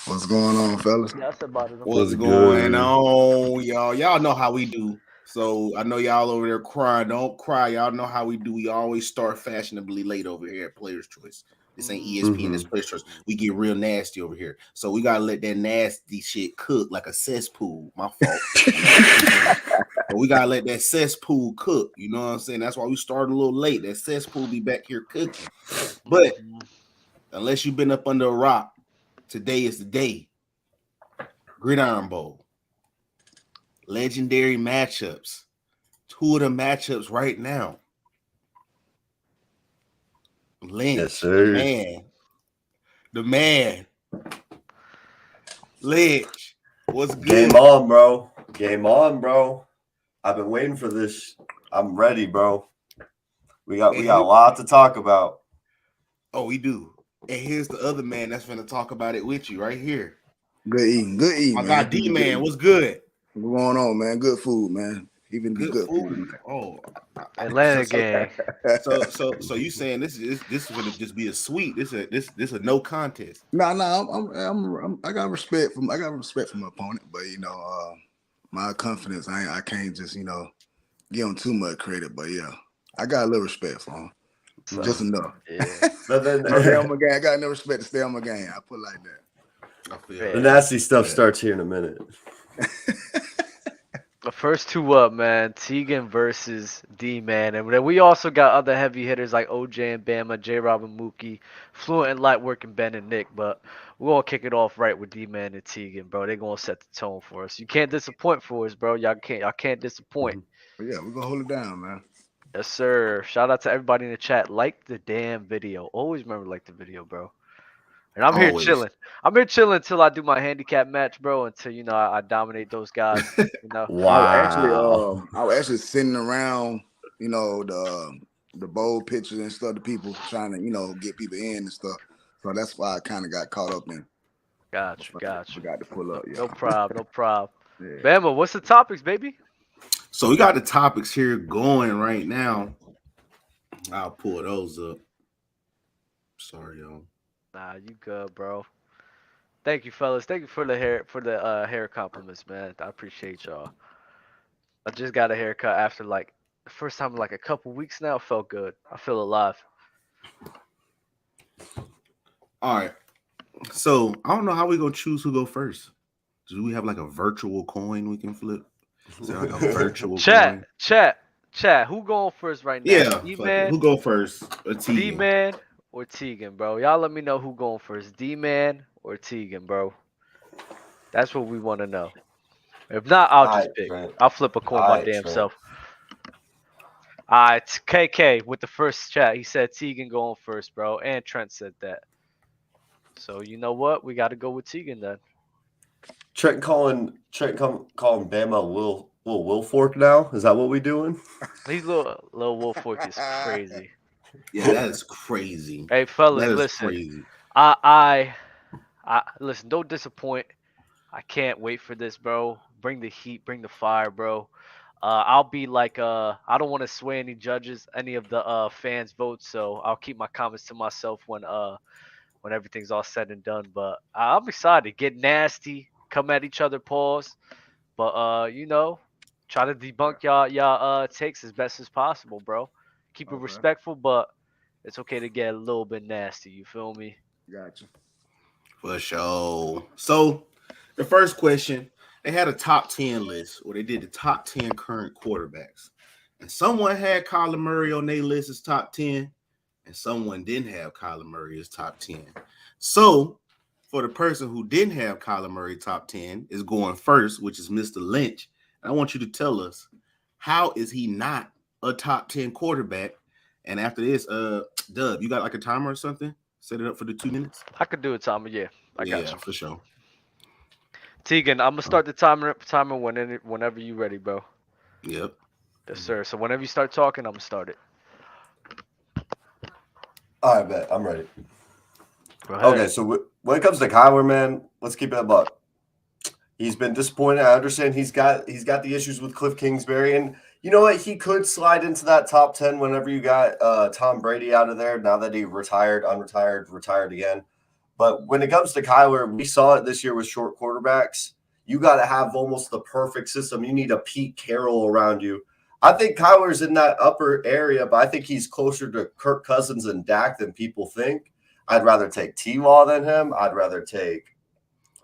What's going on, fellas? That's about it. What's going on, y'all? Y'all know how we do. So I know y'all over there crying. Don't cry. Y'all know how we do. We always start fashionably late over here at Players Choice. This ain't ESPN, this Players Choice. We get real nasty over here. So we gotta let that nasty shit cook like a cesspool. My fault. But we gotta let that cesspool cook. You know what I'm saying? That's why we started a little late. That cesspool be back here cooking. But unless you've been up under a rock, today is the day. Gridiron Bowl. Legendary matchups. Two of the matchups right now. Lynch, yes, sir. The man. Lynch, what's good? Game on, bro. Game on, bro. I've been waiting for this. I'm ready, bro. We got a lot to talk about. Oh, we do. And here's the other man that's going to talk about it with you right here. Good eating, I got DMan. What's good? What's going on, man? Good food, man. Even good food. Oh, Atlanta gang. So you saying this is going to just be a sweep? This a no contest? No, I got respect for my opponent, but my confidence, I can't just give him too much credit. But yeah, I got a little respect for him, just enough. Yeah. But then I got enough respect to stay on my game. I put it like that. The nasty stuff starts here in a minute. The first two up, man. Tegan versus DMan. And then we also got other heavy hitters like OJ and Bama, JRob and Mookie, Fluent and Lightwork and Benn and Nick. But we're going to kick it off right with DMan and Tegan, bro. They're going to set the tone for us. You can't disappoint for us, bro. Y'all can't disappoint. But yeah, we're going to hold it down, man. Yes, sir. Shout out to everybody in the chat. Like the damn video. Always remember to like the video, bro. And I'm here chilling. I'm here chilling until I do my handicap match, bro. Until I dominate those guys. Wow. I was actually sitting around, the bold pictures and stuff. The people trying to, get people in and stuff. So that's why I kind of got caught up in. Gotcha. Got to pull up. Yeah. No problem. Yeah. Bama, what's the topics, baby? So we got the topics here going right now. I'll pull those up. Sorry, y'all. Nah, you good, bro. Thank you, fellas. Thank you for the hair compliments, man. I appreciate y'all. I just got a haircut after the first time in a couple weeks now. It felt good. I feel alive. All right. So I don't know how we gonna choose who go first. Do we have a virtual coin we can flip? Is there a virtual coin? Chat. Who going first right now? Yeah. DMan, who go first? DMan or Tegan, bro? Y'all let me know who going first. DMan or Tegan, bro? That's what we want to know. If not, I'll just pick. Trent. I'll flip a coin my damn self. All right, KK with the first chat. He said Tegan going first, bro. And Trent said that. So you know what? We got to go with Tegan then. Trent calling Bama Will Fork now? Is that what we doing? He's little Will Fork is crazy. Yeah, that is crazy. Hey, fellas, listen. Crazy. I listen. Don't disappoint. I can't wait for this, bro. Bring the heat, bring the fire, bro. I'll be I don't want to sway any judges, any of the fans' votes, so I'll keep my comments to myself when everything's all said and done. But I'm excited. Get nasty, come at each other, pause. But try to debunk y'all takes as best as possible, bro. Keep it respectful, but it's okay to get a little bit nasty. You feel me? Gotcha. For sure. So the first question, they had a top 10 list where they did the top 10 current quarterbacks. And someone had Kyler Murray on their list as top 10, and someone didn't have Kyler Murray as top 10. So for the person who didn't have Kyler Murray top 10 is going first, which is Mr. Lynch. And I want you to tell us, how is he not a top 10 quarterback? And after this, Dub, you got a timer or something? Set it up for the 2 minutes? I could do a timer, yeah. I got you. For sure. Tegan, I'm going to start the timer whenever you're ready, bro. Yep. Yes, sir. So whenever you start talking, I'm going to start it. All right, bet. I'm ready. Okay, so when it comes to Kyler, man, let's keep it a buck. He's been disappointed. I understand he's got the issues with Cliff Kingsbury, and you know what? He could slide into that top 10 whenever you got Tom Brady out of there. Now that he retired, unretired, retired again. But when it comes to Kyler, we saw it this year with short quarterbacks. You got to have almost the perfect system. You need a Pete Carroll around you. I think Kyler's in that upper area, but I think he's closer to Kirk Cousins and Dak than people think. I'd rather take T-Law than him. I'd rather take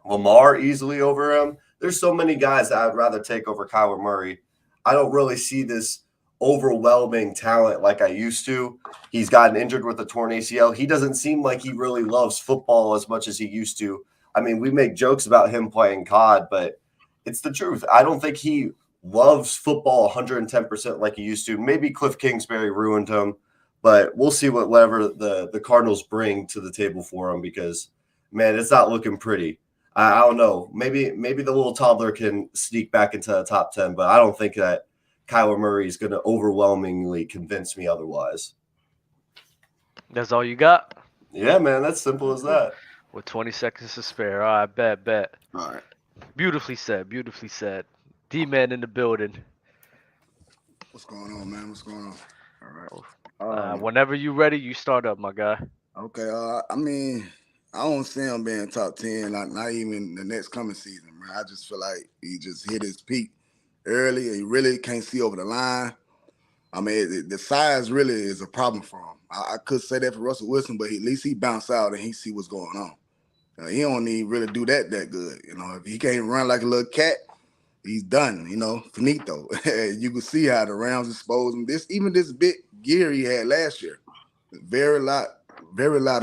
Lamar easily over him. There's so many guys that I'd rather take over Kyler Murray. I don't really see this overwhelming talent like I used to. He's gotten injured with a torn ACL. He doesn't seem like he really loves football as much as he used to. I mean, we make jokes about him playing COD, but it's the truth. I don't think he loves football 110% like he used to. Maybe Cliff Kingsbury ruined him, but we'll see whatever the Cardinals bring to the table for him because, man, it's not looking pretty. I don't know. Maybe the little toddler can sneak back into the top 10, but I don't think that Kyler Murray is going to overwhelmingly convince me otherwise. That's all you got? Yeah, man. That's simple as that. With 20 seconds to spare. All right, bet. All right. Beautifully said. DMan in the building. What's going on, man? What's going on? All right. Whenever you ready, you start up, my guy. Okay. I mean, I don't see him being top 10, not even the next coming season, man. I just feel like he just hit his peak early and he really can't see over the line. I mean, the size really is a problem for him. I could say that for Russell Wilson, but at least he bounce out and he see what's going on. He don't need really do that good. You know, if he can't run like a little cat, he's done, you know, finito. You can see how the Rams exposed him. This big gear he had last year. Very lot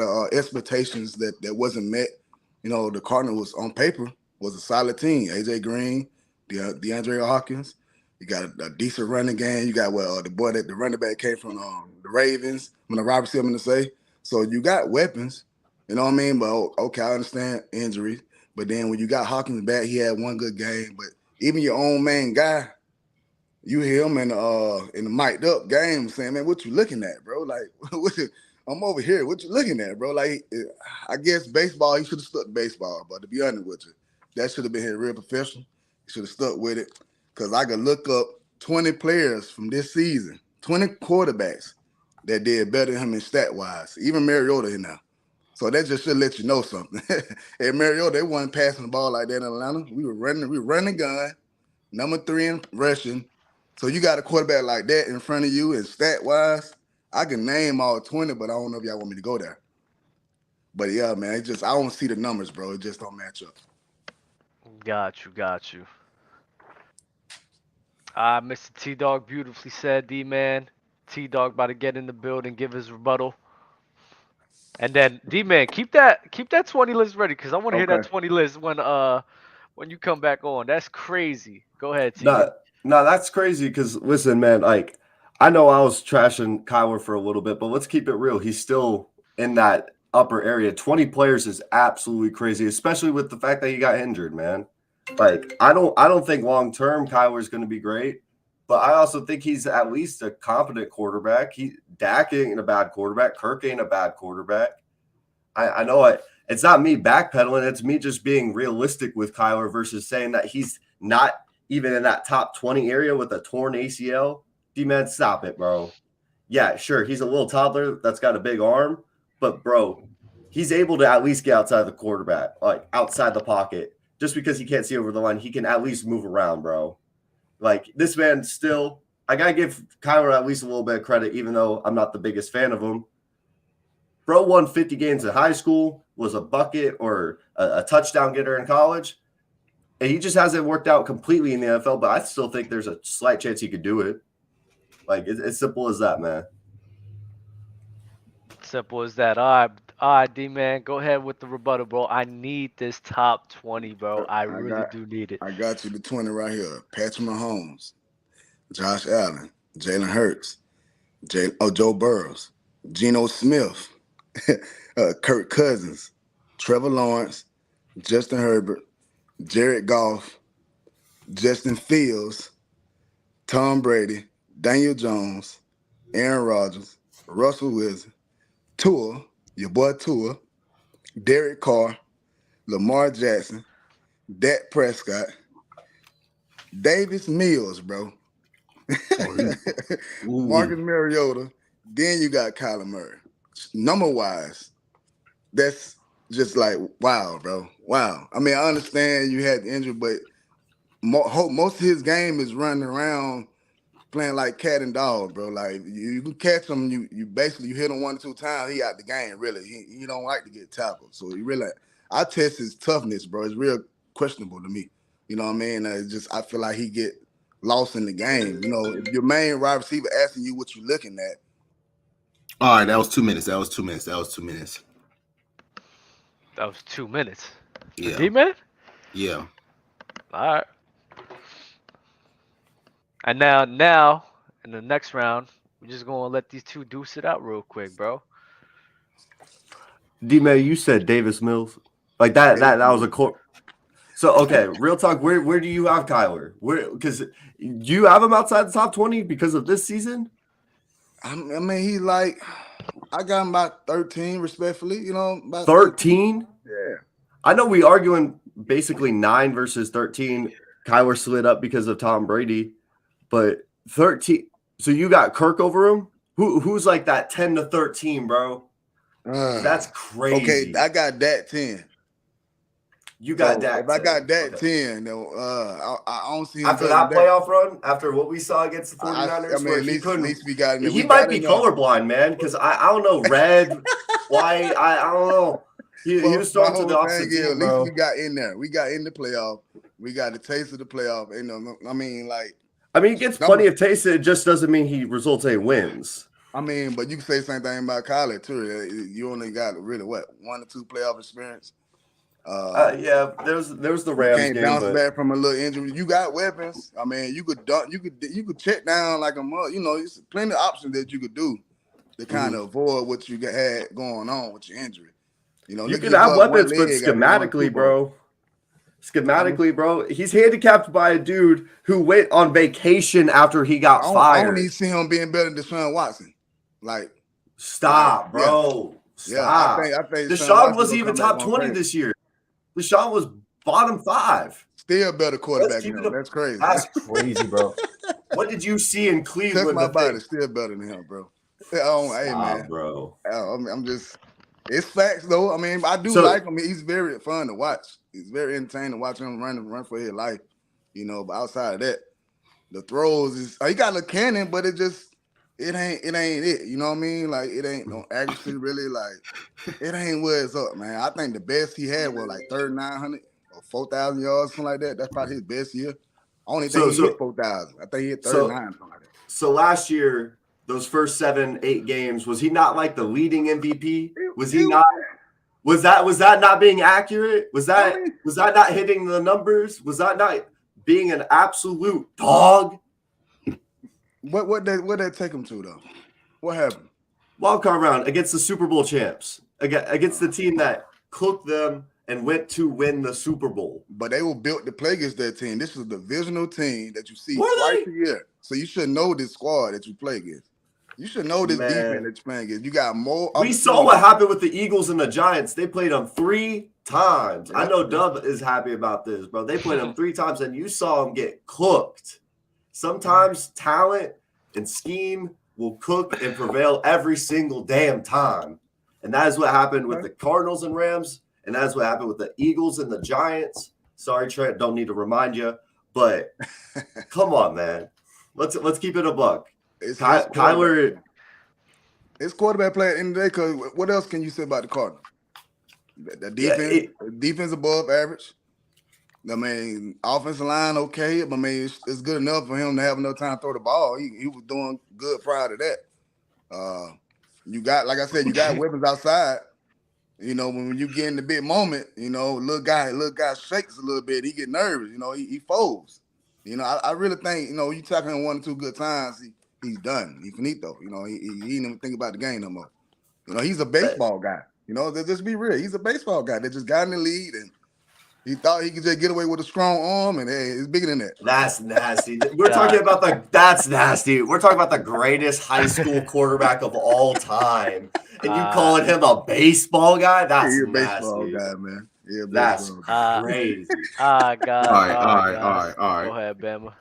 of expectations that wasn't met. You know, the Cardinals on paper was a solid team. AJ Green, DeAndre Hopkins. You got a decent running game. You got the running back came from the Ravens. I'm the Robert Simmons to say. So you got weapons. You know what I mean? But okay, I understand injuries. But then when you got Hopkins back, he had one good game. But even your own main guy, you hear him in the mic'd up game saying, "Man, what you looking at, bro? Like, I'm over here. What you looking at, bro? Like, I guess baseball, he should have stuck to baseball. But to be honest with you, that should have been his real professional. He should have stuck with it. Because I could look up 20 players from this season, 20 quarterbacks that did better than him in stat-wise. Even Mariota here now. So that just should let you know something. At Mariota, they wasn't passing the ball like that in Atlanta. We were running gun, number 3 in rushing. So you got a quarterback like that in front of you and stat-wise, I can name all 20, but I don't know if y'all want me to go there. But yeah, man, I don't see the numbers, bro. It just don't match up. Got you. Mr. T-Dog beautifully said, D-Man. T-Dog about to get in the building, give his rebuttal. And then D-Man, keep that 20 list ready because I want to hear that 20 list when you come back on. That's crazy. Go ahead, Tegan. No, that's crazy because listen, man, like I know I was trashing Kyler for a little bit, but let's keep it real. He's still in that upper area. 20 players is absolutely crazy, especially with the fact that he got injured, man. Like I don't think long term Kyler is going to be great, but I also think he's at least a competent quarterback. Dak ain't a bad quarterback. Kirk ain't a bad quarterback. I know it's not me backpedaling. It's me just being realistic with Kyler versus saying that he's not even in that top 20 area with a torn ACL. D-Man, stop it, bro. Yeah, sure, he's a little toddler that's got a big arm, but bro, he's able to at least get outside the quarterback, like outside the pocket. Just because he can't see over the line, he can at least move around, bro. Like, this man still – I got to give Kyler at least a little bit of credit, even though I'm not the biggest fan of him. Bro won 50 games in high school, was a bucket or a touchdown getter in college. And he just hasn't worked out completely in the NFL, but I still think there's a slight chance he could do it. Like, it's simple as that, man. Simple as that. All right, D-Man, go ahead with the rebuttal, bro. I need this top 20, bro. I really do need it. I got you the 20 right here. Patrick Mahomes, Josh Allen, Jalen Hurts, Joe Burrows, Geno Smith, Kirk Cousins, Trevor Lawrence, Justin Herbert, Jared Goff, Justin Fields, Tom Brady, Daniel Jones, Aaron Rodgers, Russell Wilson, Tua, your boy Tua, Derek Carr, Lamar Jackson, Dak Prescott, Davis Mills, bro. Marcus Mariota. Then you got Kyler Murray. Number-wise, that's just like, wow, bro. Wow. I mean, I understand you had the injury, but most of his game is running around playing like cat and dog, bro. Like you can catch him, you basically you hit him 1 or 2 times, he out the game. Really, he don't like to get tackled. So he really, I test his toughness, bro. It's real questionable to me. You know what I mean? I feel like he get lost in the game. You know, if your main wide receiver asking you what you're looking at. All right, that was 2 minutes. That was 2 minutes. That was 2 minutes. That was 2 minutes. Yeah. DMan? Yeah. All right. And now, in the next round, we're just gonna let these two deuce it out real quick, bro. DMan, you said Davis Mills. Like that was a core. So okay, real talk. Where do you have Kyler? Because you have him outside the top 20 because of this season? I mean, he like, I got him about 13, respectfully. You know, about 13. Yeah. I know we arguing basically 9 versus 13. Kyler slid up because of Tom Brady, but 13. So you got Kirk over him. Who's like that 10 to 13, bro? That's crazy. Okay, I got that 10. You got that. If I got that 10, then I don't see him after that playoff run, after what we saw against the 49ers, I mean, at least we got him. He might be colorblind, man, because I don't know, red, white, I don't know. He was throwing to the opposite team, at least we got in there. We got in the playoff. We got the taste of the playoff. You know, I mean, he gets plenty of taste. It just doesn't mean he results in wins. I mean, but you can say the same thing about Kyler too. You only got really 1 or 2 playoff experience. Yeah, there's the Rams can't game, bounce back from a little injury. You got weapons. I mean, you could dunk, you could check down like a mug. You know, it's plenty of options that you could do to kind of avoid what you had going on with your injury. You know, you can have weapons, but schematically, bro, he's handicapped by a dude who went on vacation after he got fired. I don't even see him being better than Deshaun Watson. Like, stop, bro. Yeah. Stop. I think Deshaun wasn't even top 20 this year. Deshaun was bottom 5. Still better quarterback than him. That's crazy. That's crazy, bro. What did you see in Cleveland? Touch my body. Still better than him, bro. Hey, man. Bro. I'm just – it's facts, though. I mean, I do like him. He's very fun to watch. It's very entertaining to watch him run for his life, you know. But outside of that, the throws is – he got a cannon, but it ain't it. You know what I mean? Like, it ain't no accuracy really. Like, it ain't where it's up, man. I think the best he had was like 3,900 or 4,000 yards, something like that. That's probably his best year. I only think he hit 4,000. I think he hit 39, something like that. So last year, those first 7-8 games, was he not like the leading MVP? Was he not? Was that not being accurate? Was that not hitting the numbers? Was that not being an absolute dog? What that take him to, though? What happened? Wild card round against the Super Bowl champs, against the team that cooked them and went to win the Super Bowl. But they were built to play against that team. This is a divisional team that you see twice a year. So you should know this squad that you play against. You should know this defense that you're playing against. You got more. We saw what happened with the Eagles and the Giants. They played them 3 times. I know Dub is happy about this, bro. They played them 3 times, and you saw them get cooked. Sometimes talent and scheme will cook and prevail every single damn time. And that is what happened with the Cardinals and Rams, and that's what happened with the Eagles and the Giants. Sorry, Trent, don't need to remind you, but come on, man. Let's keep it a buck. Kyler, it's quarterback play at the end of the day, because what else can you say about the Cardinals? The defense, defense above average. I mean, offensive line okay. I mean, it's good enough for him to have enough time to throw the ball. He was doing good prior to that. You got, like I said, you got weapons outside. You know, when you get in the big moment, you know, little guy shakes a little bit. He get nervous. You know, he folds. You know, I really think, you know, you talking 1 or 2 good times, he's done. He's finito. You know, he didn't even think about the game no more. You know, he's a baseball guy. You know, just be real. He's a baseball guy that just got in the lead, and he thought he could just get away with a strong arm, and hey, it's bigger than that. That's nasty. We're talking about that's nasty. We're talking about the greatest high school quarterback of all time, and you calling him a baseball guy? That's he's a nasty. Baseball guy, man. Yeah, that's crazy. God. All right. Go ahead, Bama.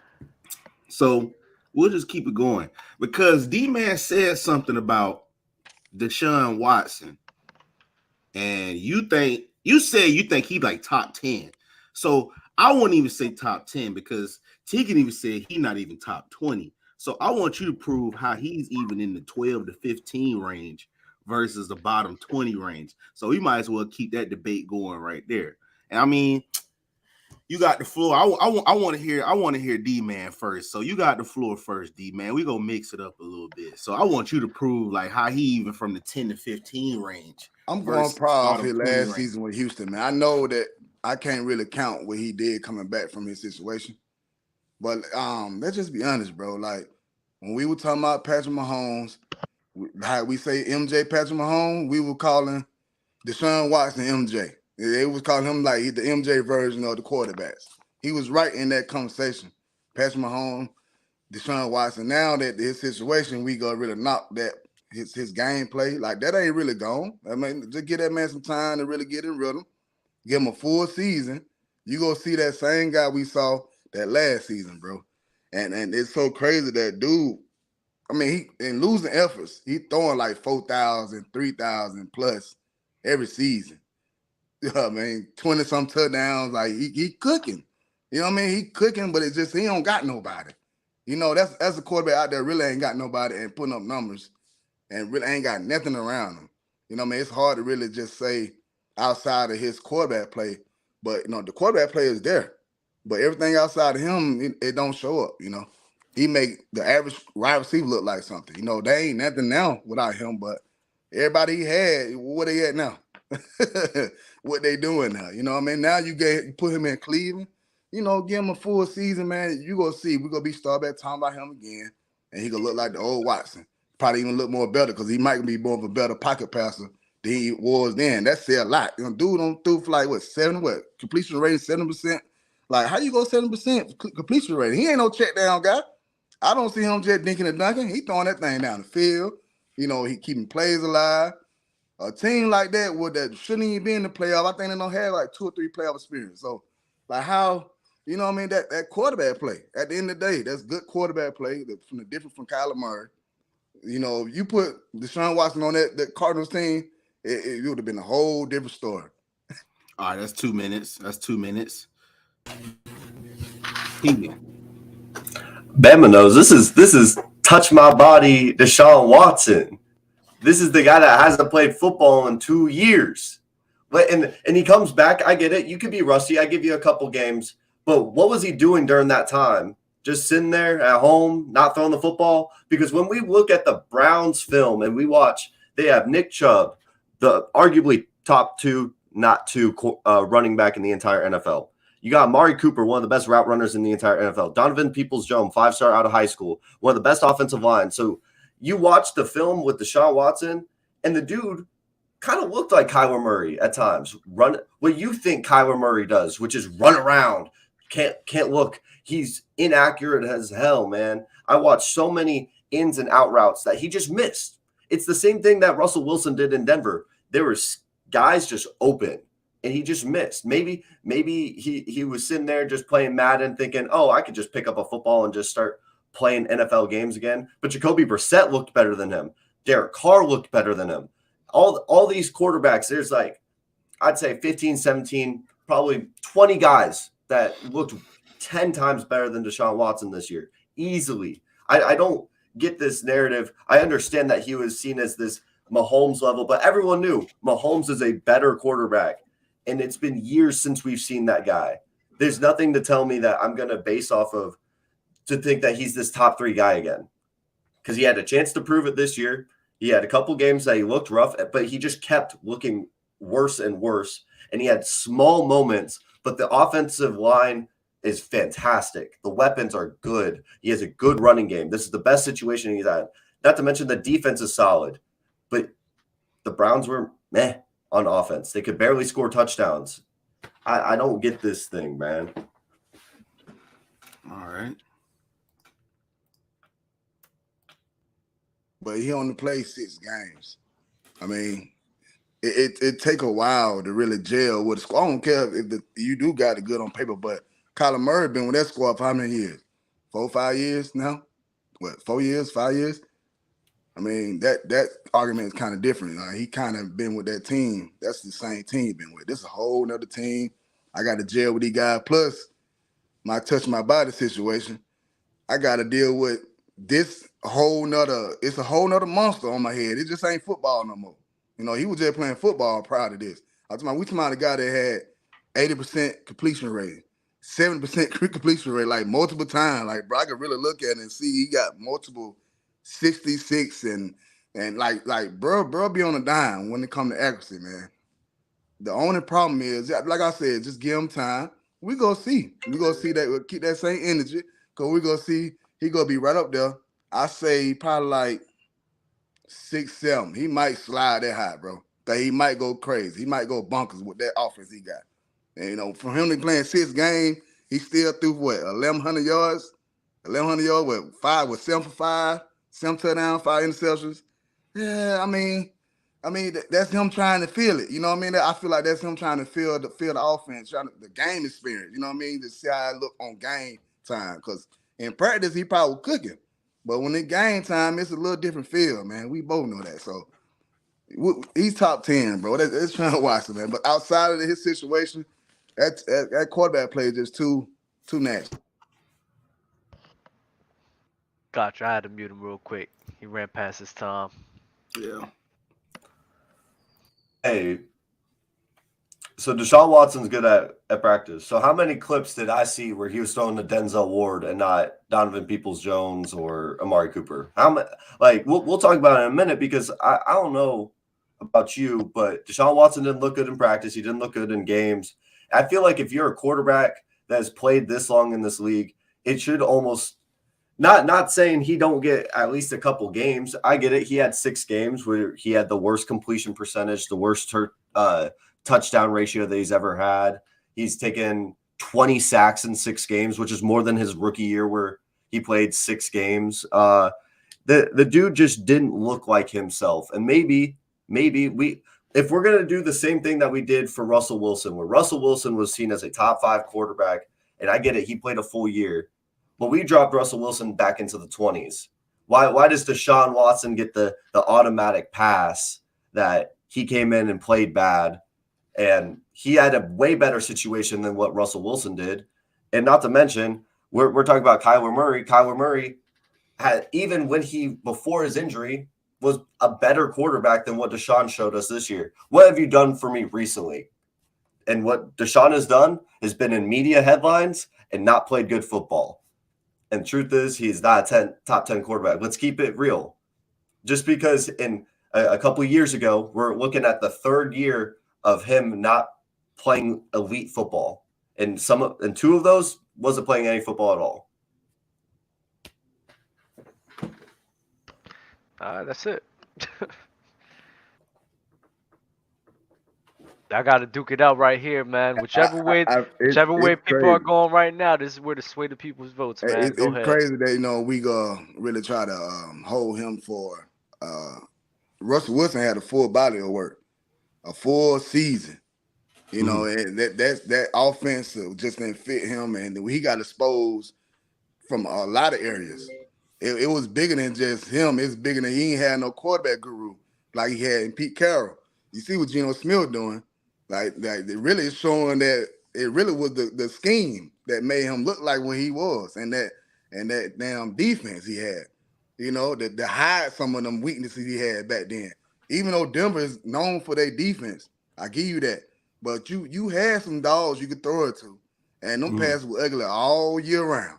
So we'll just keep it going because DMan said something about Deshaun Watson. and you said you think he like top 10. So I wouldn't even say top 10 because Tegan even said he's not even top 20. So I want you to prove how he's even in the 12 to 15 range versus the bottom 20 range. So we might as well keep that debate going right there. And I mean, you got the floor. I want to hear DMan first. So you got the floor first, DMan. We gonna mix it up a little bit. So I want you to prove like how he even from the 10 to 15 range. I'm going proud of his last season with Houston, man. I know that I can't really count what he did coming back from his situation. But let's just be honest, bro. Like when we were talking about Patrick Mahomes, how we say MJ Patrick Mahomes, we were calling Deshaun Watson MJ. They was calling him like the MJ version of the quarterbacks. He was right in that conversation. Patrick Mahomes, Deshaun Watson. Now that his situation, we gonna really knock that his gameplay. Like that ain't really gone. I mean, just give that man some time to really get in rhythm. Give him a full season. You gonna see that same guy we saw that last season, bro. And it's so crazy that dude. I mean, he in losing efforts, he throwing like 4,000, 3,000 plus every season. You know what I mean? 20-some touchdowns, like he cooking. You know what I mean? He cooking, but it's just he don't got nobody. You know, that's a quarterback out there really ain't got nobody and putting up numbers and really ain't got nothing around him. You know what I mean? It's hard to really just say outside of his quarterback play, but you know, the quarterback play is there. But everything outside of him, it don't show up, you know. He make the average wide receiver look like something. You know, they ain't nothing now without him, but everybody he had, what they at now? What they doing now? You know what I mean? Now you put him in Cleveland, you know, give him a full season, man. You gonna see, we're gonna be start back talking about him again, and he gonna look like the old Watson. Probably even look more better because he might be more of a better pocket passer than he was then. That said a lot. You know, dude on threw for like completion rating 7%. Like, how you go 7% completion rating? He ain't no check down guy. I don't see him just dinking and dunking. He throwing that thing down the field. You know, he keeping plays alive. A team like that that shouldn't even be in the playoff, I think they don't have like 2 or 3 playoff experience. So, like how, you know what I mean, that quarterback play, at the end of the day, that's good quarterback play different from Kyler Murray. You know, if you put Deshaun Watson on that Cardinals team, it would have been a whole different story. All right, that's 2 minutes. Bama knows this is touch my body Deshaun Watson. This is the guy that hasn't played football in 2 years. And he comes back. I get it. You could be rusty. I give you a couple games. But what was he doing during that time? Just sitting there at home, not throwing the football? Because when we look at the Browns film and we watch, they have Nick Chubb, the arguably top 2, not 2 running back in the entire NFL. You got Amari Cooper, one of the best route runners in the entire NFL. Donovan Peoples-Jones, 5-star out of high school, one of the best offensive lines. So you watch the film with Deshaun Watson, and the dude kind of looked like Kyler Murray at times. Run what you think Kyler Murray does, which is run around, can't look. He's inaccurate as hell, man. I watched so many ins and out routes that he just missed. It's the same thing that Russell Wilson did in Denver. There were guys just open, and he just missed. Maybe he was sitting there just playing Madden thinking, oh, I could just pick up a football and just start playing NFL games again. But Jacoby Brissett looked better than him. Derek Carr looked better than him. All these quarterbacks, there's like, I'd say 15, 17, probably 20 guys that looked 10 times better than Deshaun Watson this year. Easily. I don't get this narrative. I understand that he was seen as this Mahomes level, but everyone knew Mahomes is a better quarterback. And it's been years since we've seen that guy. There's nothing to tell me that I'm going to base off of to think that he's this top 3 guy again, because he had a chance to prove it this year. He had a couple games that he looked rough, but he just kept looking worse and worse. And he had small moments, but the offensive line is fantastic. The weapons are good. He has a good running game. This is the best situation he's had. Not to mention the defense is solid, but the Browns were meh on offense. They could barely score touchdowns. I don't get this thing, man. All right. But he only played 6 games. I mean, it take a while to really gel with a squad. I don't care if you do got it good on paper, but Kyler Murray been with that squad for how many years? 4 or 5 years now? What, 4 years, 5 years? I mean, that argument is kind of different. He kind of been with that team. That's the same team he been with. This is a whole nother team. I got to jail with these guys. Plus, my touch my body situation. I got to deal with this whole nother. It's a whole nother monster on my head. It just ain't football no more. He was just playing football prior to this. We talking about a guy that had 80% completion rate, 70% completion rate, like multiple times. Like, bro, I could really look at it and see he got multiple 66 and like bro be on a dime when it comes to accuracy, man. The only problem is, like I said, just give him time. We gonna see. We gonna see that we'll keep that same energy, because we gonna see he gonna be right up there. I say probably like 6, 7. He might slide that high, bro. That he might go crazy. He might go bonkers with that offense he got. And for him to playing 6 games, he still threw what, 1,100 yards? 1,100 yards with 7 for 5, 7 touchdowns, 5 interceptions. Yeah, I mean, that's him trying to feel it. You know what I mean? I feel like that's him trying to feel the offense, the game experience. You know what I mean? To see how I look on game time. Because in practice, he probably was cooking. But when it's game time, it's a little different feel, man. We both know that. So he's top 10, bro. That's trying to watch him, man. But outside of his situation, that quarterback play is just too nasty. Gotcha. I had to mute him real quick. He ran past his time. Yeah. Hey, so Deshaun Watson's good at practice. So how many clips did I see where he was throwing to Denzel Ward and not Donovan Peoples-Jones or Amari Cooper? We'll talk about it in a minute, because I don't know about you, but Deshaun Watson didn't look good in practice. He didn't look good in games. I feel like if you're a quarterback that has played this long in this league, it should almost not saying he don't get at least a couple games. I get it. He had 6 games where he had the worst completion percentage, the worst touchdown ratio that he's ever had. He's taken 20 sacks in 6 games, which is more than his rookie year where he played 6 games. The dude just didn't look like himself. And maybe if we're going to do the same thing that we did for Russell Wilson, where Russell Wilson was seen as a top 5 quarterback, and I get it, he played a full year, but we dropped Russell Wilson back into the 20s. Why does Deshaun Watson get the automatic pass that he came in and played bad, and he had a way better situation than what Russell Wilson did? And not to mention, we're talking about Kyler Murray. Kyler Murray had, even when before his injury, was a better quarterback than what Deshaun showed us this year. What have you done for me recently? And what Deshaun has done has been in media headlines and not played good football. And truth is, he's not a top 10 quarterback. Let's keep it real. Just because in a couple of years ago, we're looking at the 3rd year of him not playing elite football. And 2 of those wasn't playing any football at all. That's it. I got to duke it out right here, man. Whichever way people are going right now, this is where to sway the people's votes, man. It's crazy that, we really try to hold him for Russell Wilson had a full body of work, a full season. And that offense just didn't fit him, and he got exposed from a lot of areas. It was bigger than just him. It's bigger than he ain't had no quarterback guru like he had in Pete Carroll. You see what Geno Smith doing? Like it really is showing that it really was the scheme that made him look like what he was, and that damn defense he had. To hide some of them weaknesses he had back then. Even though Denver is known for their defense, I give you that. But you had some dogs you could throw it to, and them passes were ugly all year round.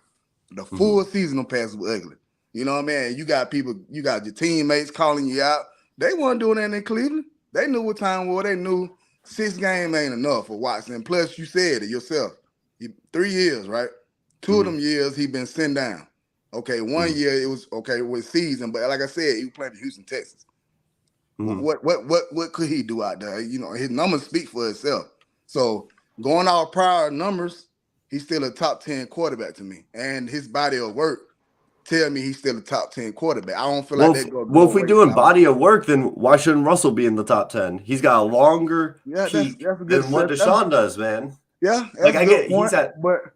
The full season, them passes were ugly. You know what I mean? You got your teammates calling you out. They weren't doing that in Cleveland. They knew what time was. They knew 6 games ain't enough for Watson. Plus, you said it yourself. 3 years, right? 2 of them years he been sent down. Okay, 1 year it was okay with season, but like I said, he was playing for Houston, Texas. What could he do out there? His numbers speak for itself. So going off prior numbers, he's still a top 10 quarterback to me, and his body of work tell me he's still a top 10 quarterback. I don't feel like they go. Well, if we're doing body of work, then why shouldn't Russell be in the top 10? He's got a longer peak than what Deshaun does, man. Yeah, I get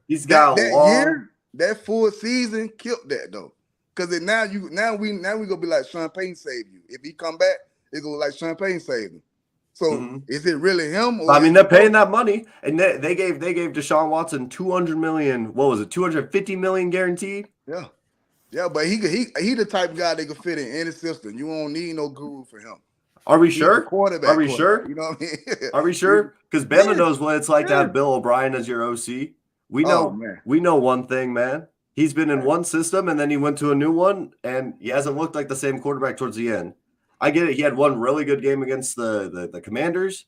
he's got a long year, that full season killed that though. Because now we gonna be like Sean Payton saved you. If he come back, it's gonna look like Sean Payton saved him. So is it really him? Or I mean, they're paying that money, and they gave Deshaun Watson $200 million. What was it? $250 million guaranteed. Yeah, but he the type of guy that could fit in any system. You won't need no guru for him. Are we sure? Quarterback. Sure? You know what I mean? Are we sure? Because Bama knows what it's like to have Bill O'Brien as your OC. We know one thing, man. He's been in one system, and then he went to a new one, and he hasn't looked like the same quarterback towards the end. I get it. He had one really good game against the Commanders.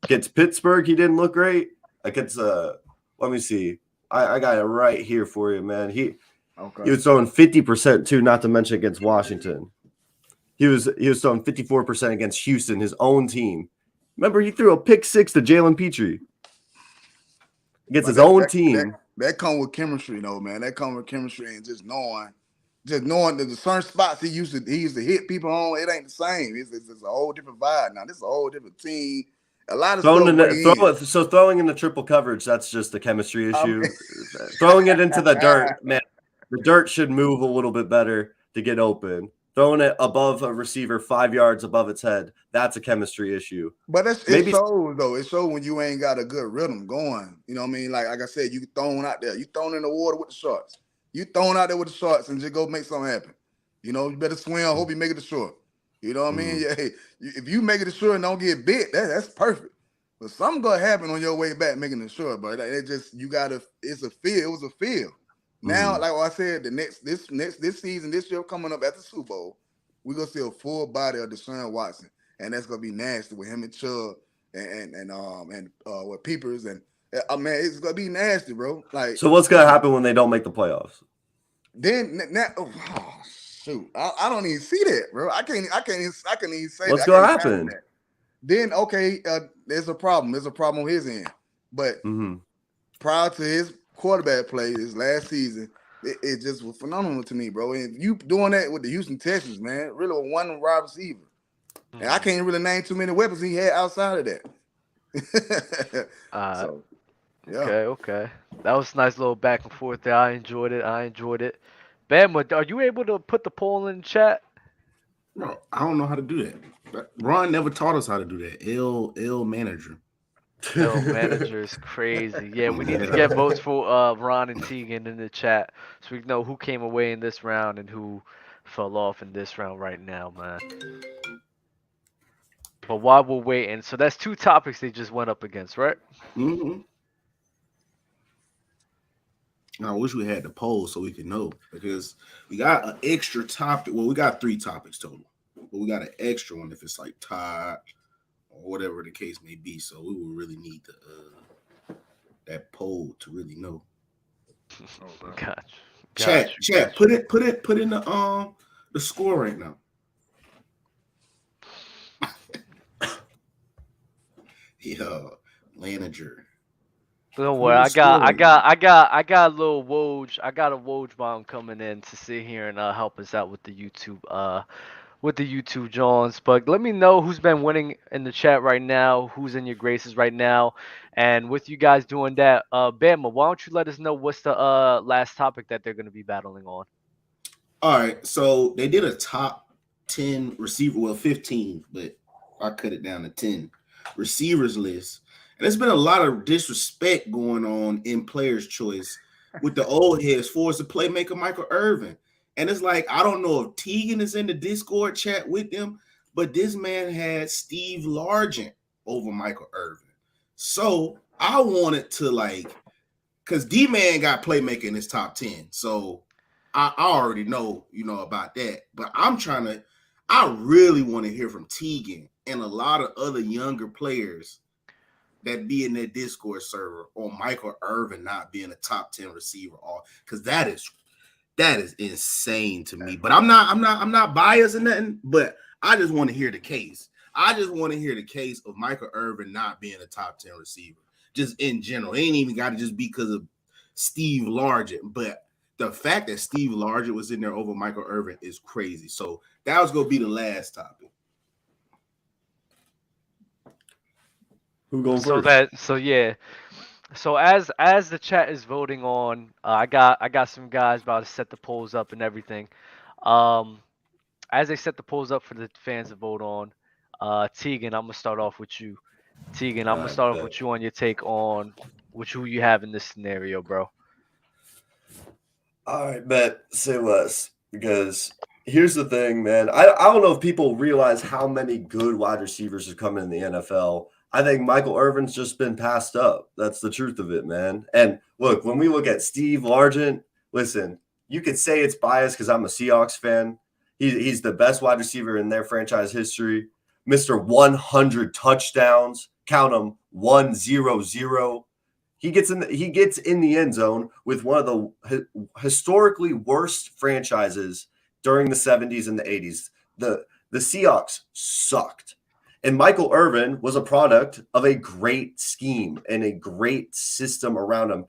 Against Pittsburgh, he didn't look great. Against let me see. I got it right here for you, man. He was throwing 50% too, not to mention against Washington. He was throwing 54% against Houston, his own team. Remember, he threw a pick 6 to Jalen Petrie against his own team. That come with chemistry, though, man. That come with chemistry and just knowing that the certain spots he used to hit people on. It ain't the same. It's a whole different vibe now. This is a whole different team. A lot of throwing in the triple coverage, that's just a chemistry issue. Throwing it into the dirt, man. The dirt should move a little bit better to get open. Throwing it above a receiver 5 yards above its head, that's a chemistry issue. But it shows, though. It shows when you ain't got a good rhythm going. You know what I mean? Like I said, you thrown out there. You thrown in the water with the sharks. You thrown out there with the sharks and just go make something happen. You know, you better swim. Hope you make it to shore. You know what I mean? Yeah, if you make it to shore and don't get bit, that's perfect. But something gonna happen on your way back making it shore. But it just it's a field. It was a field. Now, like I said, this season, this year coming up at the Super Bowl, we're gonna see a full body of Deshaun Watson, and that's gonna be nasty with him and Chubb and with Peepers and man, it's gonna be nasty, bro. Like, so what's gonna happen when they don't make the playoffs? Then shoot, I don't even see that, bro. I can't even say what's gonna happen. Then there's a problem. There's a problem on his end, but prior to his quarterback play this last season, it just was phenomenal to me, bro. And you doing that with the Houston Texans, man, really with one wide receiver. And I can't really name too many weapons he had outside of that. Okay. That was a nice little back and forth there. I enjoyed it. Bama, are you able to put the poll in the chat? No, I don't know how to do that. Ron never taught us how to do that. Ill manager. Yo, manager is crazy. Yeah, we need to get votes for Ron and Tegan in the chat so we know who came away in this round and who fell off in this round right now, man. But while we're waiting, so that's 2 topics they just went up against, right? I wish we had the poll so we could know, because we got an extra topic. Well, we got 3 topics total, but we got an extra one if it's like tied or whatever the case may be. So we will really need that poll to really know. Gotcha. Chat. Put in the score right now. Yeah, manager. Don't worry, I got a little Woj. I got a Woj bomb coming in to sit here and help us out with the YouTube Johns. But let me know who's been winning in the chat right now, who's in your graces right now, and with you guys doing that, Bama, why don't you let us know what's the last topic that they're going to be battling on? All right, so they did a top 10 receiver, well 15, but I cut it down to 10 receivers list. And there's been a lot of disrespect going on in Players' Choice with the old heads for the playmaker Michael Irvin. And it's like, I don't know if Tegan is in the Discord chat with them, but this man had Steve Largent over Michael Irvin. So I wanted to because DMan got playmaker in his top 10. So I already know, about that. But I really want to hear from Tegan and a lot of other younger players that be in that Discord server on Michael Irvin not being a top 10 receiver, because that is insane to me. But I'm not biased or nothing, but I just want to hear the case. I just want to hear the case of Michael Irvin not being a top 10 receiver, just in general. It ain't even got to just be because of Steve Largent, but the fact that Steve Largent was in there over Michael Irvin is crazy. So that was going to be the last topic. Who going first? So as the chat is voting on, I got some guys about to set the polls up and everything. As they set the polls up for the fans to vote on, Tegan, I'm gonna start off with you. Tegan, I'm gonna start off with you on your take on who you have in this scenario, bro. All right, bet. Say less. Because here's the thing, man. I don't know if people realize how many good wide receivers are coming in the NFL. I think Michael Irvin's just been passed up. That's the truth of it, man. And look, when we look at Steve Largent, listen, you could say it's biased because I'm a Seahawks fan. He's the best wide receiver in their franchise history. Mr. 100 touchdowns. Count them, 100. He gets in the end zone with one of the historically worst franchises during the 70s and the 80s. The Seahawks sucked. And Michael Irvin was a product of a great scheme and a great system around him.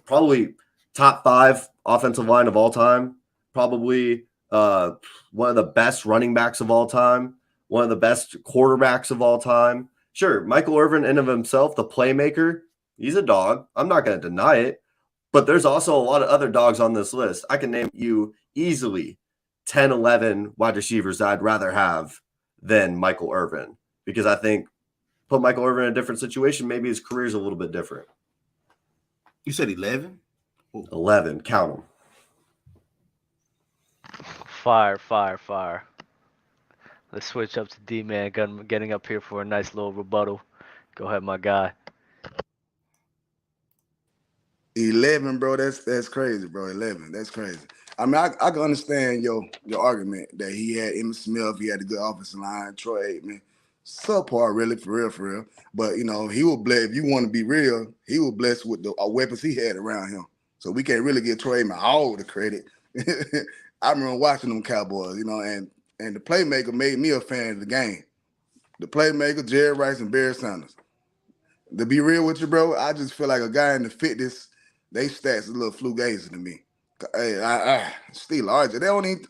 Probably top 5 offensive line of all time. Probably one of the best running backs of all time. One of the best quarterbacks of all time. Sure, Michael Irvin in of himself, the playmaker, he's a dog. I'm not going to deny it. But there's also a lot of other dogs on this list. I can name you easily 10, 11 wide receivers that I'd rather have than Michael Irvin. Because I think put Michael Irvin in a different situation, maybe his career's a little bit different. You said 11? 11. Count them. Fire. Let's switch up to DMan, getting up here for a nice little rebuttal. Go ahead, my guy. 11, bro. That's crazy, bro. 11. That's crazy. I mean, I can understand your argument that he had Emmitt Smith, he had a good offensive line, Troy Aikman, subpar, really, for real. But you know, he was blessed. If you want to be real, he was blessed with the weapons he had around him. So we can't really give Troy Aikman all the credit. I remember watching them Cowboys, you know, and the playmaker made me a fan of the game. The playmaker, Jerry Rice and Barry Sanders. To be real with you, bro, I just feel like a guy in the fitness, they stats a little flugazy to me. Hey, still larger. They don't even.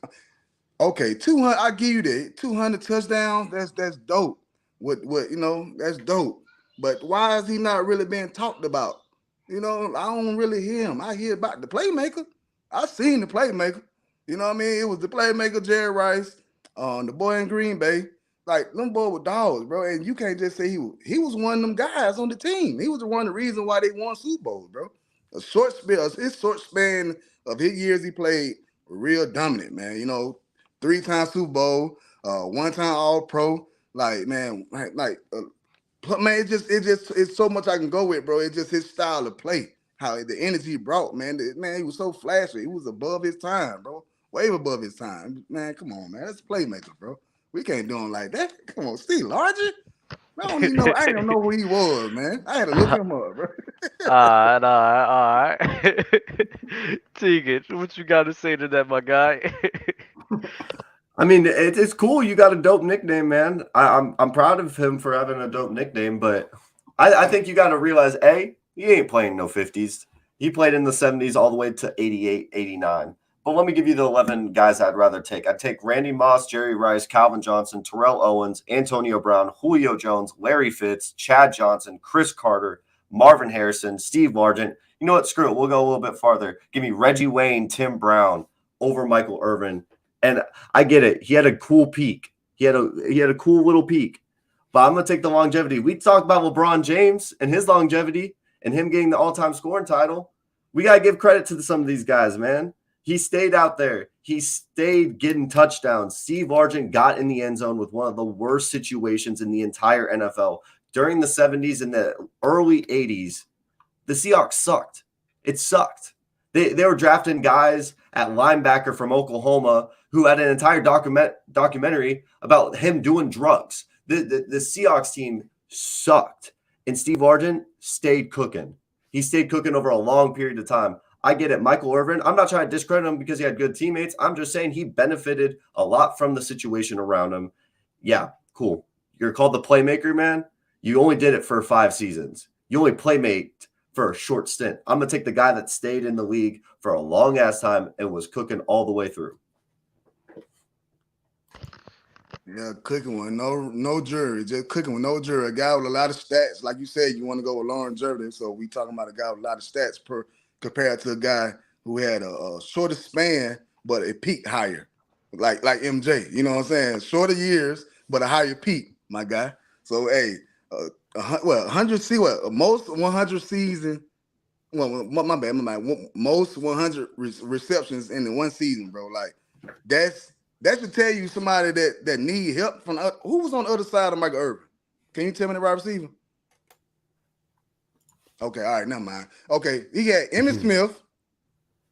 Okay, 200. I give you that 200 touchdowns. That's dope. What you know? That's dope. But why is he not really being talked about? You know, I don't really hear him. I hear about the playmaker. I seen the playmaker. You know what I mean? It was the playmaker, Jerry Rice, the boy in Green Bay. Like, them boys were dogs, bro. And you can't just say he was one of them guys on the team. He was one of the reasons why they won Super Bowls, bro. His short span of his years he played were real dominant, man. You know, 3-time Super Bowl, 1-time All-Pro. Like, man, man, it's so much I can go with, bro. It's just his style of play, how the energy he brought, man. Man, he was so flashy. He was above his time, bro. Way above his time. Man, come on, man. That's a playmaker, bro. We can't do him like that. Come on, Steve Larger. I don't even know. I didn't know who he was, man. I had to look him up, bro. All right. Tegan, what you got to say to that, my guy? I mean, it's cool. You got a dope nickname, man. I'm proud of him for having a dope nickname, but I think you got to realize, he ain't playing no 50s. He played in the 70s all the way to 88, 89. But let me give you the 11 guys I'd rather take. I'd take Randy Moss, Jerry Rice, Calvin Johnson, Terrell Owens, Antonio Brown, Julio Jones, Larry Fitz, Chad Johnson, Chris Carter, Marvin Harrison, Steve Largent. You know what? Screw it. We'll go a little bit farther. Give me Reggie Wayne, Tim Brown over Michael Irvin. And I get it. He had a cool peak. He had a cool little peak. But I'm going to take the longevity. We talked about LeBron James and his longevity and him getting the all-time scoring title. We got to give credit to some of these guys, man. He stayed out there. He stayed getting touchdowns. Steve Largent got in the end zone with one of the worst situations in the entire NFL. During the 70s and the early 80s, the Seahawks sucked. It sucked. They were drafting guys at linebacker from Oklahoma who had an entire documentary about him doing drugs. The Seahawks team sucked. And Steve Largent stayed cooking. He stayed cooking over a long period of time. I get it. Michael Irvin, I'm not trying to discredit him because he had good teammates. I'm just saying he benefited a lot from the situation around him. Yeah, cool. You're called the playmaker, man. You only did it for 5 seasons. You only playmate for a short stint. I'm going to take the guy that stayed in the league for a long-ass time and was cooking all the way through. Yeah, cooking with no jury. Just cooking with no jury. A guy with a lot of stats. Like you said, you want to go with longevity. So we talking about a guy with a lot of stats compared to a guy who had a shorter span, but it peaked higher. like MJ. You know what I'm saying? Shorter years, but a higher peak, my guy. So hey, 100 most 100 season. Well, my bad. Most 100 receptions in one season, bro. Like that should tell you somebody that need help from who was on the other side of Michael Irvin. Can you tell me the wide receiver? Okay, all right, never mind. Okay, he had Emmitt Smith,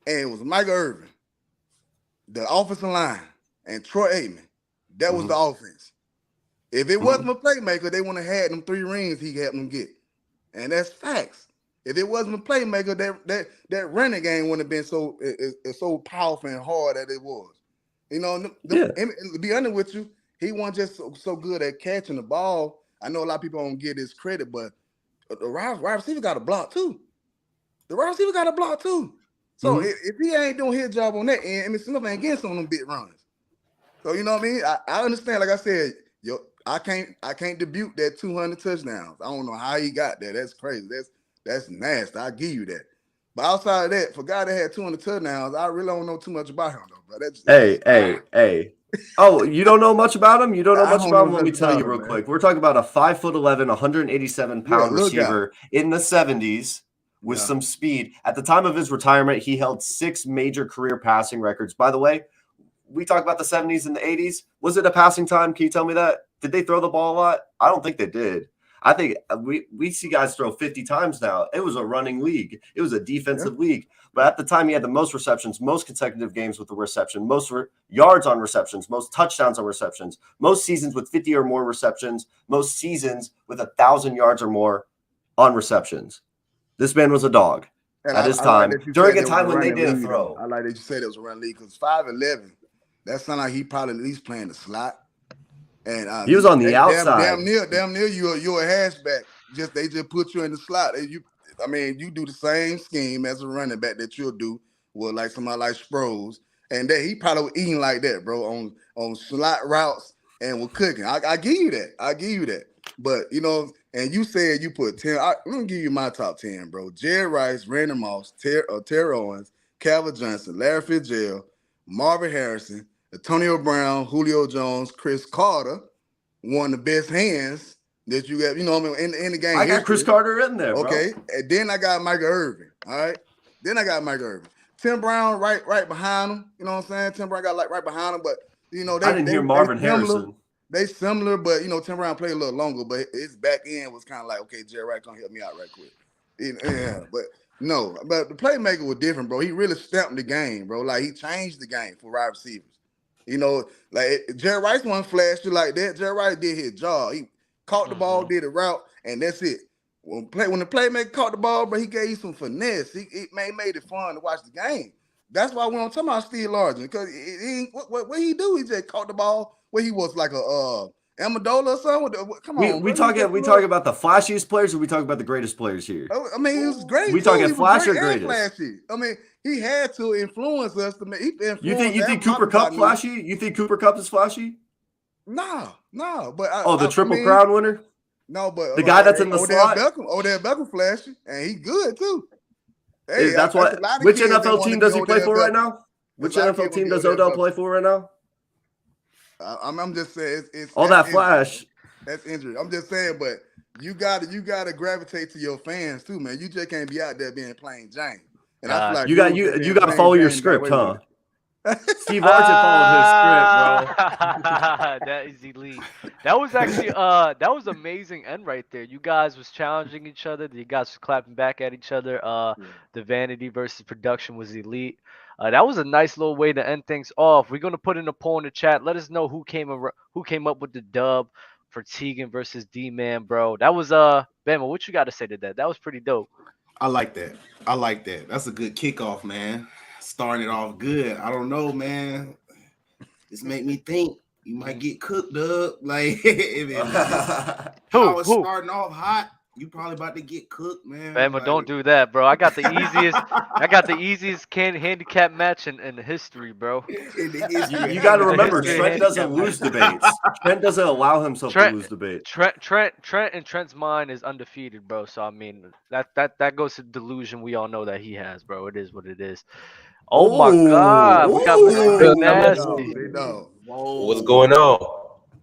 and it was Michael Irvin, the offensive line, and Troy Aikman. That was the offense. If it wasn't a playmaker, they wouldn't have had them 3 rings he helped them get. And that's facts. If it wasn't a playmaker, that running game wouldn't have been so powerful and hard that it was. You know, to be honest with you, he wasn't just so good at catching the ball. I know a lot of people don't give his credit, but the wide receiver got a block too. So if he ain't doing his job on that end, Smith ain't getting some of them big runs. So you know what I mean? I understand. Like I said, I can't debut that 200 touchdowns. I don't know how he got that. That's crazy. That's nasty. I'll give you that. But outside of that, for a guy that had 200 touchdowns, I really don't know too much about him though. Bro. Hey. Oh, you don't know much about him? You don't know much about him? Let me tell you real quick. We're talking about a 5'11", 187-pound receiver in the 70s with some speed. At the time of his retirement, he held 6 major career passing records. By the way, we talk about the 70s and the 80s. Was it a passing time? Can you tell me that? Did they throw the ball a lot? I don't think they did. I think we see guys throw 50 times now. It was a running league. It was a defensive league. But at the time, he had the most receptions, most consecutive games with the reception, most yards on receptions, most touchdowns on receptions, most seasons with 50 or more receptions, most seasons with 1,000 yards or more on receptions. This man was a dog at his time during a time when they didn't throw. I like that you said it was a run league because 5'11", that sounds like he probably at least playing the slot. And he was on the outside. Damn near you're a hatchback. They just put you in the slot. And you do the same scheme as a running back that you'll do with like somebody like Sproles. And that he probably was eating like that, bro, on slot routes and was cooking. I give you that. But and you said you put 10. I'm gonna give you my top 10, bro. Jerry Rice, Randy Moss, Terry Owens, Calvin Johnson, Larry Fitzgerald, Marvin Harrison, Antonio Brown, Julio Jones, Chris Carter, one of the best hands that you got, in the game. I got Chris Carter in there, bro. Okay. And then I got Michael Irvin. All right. Tim Brown right behind him. You know what I'm saying? Tim Brown got right behind him, but I didn't hear Marvin Harrison. They similar, but Tim Brown played a little longer, but his back end was kind of like, okay, Jerry Rice gonna help me out right quick. But the playmaker was different, bro. He really stamped the game, bro. Like he changed the game for wide receivers. Like Jerry Rice wasn't flashy like that. Jerry Rice did his job. He caught the ball, did a route, and that's it. When the playmaker caught the ball, but he gave you some finesse. It made it fun to watch the game. That's why we don't talk about Steve Largent because what he do? He just caught the ball where he was like a Amendola or something. Come on, we talking about the flashiest players, or we talking about the greatest players here? I mean, he was great. We talking flash or greatest? Flashy. I mean, he had to influence us to make. You think Cooper Kupp flashy? You think Cooper Kupp is flashy? No. But the Triple Crown winner. No, but the guy that's in the slot. Odell Beckham flashy, and he good too. Hey, that's what. Which NFL team does he play for right now? Which NFL team does Odell play for right now? I'm just saying it's all that flash. That's injury. I'm just saying, but you gotta gravitate to your fans too, man. You just can't be out there being plain Jane. And I feel like you got to follow your script, huh? Steve Archie followed his script, bro. That is elite. That was actually that was amazing end right there. You guys was challenging each other. You guys was clapping back at each other. The vanity versus production was elite. That was a nice little way to end things off. We're gonna put in a poll in the chat. Let us know who came up with the dub for Tegan versus DMan, bro. That was Bama. What you got to say to that? That was pretty dope. I like that. That's a good kickoff, man. Starting it off good. I don't know, man. This make me think you might get cooked up. Like if I was starting off hot, You probably about to get cooked, man. Bama, Like, don't do that, bro. I got the easiest handicap match in history, bro. You got to remember, Trent doesn't lose debates. Trent doesn't allow himself to lose debates. Trent and Trent's mind is undefeated, bro. So I mean, that goes to delusion. We all know that he has, bro. It is what it is. Oh my God, we got Mr. Nasty. Whoa. What's going on?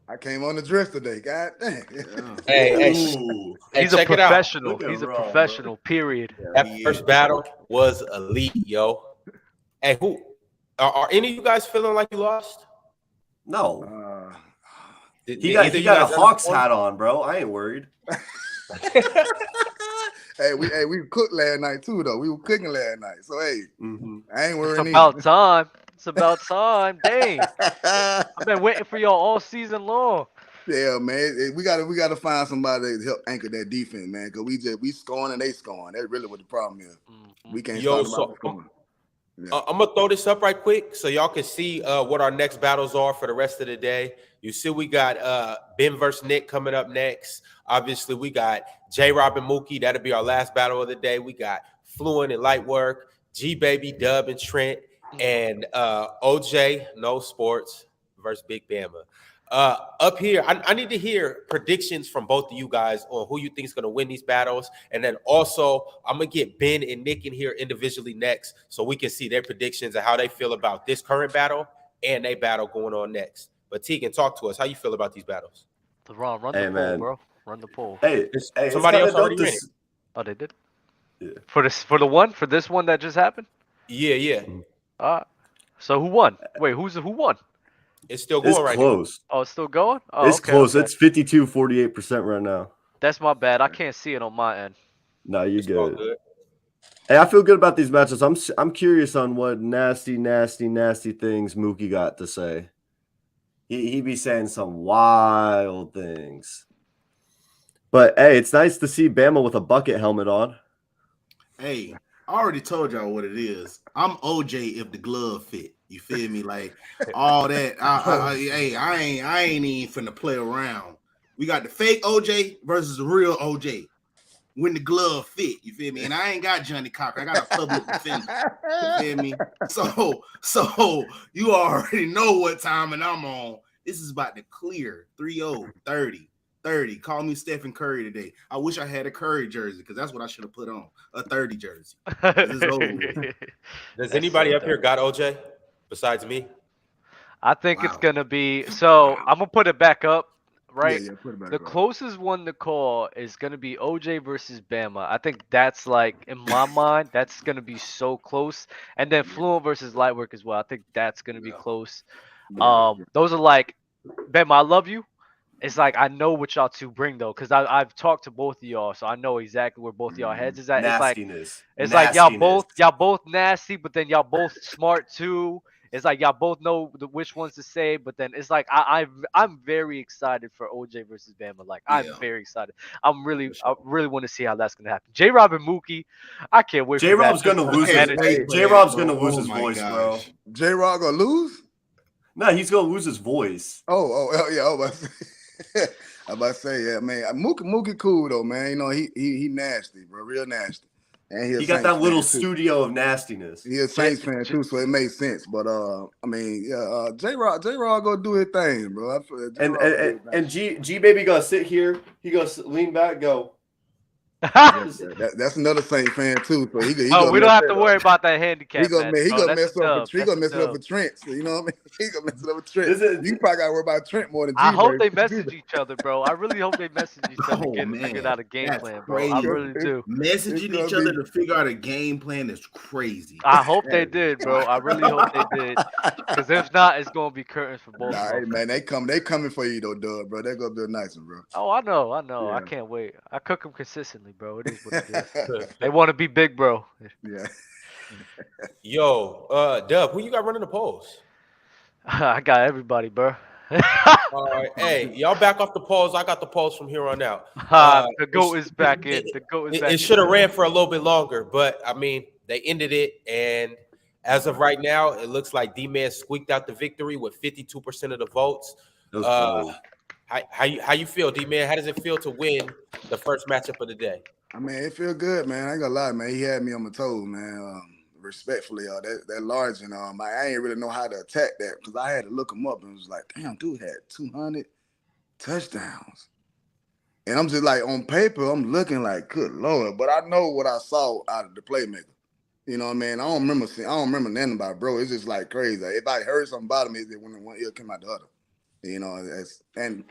I came on the dress today. God dang. Hey, he's a professional. He's a professional. Period. That first battle was elite, yo. Hey, who are any of you guys feeling like you lost? No. He got a Hawks hat on, bro. I ain't worried. Hey, we cooked last night too, though. We were cooking last night, so hey, I ain't worried. It's about time. It's about time. Dang, I've been waiting for y'all all season long. Yeah, man. We gotta find somebody to help anchor that defense, man. Cause we scoring and they scoring. That's really what the problem is. We can't stop about scoring. I'm gonna throw this up right quick so y'all can see what our next battles are for the rest of the day. You see, we got Benn versus Nick coming up next. Obviously, we got JRob and Mookie. That'll be our last battle of the day. We got Fluent and Lightwork, Gbaby, Dub, and Trent, and OJ, No Sports versus Big Bama. Up here, I need to hear predictions from both of you guys on who you think is going to win these battles. And then also, I'm going to get Ben and Nick in here individually next so we can see their predictions and how they feel about this current battle and their battle going on next. But Tegan, talk to us. How you feel about these battles? Run the poll, bro. Run the poll. Hey, somebody else already ran it. Oh, they did? Yeah. For this one that just happened? Yeah. So who won? Wait, who won? It's still going right close. now. Oh, it's still going? Oh, it's close. Okay. It's 52-48% right now. That's my bad. I can't see it on my end. No, you're good. Hey, I feel good about these matches. I'm curious on what nasty things Mookie got to say. He be saying some wild things. But hey, it's nice to see Bama with a bucket helmet on. Hey, I already told y'all what it is. I'm OJ if the glove fit. You feel me? Like all that. I ain't even finna play around. We got the fake OJ versus the real OJ. When the glove fit, you feel me? And I ain't got Johnny Cocker. I got a public defender. You feel me? So you already know what time and I'm on. This is about to clear 3-0, 30. Call me Stephen Curry today. I wish I had a Curry jersey because that's what I should have put on. A 30 jersey. Does anybody up here got OJ besides me? I think it's going to be – so I'm going to put it back up. Right, yeah, put it back the up. Closest one to call is gonna be OJ versus Bama. I think that's like in my mind, that's gonna be so close. And then Fluent versus Lightwork as well. I think that's gonna be close. Those are like, Bama, I love you. It's like I know what y'all two bring though, because I've talked to both of y'all, so I know exactly where both of y'all heads is at. Nastiness. It's like y'all both nasty, but then y'all both smart too. It's like y'all both know which ones to say, but then it's like I'm very excited for OJ versus Bama. Like I'm very excited. I really want to see how that's gonna happen. JRob and Mookie, I can't wait. JRob's gonna lose his JRob's gonna lose his voice, bro. JRob gonna lose? No, he's gonna lose his voice. Oh yeah. I'm about to say, yeah, man. Mookie cool though, man. You know he nasty, bro, real nasty. And he got that little studio of nastiness. He a Saints fan too, so it made sense. But I mean, yeah, JRob gonna do his thing, bro. And Gbaby gonna sit here. He goes lean back, go. That's another Saints fan too. So he we don't have to worry about that handicap. He gonna mess it up for Trent. So you know what I mean? He gonna mess it up with Trent. You probably gotta worry about Trent more than I hope they message each other, bro. I really hope they message each other to figure out a game plan, bro. I really do. Messaging each other to figure out a game plan is crazy. I hope they did, bro. I really hope they did. Because if not, it's gonna be curtains for both. Hey, man, they coming for you though, Dub, bro. They're gonna be a nice one, bro. Oh, I know. Yeah. I can't wait. I cook them consistently, bro. It is what it is. They want to be big, bro. Yeah. Yo, Dub, who you got running the polls? I got everybody, bro. All right, hey, y'all back off the polls. I got the polls from here on out. The GOAT is back in. It should have ran for a little bit longer, but I mean, they ended it, and as of right now, it looks like DMan squeaked out the victory with 52% of the votes. How you feel, DMan? How does it feel to win the first matchup of the day? I mean, it feel good, man. I ain't gonna lie, man. He had me on my toes, man. Respectfully, that large, and I ain't really know how to attack that because I had to look him up and was like, damn, dude had 200 touchdowns. And I'm just like, on paper, I'm looking like, good Lord. But I know what I saw out of the playmaker. You know what I mean? I don't remember nothing about it, bro. It's just like crazy. If I heard something about me, it's when one ear came out the other. You know, and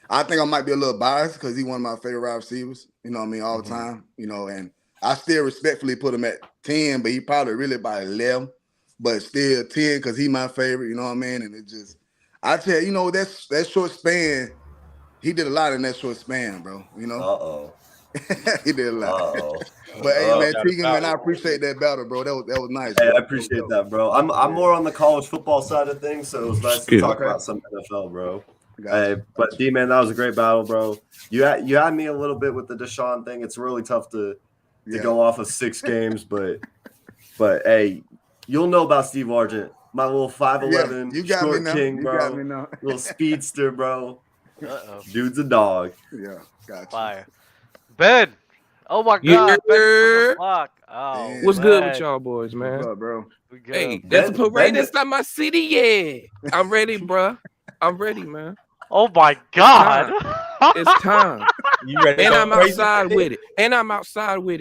I think I might be a little biased because he's one of my favorite wide receivers, you know what I mean, all the time, you know, and I still respectfully put him at 10, but he probably really about 11, but still 10 because he's my favorite, you know what I mean? And it just, I tell you, you know, that short span, he did a lot in that short span, bro, you know? Uh-oh. He did a lot. Uh-oh. But hey, man, Tegan, man, I appreciate that battle, bro. That was nice. Hey, bro. I appreciate that, bro. I'm more on the college football side of things, so it was nice to talk about some NFL, bro. Hey, but DMan, that was a great battle, bro. You had me a little bit with the Deshaun thing. It's really tough to go off of 6 games, but hey, you'll know about Steve Argent, my little 5'11" short king, bro. Little speedster, bro. Dude's a dog. Yeah, gotcha. Fire. Ben. Oh my God. Ben, oh, what's good with y'all boys, man? What's up, bro? Hey, there's a parade inside my city. Yeah, I'm ready, bro. I'm ready, man. Oh my God. It's time. You ready? And I'm outside with it. Man.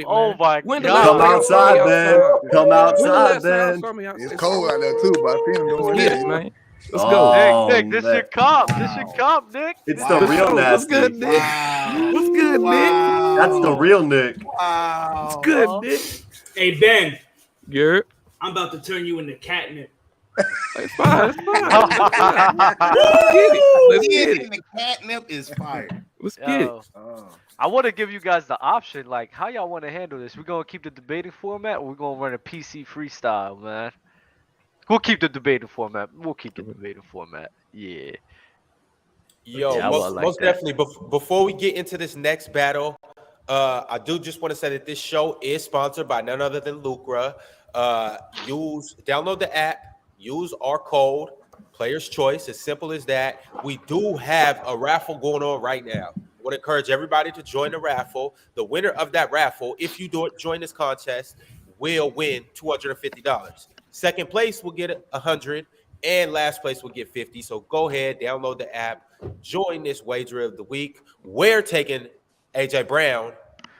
Oh my God. Come outside, Ben. Come outside, Ben. It's cold out there too, but I see him doing this, it. man. Let's go. Nick, this your comp. This your comp, Nick. It's the real nasty. What's good, Nick? Wow. What's good, Nick? That's the real Nick. Wow. What's good, Nick? Hey, Ben. Good. I'm about to turn you into catnip. It's fine. It's fine. Let's get it. The catnip is fire. Let's get it. I want to give you guys the option, like, how y'all want to handle this? We're going to keep the debating format, or we're going to run a PC freestyle, man? We'll keep the debating format. Yeah. Yo, Yeah, most definitely. Before we get into this next battle, I do just want to say that this show is sponsored by none other than Lucra. Download the app, use our code, Player's Choice, as simple as that. We do have a raffle going on right now. I want to encourage everybody to join the raffle. The winner of that raffle, if you join this contest, will win $250. Second place will get $100, and last place will get $50. So go ahead, download the app, join this wager of the week. We're taking AJ Brown,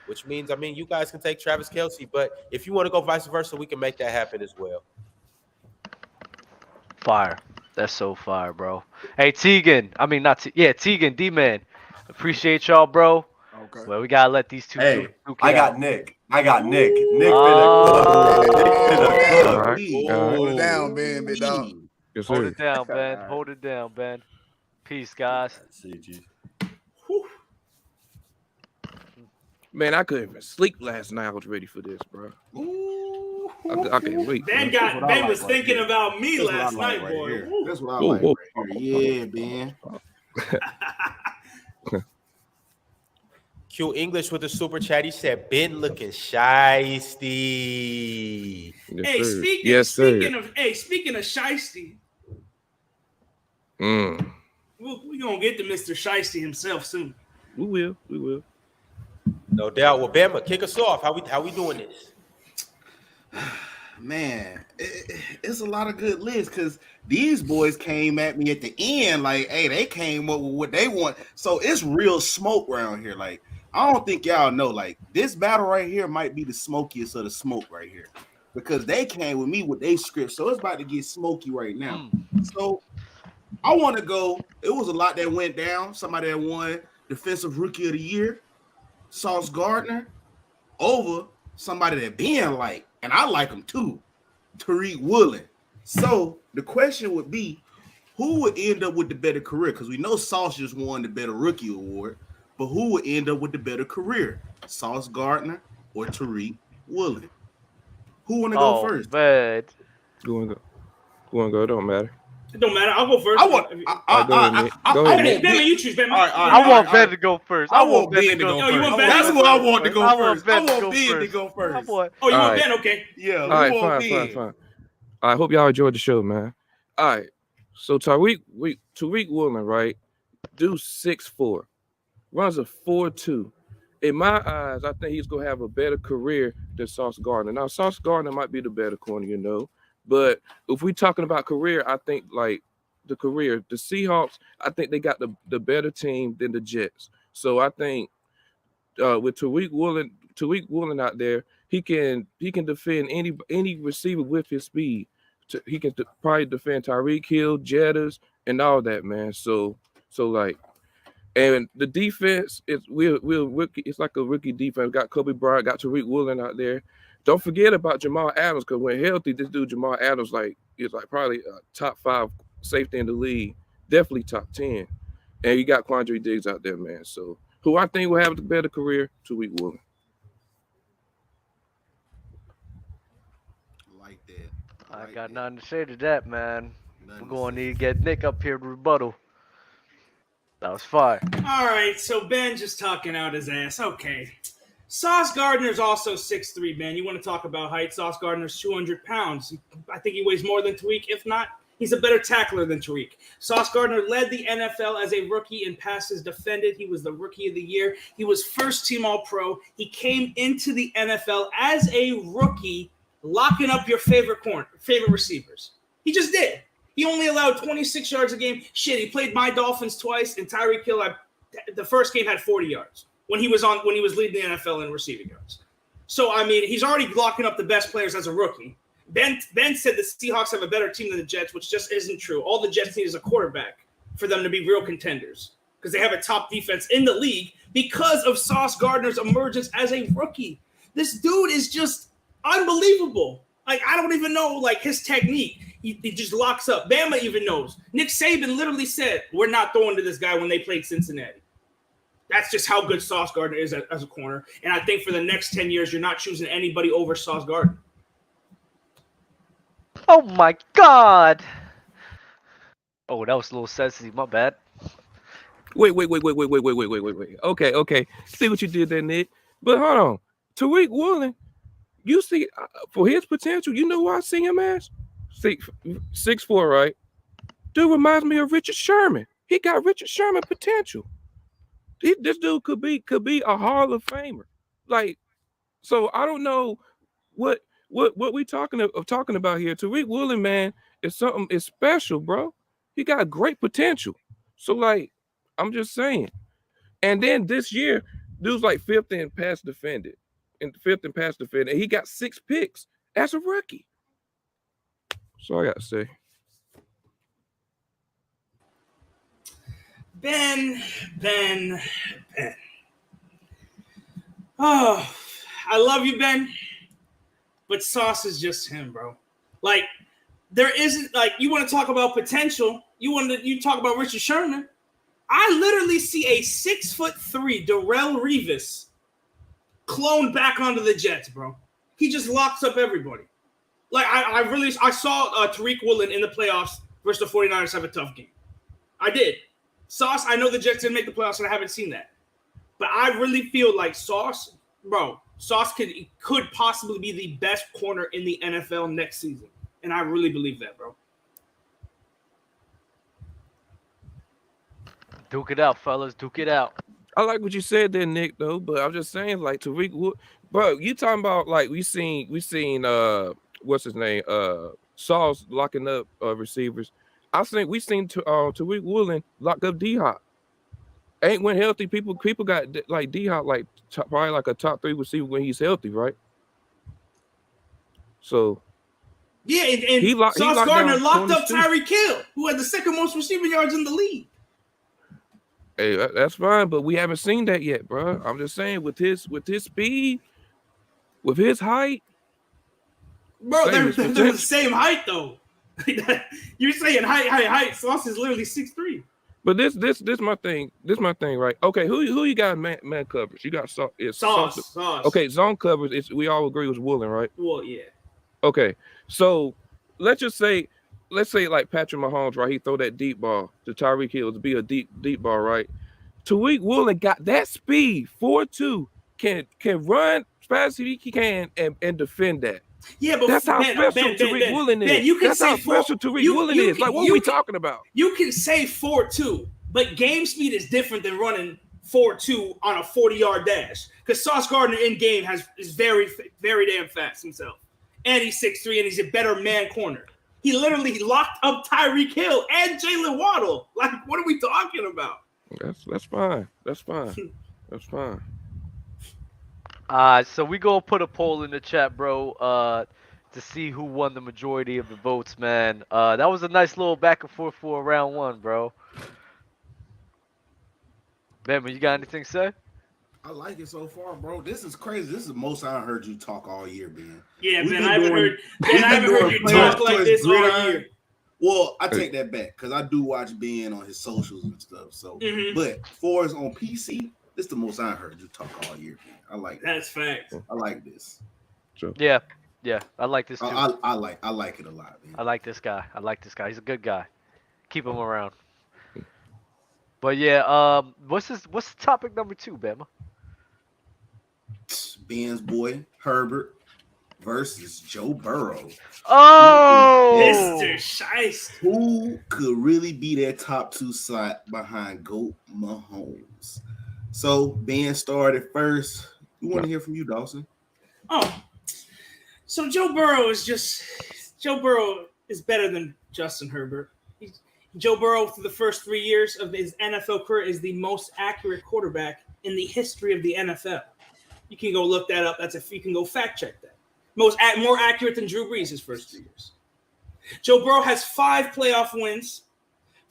which means, you guys can take Travis Kelce, but if you want to go vice versa, we can make that happen as well. Fire. That's so fire, bro. Hey, Tegan. Tegan, DMan. Appreciate y'all, bro. Okay. Well, we got to let these two. Hey, I got Nick. Nick been Hold it down, Ben, big dog. Yes, Hold it down, Ben. Hold it down, Ben. Peace, guys. Man, I couldn't even sleep last night. I was ready for this, bro. I can't wait. Ben was thinking about me last night, boy. That's what I like right here. Yeah, Ben. Q English with the super chat. He said, Ben looking shiesty. Speaking of shiesty, we're gonna get to Mr. Shiesty himself soon. We will. No doubt. Well, Bama, kick us off. How we doing this? Man, it's a lot of good lists because these boys came at me at the end like, hey, they came up with what they want. So it's real smoke around here. Like, I don't think y'all know, like, this battle right here might be the smokiest of the smoke right here because they came with me with their script. So it's about to get smoky right now. So I want to go. It was a lot that went down. Somebody that won Defensive Rookie of the Year, Sauce Gardner, over somebody that Ben like, and I like him too, Tariq Woolen. So the question would be, who would end up with the better career? Because we know Sauce just won the Better Rookie Award, but who would end up with the better career? Sauce Gardner or Tariq Woolen? Who want to go first? Man. Who want to go? It don't matter. It don't matter. I'll go first. Go ahead, Ben, you choose. Ben, I want Ben to go first. I want Ben to go first. You want Ben? That's who I want to go first. I want Ben to go first. You want Ben? Okay. Yeah. All right, fine. I hope y'all enjoyed the show, man. All right. So Tariq Woolen, right? Dude 6'4", runs a 4.2. In my eyes, I think he's gonna have a better career than Sauce Gardner. Now, Sauce Gardner might be the better corner, but if we're talking about career, I think like the Seahawks, I think they got the better team than the Jets. So I think with Tariq Woolen out there, he can defend any receiver with his speed. He can probably defend Tyreek Hill, Jettas, and all that, man. So like. And the defense is we're rookie. It's like a rookie defense. We got Kobe Bryant, got Tariq Woolen out there. Don't forget about Jamal Adams, because when healthy, this dude Jamal Adams is probably a top 5 safety in the league, definitely top 10. And you got Quandre Diggs out there, man. So who I think will have a better career, Tariq Woolen. Like that. I got nothing to say to that, man. We're going to need to get Nick up here to rebuttal. That was fire. All right, so Ben just talking out his ass. Okay. Sauce Gardner's also 6'3", man. You want to talk about height? Sauce Gardner's 200 pounds. I think he weighs more than Tariq. If not, he's a better tackler than Tariq. Sauce Gardner led the NFL as a rookie in passes defended. He was the Rookie of the Year. He was first-team All-Pro. He came into the NFL as a rookie, locking up your favorite receivers. He just did. He only allowed 26 yards a game. Shit, he played my Dolphins twice, and Tyreek Hill, the first game had 40 yards when he was leading the NFL in receiving yards. So I mean, he's already locking up the best players as a rookie. Ben said the Seahawks have a better team than the Jets, which just isn't true. All the Jets need is a quarterback for them to be real contenders, because they have a top defense in the league because of Sauce Gardner's emergence as a rookie. This dude is just unbelievable. Like, I don't even know, like, his technique. He just locks up. Bama even knows. Nick Saban literally said, we're not throwing to this guy when they played Cincinnati. That's just how good Sauce Gardner is as a corner. And I think for the next 10 years, you're not choosing anybody over Sauce Gardner. Oh, my God. Oh, that was a little sensitive. My bad. Wait. Okay. See what you did there, Nick. But hold on. Tariq Woolen, you see, for his potential, you know what I see him as? 6'4", right? Dude reminds me of Richard Sherman. He got Richard Sherman potential. This dude could be a Hall of Famer. Like, so I don't know what we talking about here. Tariq Woolen, man, is special, bro. He got great potential. So like, I'm just saying. And then this year, dude's like 5th in pass defended. And he got 6 picks as a rookie. That's all I got to say. Ben. Oh, I love you, Ben. But Sauce is just him, bro. Like, there isn't, like, you want to talk about potential. You talk about Richard Sherman. I literally see a 6'3" Darrelle Revis cloned back onto the Jets, bro. He just locks up everybody. Like, I saw Tariq Woolen in the playoffs versus the 49ers have a tough game. I did. Sauce, I know the Jets didn't make the playoffs, and I haven't seen that. But I really feel like Sauce could possibly be the best corner in the NFL next season. And I really believe that, bro. Duke it out, fellas. Duke it out. I like what you said there, Nick, though, but I'm just saying, like, Tariq Woolen, bro, you talking about, like, we seen what's his name? Sauce locking up receivers. I think we seen Tariq Woolen lock up D-Hop. Ain't when healthy, people got like D-Hop like probably like a top 3 receiver when he's healthy, right? So yeah, and Sauce Gardner locked up Tyreek Hill, who had the second most receiving yards in the league. Hey, that's fine, but we haven't seen that yet, bro. I'm just saying with his speed, with his height, bro, they're the same height though. You're saying height. Sauce is literally 6'3". But this my thing. This my thing, right? Okay, who you got man coverage? You got Sauce. Okay, zone coverage. We all agree was Woolen, right? Well, yeah. Okay, so let's say like Patrick Mahomes, right? He throw that deep ball to Tyreek Hill to be a deep ball, right? Tariq Woolen got that speed, 4.2, can run as fast as he can and defend that. Yeah, but that's how special Tariq Woolen is. That's how special Tariq Woolen is. Like, what are we talking about? You can say 4.2, But game speed is different than running 4.2 on a 40-yard dash. Because Sauce Gardner in game is very, very damn fast himself. And he's 6'3", and he's a better man corner. He literally locked up Tyreek Hill and Jalen Waddle. Like, what are we talking about? That's fine. That's fine. That's fine. So we go put a poll in the chat, bro, to see who won the majority of the votes, man. That was a nice little back and forth for round one, bro. Bama, you got anything to say? I like it so far, bro. This is crazy. This is the most I heard you talk all year, Ben. Yeah, Ben, I haven't heard you talk like this all year. Well, I take that back because I do watch Ben on his socials and stuff. So, but for us on PC, this is the most I heard you talk all year, Ben. I like that. That's facts. I like this. Sure. Yeah, I like this too. I like it a lot, man. I like this guy. He's a good guy. Keep him around. But yeah, what's topic number 2, Bama? Ben's boy Herbert versus Joe Burrow. Oh, Mr. Shiesty. Who could really be that top 2 slot behind GOAT Mahomes? So Ben started first. We want to hear from you, Dawson. Oh, so Joe Burrow is better than Justin Herbert. Joe Burrow, through the first 3 years of his NFL career, is the most accurate quarterback in the history of the NFL. You can go look that up. You can go fact check that. More accurate than Drew Brees his first 3 years. Joe Burrow has 5 playoff wins,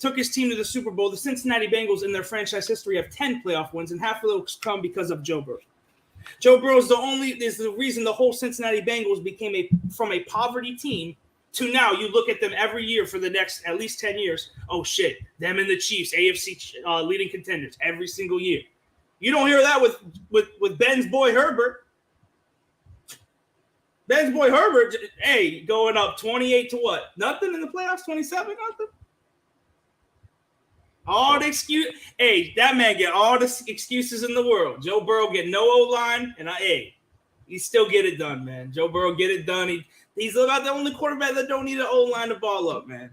took his team to the Super Bowl. The Cincinnati Bengals in their franchise history have 10 playoff wins, and half of those come because of Joe Burrow. Joe Burrow is the reason the whole Cincinnati Bengals became from a poverty team to now you look at them every year for the next at least 10 years. Oh shit, them and the Chiefs, AFC leading contenders every single year. You don't hear that with Ben's boy Herbert. Ben's boy Herbert, hey, going up 28 to what? Nothing in the playoffs, 27, nothing. All the excuse. Hey, that man get all the excuses in the world. Joe Burrow get no O-line, and he still get it done, man. Joe Burrow get it done. He's about the only quarterback that don't need an O-line to ball up, man.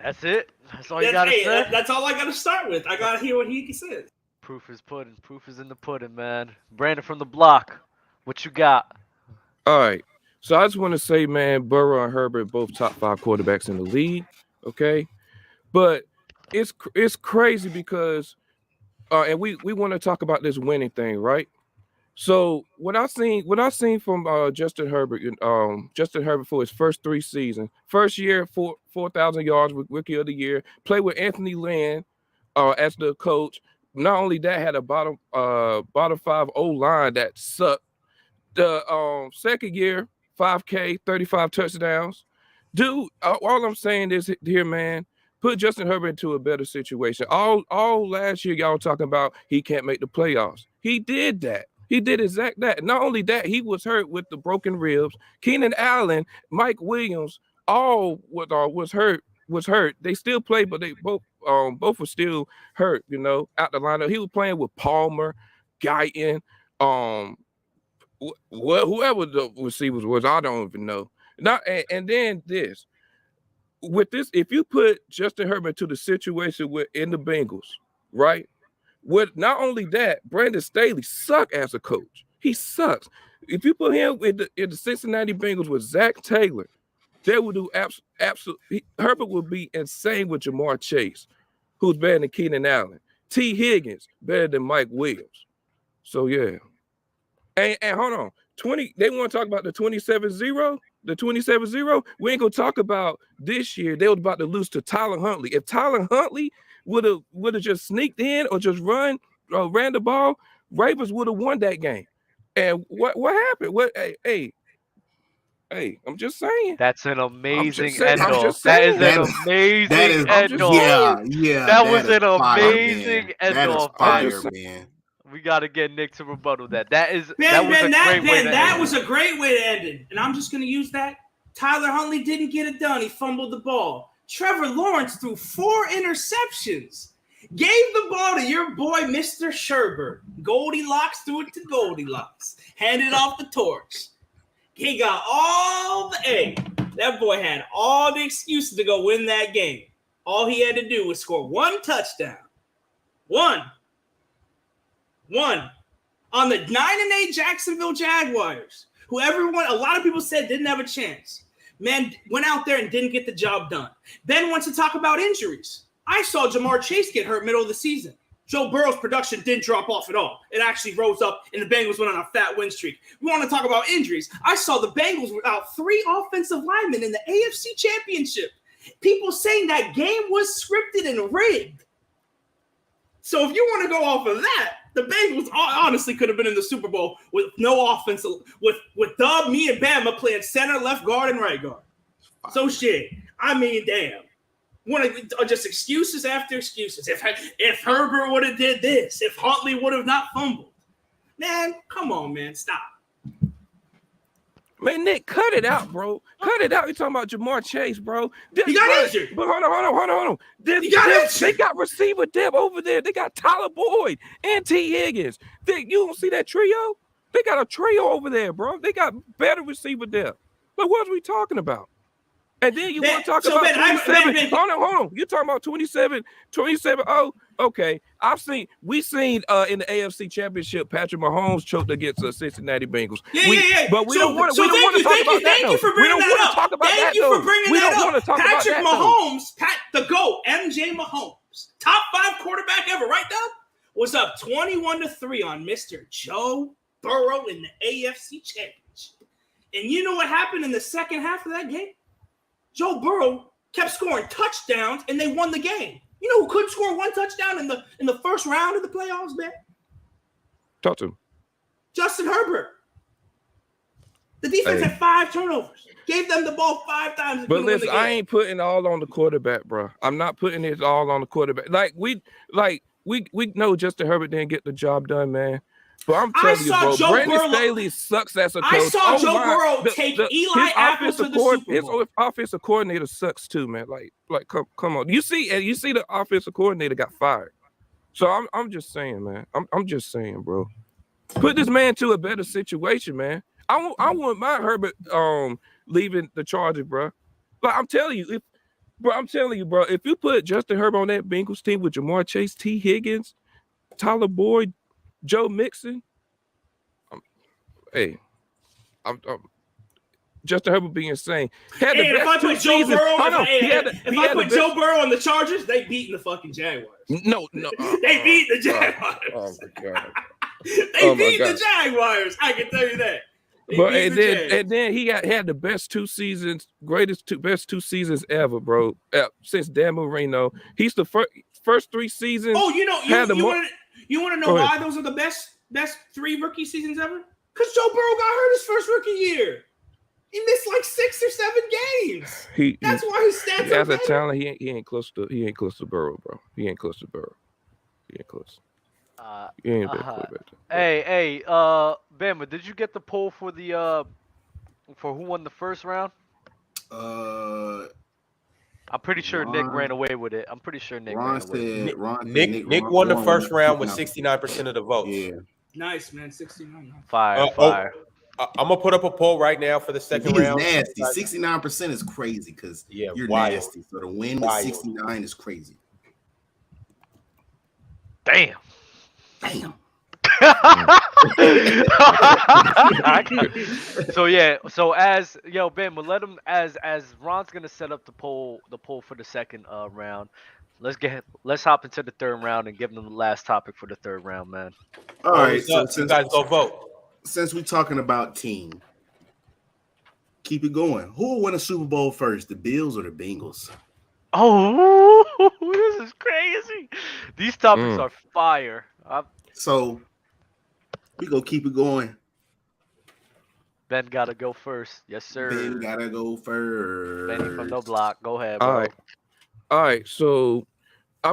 That's it. That's all you gotta say. That's all I gotta start with. I gotta hear what he says. Proof is pudding. Proof is in the pudding, man. Brandon from the block, what you got? All right. So I just want to say, man, Burrow and Herbert both top 5 quarterbacks in the league. Okay, but it's crazy because, and we want to talk about this winning thing, right? So what I seen from Justin Herbert for his first 3 seasons, first year 4,000 yards with Rookie of the Year, played with Anthony Lynn as the coach. Not only that, had a bottom 5 O-line that sucked. The second year, 5K, 35 touchdowns. Dude, all I'm saying is here, man, put Justin Herbert into a better situation. All last year, y'all talking about he can't make the playoffs. He did that. He did exact that. Not only that, he was hurt with the broken ribs. Keenan Allen, Mike Williams, all was hurt. They still played, but they both were still hurt, out the lineup. He was playing with Palmer, Guyton, whoever the receivers was, I don't even know. And then this, if you put Justin Herbert to the situation in the Bengals, right? With not only that, Brandon Staley sucks as a coach. He sucks. If you put him in the Cincinnati Bengals with Zach Taylor, they would do absolutely. Herbert would be insane with Jamar Chase, who's better than Keenan Allen. T. Higgins better than Mike Williams. So yeah. And hold on, they want to talk about the 27-0. The 27-0, we ain't gonna talk about this year. They were about to lose to Tyler Huntley. If Tyler Huntley would have just sneaked in or just ran the ball, Ravens would have won that game. And what happened? Hey, I'm just saying. That's an amazing end-off. That is an amazing end-off. Yeah. That was an amazing end-off. Fire, man. We gotta get Nick to rebuttal that. That was a great way to end it. And I'm just gonna use that. Tyler Huntley didn't get it done. He fumbled the ball. Trevor Lawrence threw 4 interceptions. Gave the ball to your boy, Mr. Sherbert. Goldilocks threw it to Goldilocks. Handed off the torch. He got that boy had all the excuses to go win that game. All he had to do was score one touchdown. One. On the 9-8 Jacksonville Jaguars, who a lot of people said didn't have a chance. Man went out there and didn't get the job done. Ben wants to talk about injuries. I saw Jamar Chase get hurt middle of the season. Joe Burrow's production didn't drop off at all. It actually rose up, and the Bengals went on a fat win streak. We want to talk about injuries. I saw the Bengals without 3 offensive linemen in the AFC Championship. People saying that game was scripted and rigged. So if you want to go off of that, the Bengals honestly could have been in the Super Bowl with no offense, with Dub, me, and Bama playing center, left guard, and right guard. So shit. I mean, damn. Just excuses after excuses. If Herbert would have did this, if Huntley would have not fumbled, man, come on, man, stop. Man, Nick, cut it out, bro. Cut it out. You're talking about Jamar Chase, bro. He got injured. But hold on. They got receiver depth over there. They got Tyler Boyd and T. Higgins. You don't see that trio? They got a trio over there, bro. They got better receiver depth. Like, what are we talking about? And then you want to talk about 27. Hold on. You're talking about 27. Oh, okay. We seen in the AFC Championship, Patrick Mahomes choked against the Cincinnati Bengals. Yeah. But we don't want to talk about that. Thank you for bringing that up. Thank you for bringing that up. Patrick Mahomes, the GOAT, MJ Mahomes, top 5 quarterback ever, right, Doug? Was up 21-3 on Mr. Joe Burrow in the AFC Championship. And you know what happened in the second half of that game? Joe Burrow kept scoring touchdowns, and they won the game. You know who couldn't score one touchdown in the first round of the playoffs, man? Talk to him. Justin Herbert. The defense had 5 turnovers. Gave them the ball 5 times. But listen, I ain't putting it all on the quarterback, bro. I'm not putting it all on the quarterback. We know Justin Herbert didn't get the job done, man. But I'm telling you, bro, Brandon Staley sucks as a coach. I saw Joe Burrow take Eli Apple to the Super Bowl. His offensive coordinator sucks too, man. Like, come on. You see the offensive coordinator got fired. So I'm just saying, man. I'm just saying, bro. Put this man to a better situation, man. I want my Herbert leaving the Chargers, bro. But I'm telling you, bro, if you put Justin Herbert on that Bengals team with Jamar Chase, T. Higgins, Tyler Boyd, Joe Mixon, Justin Herbert being insane. If I put Joe Burrow on the Chargers, they beating the fucking Jaguars. No. They beat the Jaguars. Oh my God. They beat the Jaguars. I can tell you that. And then he had the best 2 seasons, best 2 seasons ever, bro. Since Dan Marino, he's the first 3 seasons. Oh, you want to know why those are the best 3 rookie seasons ever? Because Joe Burrow got hurt his first rookie year. He missed like 6 or 7 games. That's why his stats are as a talent. He ain't close to Burrow, bro. He ain't close to Burrow. He ain't close. He ain't Hey, Bama, did you get the poll for the for who won the first round? I'm pretty sure Nick ran away with it. I'm pretty sure Nick ran away. Nick won the first round with 69% of the votes. Yeah. Nice, man. 69. Fire. I'm gonna put up a poll right now for the second round. Nasty. 69% is crazy because you're wild. nasty. So to win with 69 is crazy. Damn. So as Ben, we'll let him as Ron's gonna set up the poll for the second round. Let's hop into the third round and give them the last topic for the third round, man. All right, so you guys go vote. Since we're talking about team, keep it going. Who will win a Super Bowl first, the Bills or the Bengals? Oh, this is crazy. These topics are fire. So we go keep it going. Ben gotta go first. Yes, sir. Ben gotta go first. Benny from the block. Go ahead, bro. All right. So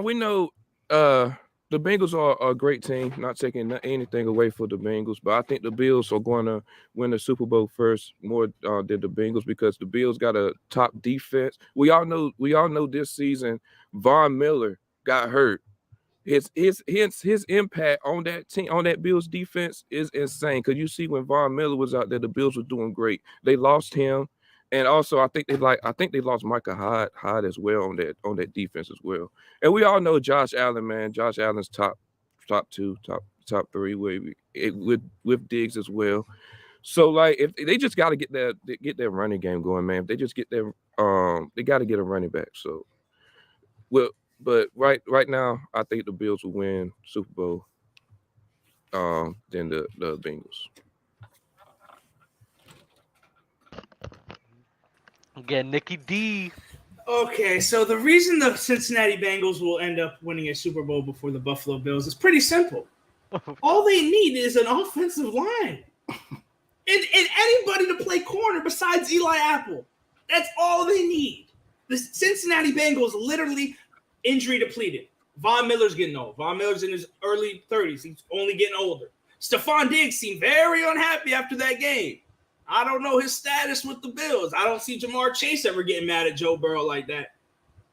we know the Bengals are a great team, not taking anything away from the Bengals, but I think the Bills are going to win the Super Bowl first more than the Bengals because the Bills got a top defense. We all know this season Von Miller got hurt. His impact on that team, on that Bills defense is insane. Because you see when Von Miller was out there, the Bills were doing great. They lost him, And also, I think they lost Micah Hyde as well on that defense as well. And we all know Josh Allen, man. Josh Allen's top 2, top 3 with Diggs as well. So like, if they just got to get their running game going, man. If they just get their they got to get a running back. So, well, but right now, I think the Bills will win Super Bowl. Than the Bengals. Again, Nikki D. Okay, so the reason the Cincinnati Bengals will end up winning a Super Bowl before the Buffalo Bills is pretty simple. All they need is an offensive line. And anybody to play corner besides Eli Apple. That's all they need. The Cincinnati Bengals literally injury depleted. Von Miller's getting old. Von Miller's in his early 30s. He's only getting older. Stephon Diggs seemed very unhappy after that game. I don't know his status with the Bills. I don't see Jamar Chase ever getting mad at Joe Burrow like that.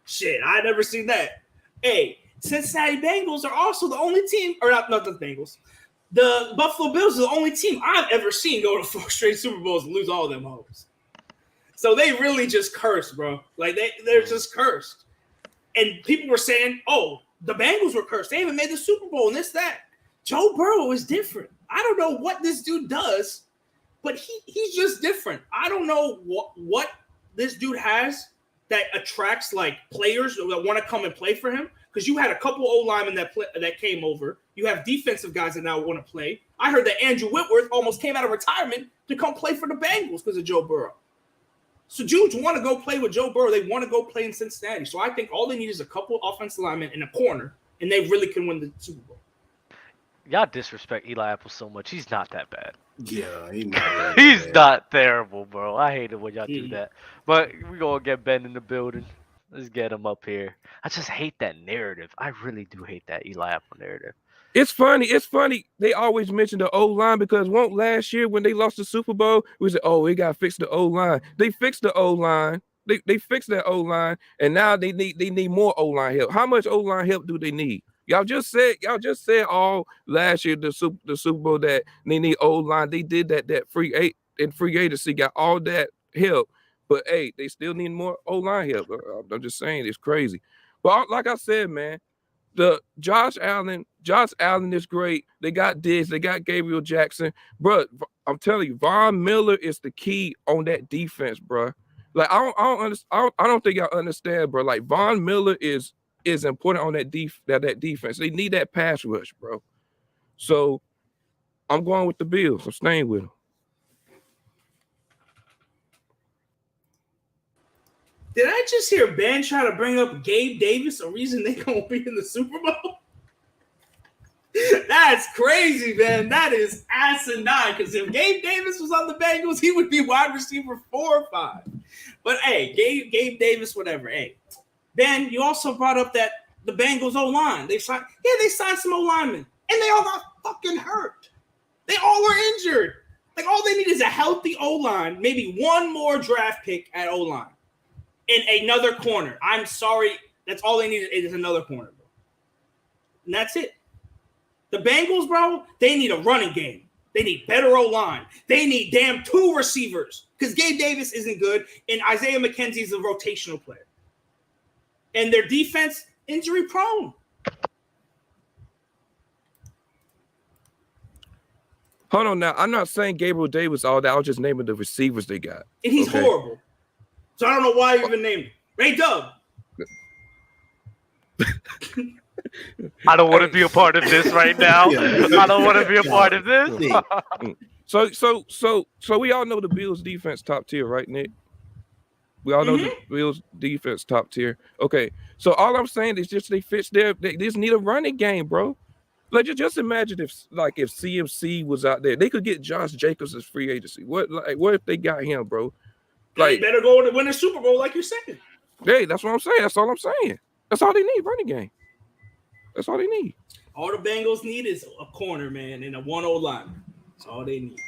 Shit, I never seen that. Hey, Cincinnati Bengals are also the only team, or not the Bengals. The Buffalo Bills are the only team I've ever seen go to 4 straight Super Bowls and lose all of them homes. So they really just cursed, bro. Like they're just cursed. And people were saying, oh, the Bengals were cursed. They haven't made the Super Bowl and this, that. Joe Burrow is different. I don't know what this dude does, but he's just different. I don't know what this dude has that attracts like players that want to come and play for him. Because you had a couple old linemen that came over. You have defensive guys that now want to play. I heard that Andrew Whitworth almost came out of retirement to come play for the Bengals because of Joe Burrow. So dudes want to go play with Joe Burrow. They want to go play in Cincinnati. So I think all they need is a couple offensive linemen in a corner, and they really can win the Super Bowl. Y'all disrespect Eli Apple so much. He's not that bad. Yeah, he's not. He's not terrible, bro. I hate it when y'all do that. But we gonna get Ben in the building. Let's get him up here. I just hate that narrative. I really do hate that Eli Apple narrative. It's funny. They always mention the O-line because last year when they lost the Super Bowl, we said, oh, we got to fix the O-line. They fixed the O-line. They fixed that O-line, and now they need more O-line help. How much O-line help do they need? Y'all just said all last year the Super Bowl that they need O-line. They did that free agency, got all that help. But hey, they still need more O-line help. I'm just saying, it's crazy. But like I said, man, the Josh Allen is great. They got Diggs, they got Gabriel Jackson. Bro, I'm telling you, Von Miller is the key on that defense, bro. Like I don't think y'all understand, bro. Like Von Miller is important on that defense. They need that pass rush, bro. So I'm going with the Bills. I'm staying with them. Did I just hear Ben try to bring up Gabe Davis, a reason they gonna be in the Super Bowl? That's crazy, man. That is asinine. Because if Gabe Davis was on the Bengals, he would be wide receiver 4 or 5. But hey, Gabe Davis, whatever. Hey, Ben, you also brought up that the Bengals O-line. They signed some O-linemen, and they all got fucking hurt. They all were injured. Like all they need is a healthy O-line, maybe one more draft pick at O-line. In another corner. I'm sorry. That's all they need is another corner, bro. And that's it. The Bengals, bro, they need a running game. They need better O-line. They need damn 2 receivers because Gabe Davis isn't good, and Isaiah McKenzie is a rotational player. And their defense, injury prone. Hold on now. I'm not saying Gabriel Davis all that. I was just naming the receivers they got. And he's horrible. So I don't know why you even named him. Ray Dub. I don't want to be a part of this right now. I don't want to be a part of this. So we all know the Bills defense top tier, right, Nick? We all know the Bills defense top tier. Okay. So all I'm saying is just they just need a running game, bro. Like just imagine if CMC was out there, they could get Josh Jacobs as free agency. What if they got him, bro? Like, they better go and win a Super Bowl, like you said. Hey, that's what I'm saying. That's all I'm saying. That's all they need, running game. That's all they need. All the Bengals need is a corner, man, and a 1-0 line. That's all they need.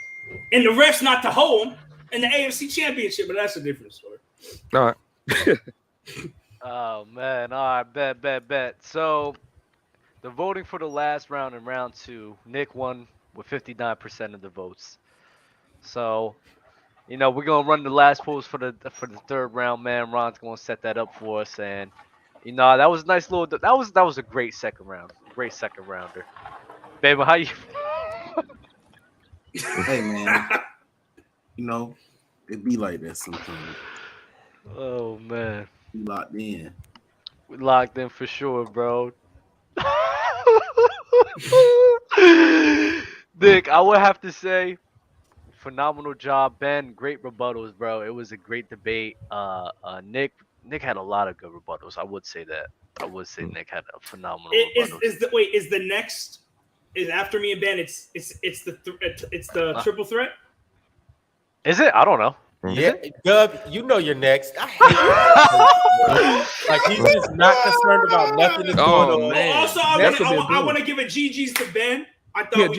And the refs not to hold them in the AFC Championship, but that's a different story. All right. Oh, man. All right, bet. So the voting for the last round in round 2, Nick won with 59% of the votes. So You know, we're gonna run the last pose for the third round, man. Ron's gonna set that up for us, and you know that was a nice little. That was a great second round. Great second rounder. Baby, how you? Hey man, you know it be like that sometimes. Oh man, You locked in. we locked in for sure, bro. Nick, I would have to say, phenomenal job, Ben. Great rebuttals, bro. It was a great debate. Nick had a lot of good rebuttals. I would say that. I would say Nick had a phenomenal rebuttals. Is the next is after me and Ben? It's the triple threat. Is it? I don't know. Yeah, Gub, you know you're next. I hate like he's just not concerned about nothing that's going on. Man. Also, I want to give a GG's to Ben. I thought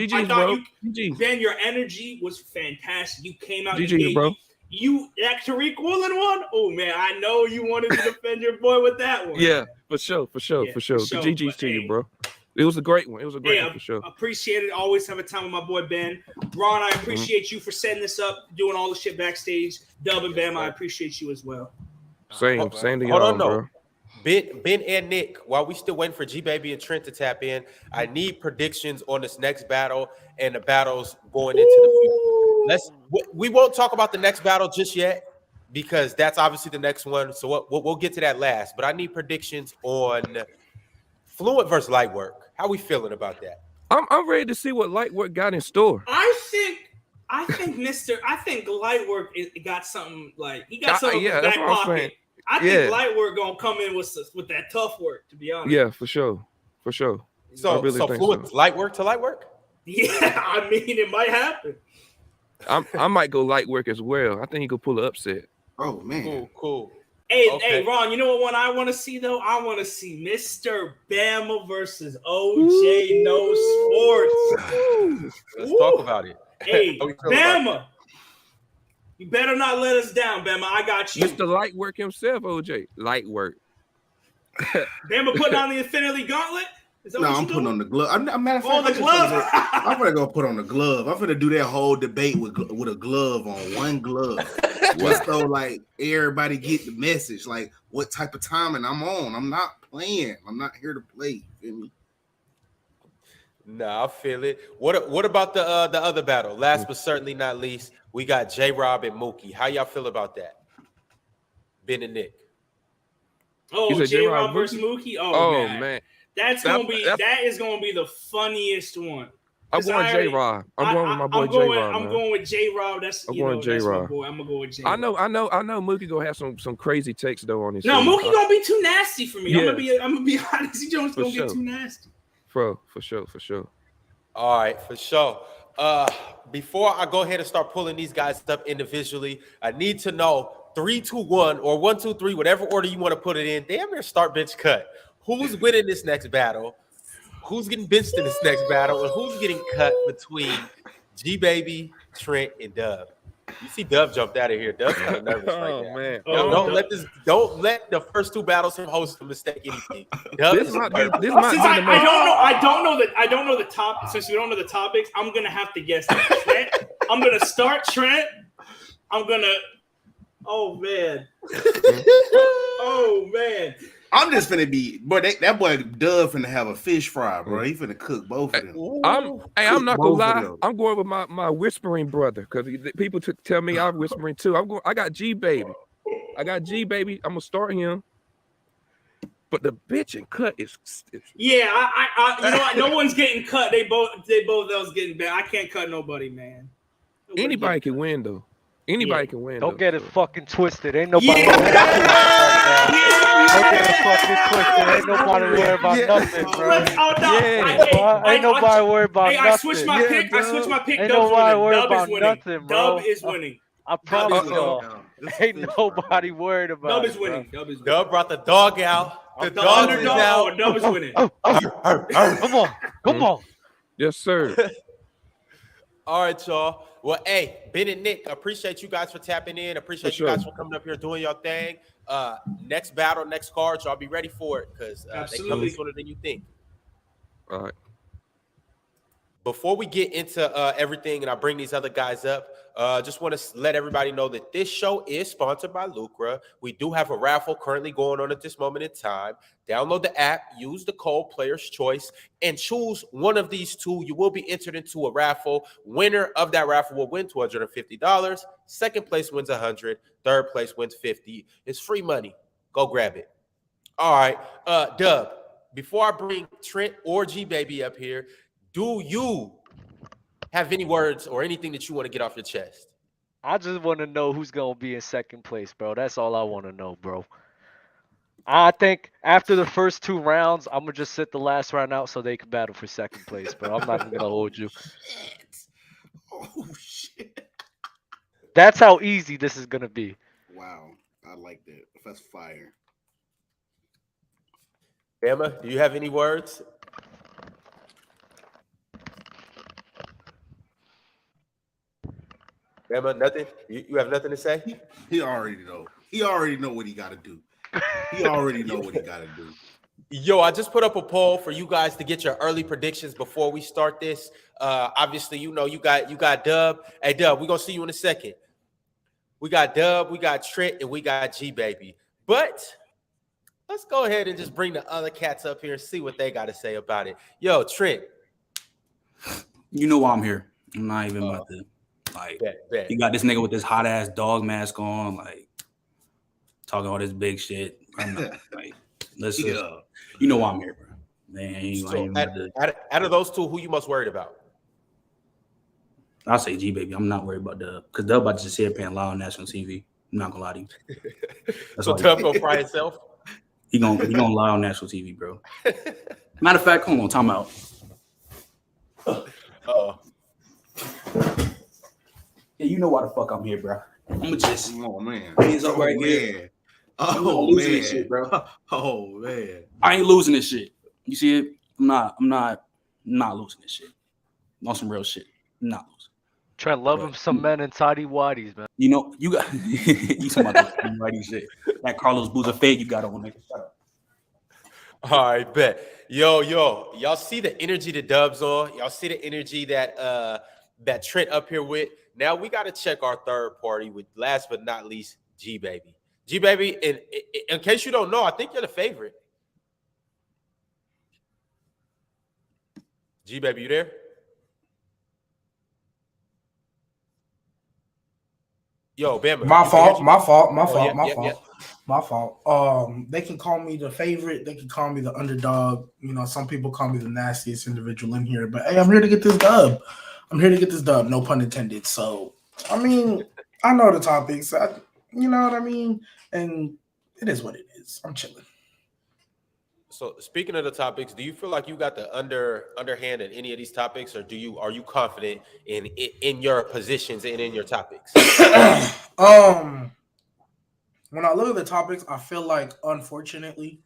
Ben, your energy was fantastic. You came out. GG, bro. You that Tariq Woolen one? Oh man, I know you wanted to defend your boy with that one. Yeah, for sure. GG's to you, bro. It was a great one. It was a great one for sure. Appreciate it. Always have a time with my boy Ben. Ron, I appreciate you for setting this up, doing all the shit backstage. Dub and Bama, I appreciate you as well. Same to Hold on, y'all, bro. Ben and Nick, while we still waiting for Gbaby and Trent to tap in, I need predictions on this next battle and the battles going into the future. We won't talk about the next battle just yet because that's obviously the next one. So we'll get to that last. But I need predictions on Fluent versus Lightwork. How we feeling about that? I'm ready to see what Lightwork got in store. I think Lightwork got something like he got something in his back pocket. I think Lightwork gonna come in with that tough work, to be honest. Yeah, for sure. So Fluent Lightwork to Lightwork? Yeah, I mean it might happen. I might go Lightwork as well. I think he could pull an upset. Oh man, cool. Hey, Ron, you know what one I want to see though? I want to see Mr. Bama versus OJ No Sports. Let's talk about it. Hey, Bama, you better not let us down, Bama. I got you. Mr. Lightwork himself, OJ. Lightwork. Bama putting on the Infinity Gauntlet? No, I'm putting on the glove. I'm matter of fact, the glove. I'm gonna go put on the glove. I'm gonna do that whole debate with a glove on, one glove. Just so like everybody get the message, like what type of timing I'm on. I'm not playing. I'm not here to play. You feel me? Nah, I feel it. What about the other battle? Last but certainly not least, we got JRob and Mookie. How y'all feel about that? Ben and Nick. Oh, JRob versus Mookie. Oh man. That is gonna be the funniest one. I'm going JRob. I'm going with my boy JRob. I'm going with JRob. I'm going JRob. I'm gonna go with JRob. I know Mookie gonna have some crazy takes though on his. No, Mookie gonna be too nasty for me. Yeah. I'm gonna be honest. He just gonna get too nasty. For sure. All right, for sure. Before I go ahead and start pulling these guys up individually, I need to know 3, 2, 1 or 1, 2, 3, whatever order you want to put it in. Damn near start bench cut. Who's winning this next battle? Who's getting benched in this next battle? And who's getting cut between Gbaby, Trent, and Dub? You see Dub jumped out of here. Dub's kind of nervous right now. Man. Don't let the first two battles him host a mistake anything. Since I don't know the top. Since we don't know the topics, I'm gonna have to guess Trent. I'm gonna start Trent. Oh man. I'm just finna be, that boy Dub finna have a fish fry, bro. He finna cook both of them. I'm not gonna lie. I'm going with my whispering brother because people tell me I'm whispering too. I got Gbaby. I'm gonna start him. But the bitch and cut is yeah. I you know what? No one's getting cut. They both else getting bad. I can't cut nobody, man. Anybody can win though. Anybody can win. Don't get it fucking twisted. Ain't nobody. Don't get it fucking twisted. Ain't nobody worried about nothing, bro. Ain't nobody worried about nothing. I switched my pick. Ain't nobody worried about nothing, bro. Dub is winning. I promise y'all. Ain't nobody worried about. Dub is winning. Dub brought the dog out. The dog is out. Dub is winning. Come on. Yes, sir. All right, y'all. Well, hey, Ben and Nick, appreciate you guys for tapping in. Appreciate you guys for coming up here doing your thing. Next battle, next card, y'all be ready for it because they come sooner than you think. All right. Before we get into everything and I bring these other guys up, just want to let everybody know that this show is sponsored by Lucra. We do have a raffle currently going on at this moment in time. Download the app, use the code Player's Choice, and choose one of these two. You will be entered into a raffle. Winner of that raffle will win $250. Second place wins $100. Third place wins $50. It's free money. Go grab it. All right, Dub, before I bring Trent or Gbaby up here, do you have any words or anything that you want to get off your chest? I just want to know who's going to be in second place, bro. That's all I want to know, bro. I think after the first 2 rounds, I'm going to just sit the last round out so they can battle for second place, bro. I'm not even going to hold you. Oh, shit. That's how easy this is going to be. Wow. I like that. That's fire. Bama, do you have any words? Bama, nothing? You have nothing to say? He already know. He already know what he got to do. He already know what he got to do. Yo, I just put up a poll for you guys to get your early predictions before we start this. Obviously, you got Dub. Hey, Dub, we're going to see you in a second. We got Dub, we got Trent, and we got Gbaby. But let's go ahead and just bring the other cats up here and see what they got to say about it. Yo, Trent. You know why I'm here. I'm not even about to. Like, bet. You got this nigga with this hot ass dog mask on, like talking all this big shit. I'm not, like, listen, you know why I'm here, bro. Man, So out of those two, who you most worried about? I'll say Gbaby. I'm not worried about Dub because Dub about to just sit here paying loud on national TV. I'm not gonna lie to you. So Dub gonna fry himself? He gonna lie on national TV, bro. Matter of fact, hold on, time out. Yeah, you know why the fuck I'm here, bro. I'ma just hands up right here. Oh losing man, this shit, bro. Oh man, I ain't losing this shit. You see it? I'm not losing this shit. On some real shit. I'm not losing. Trent, love him some men in tidy whities, man. You know, you got you talking about that whitey shit. That Carlos Boozer fade you got on, nigga. Shut up. All right, bet. Yo, y'all see the energy the Dub's on? Y'all see the energy that Trent up here with? Now we got to check our third party with, last but not least, Gbaby. Gbaby, in case you don't know, I think you're the favorite. Gbaby, you there? Yo, Bama. My fault. They can call me the favorite. They can call me the underdog. You know, some people call me the nastiest individual in here. But hey, I'm here to get this dub. No pun intended. So, I mean, I know the topics. You know what I mean? And it is what it is. I'm chilling. So, speaking of the topics, do you feel like you got the underhand in any of these topics, or are you confident in your positions and in your topics? When I look at the topics, I feel like, unfortunately,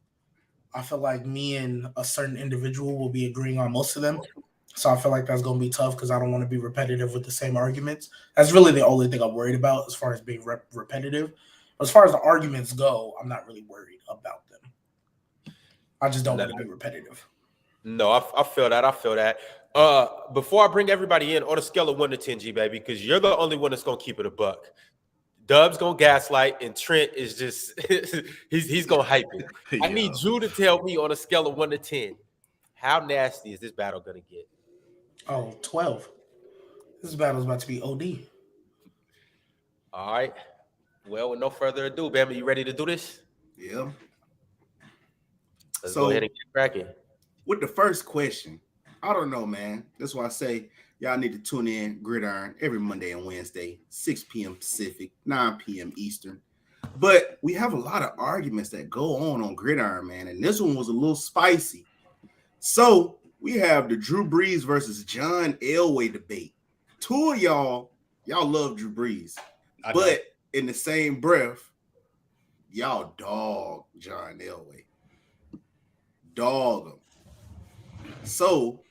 me and a certain individual will be agreeing on most of them. So I feel like that's going to be tough because I don't want to be repetitive with the same arguments. That's really the only thing I'm worried about as far as being repetitive. As far as the arguments go, I'm not really worried about them. I just don't want to be repetitive. No, I feel that. Before I bring everybody in, on a scale of 1 to 10, Gbaby, because you're the only one that's going to keep it a buck. Dub's going to gaslight, and Trent is just he's going to hype it. Yeah. I need you to tell me on a scale of 1 to 10, how nasty is this battle going to get? Oh, 12. This battle is about to be OD. All right. Well, with no further ado, Bama, you ready to do this? Yeah. Let's go ahead and get cracking. With the first question, I don't know, man. That's why I say y'all need to tune in Gridiron every Monday and Wednesday, 6 p.m. Pacific, 9 p.m. Eastern. But we have a lot of arguments that go on Gridiron, man. And this one was a little spicy. So we have the Drew Brees versus John Elway debate. Two of y'all love Drew Brees. But in the same breath, y'all dog John Elway. Dog him. So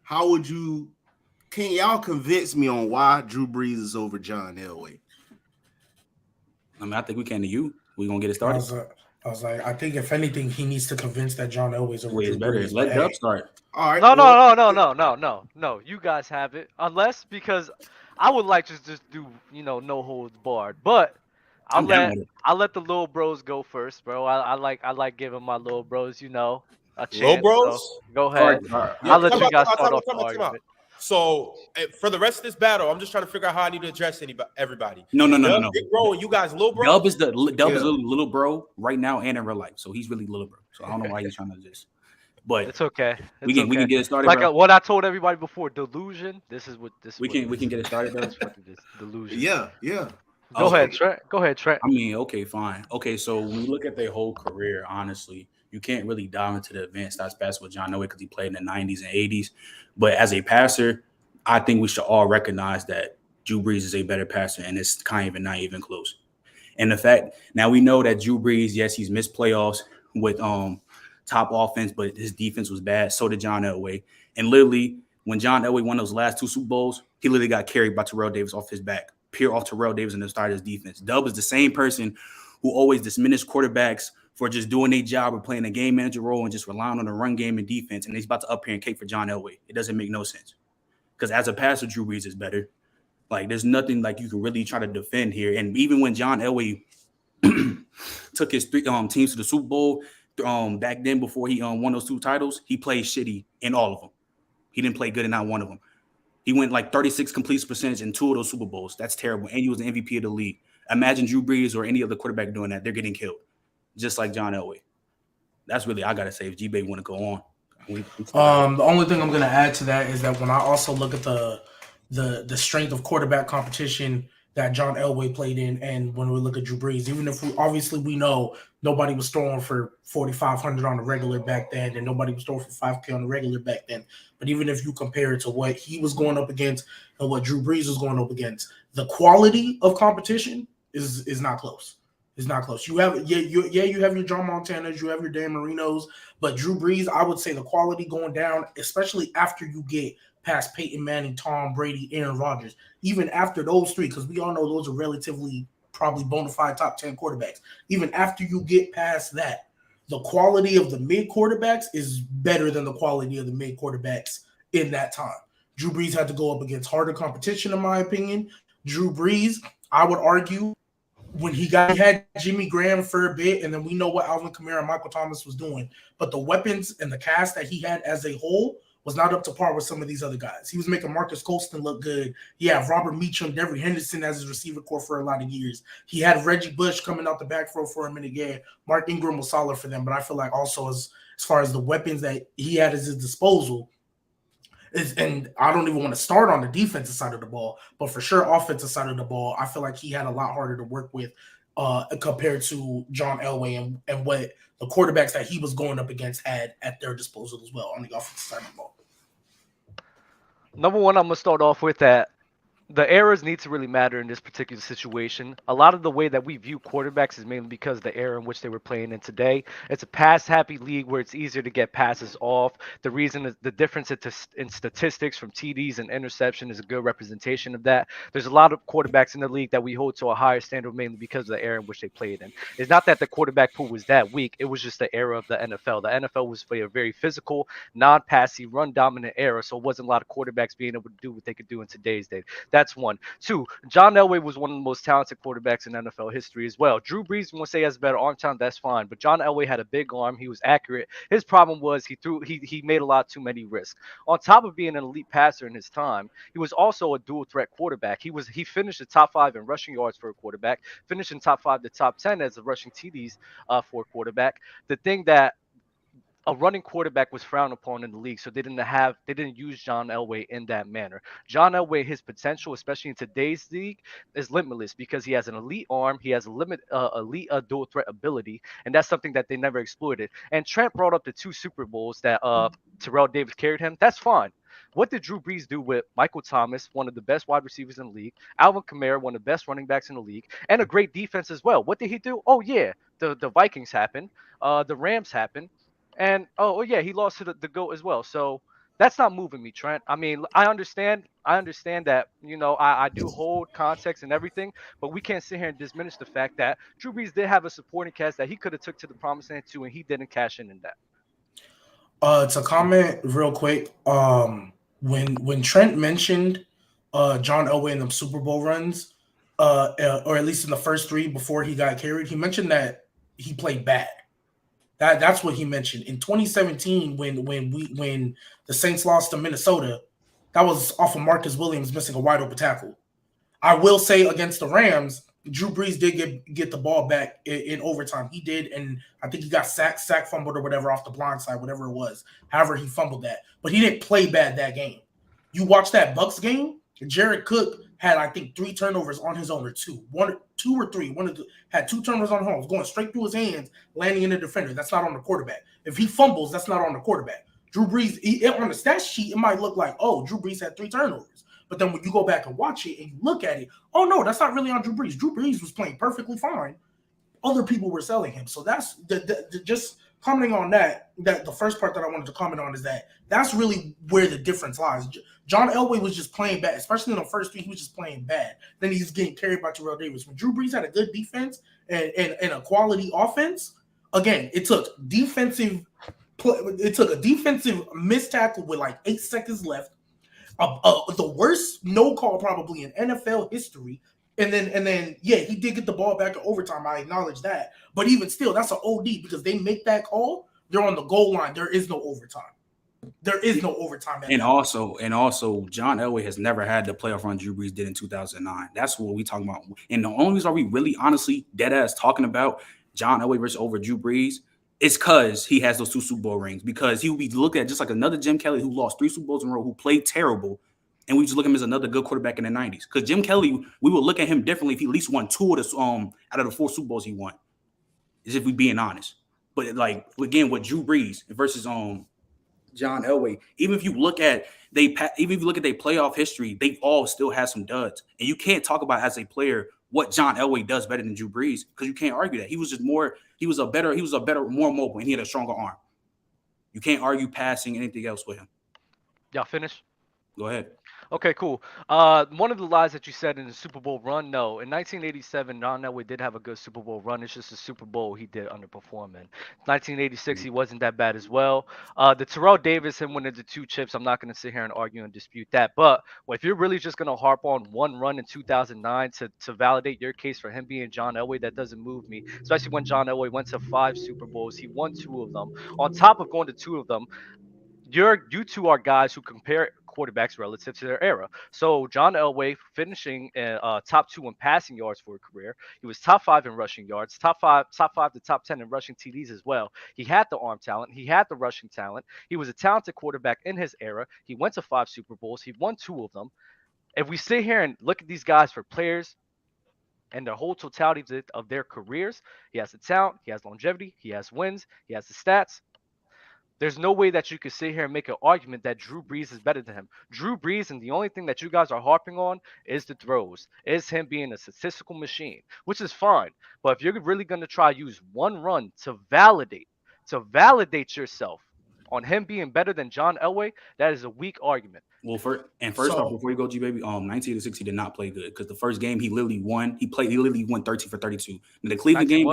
can y'all convince me on why Drew Brees is over John Elway? I mean, I think we can to you. We're going to get it started. I was like, I think if anything, he needs to convince that John Elway's over Way is Drew better. Brees. Let Dub start. All right. No. You guys have it. Unless because I would like to just do no holds barred, but I'm down with it. I'll let the little bros go first, bro. I like giving my little bros a chance. Little bros? So go All right, ahead. I'll let you guys start off the time out. argument. So for the rest of this battle, I'm just trying to figure out how I need to address everybody. No. Big bro, and you guys little bro. Dub is little bro right now and in real life, so he's really little bro. So I don't know why he's trying to just. But it's okay. We can get it started. Like bro. What I told everybody before, delusion. We can get it started, bro. Delusion. Yeah. Go ahead, Trent. I mean, okay, fine. Okay, so when you look at their whole career, honestly, you can't really dive into the advanced stats pass with John Elway because he played in the 90s and 80s. But as a passer, I think we should all recognize that Drew Brees is a better passer, and it's kind of not even close. And the fact, now we know that Drew Brees, yes, he's missed playoffs with top offense, but his defense was bad. So did John Elway. And literally, when John Elway won those last two Super Bowls, he literally got carried by Terrell Davis off his back. Pure off Terrell Davis and the start of his defense. Dub is the same person who always diminished quarterbacks for just doing their job or playing a game manager role and just relying on the run game and defense. And he's about to up here and cake for John Elway. It doesn't make no sense. Because as a passer, Drew Brees is better. Like, there's nothing like you can really try to defend here. And even when John Elway took his three teams to the Super Bowl back then before he won those two titles, he played shitty in all of them. He didn't play good in not one of them. He went like 36 completion percentage in two of those Super Bowls. That's terrible. And he was the MVP of the league. Imagine Drew Brees or any other quarterback doing that. They're getting killed, just like John Elway. That's really, I got to say, if Gbaby want to go on. The only thing I'm going to add to that is that when I also look at the strength of quarterback competition that John Elway played in, and when we look at Drew Brees, even if we know nobody was throwing for 4,500 on the regular back then, and nobody was throwing for 5K on the regular back then. But even if you compare it to what he was going up against and what Drew Brees was going up against, the quality of competition is not close. It's not close. You have you have your John Montanas, you have your Dan Marinos, but Drew Brees, I would say the quality going down, especially after you get past Peyton Manning, Tom Brady, Aaron Rodgers, even after those three, because we all know those are relatively probably bona fide top 10 quarterbacks. Even after you get past that, the quality of the mid quarterbacks is better than the quality of the mid quarterbacks in that time. Drew Brees had to go up against harder competition, in my opinion. Drew Brees, I would argue, when he had Jimmy Graham for a bit, and then we know what Alvin Kamara and Michael Thomas was doing. But the weapons and the cast that he had as a whole was not up to par with some of these other guys. He was making Marcus Colston look good. He had Robert Meacham, Devery Henderson as his receiver core for a lot of years. He had Reggie Bush coming out the back row for a minute. Yeah, Mark Ingram was solid for them, but I feel like also as far as the weapons that he had at his disposal, and I don't even want to start on the defensive side of the ball, but for sure offensive side of the ball, I feel like he had a lot harder to work with compared to John Elway and what the quarterbacks that he was going up against had at their disposal as well on the offensive side of the ball. Number one, I'm going to start off with that. The errors need to really matter in this particular situation. A lot of the way that we view quarterbacks is mainly because of the era in which they were playing in today. It's a pass-happy league where it's easier to get passes off. The reason is the difference in statistics from TDs and interception is a good representation of that. There's a lot of quarterbacks in the league that we hold to a higher standard mainly because of the era in which they played in. It's not that the quarterback pool was that weak. It was just the era of the NFL. The NFL was a very physical, non-passy, run-dominant era, so it wasn't a lot of quarterbacks being able to do what they could do in today's day. That's one. Two, John Elway was one of the most talented quarterbacks in NFL history as well. Drew Brees, want to say, has better arm talent, that's fine. But John Elway had a big arm. He was accurate. His problem was he made a lot too many risks. On top of being an elite passer in his time, he was also a dual threat quarterback. He finished the top 5 in rushing yards for a quarterback, finished in top 5 to top 10 as a rushing TDs for a quarterback. The thing that a running quarterback was frowned upon in the league, so they didn't use John Elway in that manner. John Elway, his potential, especially in today's league, is limitless because he has an elite arm, he has elite dual threat ability, and that's something that they never exploited. And Trent brought up the 2 Super Bowls that Terrell Davis carried him. That's fine. What did Drew Brees do with Michael Thomas, one of the best wide receivers in the league, Alvin Kamara, one of the best running backs in the league, and a great defense as well? What did he do? Oh yeah, the Vikings happened, the Rams happened. And he lost to the GOAT as well. So That's not moving me, Trent. I mean, I understand that, I do hold context and everything, but we can't sit here and diminish the fact that Drew Brees did have a supporting cast that he could have took to the promised land too, and he didn't cash in that. To comment real quick, when Trent mentioned John Elway in them Super Bowl runs, or at least in the first 3 before he got carried, he mentioned that he played bad. That's what he mentioned. In 2017, when the Saints lost to Minnesota, that was off of Marcus Williams missing a wide open tackle. I will say against the Rams, Drew Brees did get the ball back in overtime. He did, and I think he got sack fumbled or whatever off the blind side, whatever it was. However, he fumbled that. But he didn't play bad that game. You watch that Bucs game, Jared Cook had, I think, 3 turnovers on his own, or 2 or 3. Had 2 turnovers on his own, going straight through his hands, landing in the defender. That's not on the quarterback. If he fumbles, that's not on the quarterback. Drew Brees, on the stat sheet, it might look like, oh, Drew Brees had 3 turnovers. But then when you go back and watch it and you look at it, oh, no, that's not really on Drew Brees. Drew Brees was playing perfectly fine. Other people were selling him. So that's just commenting on that the first part that I wanted to comment on is that's really where the difference lies. John Elway was just playing bad, especially in the first 3. He was just playing bad. Then he's getting carried by Terrell Davis. When Drew Brees had a good defense and a quality offense, again, it took a defensive missed tackle with like 8 seconds left, the worst no call probably in NFL history. And then, yeah, he did get the ball back in overtime. I acknowledge that. But even still, that's an OD because they make that call. They're on the goal line. There is no overtime. There is no overtime. And also, John Elway has never had the playoff run Drew Brees did in 2009. That's what we talking about. And the only reason we really, honestly, dead ass talking about John Elway versus over Drew Brees is because he has those 2 Super Bowl rings. Because he would be looked at just like another Jim Kelly who lost 3 Super Bowls in a row, who played terrible. And we just look at him as another good quarterback in the 90s. Because Jim Kelly, we would look at him differently if he at least won 2 of the out of the 4 Super Bowls he won. As if we being honest. But like again, with Drew Brees versus John Elway, even if you look at their playoff history, they all still have some duds. And you can't talk about as a player what John Elway does better than Drew Brees because you can't argue that. He was a better, more mobile, and he had a stronger arm. You can't argue passing anything else with him. Y'all finished? Go ahead. Okay, cool. One of the lies that you said in the Super Bowl run, no. In 1987, John Elway did have a good Super Bowl run. It's just a Super Bowl he did underperform in. 1986, he wasn't that bad as well. The Terrell Davis, him winning the 2 chips, I'm not going to sit here and argue and dispute that. But if you're really just going to harp on one run in 2009 to validate your case for him being John Elway, that doesn't move me. Especially when John Elway went to 5 Super Bowls. He won 2 of them. On top of going to 2 of them, you 2 are guys who compare quarterbacks relative to their era. So John Elway finishing top 2 in passing yards for a career. He was top 5 in rushing yards, top 5 to top 10 in rushing TDs as well. He had the arm talent. He had the rushing talent. He was a talented quarterback in his era. He went to 5 Super Bowls. He won 2 of them. If we sit here and look at these guys for players and the whole totality of their careers, he has the talent, he has longevity, he has wins, he has the stats. There's no way that you could sit here and make an argument that Drew Brees is better than him. Drew Brees, and the only thing that you guys are harping on is the throws, is him being a statistical machine, which is fine. But if you're really going to try to use one run to validate yourself on him being better than John Elway, that is a weak argument. Well, first off, before you go, Gbaby, 1986 he did not play good because the first game he literally won. He literally won 13 for 32. In the Cleveland game,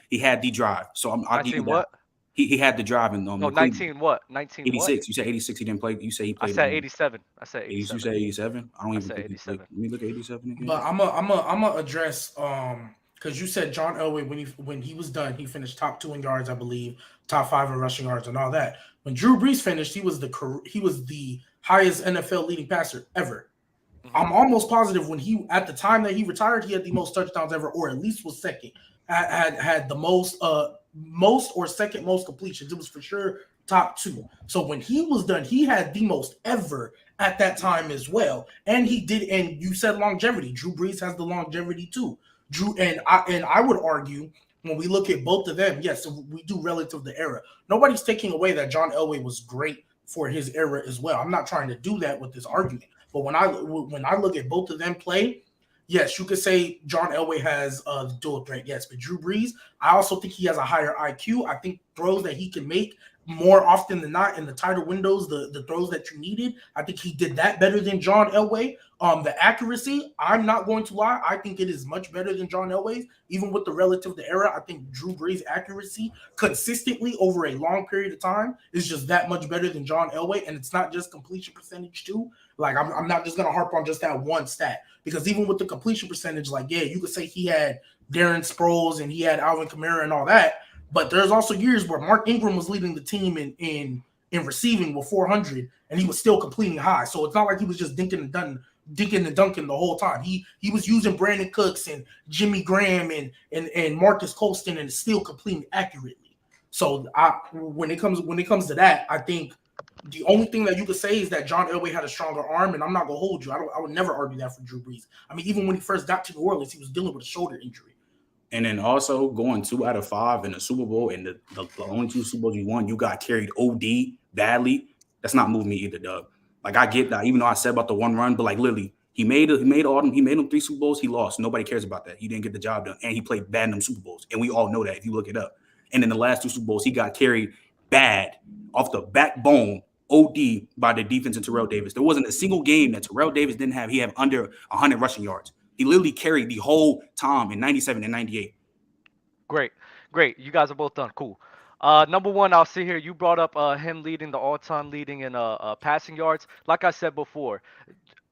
he had the drive. So I'll give you that. He had the drive in 19 what? 19 86. What? You said 86. He didn't play. You say he played. I said 87. I said 87. You said 87. I don't even think 87. Let me look at 87 again. But I'm gonna address because you said John Elway when he was done, he finished top 2 in yards, I believe, top 5 in rushing yards and all that. When Drew Brees finished, he was the highest NFL leading passer ever. Mm-hmm. I'm almost positive when at the time that he retired, he had the most touchdowns ever, or at least was second. Had the most or second most completions. It was for sure top 2. So when he was done, he had the most ever at that time as well. And he did. And you said longevity. Drew Brees has the longevity too. I would argue when we look at both of them, yes, we do relative to the era. Nobody's taking away that John Elway was great for his era as well. I'm not trying to do that with this argument. But when I look at both of them play, yes, you could say John Elway has the dual threat, yes, but Drew Brees, I also think he has a higher IQ. I think throws that he can make more often than not in the tighter windows, the throws that you needed, I think he did that better than John Elway. The accuracy, I'm not going to lie, I think it is much better than John Elway's. Even with the relative to error, I think Drew Brees' accuracy consistently over a long period of time is just that much better than John Elway, and it's not just completion percentage too. Like, I'm not just going to harp on just that one stat, because even with the completion percentage, like, yeah, you could say he had Darren Sproles and he had Alvin Kamara and all that, but there's also years where Mark Ingram was leading the team in receiving with 400, and he was still completing high. So it's not like he was just dinking and dunking the whole time. He was using Brandon Cooks and Jimmy Graham and Marcus Colston and still completing accurately. So when it comes to that, I think the only thing that you could say is that John Elway had a stronger arm, and I'm not gonna hold you. I would never argue that for Drew Brees. I mean, even when he first got to New Orleans, he was dealing with a shoulder injury. And then also going 2 out of 5 in the Super Bowl, and the only 2 Super Bowls you won, you got carried OD badly. That's not moving me either, Doug. Like, I get that, even though I said about the one run, but like literally, he made them 3 Super Bowls. He lost. Nobody cares about that. He didn't get the job done, and he played bad in them Super Bowls, and we all know that if you look it up. And in the last 2 Super Bowls, he got carried bad off the backbone, OD, by the defense and Terrell Davis. There wasn't a single game that Terrell Davis didn't have. He had under 100 rushing yards. He literally carried the whole time in 97 and 98. Great. You guys are both done. Cool. Number one, I'll see here. You brought up him leading the all-time leading in passing yards. Like I said before,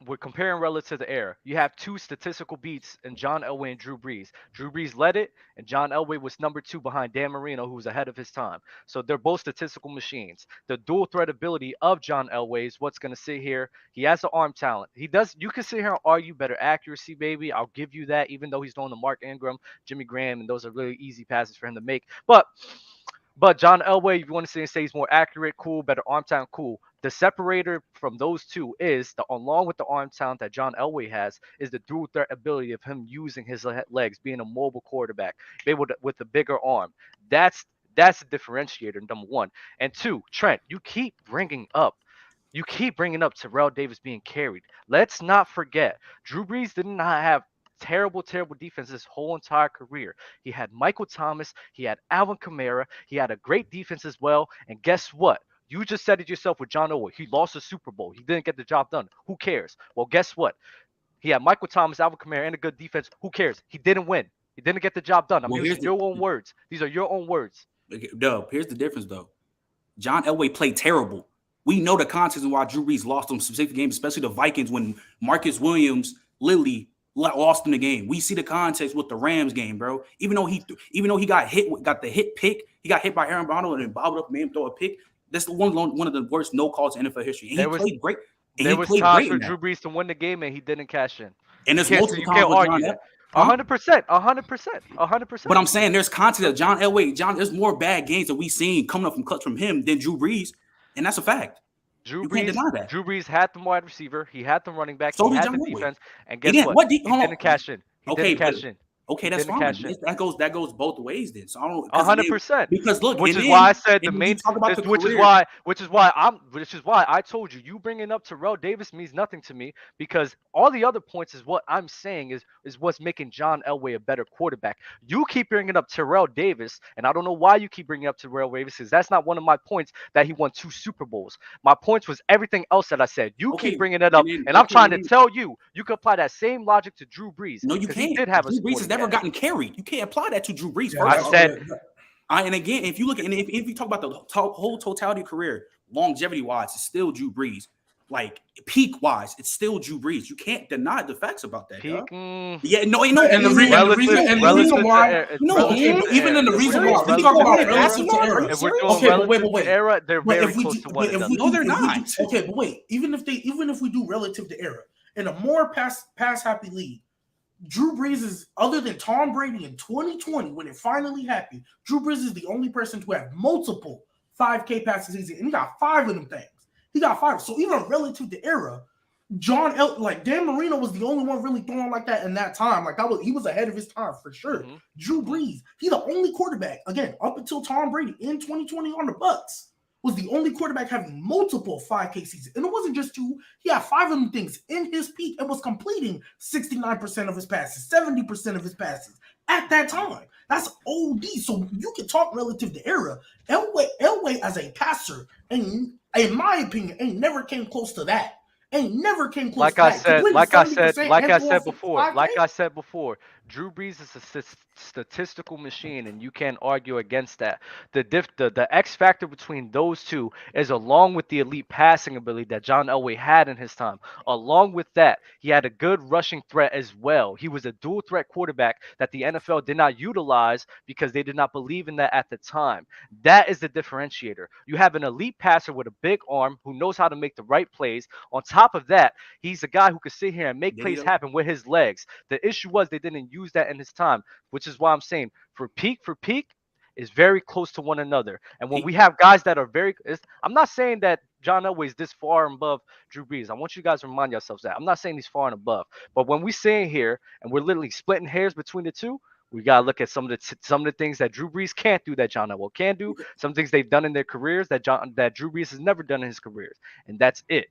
we're comparing relative to error. You have 2 statistical beats in John Elway and Drew Brees. Drew Brees led it, and John Elway was number 2 behind Dan Marino, who was ahead of his time. So they're both statistical machines. The dual threat ability of John Elway is what's going to sit here. He has the arm talent. He does. You can sit here and argue better accuracy, baby. I'll give you that, even though he's throwing to Mark Ingram, Jimmy Graham, and those are really easy passes for him to make. But John Elway, if you want to say he's more accurate, cool, better arm talent, cool. The separator from those two is, along with the arm talent that John Elway has, is the dual threat ability of him using his legs, being a mobile quarterback, able to, with a bigger arm. That's the differentiator, number one. And 2, Trent, you keep bringing up Terrell Davis being carried. Let's not forget, Drew Brees did not have terrible defense his whole entire career. He had Michael Thomas, he had Alvin Kamara, he had a great defense as well. And guess what? You just said it yourself with John Elway. He lost the Super Bowl. He didn't get the job done. Who cares? Well, guess what? He had Michael Thomas, Alvin Kamara, and a good defense. Who cares? He didn't win. He didn't get the job done. I'm using your own words. These are your own words. Dub, here's the difference, though. John Elway played terrible. We know the context of why Drew Brees lost them specific games, especially the Vikings, when Marcus Williams literally lost in the game. We see the context with the Rams game, bro. Even though he got the hit pick, he got hit by Aaron Donald and bobbled up, made him throw a pick. That's one of the worst no calls in NFL history. And he played great. There was times for Drew Brees to win the game, and he didn't cash in. And there's multiple times can't argue that. 100%. But I'm saying there's context of John Elway. there's more bad games that we've seen coming up from cuts from him than Drew Brees, and that's a fact. Drew Brees had the wide receiver. He had the running back. So he had John the Elway. defense. And guess what? He didn't cash in. Okay, that's fine. That goes both ways then. So I don't 100%. Because look, which is why I said the main. Which is why I told you bringing up Terrell Davis means nothing to me, because all the other points is what I'm saying is what's making John Elway a better quarterback. You keep bringing up Terrell Davis, and I don't know why you keep bringing up Terrell Davis, because that's not one of my points that he won 2 Super Bowls. My points was everything else that I said. You keep bringing it up, and I'm trying to tell you can apply that same logic to Drew Brees. No, you can't. He did have Drew Brees has never gotten carried. You can't apply that to Drew Brees. Yeah, I said, and again, if you look at, and if you talk about the whole totality of career, longevity wise, it's still Drew Brees. Like peak wise, it's still Drew Brees. You can't deny the facts about that. Peak, yeah, no. And the reason why, even in the reason why we talk about relative to era. If we're doing relative to era, they're very close to one another. No, they're not. Okay, but wait. Even if we do relative to era in a more pass happy league, Drew Brees is, other than Tom Brady in 2020 when it finally happened, Drew Brees is the only person to have multiple 5K passes season, and he got 5 of them things. He got 5. So even relative to era, Dan Marino was the only one really throwing like that in that time. Like he was ahead of his time for sure. Drew Brees, he's the only quarterback, again, up until Tom Brady in 2020 on the Bucs, was the only quarterback having multiple 5K seasons. And it wasn't just 2. He had 5 of them things in his peak and was completing 69% of his passes, 70% of his passes at that time. That's OD. So you can talk relative to era. Elway as a passer, and in my opinion, ain't never came close to that. Ain't never came close to that. Like I said before, Drew Brees is a statistical machine, and you can't argue against that. The X factor between those two is, along with the elite passing ability that John Elway had in his time. Along with that, he had a good rushing threat as well. He was a dual threat quarterback that the NFL did not utilize because they did not believe in that at the time. That is the differentiator. You have an elite passer with a big arm who knows how to make the right plays. On top of that, he's a guy who could sit here and make plays happen with his legs. The issue was they didn't use that in his time, which is why I'm saying for peak is very close to one another. And when we have guys that are I'm not saying that John Elway is this far above Drew Brees. I want you guys to remind yourselves that. I'm not saying he's far and above. But when we sit here and we're literally splitting hairs between the two, we gotta look at some of the things that Drew Brees can't do that John Elway can do. Some things they've done in their careers that Drew Brees has never done in his careers, and that's it.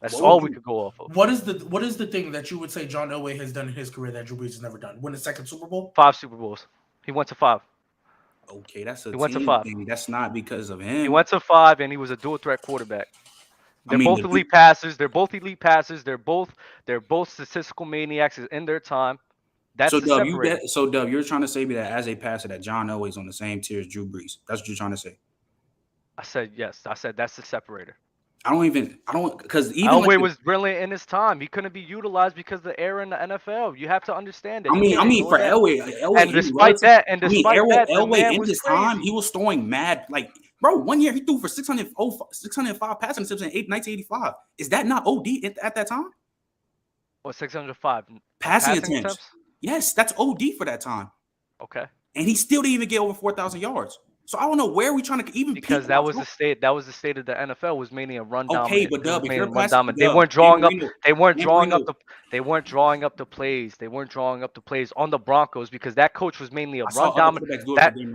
That's all we could go off of. What is the thing that you would say John Elway has done in his career that Drew Brees has never done? Win a second Super Bowl? 5 Super Bowls. He went to 5. Okay, that's a he went to 5. Thing. That's not because of him. He went to 5, and he was a dual threat quarterback. They're both elite passers. They're both statistical maniacs in their time. That's so Dub, you're trying to say me that as a passer that John Elway's on the same tier as Drew Brees. That's what you're trying to say. I said yes. I said that's the separator. Because even Elway was brilliant in his time. He couldn't be utilized because of the era in the NFL. You have to understand it. I mean, for Elway, and despite that, Elway in this time, he was throwing mad. Like, bro, 1 year he threw for 605 passing attempts in 1985. Is that not OD at that time? What, 605 passing attempts? Yes, that's OD for that time. Okay. And he still didn't even get over 4,000 yards. So I don't know where we trying to even because that was the state. That was the state of the NFL was mainly a run dominant. Okay, but Dub, if you're they weren't drawing up. They weren't drawing up the. They weren't drawing up the plays. They weren't drawing up the plays on the Broncos because that coach was mainly a run dominant.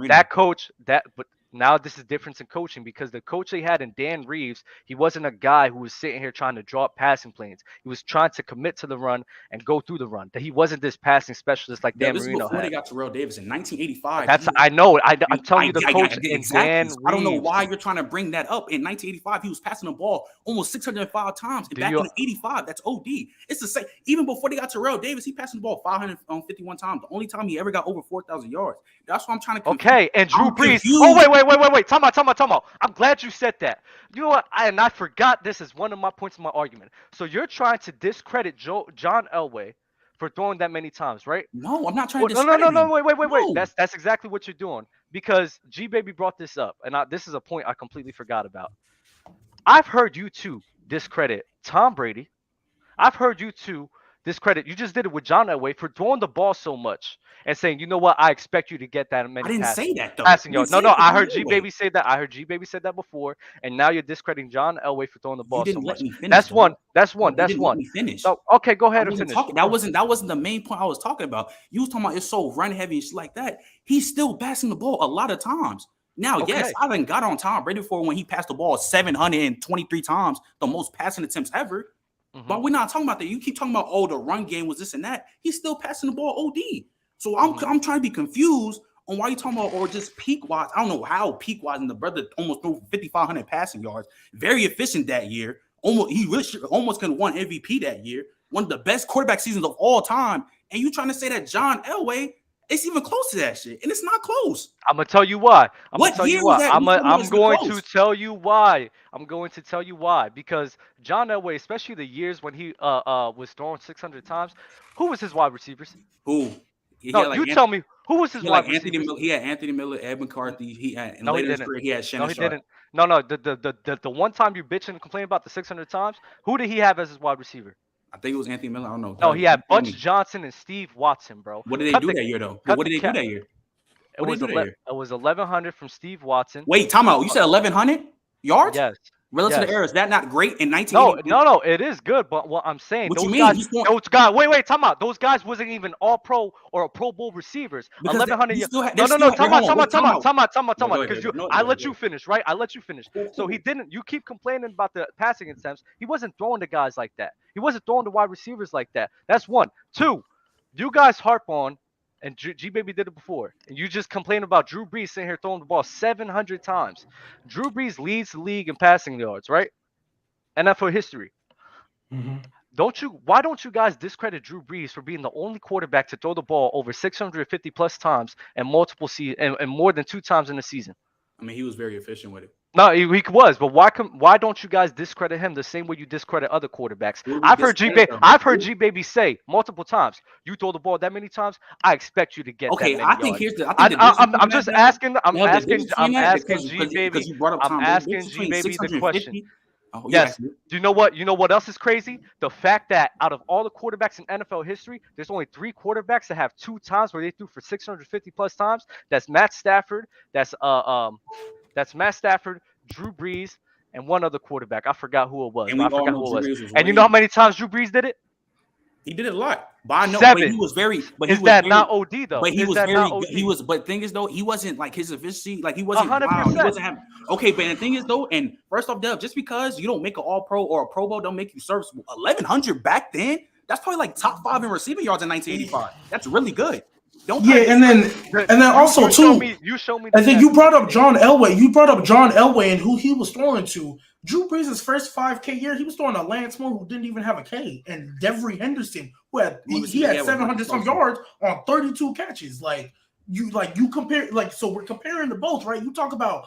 That coach. But now this is difference in coaching because the coach they had in Dan Reeves, he wasn't a guy who was sitting here trying to draw up passing planes. He was trying to commit to the run and go through the run. That he wasn't this passing specialist like Dan Marino before had. they got JRob Davis in 1985. That's I know. I'm telling you, the coach in Dan Reeves. I don't know why you're trying to bring that up. In 1985, he was passing the ball almost 605 times. And back in 85, that's OD. It's the same. Even before they got JRob Davis, he passed the ball 551 times. The only time he ever got over 4,000 yards. That's what I'm trying to. Okay, and Drew Brees. Oh wait. Time out. I'm glad you said that. You know what? I forgot this is one of my points of my argument. So you're trying to discredit John Elway for throwing that many times, right? No, I'm not trying to discredit him. Wait. That's exactly what you're doing because Gbaby brought this up, and this is a point I completely forgot about. I've heard you two discredit Tom Brady. I've heard you two discredit. You just did it with John Elway for throwing the ball so much and saying, you know what, I expect you to get that many. I didn't say that though. Passing yards. No, I heard Gbaby say that. I heard Gbaby said that before, and now you're discrediting John Elway for throwing the ball so much. That's one. That's one. So, okay, go ahead and finish. That wasn't the main point I was talking about. You was talking about it's so run heavy and shit like that. He's still passing the ball a lot of times. Now, yes, I done got on Tom Brady before when he passed the ball 723 times, the most passing attempts ever. Mm-hmm. But we're not talking about that. You keep talking about, the run game was this and that. He's still passing the ball OD. So I'm trying to be confused on why you talking about, or just peak-wise. I don't know how peak-wise, and the brother almost threw 5,500 passing yards. Very efficient that year. He almost could have won MVP that year. One of the best quarterback seasons of all time. And you trying to say that John Elway, it's even close to that shit. And it's not close. I'm going to tell you why. I'm going to tell you why. Because John Elway, especially the years when he was throwing 600 times, who was his wide receivers? Who? Tell me, who was his wide receivers? He had Anthony Miller, Ed McCarthy. He had Shannon Sharp. He didn't. No. The one time you bitch and complain about the 600 times, who did he have as his wide receiver? I think it was Anthony Miller. I don't know. No, he had Butch Johnson and Steve Watson, bro. What did they do that year, though? What did they do that year? It was 1,100 from Steve Watson. Wait, time out. You said 1,100 yards? Yes. Relative to the era, is that not great in 1980? No, it is good. But what I'm saying, What those you mean? guys, those guys, wait, time out. Those guys wasn't even all pro or Pro Bowl receivers. 1100 yards. No, time out. Because I let you finish, right? I let you finish. So he didn't. You keep complaining about the passing attempts. He wasn't throwing to guys like that. He wasn't throwing to wide receivers like that. That's one. Two, you guys harp on. And Gbaby did it before. And you just complain about Drew Brees sitting here throwing the ball 700 times. Drew Brees leads the league in passing yards, right? NFL history. Why don't you guys discredit Drew Brees for being the only quarterback to throw the ball over 650 plus times and and more than 2 times in a season? I mean, he was very efficient with it. No, he was, but why don't you guys discredit him the same way you discredit other quarterbacks? I've heard Gbaby say multiple times, you throw the ball that many times, I expect you to get that many yards. I'm just asking. I'm asking Gbaby the question. Yes. Do you know what? You know what else is crazy? The fact that out of all the quarterbacks in NFL history, there's only 3 quarterbacks that have 2 times where they threw for 650 plus times. That's Matt Stafford. That's Matt Stafford, Drew Brees, and one other quarterback. I forgot who it was. And you know how many times Drew Brees did it? He did it a lot. But I know, 7. But he was very. But is that not OD though? But he was very. He was. But the thing is though, he wasn't like his efficiency. Like he wasn't. 100%. Wow, he wasn't having. Okay, but the thing is though, and first off, Dub, just because you don't make an All Pro or a Pro Bowl, don't make you serviceable. 1100 back then, that's probably like top 5 in receiving yards in 1985. That's really good. And then also too. You show me. And then you brought up John Elway. And who he was throwing to. Drew Brees' first 5K year, he was throwing to Lance Moore, who didn't even have a K, and Devery Henderson, who had 700 some yards on 32 catches. You compare, so we're comparing the both, right? You talk about,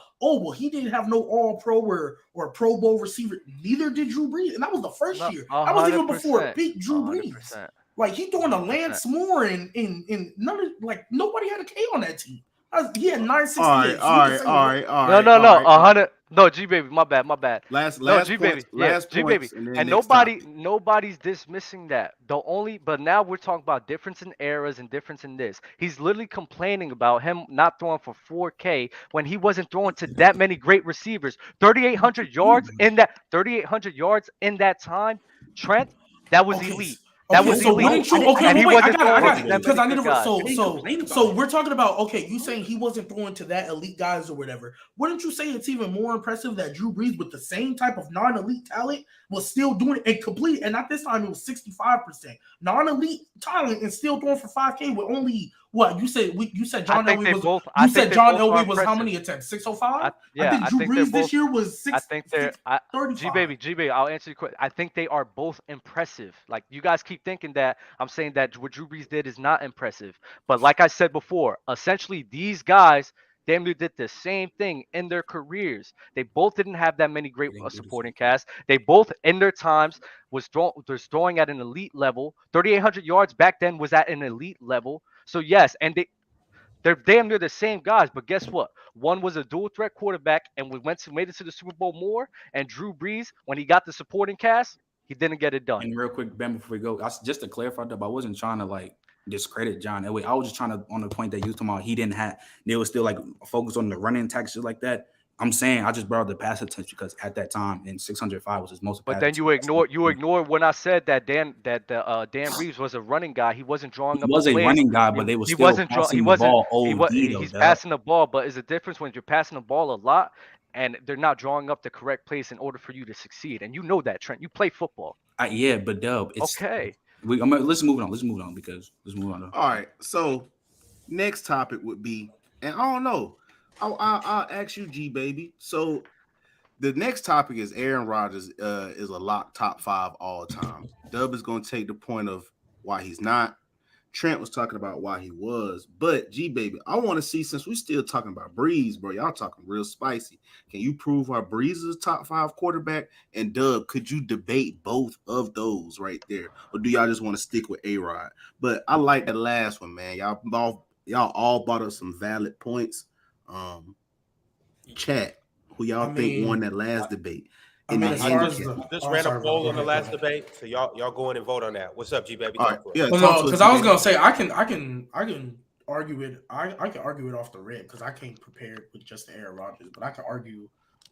he didn't have no All Pro or Pro Bowl receiver. Neither did Drew Brees, and that was the first year. That was even before peak Drew Brees. He throwing to Lance Moore, and none of nobody had a K on that team. He had 968. All right. No, 100. No, Gbaby, my bad. Last Gbaby, Gbaby, and nobody's dismissing that. But now we're talking about difference in eras and difference in this. He's literally complaining about him not throwing for 4K when he wasn't throwing to that many great receivers. 3,800 yards in that time, Trent, that was elite. That was elite. So we're talking about, you saying he wasn't throwing to that elite guys or whatever. Wouldn't you say it's even more impressive that Drew Brees, with the same type of non-elite talent, was still doing it and complete? And at this time, it was 65% non-elite talent and still throwing for 5K with only what you said? You said John Elway was. You said John Elway was how many attempts? 605. I think Drew Brees this year was 6. I think they're Gbaby. I'll answer your question. I think they are both impressive. Like, you guys keep thinking that I'm saying that what Drew Brees did is not impressive, but like I said before, essentially these guys damn near did the same thing in their careers. They both didn't have that many great supporting casts. They both in their times was throwing at an elite level. 3,800 yards back then was at an elite level. So yes, and they're damn near the same guys, but guess what? One was a dual threat quarterback and made it to the Super Bowl more, and Drew Brees, when he got the supporting cast, he didn't get it done. And real quick, Ben, before we go, just to clarify that, I wasn't trying to discredit John Elway. I was just trying to, on the point that you were talking about, they were still focused on the running attack, shit like that. I'm saying I just brought up the pass attempt because at that time in 605 was his most. But then you ignore when I said that Dan Reeves was a running guy. He wasn't drawing up. He was a running guy, but they were still passing the ball. He's passing the ball, but it's a difference when you're passing the ball a lot and they're not drawing up the correct place in order for you to succeed. And you know that, Trent. You play football. Yeah, but Dub, it's okay. Let's move on. Let's move on. All right. So next topic would be, and I don't know. I'll ask you, Gbaby. So the next topic is Aaron Rodgers is a lock top 5 all time. Dub is going to take the point of why he's not. Trent was talking about why he was. But Gbaby, I want to see, since we're still talking about Brees, bro, y'all talking real spicy. Can you prove why Brees is a top 5 quarterback? And Dub, could you debate both of those right there? Or do y'all just want to stick with A-Rod? But I like that last one, man. Y'all all brought up some valid points. Chat, who y'all think won that last debate? Just ran a poll on the last debate, so y'all go in and vote on that. What's up, Gbaby? Because I was gonna say I can argue it. I can argue it off the rip because I can't prepare with just the Aaron Rodgers, but I can argue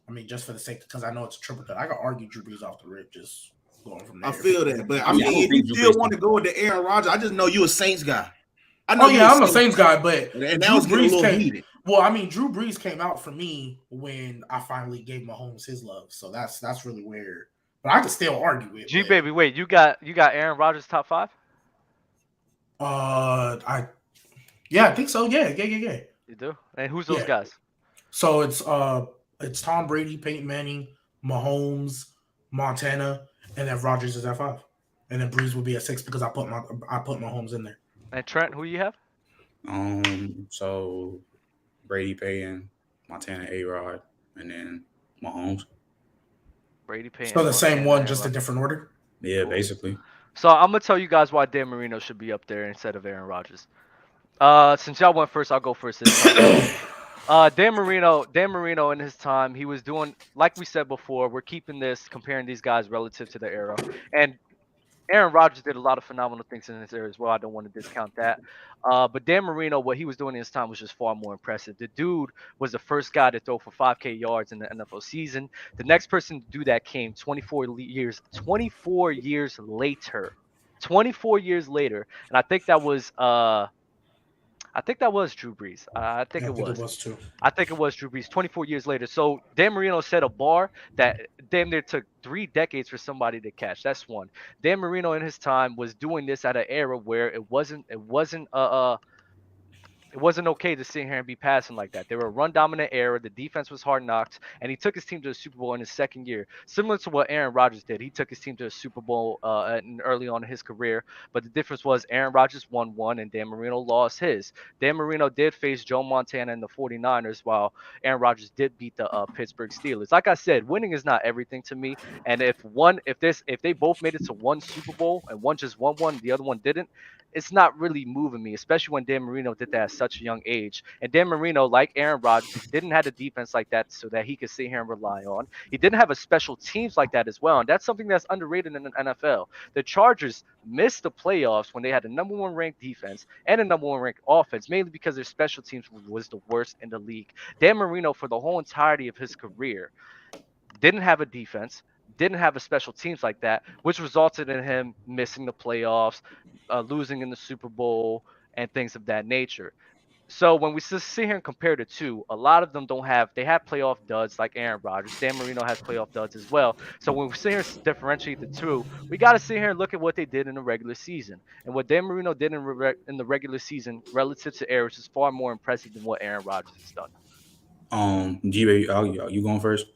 I mean, just for the sake, because I know it's a triple cut. I can argue Drew Brees off the rip, just going from there. I feel that, but I mean, if you still want to go with the Aaron Rodgers, I just know you a Saints guy. I know I'm a Saints guy, but and that was getting a little heated. Well, I mean, Drew Brees came out for me when I finally gave Mahomes his love, so that's really weird. But I can still argue it. Gbaby, wait, you got Aaron Rodgers top 5? I think so. Yeah. You do? And who's those guys? So it's Tom Brady, Peyton Manning, Mahomes, Montana, and then Rodgers is at 5, and then Brees will be at 6 because I put Mahomes in there. And Trent, who you have? So Brady, Peyton, Montana, A-Rod, and then Mahomes. Brady, Peyton. So the same one, just a different order. Yeah, basically. So I'm gonna tell you guys why Dan Marino should be up there instead of Aaron Rodgers. Since y'all went first, I'll go first this time. Dan Marino in his time, he was doing, like we said before, we're keeping this, comparing these guys relative to the era. And Aaron Rodgers did a lot of phenomenal things in this era as well. I don't want to discount that. But Dan Marino, what he was doing in his time was just far more impressive. The dude was the first guy to throw for 5K yards in the NFL season. The next person to do that came 24 years later. 24 years later. And I think that was Drew Brees. I think it was too. I think it was Drew Brees 24 years later. So Dan Marino set a bar that damn near took 3 decades for somebody to catch. That's one. Dan Marino in his time was doing this at an era where it wasn't okay to sit here and be passing like that. They were a run dominant era. The defense was hard knocked, and he took his team to the Super Bowl in his second year, similar to what Aaron Rodgers did. He took his team to a Super Bowl early on in his career, but the difference was Aaron Rodgers won one and Dan Marino lost his. Dan Marino did face Joe Montana and the 49ers, while Aaron Rodgers did beat the Pittsburgh Steelers. Like I said, winning is not everything to me, and if they both made it to one Super Bowl and one just won one, the other one didn't, it's not really moving me, especially when Dan Marino did that at such a young age. And Dan Marino, like Aaron Rodgers, didn't have a defense like that so that he could sit here and rely on. He didn't have a special teams like that as well, and that's something that's underrated in the NFL. The Chargers missed the playoffs when they had the number 1 ranked defense and a number 1 ranked offense, mainly because their special teams was the worst in the league. Dan Marino, for the whole entirety of his career, didn't have a defense, didn't have a special teams like that, which resulted in him missing the playoffs, losing in the Super Bowl, and things of that nature. So when we sit here and compare the two, a lot of them have playoff duds like Aaron Rodgers. Dan Marino has playoff duds as well. So when we sit here and differentiate the two, we got to sit here and look at what they did in the regular season. And what Dan Marino did in the regular season relative to Aaron is far more impressive than what Aaron Rodgers has done. G-Baby, you going first?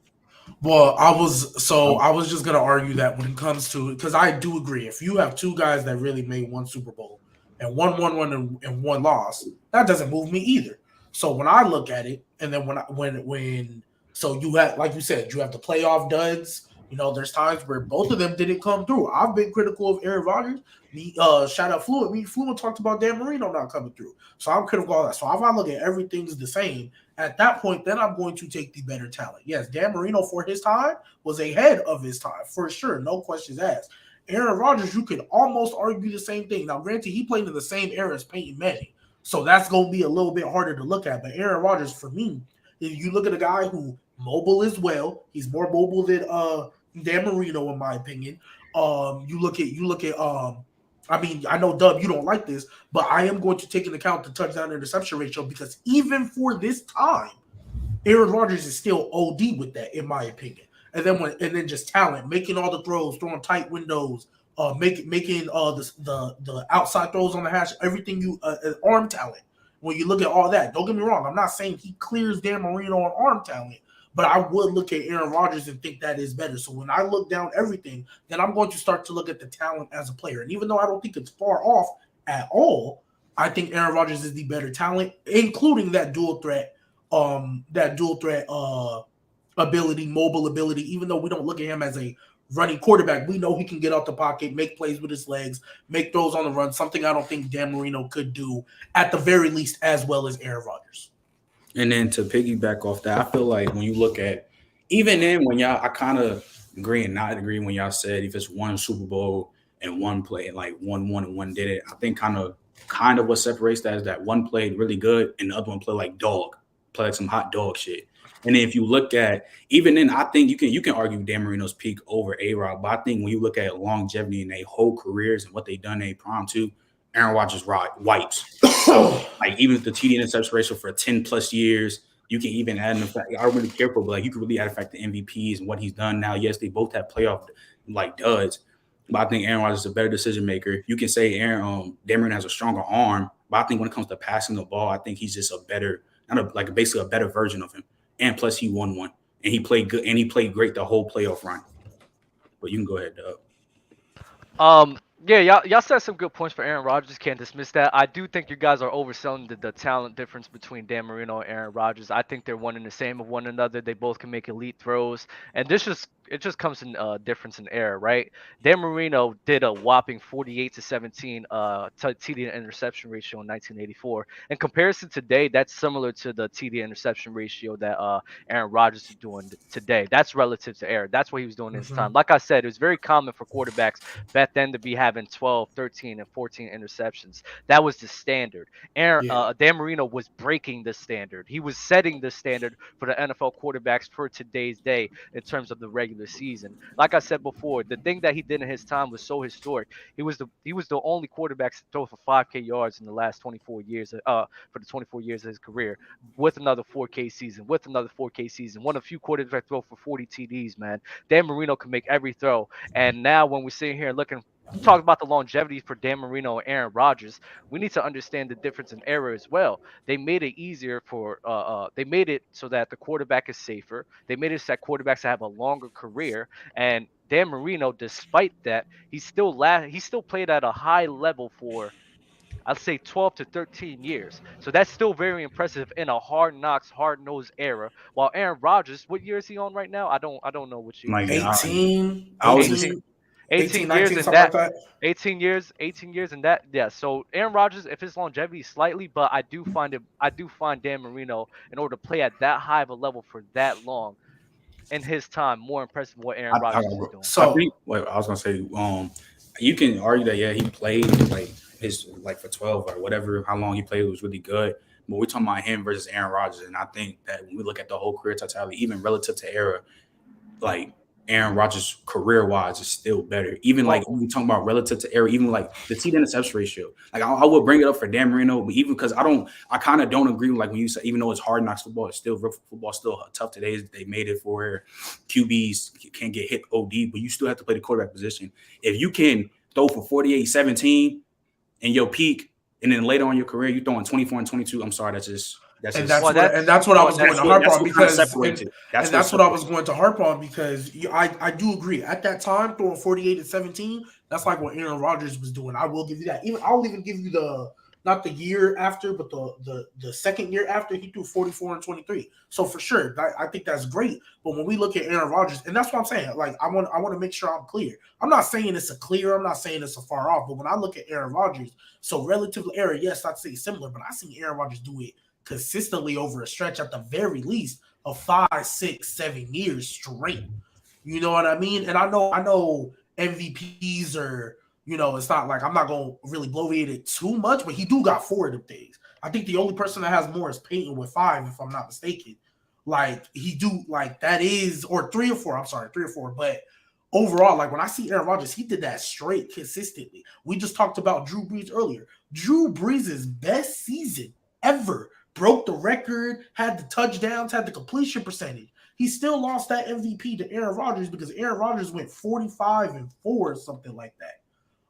Well, I was just gonna argue that when it comes to, because I do agree, if you have 2 guys that really made one Super Bowl and one and one loss, that doesn't move me either. So when I look at it, and then when so you have, like you said, you have the playoff duds. You know, there's times where both of them didn't come through. I've been critical of Aaron Rodgers. Shout out Fluent. Fluent talked about Dan Marino not coming through. So I'm critical of that. So if I look at everything's the same, at that point, then I'm going to take the better talent. Yes, Dan Marino for his time was ahead of his time, for sure. No questions asked. Aaron Rodgers, you could almost argue the same thing. Now, granted, he played in the same era as Peyton Manning. So that's going to be a little bit harder to look at. But Aaron Rodgers, for me, if you look at a guy who mobile as well, he's more mobile than Dan Marino, in my opinion. You look at I mean, I know, Dub, you don't like this, but I am going to take into account the touchdown interception ratio, because even for this time, Aaron Rodgers is still OD with that, in my opinion. And then just talent, making all the throws, throwing tight windows, making the outside throws on the hash, everything arm talent. When you look at all that, don't get me wrong, I'm not saying he clears Dan Marino on arm talent, but I would look at Aaron Rodgers and think that is better. So when I look down everything, then I'm going to start to look at the talent as a player. And even though I don't think it's far off at all, I think Aaron Rodgers is the better talent, including that dual threat ability, mobile ability. Even though we don't look at him as a running quarterback, we know he can get out the pocket, make plays with his legs, make throws on the run, something I don't think Dan Marino could do, at the very least, as well as Aaron Rodgers. And then to piggyback off that, I feel like when you look at, even then when y'all, I kind of agree and not agree when y'all said if it's one Super Bowl and one play, like one won and one did it, I think kind of what separates that is that one played really good and the other one played like dog, play like some hot dog shit. And then if you look at even then, I think you can argue Dan Marino's peak over JRob, but I think when you look at longevity in their whole careers and what they've done in their prime too, Aaron Rodgers wipes. Like even the TD interception ratio for 10 plus years, you can even add in the fact. I'm really careful, but like you can really add the fact the MVPs and what he's done now. Yes, they both have playoff like duds, but I think Aaron Rodgers is a better decision maker. You can say Dan Marino has a stronger arm, but I think when it comes to passing the ball, I think he's just basically a better version of him. And plus, he won one, and he played good, and he played great the whole playoff run. But you can go ahead, Doug. Yeah, y'all said some good points for Aaron Rodgers. Can't dismiss that. I do think you guys are overselling the talent difference between Dan Marino and Aaron Rodgers. I think they're one and the same of one another. They both can make elite throws, and it just comes in difference in error, right? Dan Marino did a whopping 48-17 TD to interception ratio in 1984. In comparison today, that's similar to the TD interception ratio that Aaron Rodgers is doing today. That's relative to error. That's what he was doing in his time. Like I said, it was very common for quarterbacks back then to be having 12, 13, and 14 interceptions. That was the standard. Dan Marino was breaking the standard. He was setting the standard for the NFL quarterbacks for today's day in terms of the regular season. Like I said before, the thing that he did in his time was so historic. He was the only quarterback to throw for 5K yards in the last 24 years for the 24 years of his career, with another 4K season, one of the few quarterbacks that throw for 40 TDs, man. Dan Marino can make every throw. And now when we're sitting here looking, talk about the longevity for Dan Marino and Aaron Rodgers, we need to understand the difference in error as well. They made it easier they made it so that the quarterback is safer. They made it so that quarterbacks have a longer career. And Dan Marino, despite that, he still played at a high level for, I'd say 12 to 13 years. So that's still very impressive in a hard-nosed era. While Aaron Rodgers, what year is he on right now? I don't know which year. 18 years in that. Like that. 18 years in that. Yeah. So Aaron Rodgers, if his longevity slightly, but I do find Dan Marino, in order to play at that high of a level for that long in his time, more impressive than what Aaron Rodgers is doing. So I think I was gonna say, you can argue that he played for 12 or whatever, how long he played was really good. But we're talking about him versus Aaron Rodgers, and I think that when we look at the whole career totality, even relative to era, like Aaron Rodgers career-wise is still better. Even like when we talking about relative to era, even like the TD interception ratio. Like I would bring it up for Dan Marino, but even because I kind of don't agree with like when you say, even though it's hard knocks football, it's still football still tough today. They made it for where QBs can get hit OD, but you still have to play the quarterback position. If you can throw for 48-17 in your peak, and then later on in your career you throwing 24 and 22, I'm sorry, that's what I was going to harp on because I do agree. At that time, throwing 48-17, that's like what Aaron Rodgers was doing. I will give you that. I'll even give you not the year after, but the second year after, he threw 44 and 23. So for sure, I think that's great. But when we look at Aaron Rodgers, and that's what I'm saying, like I want to make sure I'm clear. I'm not saying it's I'm not saying it's a far off. But when I look at Aaron Rodgers, so relative to error, yes, I'd say similar, but I see Aaron Rodgers do it consistently over a stretch at the very least of 5, 6, 7 years straight. You know what I mean? And I know MVPs are, it's not like I'm not going to really bloviate it too much, but he do got 4 of them things. I think the only person that has more is Peyton with 5, if I'm not mistaken. Like he do like that is, or 3 or 4. I'm sorry, 3 or 4. But overall, like when I see Aaron Rodgers, he did that straight consistently. We just talked about Drew Brees earlier. Drew Brees' best season ever, broke the record, had the touchdowns, had the completion percentage. He still lost that MVP to Aaron Rodgers because Aaron Rodgers went 45-4 or something like that.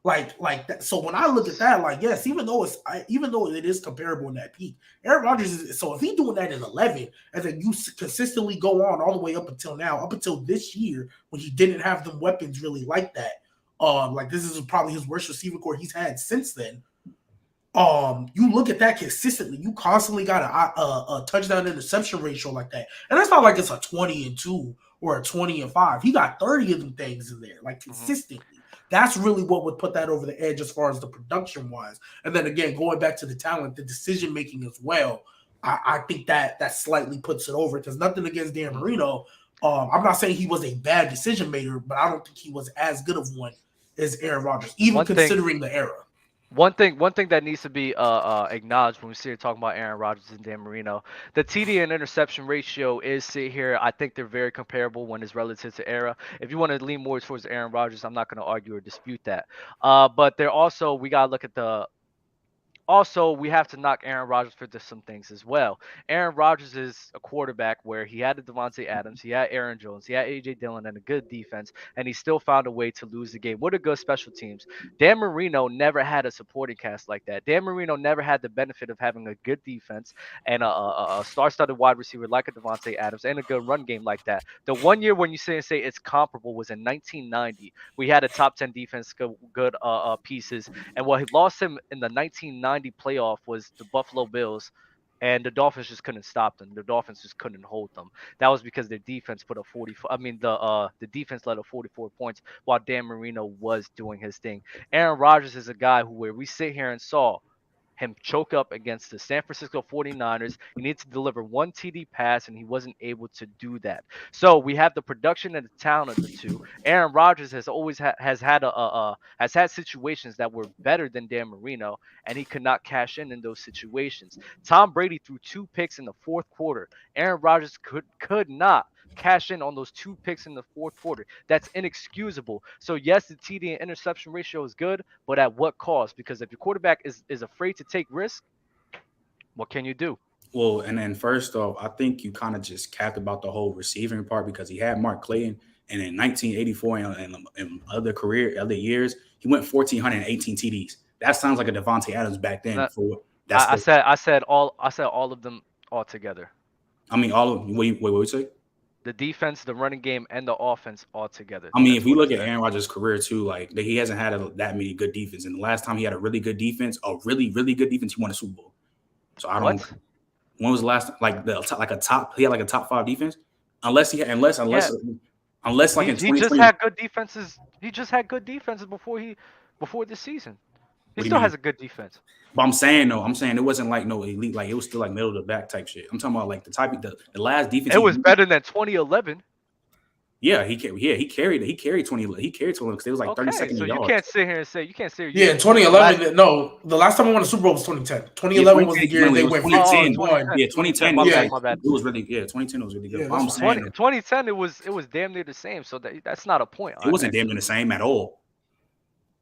Like that. So when I look at that, like, yes, even though it is comparable in that peak, Aaron Rodgers is, so if he's doing that in 11 and then you consistently go on all the way up until now, up until this year when he didn't have them weapons really like that, like this is probably his worst receiver core he's had since then. You look at that consistently, you constantly got a touchdown interception ratio like that. And that's not like it's a 20-2 or a 20-5. He got 30 of them things in there, like consistently. That's really what would put that over the edge as far as the production wise. And then again, going back to the talent, the decision making as well, I think that slightly puts it over because nothing against Dan Marino. I'm not saying he was a bad decision maker, but I don't think he was as good of one as Aaron Rodgers, even considering the era. One thing that needs to be acknowledged when we sit here talking about Aaron Rodgers and Dan Marino, the TD and interception ratio is sit here. I think they're very comparable when it's relative to era. If you want to lean more towards Aaron Rodgers, I'm not going to argue or dispute that. But they're also, we got to look at the. Also, we have to knock Aaron Rodgers for some things as well. Aaron Rodgers is a quarterback where he had Devontae Adams, he had Aaron Jones, he had A.J. Dillon, and a good defense, and he still found a way to lose the game. What a good special teams. Dan Marino never had a supporting cast like that. Dan Marino never had the benefit of having a good defense and a star-studded wide receiver like a Devontae Adams and a good run game like that. The one year when you say it's comparable was in 1990. We had a top 10 defense, good pieces, and what he lost him in the 1990 playoff was the Buffalo Bills, and the Dolphins just couldn't stop them. The Dolphins just couldn't hold them. That was because their defense put a 44. I mean, the defense led a 44 points while Dan Marino was doing his thing. Aaron Rodgers is a guy where we sit here and saw him choke up against the San Francisco 49ers. He needed to deliver one TD pass, and he wasn't able to do that. So we have the production and the talent of the two. Aaron Rodgers has always has had situations that were better than Dan Marino, and he could not cash in those situations. Tom Brady threw 2 picks in the fourth quarter. Aaron Rodgers could not cash in on those 2 picks in the fourth quarter. That's inexcusable. So yes, the TD and interception ratio is good, but at what cost? Because if your quarterback is afraid to take risks, what can you do? Well, and then first off, I think you kind of just capped about the whole receiving part because he had Mark Clayton, and in 1984 and other years, he went 1,418 TDs. That sounds like a Devontae Adams back then. I said all of them all together. I mean, all of wait, what you say? The defense, the running game, and the offense all together. I mean, if we look at Aaron Rodgers' career too, like he hasn't had that many good defense. And the last time he had a really good defense, he won a Super Bowl. So I don't. What? When was the last he had like a top 5 defense? Unless in 2020. He just had good defenses. He just had good defenses before this season. He still has a good defense. But I'm saying it wasn't like no elite, like it was still like middle of the back type shit. I'm talking about like the last defense. It was better than 2011. Yeah, he carried 2011 because it was like 32nd so yards. You can't sit here and say in 2011. No, the last time we won a Super Bowl was 2010. 2011 was the year they went 2010. Yeah, 2010. My bad. It was really 2010 was really good. Yeah, 2010 it was damn near the same. So that's not a point. It wasn't damn near the same at all.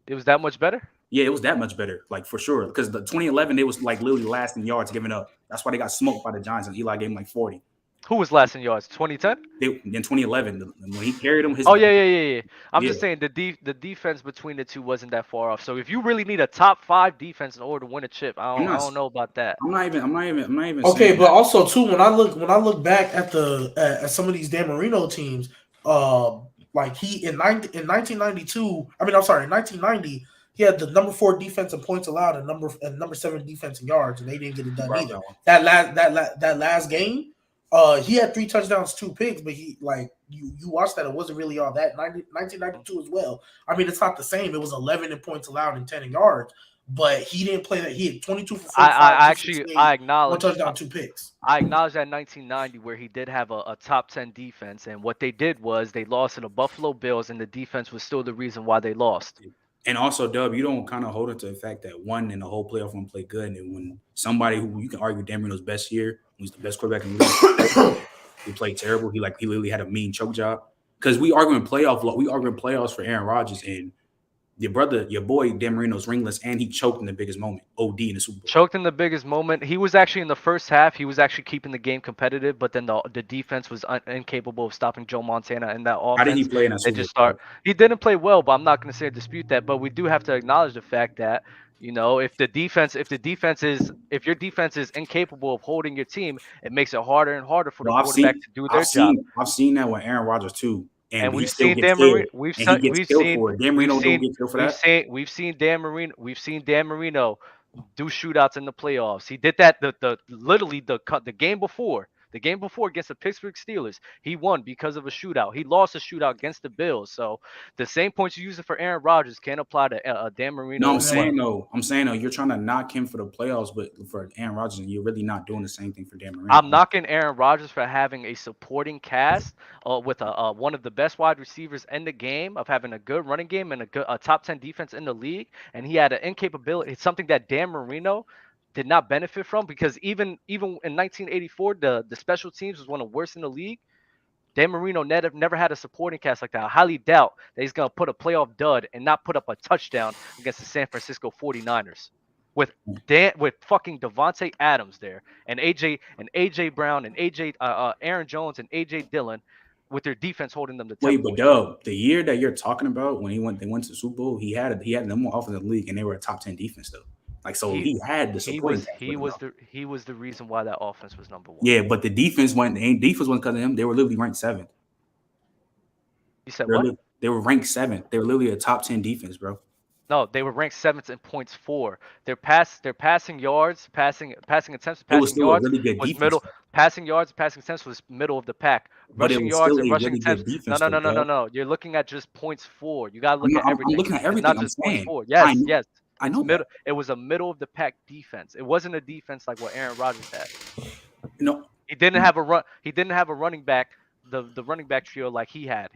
It was that much better. Yeah, it was that much better, like for sure. Because the 2011, it was like literally last in yards giving up. That's why they got smoked by the Giants, and Eli gave him like 40. Who was last in yards? 2010? In 2011, when he carried them. Yeah. I'm just saying the defense between the two wasn't that far off. So if you really need a top 5 defense in order to win a chip, I don't know about that. I'm not even. Okay, but also too, when I look back at at some of these Dan Marino teams, like he in 1992. I mean, I'm sorry, in 1990. He had the number 4 defense in points allowed and number 7 defense in yards, and they didn't get it done either. That last game, he had 3 touchdowns, 2 picks, but he you watched that, it wasn't really all that. 1992 as well. I mean, it's not the same. It was 11 in points allowed and 10 in yards, but he didn't play that. He had 22 for 45. I acknowledge 1 touchdown, 2 picks. I acknowledge that 1990 where he did have a top 10 defense, and what they did was they lost to the Buffalo Bills, and the defense was still the reason why they lost. And also, Dub, you don't kind of hold it to the fact that one in the whole playoff one played good, and when somebody who you can argue Dan Marino's best year, who's the best quarterback in the league, he played terrible. He literally had a mean choke job. Because we arguing playoffs for Aaron Rodgers, and your boy Dan Marino's ringless, and he choked in the biggest moment. OD in the Super Bowl. Choked in the biggest moment. He was actually in the first half. He was actually keeping the game competitive, but then the defense was incapable of stopping Joe Montana in that offense. How did he play in that Super Bowl? He didn't play well, but I'm not going to say dispute that. But we do have to acknowledge the fact that if your defense is incapable of holding your team, it makes it harder and harder for the quarterback to do their job. I've seen that with Aaron Rodgers too. And we've seen Dan Marino. We've seen Dan Marino don't get killed for that. We've seen Dan Marino do shootouts in the playoffs. He did that literally the game before. The game before against the Pittsburgh Steelers, he won because of a shootout. He lost a shootout against the Bills. So the same points you use it for Aaron Rodgers can't apply to Dan Marino. No, I'm saying though, you're trying to knock him for the playoffs, but for Aaron Rodgers, you're really not doing the same thing for Dan Marino. I'm knocking Aaron Rodgers for having a supporting cast with one of the best wide receivers in the game, of having a good running game and a top 10 defense in the league, and he had an incapability. It's something that Dan Marino did not benefit from, because even in 1984, the special teams was one of the worst in the league. Dan Marino never had a supporting cast like that. I highly doubt that he's going to put a playoff dud and not put up a touchdown against the San Francisco 49ers with fucking Devontae Adams there and AJ Brown and Aaron Jones and AJ Dillon with their defense holding them to 10 Wait, but Dub, the year that you're talking about when they went to the Super Bowl, he had them more offense in the league, and they were a top 10 defense though. Like, so he had the supporting cast. He was the reason why that offense was number one. Yeah, but the defense wasn't because of him. They were literally ranked 7th. You said what? They were ranked 7th. They were literally a top 10 defense, bro. No, they were ranked 7th in points for. Their passing yards, passing attempts, passing yards really good was defense, middle. though. Passing yards, passing attempts was middle of the pack. But Rushing it was yards still and a rushing really good attempts. defense, No. You're looking at just points for. You gotta look at everything. I'm looking at everything. It's not I'm just saying. points for. Yes. I know middle. It was a middle of the pack defense. It wasn't a defense like what Aaron Rodgers had. No, he didn't have a run. He didn't have a running back. The running back trio like he had.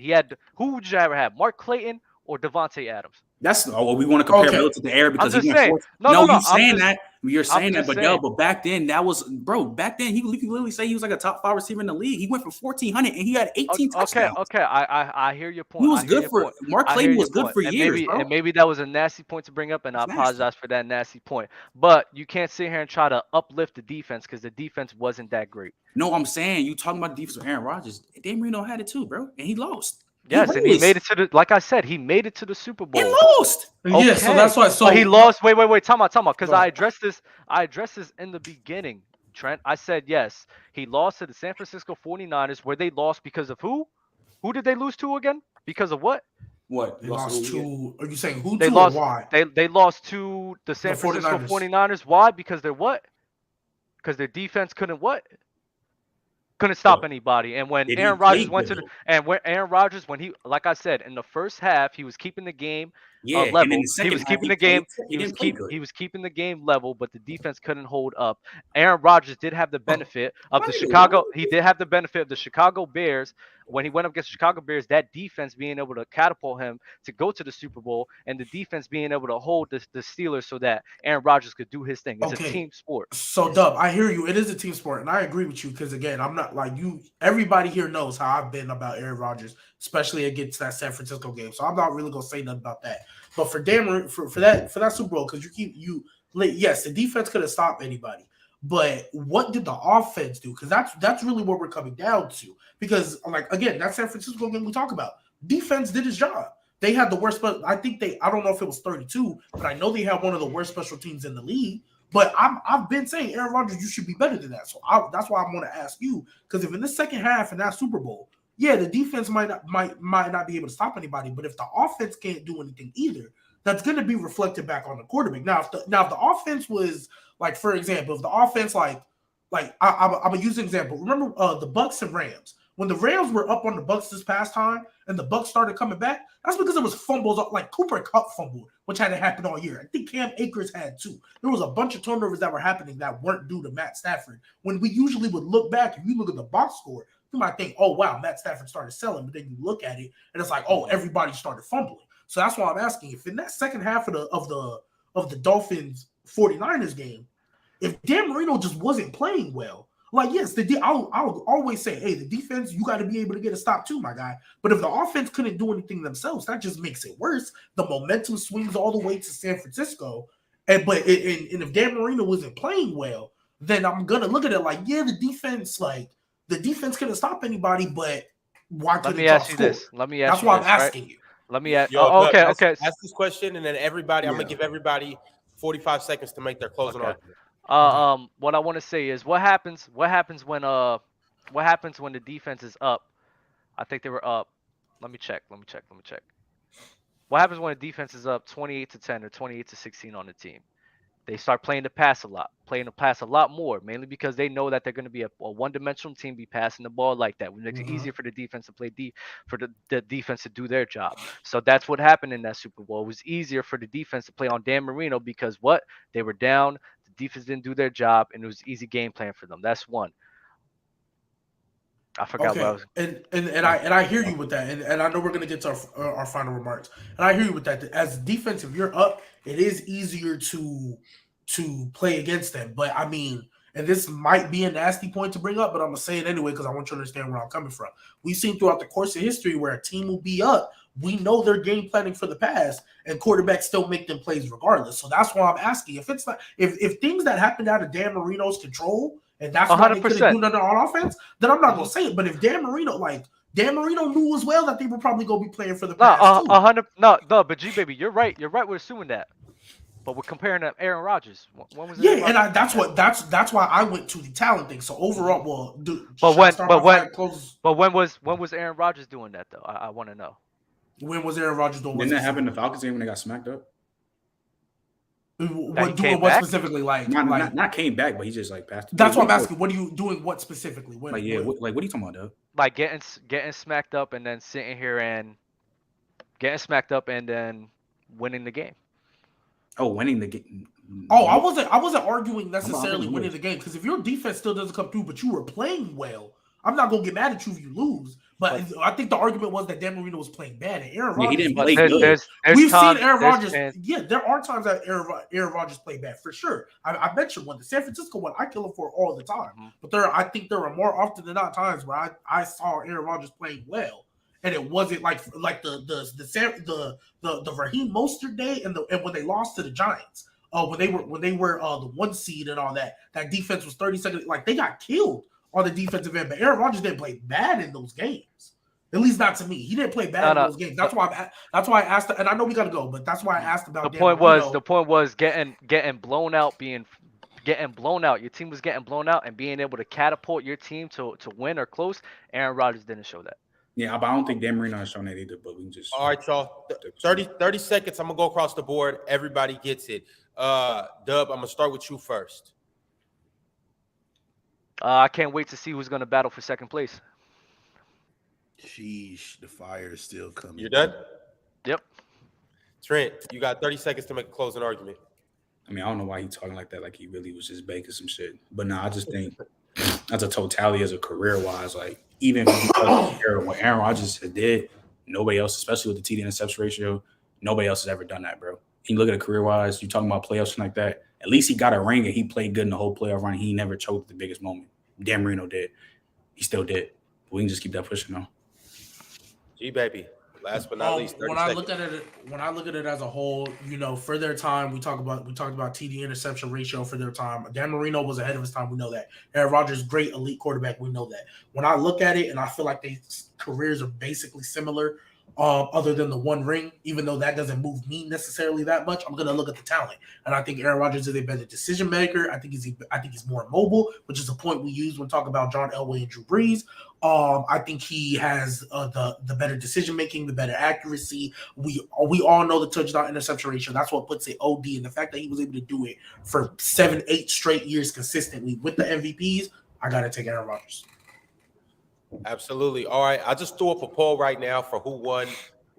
Who would you ever have? Mark Clayton or Devontae Adams? That's we want to compare to the air because I'm just saying. No, You're saying that, but back then back then he literally say he was like a top 5 receiver in the league. He went for 1,400 and he had 18 touchdowns. Okay. I hear your point. He was good for Mark Clayton was good for years, and maybe that was a nasty point to bring up, and I apologize for that nasty point. But you can't sit here and try to uplift the defense because the defense wasn't that great. No, I'm saying you talking about the defense with Aaron Rodgers. Dan Marino had it too, bro, and he lost. Yes, and he made it to like I said, he made it to the Super Bowl. He lost. Okay. Yeah, so that's why. So but he lost. Wait. Time out. Because I addressed this in the beginning, Trent. I said yes. He lost to the San Francisco 49ers, where they lost because of who? Who did they lose to again? Because of what? What? They lost to? Are you saying who? They to lost. Or why? They lost to the San Francisco 49ers. Why? Because they're what? Because their defense couldn't what? Couldn't stop anybody. And when Aaron Rodgers when he, like I said, in the first half, he was keeping the game level. He was keeping the game level, but the defense couldn't hold up. Aaron Rodgers did have the benefit of the Chicago. He did have the benefit of the Chicago Bears when he went up against the Chicago Bears. That defense being able to catapult him to go to the Super Bowl, and the defense being able to hold the Steelers so that Aaron Rodgers could do his thing. It's a team sport. So, Dub, I hear you. It is a team sport, and I agree with you because, again, I'm not like you. Everybody here knows how I've been about Aaron Rodgers, especially against that San Francisco game. So I'm not really gonna say nothing about that. But for that Super Bowl, because yes, the defense could have stopped anybody. But what did the offense do? Because that's really what we're coming down to. Because, like, again, that San Francisco game we talk about, defense did its job. They had the worst, but I don't know if it was 32, but I know they had one of the worst special teams in the league. But I've been saying, Aaron Rodgers, you should be better than that. So that's why I'm going to ask you, because if in the second half in that Super Bowl, yeah, the defense might not be able to stop anybody, but if the offense can't do anything either, that's going to be reflected back on the quarterback. Now, if the offense was, like, for example, if the offense I'm gonna use an example. Remember the Bucks and Rams. When the Rams were up on the Bucks this past time and the Bucks started coming back, that's because it was fumbles, like Cooper Kupp fumbled, which hadn't happened all year. I think Cam Akers had too. There was a bunch of turnovers that were happening that weren't due to Matt Stafford. When we usually would look back, if you look at the box score, you might think, oh, wow, Matt Stafford started selling. But then you look at it and it's like, oh, everybody started fumbling. So that's why I'm asking, if in that second half of the Dolphins 49ers game, if Dan Marino just wasn't playing well, like, yes, I'll always say, hey, the defense, you got to be able to get a stop too, my guy. But if the offense couldn't do anything themselves, that just makes it worse. The momentum swings all the way to San Francisco. And if Dan Marino wasn't playing well, then I'm going to look at it like, yeah, the defense couldn't stop anybody, but why couldn't Let me ask you this. That's why I'm asking you. Let me ask. Okay. Okay. Ask this question, and then everybody. I'm gonna give everybody 45 seconds to make their closing argument. What I want to say is, what happens when the defense is up? I think they were up. Let me check. What happens when the defense is up 28-10 or 28-16 on the team? They start playing the pass a lot more, mainly because they know that they're going to be a one-dimensional team, be passing the ball like that, which makes it easier for the defense to play for the defense to do their job. So that's what happened in that Super Bowl. It was easier for the defense to play on Dan Marino because they were down, the defense didn't do their job, and it was easy game plan for them. That's one. I forgot what I was. And I hear you with that, and I know we're gonna get to our final remarks, and I hear you with that. As defense, if you're up, it is easier to play against them. But I mean, and this might be a nasty point to bring up, but I'm gonna say it anyway because I want you to understand where I'm coming from. We've seen throughout the course of history where a team will be up, we know they're game planning for the pass, and quarterbacks still make them plays regardless. So that's why I'm asking if it's not if things that happened out of Dan Marino's control. And that's why they couldn't do nothing on offense, then I'm not going to say it. But if Dan Marino knew as well that they were probably going to be playing for the pass too. No, but Gbaby, you're right. You're right. We're assuming that. But we're comparing to Aaron Rodgers. When was Aaron Rodgers? That's why I went to the talent thing. So overall, when was Aaron Rodgers doing that though? I want to know. When was Aaron Rodgers doing? Didn't that happen in the Falcons game when they got smacked up? What specifically? Not came back, but he just like passed. That's what I'm asking. What are you doing? What specifically? What are you talking about, though? Like getting smacked up and then sitting here and getting smacked up and then winning the game. Oh, winning the game. Oh, I wasn't arguing necessarily winning the game because if your defense still doesn't come through, but you were playing well, I'm not gonna get mad at you if you lose. But I think the argument was that Dan Marino was playing bad, and Aaron Rodgers. He didn't play good. We've seen Aaron Rodgers. Yeah, there are times that Aaron Rodgers played bad for sure. I mentioned one, the San Francisco one. I kill him for all the time. But I think there are more often than not times where I saw Aaron Rodgers playing well, and it wasn't like the Raheem Mostert day and when they lost to the Giants. When they were the 1 seed and all that. That defense was 30 seconds. Like they got killed on the defensive end, but Aaron Rodgers didn't play bad in those games. At least not to me. He didn't play bad in those games. That's why I asked. And I know we got to go, but that's why I asked about. The point was getting blown out, getting blown out. Your team was getting blown out, and being able to catapult your team to win or close. Aaron Rodgers didn't show that. Yeah, but I don't think Dan Marino has shown that either. But we can just. All right, y'all. 30 seconds. I'm gonna go across the board. Everybody gets it. Dub, I'm gonna start with you first. I can't wait to see who's gonna battle for second place. Sheesh, the fire is still coming. You're done? Yep. Trent, you got 30 seconds to make a closing argument. I mean, I don't know why he's talking like that, like he really was just baking some shit. But no, I just think as a totality, as a career-wise, like even what Aaron Rodgers did, nobody else, especially with the TD interception ratio, nobody else has ever done that, bro. You look at it career-wise, you're talking about playoffs like that. At least he got a ring and he played good in the whole playoff run. He never choked at the biggest moment. Dan Marino did. He still did. But we can just keep that pushing though. Gbaby, last but not least, 30 when seconds. I look at it as a whole, for their time, we talked about TD interception ratio for their time. Dan Marino was ahead of his time. We know that. Aaron Rodgers, great elite quarterback. We know that. When I look at it, and I feel like their careers are basically similar. Other than the one ring, even though that doesn't move me necessarily that much, I'm gonna look at the talent, and I think Aaron Rodgers is a better decision maker. I think he's more mobile, which is a point we use when talking about John Elway and Drew Brees. I think he has the better decision making, the better accuracy. We all know the touchdown interception ratio. That's what puts it OD, and the fact that he was able to do it for 7-8 straight years consistently with the MVPs, I gotta take Aaron Rodgers. Absolutely. All right. I just threw up a poll right now for who won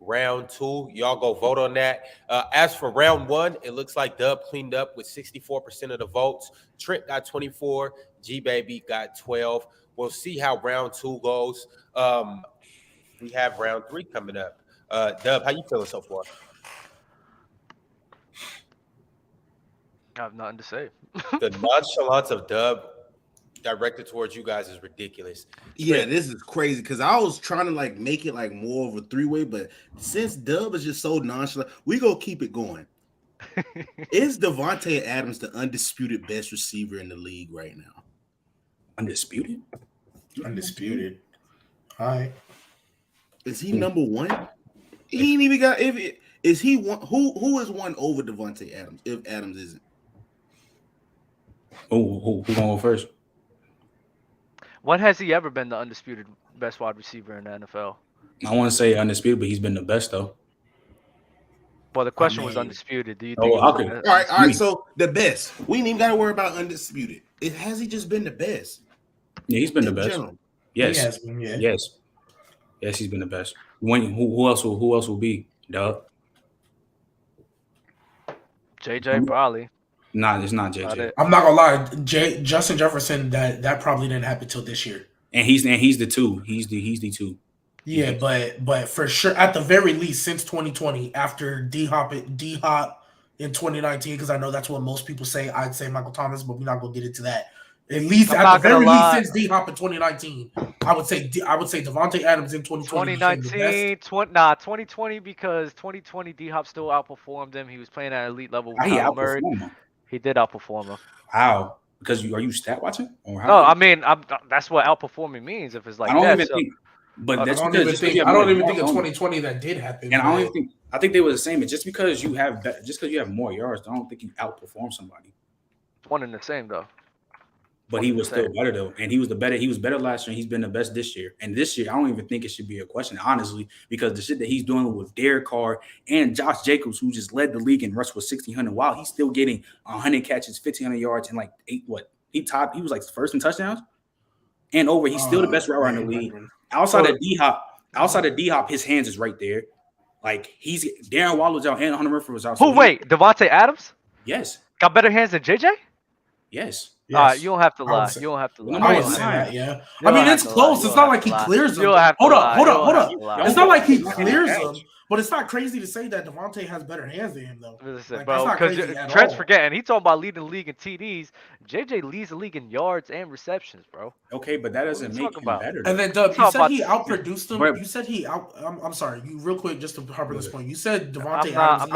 round 2. Y'all go vote on that. As for round 1, it looks like Dub cleaned up with 64% of the votes. Trent got 24. Gbaby got 12. We'll see how round 2 goes. We have round 3 coming up. Dub, how you feeling so far? I have nothing to say. The nonchalance of Dub directed towards you guys is ridiculous. Yeah, this is crazy because I was trying to make it more of a 3-way, but since Dub is just so nonchalant, we gonna keep it going. Is Davante Adams the undisputed best receiver in the league right now? Undisputed. All right. Is he number 1? He ain't even got. Is he one? Who is one over Davante Adams? If Adams isn't. Who going to go first? When has he ever been the undisputed best wide receiver in the NFL? I want to say undisputed, but he's been the best though. Well, the question was undisputed. Do you Oh, think? okay. All right. So the best. We ain't even got to worry about undisputed. Has he just been the best? Yeah, he's been the best. General. Yes. He has been, yeah. Yes. Yes, he's been the best. Who else will be? Doug? JJ probably. Nah, it's not JJ. I'm not gonna lie, Justin Jefferson. That probably didn't happen till this year. And he's the two. He's the two. Yeah, but for sure, at the very least, since 2020, after D Hop in 2019, because I know that's what most people say. I'd say Michael Thomas, but we're not gonna get into that. At least at the very least since D Hop in 2019, I would say Davante Adams in 2020. 2020 because 2020 D Hop still outperformed him. He was playing at elite level. He outperformed him. He did outperform him. How? Because are you stat watching? Or how? No, I mean that's what outperforming means. If it's like I don't that, even think. But that's I don't even think in 2020 that did happen. And I don't even think. I think they were the same. But just because you have more yards, I don't think you outperform somebody. One and the same though. But he was still better though, and he was better last year. And he's been the best this year. And this year, I don't even think it should be a question, honestly, because the shit that he's doing with Derek Carr and Josh Jacobs, who just led the league in rush with 1,600, while he's still getting 100 catches, 1,500 yards, and like he was like first in touchdowns and over. He's still the best route runner in the league. Outside of D Hop, his hands is right there. Like Darren Waller was out and Hunter Murphy was out. Who wait? Davante Adams? Yes. Got better hands than JJ? Yes. You don't have to lie. You don't have to lie. I would say that, yeah. I mean, it's close. It's not like he clears them. Hold up. It's not like he clears them, but it's not crazy to say that Davante has better hands than him, though. Listen, bro, because Trent's forgetting. He talking about leading the league in TDs. JJ leads the league in yards and receptions, bro. Okay, but that doesn't make him better. And then, Dub, you said he outproduced him. You said I'm sorry. You real quick, just to harp on this point. You said Davante Adams. I'm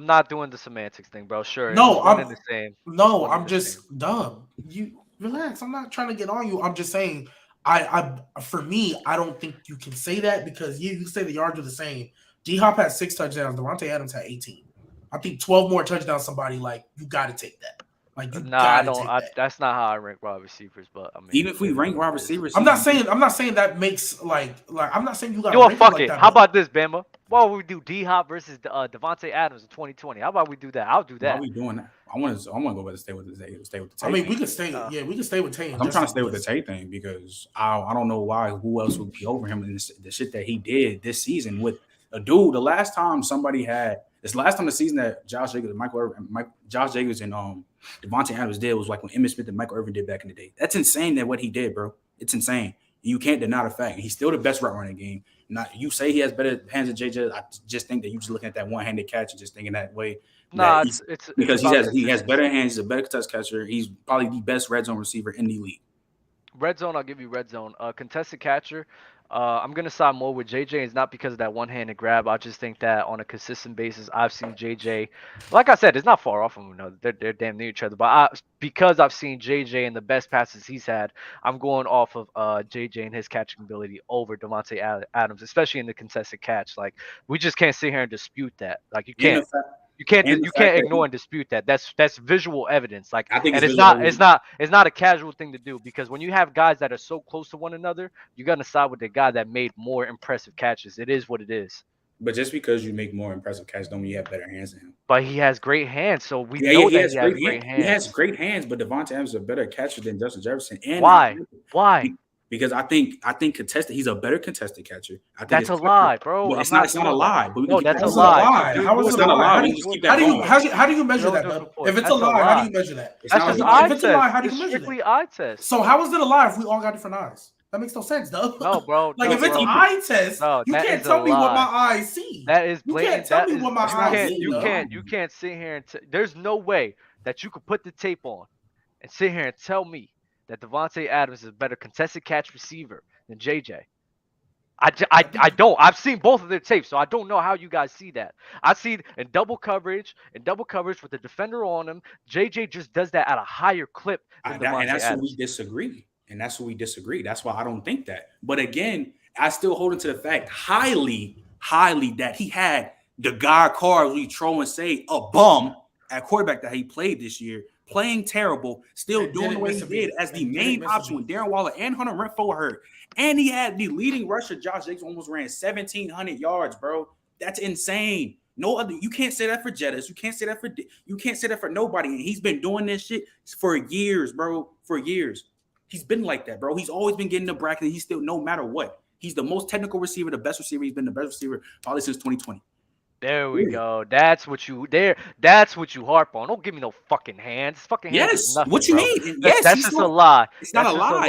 not doing the semantics thing, bro. Sure. No, I'm the same. No, I'm just dumb. You relax. I'm not trying to get on you. I'm just saying. For me, I don't think you can say that because you say the yards are the same. D Hop had 6 touchdowns. Davante Adams had 18. I think 12 more touchdowns. Somebody like you got to take that. Like I don't. That's not how I rank wide receivers. But I mean, even if we rank wide receivers, I'm not saying that makes like I'm not saying you got. You know what? Fuck it. How about this, Bama? Why would we do D Hop versus Davante Adams in 2020? How about we do that? I'll do that. Why are we doing that? I want to go back and stay with the Tate. I mean, we can stay. We can stay with Tate. I'm trying to stay with the Tate thing because I don't know who else would be over him in the shit that he did this season with a dude. The last time the season that Josh Jacobs and Davante Adams did was like when Emmitt Smith and Michael Irvin did back in the day. That's insane that what he did, bro. It's insane. You can't deny the fact. He's still the best route running game. Not you say he has better hands than JJ. I just think that you just looking at that one-handed catch and just thinking that way. Nah, because he has better hands. He's a better contest catcher. He's probably the best red zone receiver in the league. Red zone, I'll give you red zone. Contested catcher, I'm going to side more with JJ. It's not because of that one-handed grab. I just think that on a consistent basis, I've seen JJ. Like I said, it's not far off from them. No, they're damn near each other. But because I've seen JJ and the best passes he's had, I'm going off of JJ and his catching ability over Davante Adams, especially in the contested catch. Like, we just can't sit here and dispute that. Like, you can't. You can't ignore and dispute that. That's visual evidence. Like, and it's not a casual thing to do because when you have guys that are so close to one another, you're gonna side with the guy that made more impressive catches. It is what it is. But just because you make more impressive catches, don't mean you have better hands than him. But he has great hands, so we know that he has great hands. He has great hands, but Davante Adams is a better catcher than Justin Jefferson. And why? Because I think contested. He's a better contested catcher. I think that's a lie, bro. Well, it's not a lie. But no, that's a lie. How is it a lie? How do you measure that? If it's a lie, how do you measure that? That's just eye test. If it's a lie, how do you measure that? Strictly eye test. So how is it a lie if we all got different eyes? That makes no sense, though. No, bro. Like if it's an eye test, you can't tell me what my eyes see. That is blatant. You can't tell me what my eyes see. You can't sit here and there's no way that you could put the tape on and sit here and tell me that Davante Adams is a better contested catch receiver than JJ. I don't. I've seen both of their tapes, so I don't know how you guys see that. I see in double coverage with the defender on him. JJ just does that at a higher clip than Davante and that's Adams. What we disagree. That's why I don't think that. But again, I still hold into the fact highly that he had the guy Carr we throw and say a bum at quarterback that he played this year. Playing terrible, still doing the way he did as the main option with Darren Waller and Hunter Renfrow hurt. And he had the leading rusher, Josh Jacobs, almost ran 1,700 yards, bro. That's insane. No other. You can't say that for Jettas. You can't say that for nobody. And he's been doing this shit for years, bro. For years. He's been like that, bro. He's always been getting the bracket. And he's still, no matter what. He's the most technical receiver, the best receiver. He's been the best receiver probably since 2020. There we go. That's what you harp on. Don't give me no fucking hands. Fucking hands is nothing, what you bro. mean? Yes, that's just a lie. It's not a lie.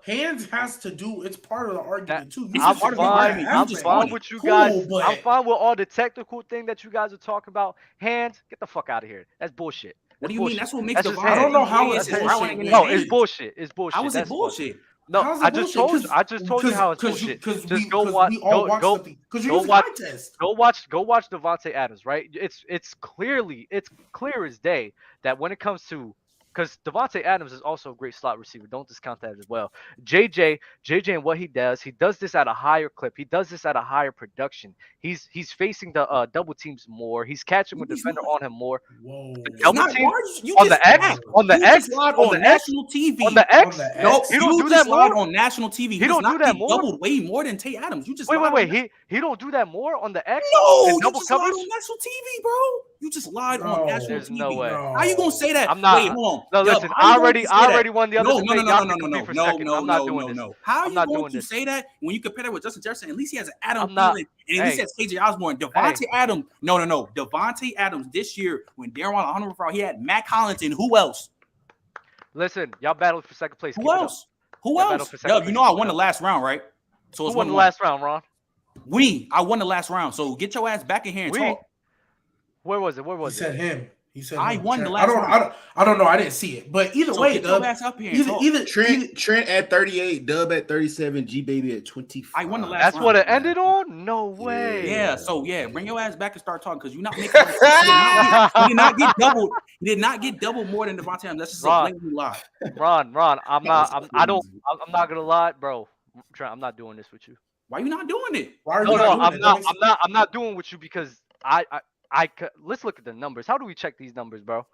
Hands has to do. It's part of the argument too. I'm fine with you guys. But... I'm fine with all the technical thing that you guys are talking about. Hands, get the fuck out of here. That's bullshit. What do you mean? That's what makes the vibe. I don't know how it's bullshit. No, it's bullshit. It's bullshit. How is it bullshit? No, I just told you how it's bullshit. Just go watch Devontae Adams, right? It's clear as day that when it comes to, because Devontae Adams is also a great slot receiver. Don't discount that as well. JJ and what he does this at a higher clip. He does this at a higher production. He's facing the double teams more. He's catching with defender on him more. Whoa. Double team on the X, on the X, on national TV. On the X. No, he don't do that more on national TV. He don't do that more. Doubled way more than Tay Adams. You just wait. He don't do that more on the X. No, you double just coverage lied on national TV, bro. You just lied on national There's TV. no way. How you gonna say that? I'm not. Wait, hold on. No, listen. I already won the other debate. No. I'm not doing this. How are you going to say that when you compare it with Justin Jefferson? At least he has an Adam Thielen, and at least he has KJ Osborne. Devontae Adams. No. Devontae Adams this year when Darren Waller 100 he had Matt Collins and who else? Listen, y'all battled for second place. Who else? Yo, you know I won the last round, right? So who won the last round, Ron? I won the last round. So get your ass back in here and talk. Where was it? He said him. He said I won the last round. I don't know. I didn't see it. But either way, Dub, up here either Trent at 38, Dub at 37, Gbaby at 25. I won the last That's round. what it ended on? No way. Yeah, so bring your ass back and start talking because you're not making he did not get doubled. He did not get doubled more than Devontae Adams. That's just a blatant lie. Ron, I'm not gonna lie, bro. Trent, I'm not doing this with you. Why are you not doing it? I'm not doing with you because let's look at the numbers. How do we check these numbers, bro?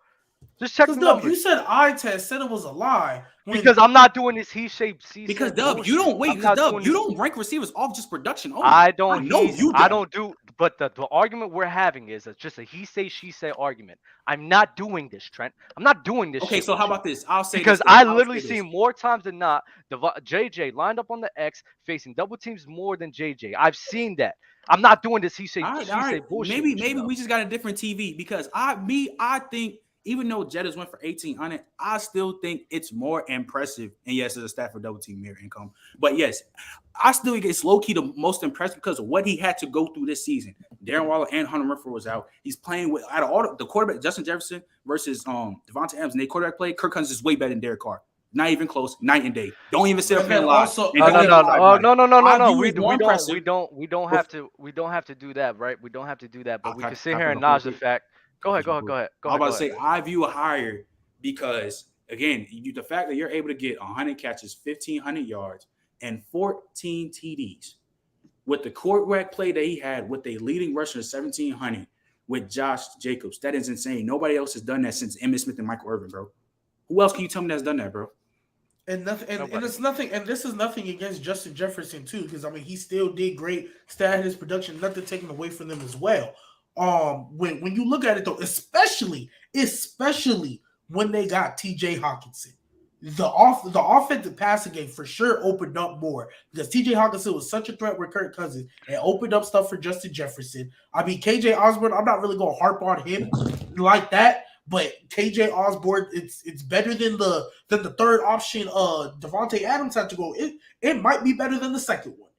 Just check the numbers. You said eye test, said it was a lie. Because I'm not doing this he-shaped C. Because Dub, you don't you don't rank receivers off just production only. I don't do. But the argument we're having is just a he say she say argument. I'm not doing this, Trent. I'm not doing this. Okay, so how about this? I'll say because I literally see more times than not JJ lined up on the X facing double teams more than JJ. I've seen that. I'm not doing this he say bullshit. Maybe we just got a different TV because I think. Even though Jettas went for 1,800, I still think it's more impressive. And yes, it's a stat for double team mirror income. But yes, I still think it's low-key the most impressive because of what he had to go through this season. Darren Waller and Hunter Renfrow was out. He's playing with out of all the quarterback, Justin Jefferson versus Devontae Adams, and they quarterback play. Kirk Cousins is way better than Derek Carr. Not even close, night and day. Don't even sit up here and lie. No. We don't have to do that, right? We don't have to do that, but we can sit here and acknowledge the fact. Go ahead. I'm about to say I view it higher because again, the fact that you're able to get 100 catches, 1,500 yards, and 14 TDs with the quarterback play that he had with a leading rusher of 1,700 with Josh Jacobs, that is insane. Nobody else has done that since Emmitt Smith and Michael Irvin, bro. Who else can you tell me that's done that, bro? And it's nothing. And this is nothing against Justin Jefferson too, because I mean he still did great. Still had his production, nothing taken away from them as well. When you look at it though, especially when they got TJ Hawkinson, the offensive passing game for sure opened up more because TJ Hawkinson was such a threat with Kirk Cousins and opened up stuff for Justin Jefferson. I mean KJ Osborne, I'm not really gonna harp on him like that, but KJ Osborne, it's better than the third option. Devontae Adams had to go. It might be better than the second one.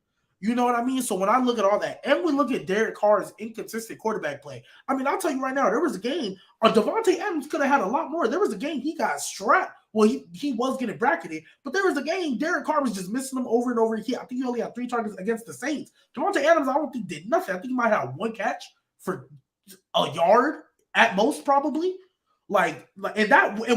You know what I mean? So when I look at all that, and we look at Derek Carr's inconsistent quarterback play, I mean, I'll tell you right now, there was a game, Devontae Adams could have had a lot more. There was a game he got strapped. Well, he was getting bracketed, but there was a game Derek Carr was just missing him over and over. I think he only had 3 targets against the Saints. Devontae Adams, I don't think did nothing. I think he might have 1 catch for a yard at most, probably. And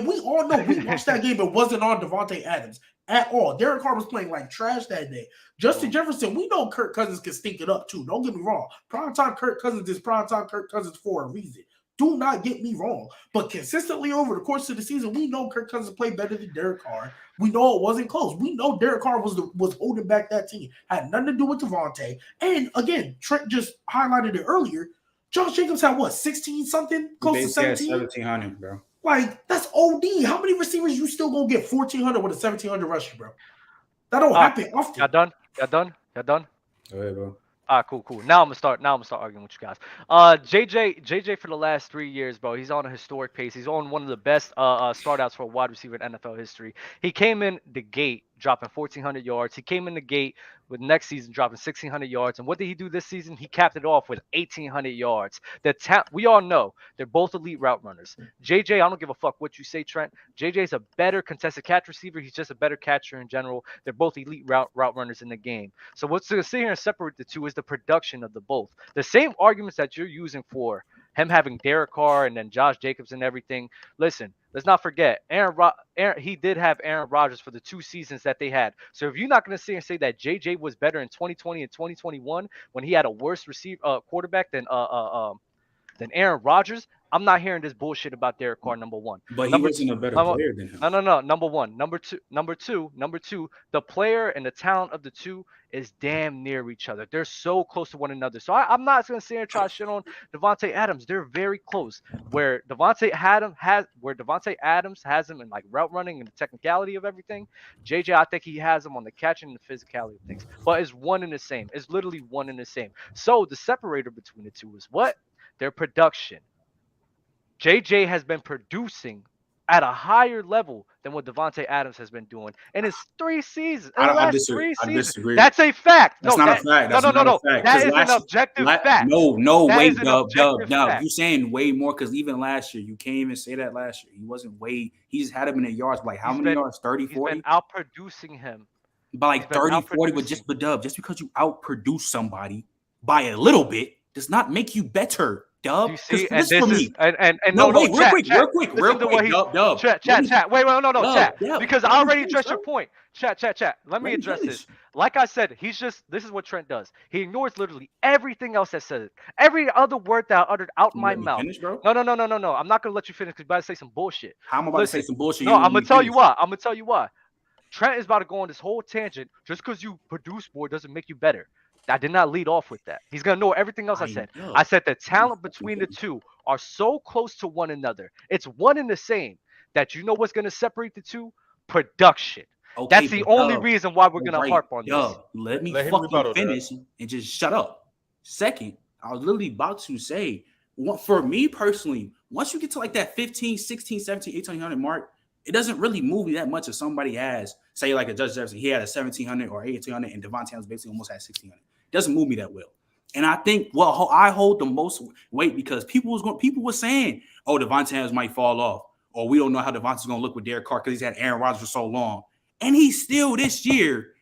we all know we watched that game. It wasn't on Devontae Adams at all. Derek Carr was playing like trash that day. Justin Jefferson, we know Kirk Cousins can stink it up too. Don't get me wrong. Primetime Kirk Cousins is primetime Kirk Cousins for a reason. Do not get me wrong. But consistently over the course of the season, we know Kirk Cousins played better than Derek Carr. We know it wasn't close. We know Derek Carr was holding back that team. Had nothing to do with Devontae. And again, Trent just highlighted it earlier. Josh Jacobs had what, 16 something? Close to 17? 1,700, bro. Like, that's OD. How many receivers you still gonna get 1,400 with a 1,700 rusher, bro? That don't happen often. Y'all done? Go ahead, bro. Cool. Now I'm gonna start arguing with you guys. JJ for the last 3 years, bro, he's on a historic pace. He's on one of the best start outs for a wide receiver in NFL history. He came in the gate dropping 1,400 yards. He came in the gate with next season dropping 1,600 yards. And what did he do this season? He capped it off with 1,800 yards. We all know they're both elite route runners. JJ, I don't give a fuck what you say, Trent. JJ's a better contested catch receiver. He's just a better catcher in general. They're both elite route runners in the game. So what's going to sit here and separate the two is the production of the both. The same arguments that you're using for him having Derek Carr and then Josh Jacobs and everything. Listen, let's not forget, he did have Aaron Rodgers for the 2 seasons that they had. So if you're not going to sit here and say that JJ was better in 2020 and 2021 when he had a worse quarterback than Aaron Rodgers, I'm not hearing this bullshit about Derek Carr, number one. But he wasn't a better player than him. No. Number one. Number two, the player and the talent of the two is damn near each other. They're so close to one another. So I'm not going to sit here and try to shit on Davante Adams. They're very close. Where Davante Adams has him in like route running and the technicality of everything, JJ, I think he has him on the catching and the physicality of things. But it's one and the same. It's literally one and the same. So the separator between the two is what? Their production. JJ has been producing at a higher level than what Davante Adams has been doing in his 3 seasons. I disagree. That's a fact. That's not a fact. No. That is an objective fact. Wait, Dub. You're saying way more because even last year, you can't even say that last year. He wasn't way. He just had him in the yards. Like how many yards? 30, 40? He's been outproducing him. By like 30, 40, but Dub, just because you outproduce somebody by a little bit does not make you better. Dub, you see, and this is real quick, Dub. Chat. Wait, no, chat. Because I already addressed your point. Chat. Let me address this. Like I said, this is what Trent does. He ignores literally everything else that says it. Every other word that I uttered out my mouth. Finish, bro? No. I'm not gonna let you finish because you about to say some bullshit. How am I about to say some bullshit? No, I'm gonna tell you why. Trent is about to go on this whole tangent. Just because you produce more doesn't make you better. I did not lead off with that. He's going to know everything else I said. I said the talent between the two are so close to one another. It's one and the same that you know what's going to separate the two? Production. Okay, that's the only reason why we're going to harp on this. Let me fucking finish and just shut up. Second, I was literally about to say, for me personally, once you get to like that 15, 16, 17, 1800 mark, it doesn't really move me that much if somebody has, say like a Judge Jefferson, he had a 1700 or 1800 and Davante Adams basically almost had 1600. Doesn't move me that well. And I think, I hold the most weight because people were saying, oh, Davante Adams might fall off, or we don't know how Davante's going to look with Derek Carr because he's had Aaron Rodgers for so long. And he's still this year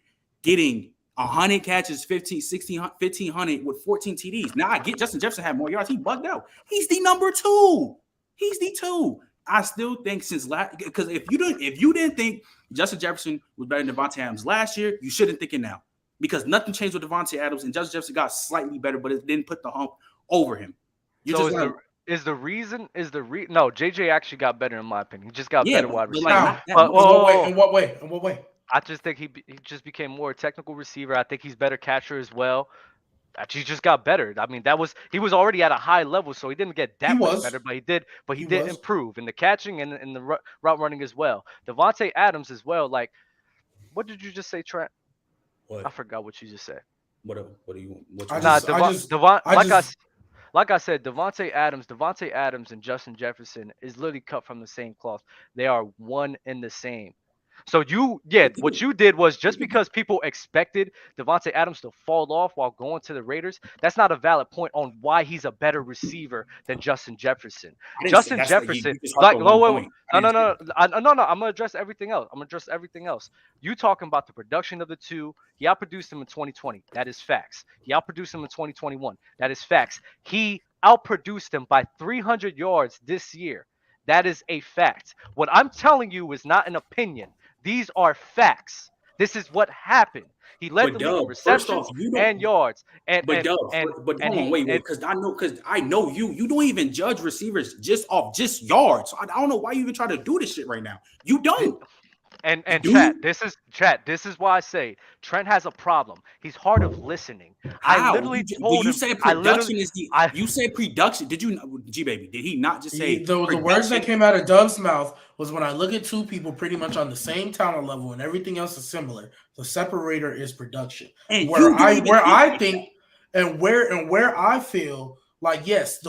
getting 100 catches, 1,500 with 14 TDs. Now I get Justin Jefferson had more yards. He bugged out. He's the number 2. He's the 2. I still think because if you didn't think Justin Jefferson was better than Davante Adams last year, you shouldn't think it now. Because nothing changed with Davante Adams, and Justin Jefferson got slightly better, but it didn't put the hump over him. No, JJ actually got better in my opinion. He just got better wide receiver. In what way? I just think he just became more a technical receiver. I think he's better catcher as well. He just got better. I mean, he was already at a high level, so he didn't get that much better, but he did improve in the catching and in the route running as well. Davante Adams as well. Like, what did you just say, Trent? What? I forgot what you just said. What do you? Like I said, Davante Adams and Justin Jefferson is literally cut from the same cloth. They are one and the same. So what you did was just because people expected Davante Adams to fall off while going to the Raiders, that's not a valid point on why he's a better receiver than Justin Jefferson. Justin Jefferson, no. I'm gonna address everything else. You talking about the production of the two? He outproduced him in 2020. That is facts. He outproduced him in 2021. That is facts. He outproduced him by 300 yards this year. That is a fact. What I'm telling you is not an opinion. These are facts. This is what happened. He led But the league in Dub, first receptions off, you don't. and yards. But Dub, but hold on, wait, because I know you. You don't even judge receivers just off just yards. So I don't know why you even try to do this shit right now. You don't. And This is why I say Trent has a problem. He's hard of listening. How? I literally told you him. Said production is the. You said production. Did you, Gbaby? Did he not just say the words that came out of Dub's mouth was when I look at two people pretty much on the same talent level and everything else is similar. The separator is production. And where I feel like yes,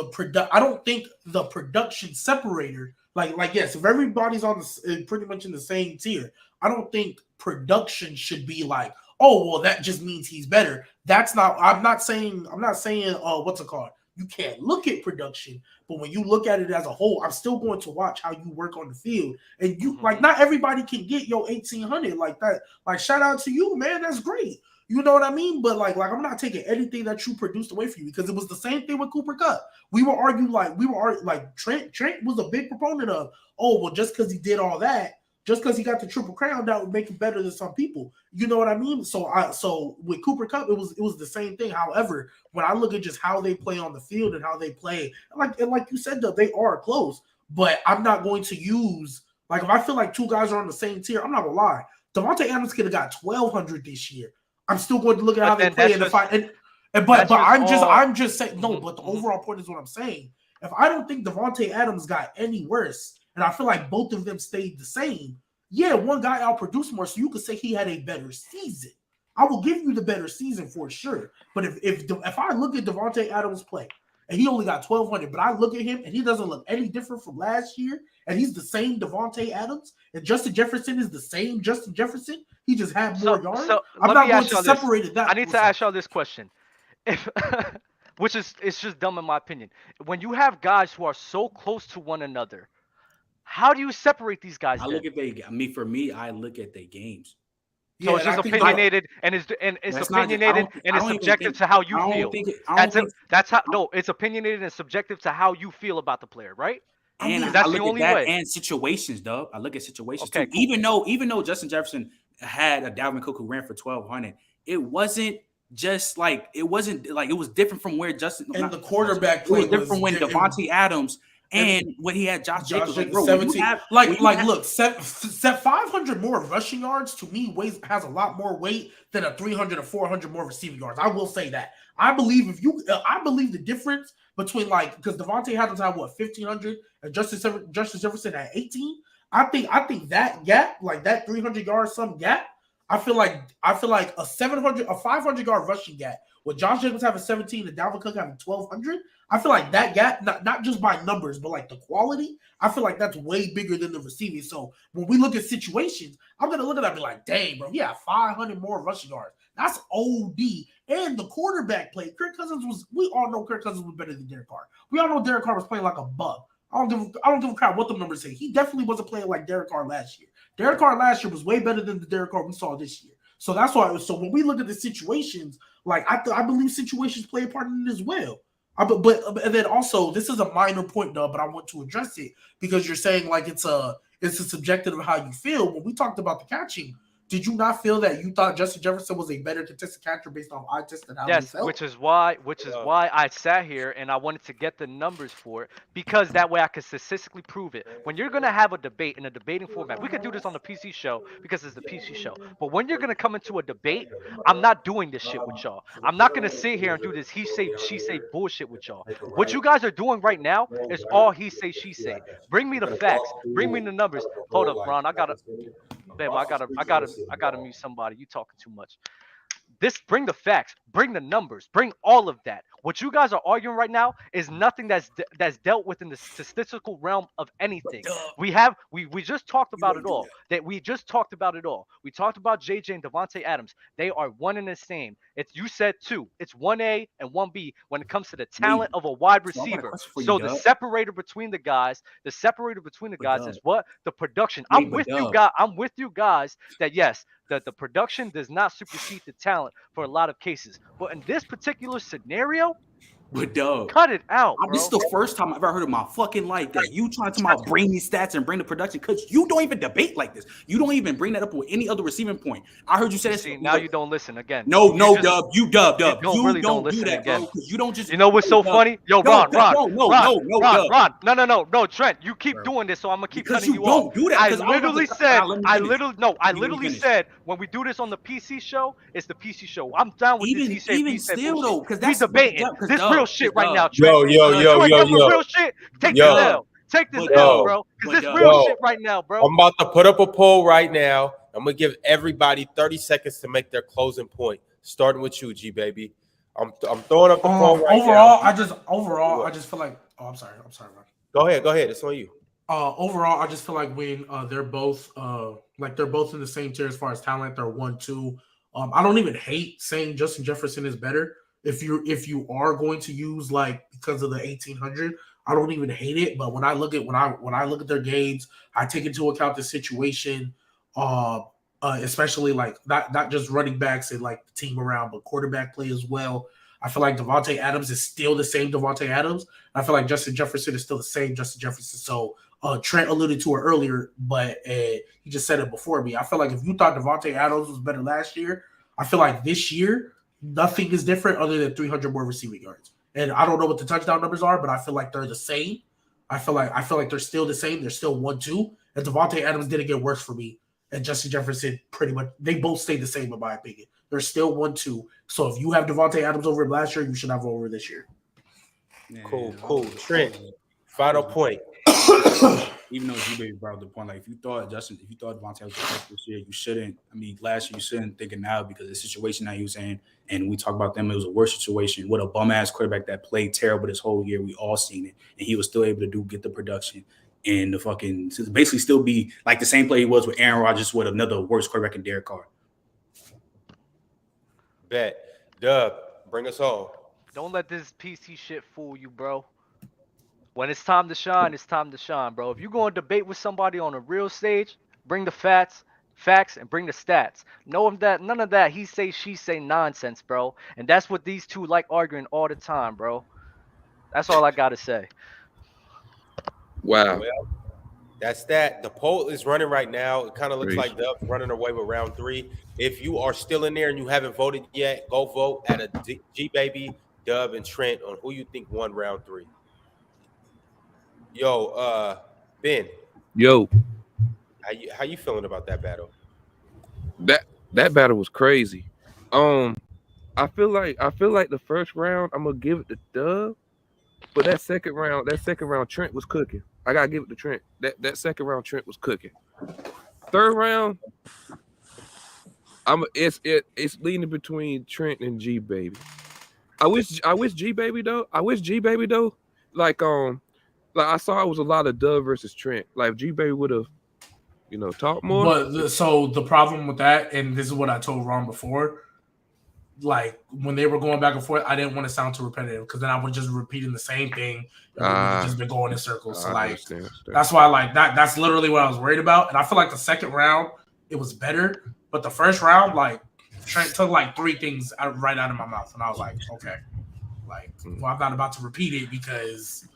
I don't think the production separator. Like yes, if everybody's on the pretty much in the same tier, I don't think production should be like, oh well, that just means he's better. That's not. I'm not saying. What's it called? You can't look at production, but when you look at it as a whole, I'm still going to watch how you work on the field. And you like, not everybody can get your 1800 like that. Like, shout out to you, man. That's great. You know what I mean? But like I'm not taking anything that you produced away from you because it was the same thing with Cooper Kupp. We were arguing like Trent was a big proponent of, oh, well, just because he did all that, just because he got the Triple Crown, that would make him better than some people. You know what I mean? So with Cooper Kupp, it was the same thing. However, when I look at just how they play on the field and how they play, and like you said, though, they are close. But I'm not going to use like if I feel like two guys are on the same tier, I'm not gonna lie. Devontae Adams could have got 1,200 this year. I'm still going to look at how they play in the fight. But I'm just saying no. But the overall point is what I'm saying. If I don't think Devontae Adams got any worse, and I feel like both of them stayed the same, yeah, one guy outproduced more, so you could say he had a better season. I will give you the better season for sure. But if I look at Devontae Adams play, and he only got 1,200, but I look at him and he doesn't look any different from last year, and he's the same Devontae Adams, and Justin Jefferson is the same Justin Jefferson. He just had more yards. So I'm not going to separate it that. I need to ask y'all this question, it's just dumb in my opinion. When you have guys who are so close to one another, how do you separate these guys? I look at I look at their games. So yeah, it's just opinionated and it's opinionated and it's subjective to how you feel. It's opinionated and subjective to how you feel about the player, right? And that's the only way. And situations, though. I look at situations too. Cool. Even though Justin Jefferson had a Dalvin Cook who ran for 1,200, it wasn't it was different from where Justin and the quarterback play was different from when Devontae Adams and when he had Josh Jacobs. Look, 500 more rushing yards to me has a lot more weight than a 300 or 400 more receiving yards. I will say that. I believe the difference between because Devontae Adams had 1,500 and Justin Jefferson had 18. I think that gap, like that 300 yard some gap, I feel like a 500 yard rushing gap with Josh Jacobs having 17 and Dalvin Cook having 1,200. I feel like that gap, not just by numbers, but like the quality, I feel like that's way bigger than the receiving. So when we look at situations, I'm gonna look at that and be like, dang, bro, yeah, 500 more rushing yards. That's OD. And the quarterback play. We all know Kirk Cousins was better than Derek Carr. We all know Derek Carr was playing like a bug. I don't give a crap what the numbers say. He definitely wasn't playing like Derek Carr last year. Derek Carr last year was way better than the Derek Carr we saw this year. So that's why. So when we look at the situations, I believe situations play a part in it as well. And then also, this is a minor point, though, but I want to address it because you're saying it's a subjective of how you feel. When we talked about the catching, did you not feel that you thought Justin Jefferson was a better contested catcher based on eye test and how he felt? Which is why I sat here and I wanted to get the numbers for it because that way I could statistically prove it. When you're gonna have a debate in a debating format, we could do this on the PC show because it's the PC show. But when you're gonna come into a debate, I'm not doing this shit with y'all. I'm not gonna sit here and do this he say she say bullshit with y'all. What you guys are doing right now is all he say she say. Bring me the facts. Bring me the numbers. Hold up, Ron. I gotta mute somebody. You talking too much. Bring the facts, bring the numbers, bring all of that. What you guys are arguing right now is nothing that's dealt with in the statistical realm of anything. We just talked about it all. We talked about JJ and Devontae Adams. They are one and the same. You said two. It's 1A and 1B when it comes to the talent of a wide receiver. So the separator between the guys is what? The production. I'm with you guys that yes, that the production does not supersede the talent for a lot of cases. But in this particular scenario, But dog, cut it out, bro. This is the first time I've ever heard in my fucking life that you trying to talk about bring these stats and bring the production because you don't even debate like this. You don't even bring that up with any other receiving point. I heard you say See, now you don't listen again. No, you Dub. You don't do listen that, again. bro. You don't just. You know what's so funny? Yo, Ron, no, Trent, you keep doing this, so I'm gonna keep cutting you off. Do that. I literally said when we do this on the PC show, it's the PC show. I'm down with this. He said, even still though, because that's debating. This real shit right now, Trent. Yo. Real shit. Take this L. Take this L, bro. Because this real shit right now, bro. I'm about to put up a poll right now. I'm gonna give everybody 30 seconds to make their closing point. Starting with you, Gbaby. I'm throwing up the poll right now. Overall, I just feel like. Oh, I'm sorry, Ron. Go ahead. It's on you. Overall, I just feel like when they're both they're both in the same tier as far as talent. They're 1-2. I don't even hate saying Justin Jefferson is better. If you are going to use because of the 1800, I don't even hate it. But when I look at their games, I take into account the situation, especially not just running backs and the team around, but quarterback play as well. I feel like Devontae Adams is still the same Devontae Adams. I feel like Justin Jefferson is still the same Justin Jefferson. So Trent alluded to it earlier, but he just said it before me. I feel like if you thought Devontae Adams was better last year, I feel like this year nothing is different other than 300 more receiving yards. And I don't know what the touchdown numbers are, but I feel like they're the same. I feel like they're still the same. They're still 1-2. And Devontae Adams didn't get worse for me. And Justin Jefferson pretty much, they both stay the same in my opinion. They're still 1-2. So if you have Devontae Adams over last year, you should have him over this year. Cool. Trent, final point. Even though Gbaby brought up the point, if you thought Devontae was the best this year, you shouldn't. I mean, last year you shouldn't think it now because of the situation that he was in. And we talk about them, it was a worse situation with a bum ass quarterback that played terrible this whole year. We all seen it, and he was still able to get the production and to basically still be like the same play he was with Aaron Rodgers with another worse quarterback in Derek Carr. Bet. Dub, bring us home. Don't let this PC shit fool you, bro. When it's time to shine, it's time to shine, bro. If you're going to debate with somebody on a real stage, bring the facts, and bring the stats. None of that he say, she say nonsense, bro. And that's what these two like arguing all the time, bro. That's all I got to say. Wow. Well, that's that. The poll is running right now. It kind of looks like Dub's running away with round 3. If you are still in there and you haven't voted yet, go vote at a Gbaby, Dub, and Trent on who you think won round 3. Yo, Ben. Yo. How you feeling about that battle? That battle was crazy. I feel like the first round I'm gonna give it to Dub, but that second round Trent was cooking. I gotta give it to Trent. That second round Trent was cooking. Third round, it's leaning between Trent and Gbaby. I wish Gbaby though. Like I saw it was a lot of Dub versus Trent. Like Gbaby would have, talked more. But so the problem with that, and this is what I told Ron before, like when they were going back and forth, I didn't want to sound too repetitive because then I would just repeating the same thing and we just been going in circles. So understand. That's why that's literally what I was worried about. And I feel like the second round it was better, but the first round, Trent took 3 things right out of my mouth, and I was like, okay, well, I'm not about to repeat it because.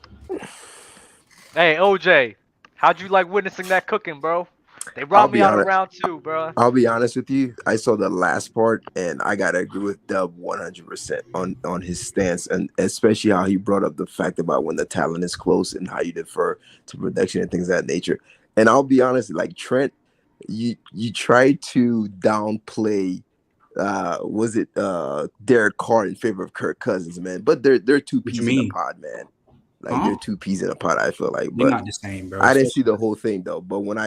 Hey, OJ, how'd you like witnessing that cooking, bro? They robbed me out of round 2, bro. I'll be honest with you. I saw the last part, and I gotta agree with Dub 100% on his stance, and especially how he brought up the fact about when the talent is close and how you defer to production and things of that nature. And I'll be honest, Trent, you tried to downplay. Was it Derek Carr in favor of Kirk Cousins, man? But they're 2 peas in a pod, man. They're 2 peas in a pot, I feel like. But they're not the same, bro. I didn't see the whole thing though. But when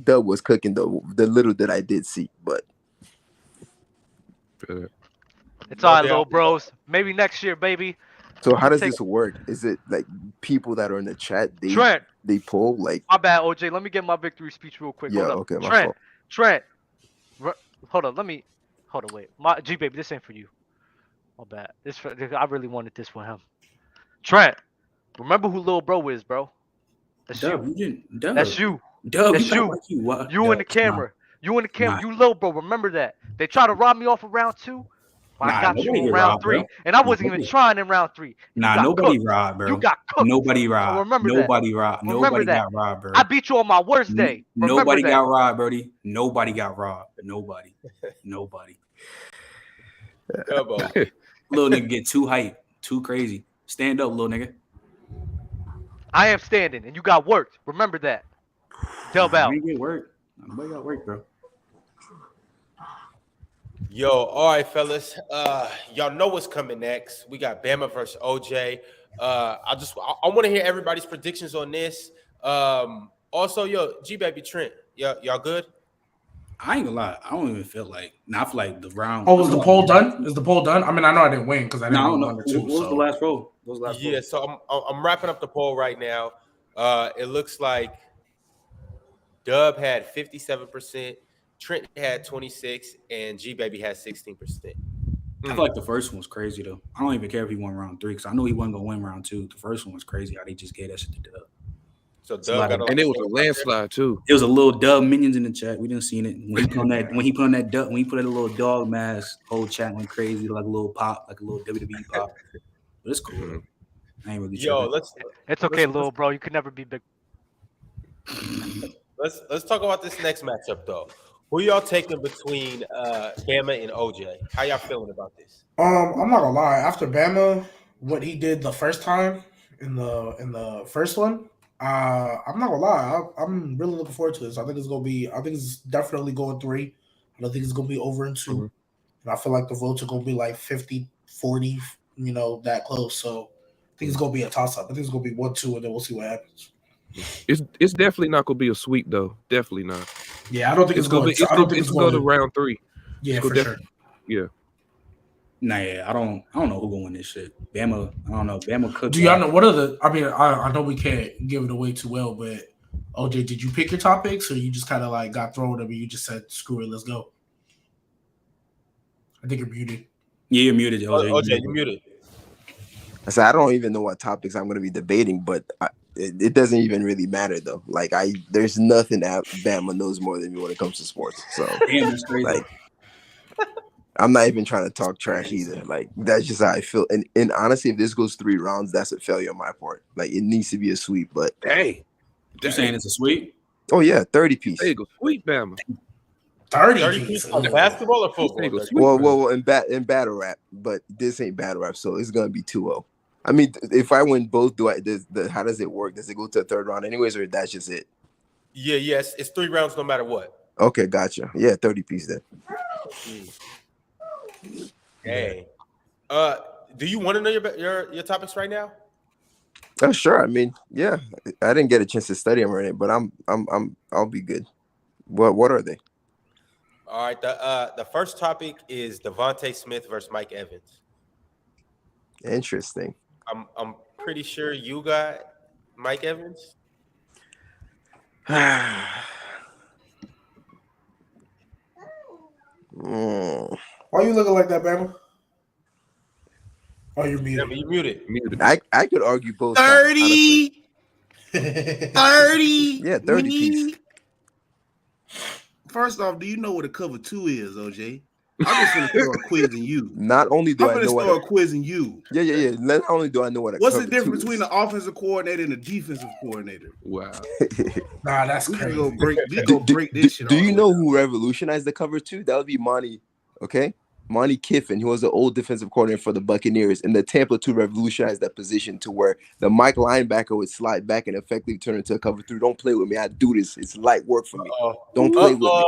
Dub was cooking, the little that I did see, but it's all right, little bros. Maybe next year, baby. So how does this work? Is it people that are in the chat? They pull My bad, OJ. Let me get my victory speech real quick. Yeah, okay. My fault. Trent. Hold on. Wait. Gbaby, this ain't for you. My bad. I really wanted this for him. Trent. Remember who Lil Bro is, bro. That's Dub, you. Dub. That's you. Dub, that's you. Like you in the camera. You in the camera. You Lil Bro. Remember that. They try to rob me off of round 2. I got you nobody in get round robbed, 3, bro. and I wasn't even trying in round 3. Nobody robbed, bro. You got cooked. Nobody robbed. So remember Nobody that. robbed. Remember Nobody that. got robbed, bro. I beat you on my worst day. Remember Nobody that. got robbed, Brody. Nobody got robbed. Nobody. Come on. Little nigga get too hype, too crazy. Stand up, little nigga. I am standing, and you got worked. Remember that. Dub out. I ain't get work. Nobody got work, bro. Yo, all right, fellas. Y'all know what's coming next. We got Bama versus OJ. I want to hear everybody's predictions on this. Also, yo, Gbaby, Trent, y'all good? I ain't gonna lie. I don't even feel like. I feel like the round. Oh, was the poll done? Is the poll done? I mean, I know I didn't win because I didn't No, win no. 1 or 2. What was the last poll? Yeah, so I'm wrapping up the poll right now. It looks like Dub had 57%, Trent had 26%, and Gbaby had 16%. I feel like the first one was crazy though. I don't even care if he won round 3 because I know he wasn't gonna win round 2. The first one was crazy how they just gave that shit to Dub. So Dub got and it was a landslide too. It was a little Dub minions in the chat. We didn't see it when he put on that little dog mask. Whole chat went crazy, like a little pop, like a little WWE pop. But it's cool. I ain't really. Yo, it's okay, little bro. You could never be big. Let's talk about this next matchup though. Who y'all taking between Bama and OJ? How y'all feeling about this? I'm not gonna lie. After Bama, what he did the first time in the first one, I'm not gonna lie. I'm really looking forward to this. I think it's definitely going 3. I don't think it's gonna be over in 2. And I feel like the votes are gonna be like 50-40, that close. So I think it's gonna be a toss up. I think it's gonna be 1-2, and then we'll see what happens. It's definitely not gonna be a sweep though. Definitely not. Yeah, I don't think it's going. I don't think it's going to round 3. Yeah, for sure. Yeah. Nah, yeah, I don't know who gonna win this shit. Bama, I don't know. Bama could. Do y'all know what are the? I mean, I know we can't give it away too well, but OJ, did you pick your topics, or you just kind of like got thrown and you just said, "Screw it, let's go"? I think you're muted. Yeah, you're muted, OJ. OJ, you're muted. I said I don't even know what topics I'm going to be debating, but it doesn't even really matter though. Like there's nothing that Bama knows more than me when it comes to sports. So damn, that's crazy. Like, I'm not even trying to talk trash either. Like that's just how I feel. And honestly, if this goes 3 rounds, that's a failure on my part. Like it needs to be a sweep. But hey, you're saying it's a sweep? Oh yeah, 30 piece. There you go, sweep Bama. 30 piece on basketball or football? Well, in battle rap, but this ain't battle rap, so it's gonna be 2-0. I mean, if I win both, how does it work? Does it go to a 3rd round anyways, or that's just it? Yeah, yes, it's 3 rounds no matter what. Okay, gotcha. Yeah, 30 piece then. Hey, do you want to know your topics right now? Oh, sure. I mean, yeah, I didn't get a chance to study them or anything, but I'll be good. What are they? All right, the first topic is Devontae Smith versus Mike Evans. Interesting. I'm pretty sure you got Mike Evans. Why you looking like that, Bama? Oh, you're muted. Yeah, you're muted. I could argue both. 30. 30. Yeah, 30 piece. First off, do you know what a cover 2 is, OJ? I'm just gonna throw a quiz in you. Not only do I know what a quiz in you. Yeah. Not only do I know what what's the difference between the offensive coordinator and the defensive coordinator? Wow. Nah, that's crazy. We go break this shit. Do you know who revolutionized the cover 2? That would be Monty. Okay, Monty Kiffin. He was the old defensive coordinator for the Buccaneers, and the Tampa 2 revolutionized that position to where the Mike linebacker would slide back and effectively turn into a cover 3. Don't play with me. I do this. It's light work for me. Don't play with me.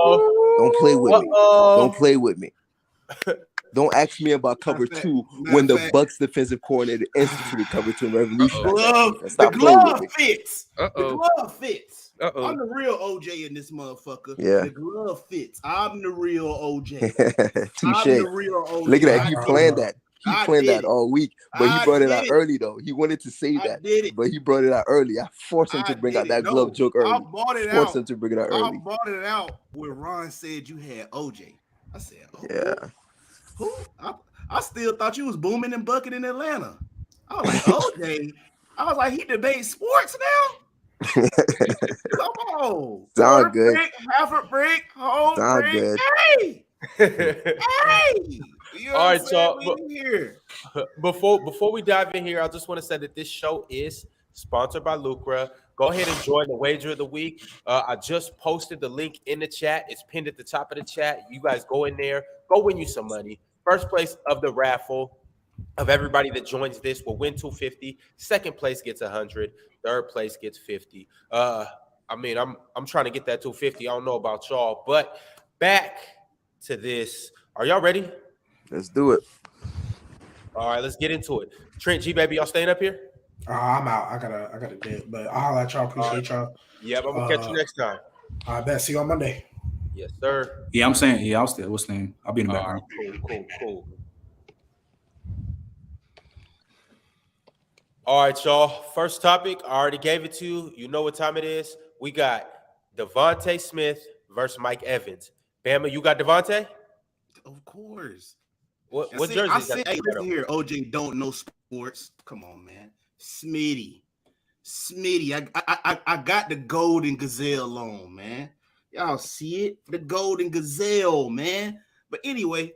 Don't play with me. Don't play with me. Don't ask me about cover 2 when the Bucs defensive coordinator instituted cover 2 and revolutionized. The glove fits. The glove fits. I'm the real OJ in this motherfucker. Yeah. The glove fits. I'm the real OJ. Touche. I'm the real OJ. Look at that. He planned that. He planned that all week, but he brought it out early though. He wanted to say that, but he brought it out early. I forced him to bring out that glove joke early. I brought it forced him to bring it out early. I brought it out when Ron said you had OJ. I said, yeah. Who? I still thought you was booming and bucking in Atlanta. I was like, OJ. I was like, he debates sports now. Come on. Sound good. Brick, half a brick, whole Sound brick. good. Hey. All right, y'all. Before we dive in here, I just want to say that this show is sponsored by Lucra. Go ahead and join the wager of the week. I just posted the link in the chat. It's pinned at the top of the chat. You guys go in there. Go win you some money. First place of the raffle of everybody that joins this will win $250. Second place gets $100. Third place gets $50. I mean, I'm trying to get that $250. I don't know about y'all, but back to this. Are y'all ready? Let's do it. All right, let's get into it. Trent, Gbaby, y'all staying up here? I'm out. I gotta dip, but I'll holler at y'all. Appreciate y'all. Yep, I'm gonna catch you next time. I bet. See you on Monday. Yes, sir. Yeah, I'm saying. Yeah, I'll stay. What's the name? I'll be in the background. Cool. All right, y'all. First topic. I already gave it to you. You know what time it is. We got Devontae Smith versus Mike Evans. Bama, you got Devontae? Of course. What jersey? Hey, listen here. OJ don't know sports. Come on, man. Smitty. I got the golden gazelle on, man. Y'all see it? The golden gazelle, man. But anyway,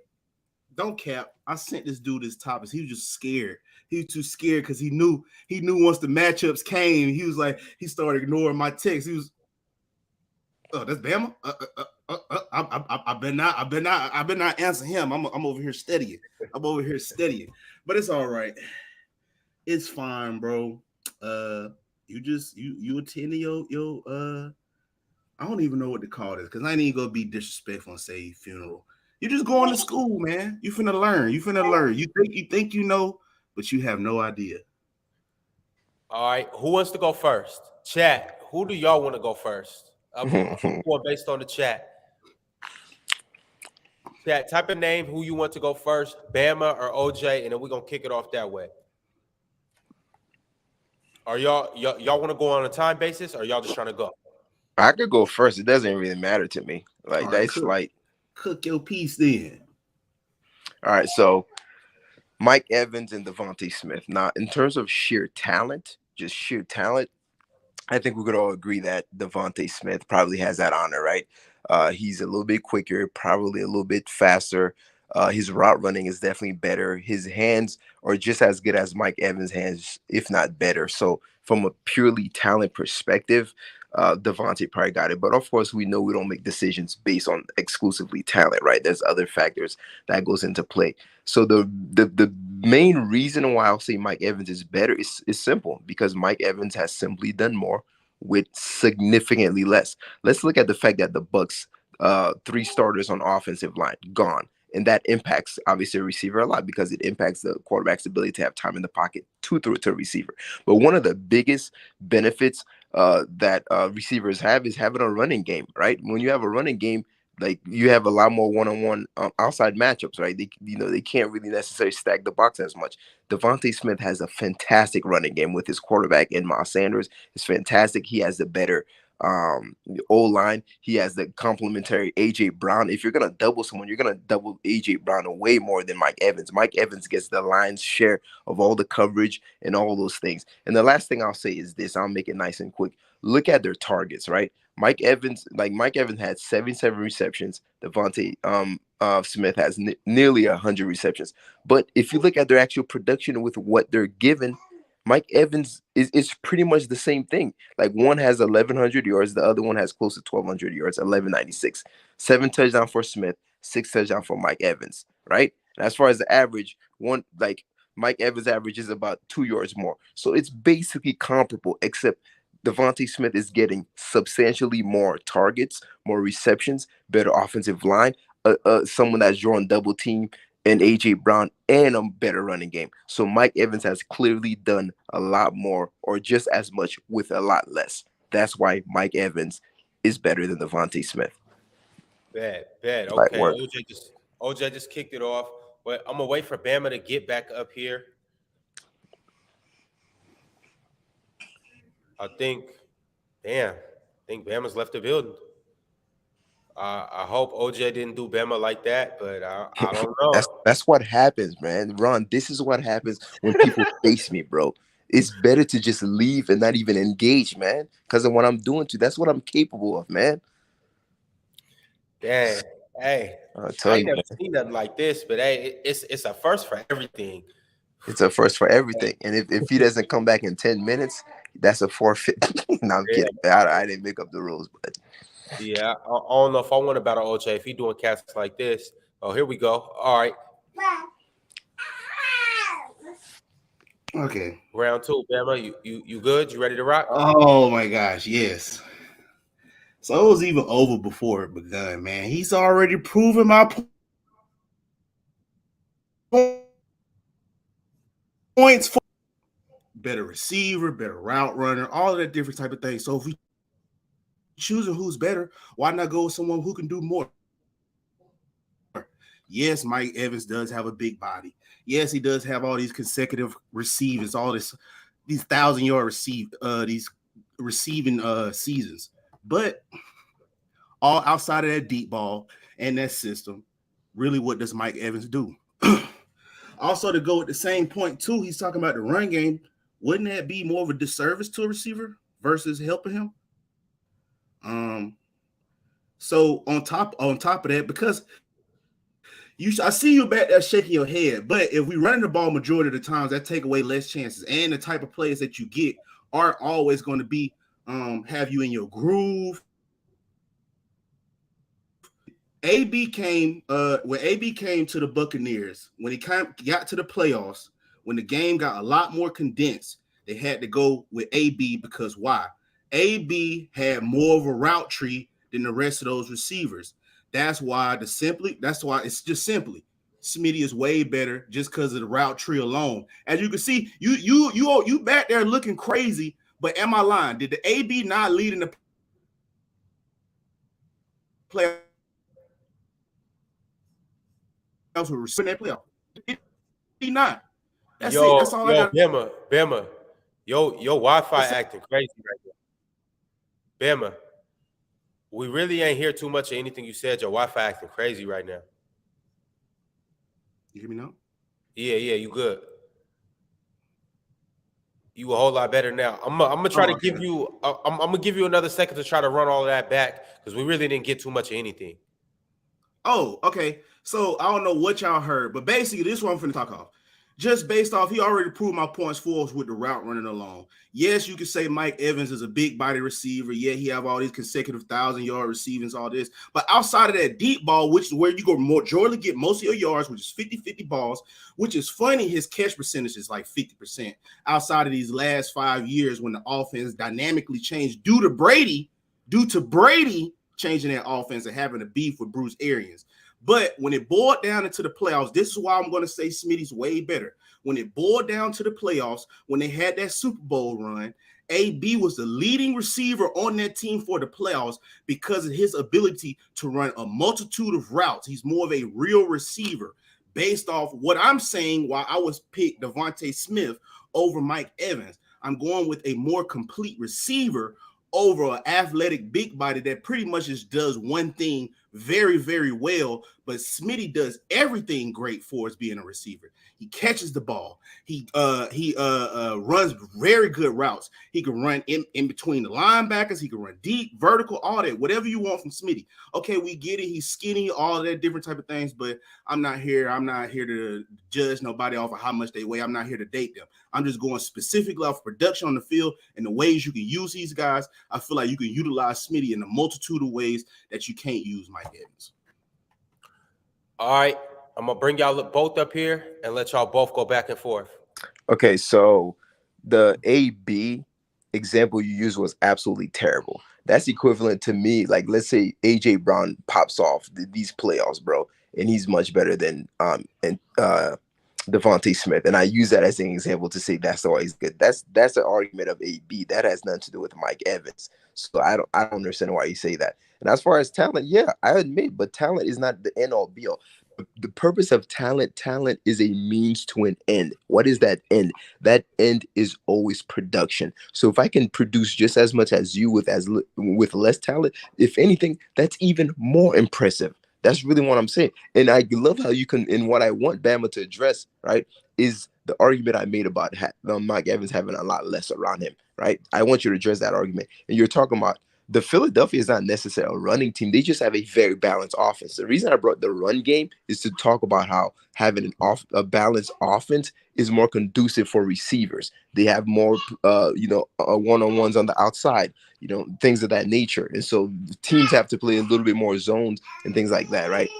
don't cap. I sent this dude this topic. He was just scared. He was too scared because he knew once the matchups came, he was like, he started ignoring my text. He was, oh, that's Bama? I better not answer him. I'm over here studying. But it's all right. It's fine, bro. You attending your I don't even know what to call this because I ain't even gonna be disrespectful and say funeral. You just going to school, man. You finna learn. You think you know, but you have no idea. All right. Who wants to go first? Chat. Who do y'all want to go first? I'm going based on the chat. Chat, type a name who you want to go first, Bama or OJ, and then we're gonna kick it off that way. Are y'all want to go on a time basis, or y'all just trying to go? I could go first. It doesn't really matter to me. Like All that's right, like cook your piece then. All right, so Mike Evans and Devontae Smith. Now, in terms of sheer talent, I think we could all agree that Devontae Smith probably has that honor, right? He's a little bit quicker, probably a little bit faster. His route running is definitely better. His hands are just as good as Mike Evans' hands, if not better. So from a purely talent perspective, Devontae probably got it. But of course, we know we don't make decisions based on exclusively talent, right? There's other factors that goes into play. So the main reason why I'll say Mike Evans is better is simple, because Mike Evans has simply done more with significantly less. Let's look at the fact that the Bucs, 3 starters on offensive line gone. And that impacts, obviously, a receiver a lot because it impacts the quarterback's ability to have time in the pocket to throw it to a receiver. But one of the biggest benefits that receivers have is having a running game, right? When you have a running game, like you have a lot more one-on-one outside matchups, right? They can't really necessarily stack the box as much. Devontae Smith has a fantastic running game with his quarterback and Miles Sanders. It's fantastic. He has the better O-line. He has the complementary AJ Brown. If you're gonna double someone, you're gonna double AJ Brown way more than Mike Evans. Mike Evans gets the lion's share of all the coverage and all those things. And the last thing I'll say is this: I'll make it nice and quick. Look at their targets, right? Mike Evans had 77 receptions. Devontae Smith has nearly 100 receptions. But if you look at their actual production with what they're given, Mike Evans is pretty much the same thing. Like one has 1,100 yards, the other one has close to 1,200 yards, 1,196. 7 touchdowns for Smith, 6 touchdowns for Mike Evans, right? And as far as the average, Mike Evans' average is about 2 yards more. So it's basically comparable, except Devontae Smith is getting substantially more targets, more receptions, better offensive line, someone that's drawn double team, and AJ Brown, and a better running game. So Mike Evans has clearly done a lot more or just as much with a lot less. That's why Mike Evans is better than Devontae Smith. Bad. Okay, OJ just kicked it off. But I'm gonna wait for Bama to get back up here. I think Bama's left the building. I hope OJ didn't do Bama like that, but I don't know. That's what happens, man. Ron, this is what happens when people face me, bro. It's better to just leave and not even engage, man. Because of what I'm doing to, that's what I'm capable of, man. Dang. Hey, I I tell ain't you, never man. seen nothing like this, but hey, it's a first for everything. It's a first for everything. And if he doesn't come back in 10 minutes, that's a forfeit. No, I'm Yeah, kidding. I didn't make up the rules, but yeah. I don't know if I want to battle OJ if he doing cats like this. Oh, here we go. All right, Okay. round 2, Bama. You good? You ready to rock? Oh my gosh, yes. So it was even over before it begun, man. He's already proven my points for better receiver, better route runner, all of that different type of thing. So if we choosing who's better, why not go with someone who can do more? Yes, Mike Evans does have a big body. Yes, he does have all these consecutive receivers, all these 1,000-yard these receiving seasons. But all outside of that deep ball and that system, really, what does Mike Evans do? Also, to go at the same point too, he's talking about the run game. Wouldn't that be more of a disservice to a receiver versus helping him? So on top of that, because I see you back there shaking your head, but if we run the ball majority of the times, that take away less chances, and the type of plays that you get aren't always going to be have you in your groove. AB came when AB came to the Buccaneers, when he got to the playoffs, when the game got a lot more condensed, they had to go with AB because why? AB had more of a route tree than the rest of those receivers. That's why it's just simply Smitty is way better just because of the route tree alone. As you can see, you back there looking crazy, but am I lying? Did the AB not lead in the playoffs? In that playoff? He not. That's it. That's all I got. Bama. Your Wi-Fi acting crazy right now. Bama, we really ain't hear too much of anything you said. Your Wi-Fi acting crazy right now. You hear me now? Yeah, you good. You a whole lot better now. I'm gonna try to give you. I'm gonna give you another second to try to run all of that back because we really didn't get too much of anything. Oh, okay. So I don't know what y'all heard, but basically this is what I'm finna talk off. Just based off, he already proved my points for us with the route running alone. Yes, you could say Mike Evans is a big body receiver. Yeah, he have all these consecutive 1,000-yard receivings, all this. But outside of that deep ball, which is where you go majorly get most of your yards, which is 50-50 balls, which is funny, his catch percentage is like 50%. Outside of these last 5 years when the offense dynamically changed due to Brady changing that offense and having a beef with Bruce Arians. But when it boiled down into the playoffs, this is why I'm going to say Smitty's way better. When it boiled down to the playoffs, when they had that Super Bowl run, AB was the leading receiver on that team for the playoffs because of his ability to run a multitude of routes. He's more of a real receiver based off what I'm saying why I was picked Devontae Smith over Mike Evans. I'm going with a more complete receiver over an athletic big body that pretty much just does one thing very, very well. But Smitty does everything great for us being a receiver. He catches the ball. He runs very good routes. He can run in between the linebackers. He can run deep, vertical, all that, whatever you want from Smitty. Okay, we get it. He's skinny, all that different type of things. But I'm not here to judge nobody off of how much they weigh. I'm not here to date them. I'm just going specifically off production on the field and the ways you can use these guys. I feel like you can utilize Smitty in a multitude of ways that you can't use Mike Evans. All right, I'm gonna bring y'all both up here and let y'all both go back and forth. okay, so the AB example you used was absolutely terrible. That's equivalent to me, like let's say AJ Brown pops off these playoffs, bro, and he's much better than Devontae Smith, and I use that as an example to say that's always good. That's the argument of AB. That has nothing to do with Mike Evans. So I don't understand why you say that. And as far as talent, yeah, I admit, but talent is not the end all be all. The purpose of talent is a means to an end. What is that end? That end is always production. So if I can produce just as much as you with less talent, if anything, that's even more impressive. That's really what I'm saying. And I love how you can, and what I want Bama to address, right, is the argument I made about Mike Evans having a lot less around him, right? I want you to address that argument. And you're talking about the Philadelphia is not necessarily a running team. They just have a very balanced offense. The reason I brought the run game is to talk about how having a balanced offense is more conducive for receivers. They have more, one-on-ones on the outside, things of that nature. And so teams have to play a little bit more zones and things like that, right?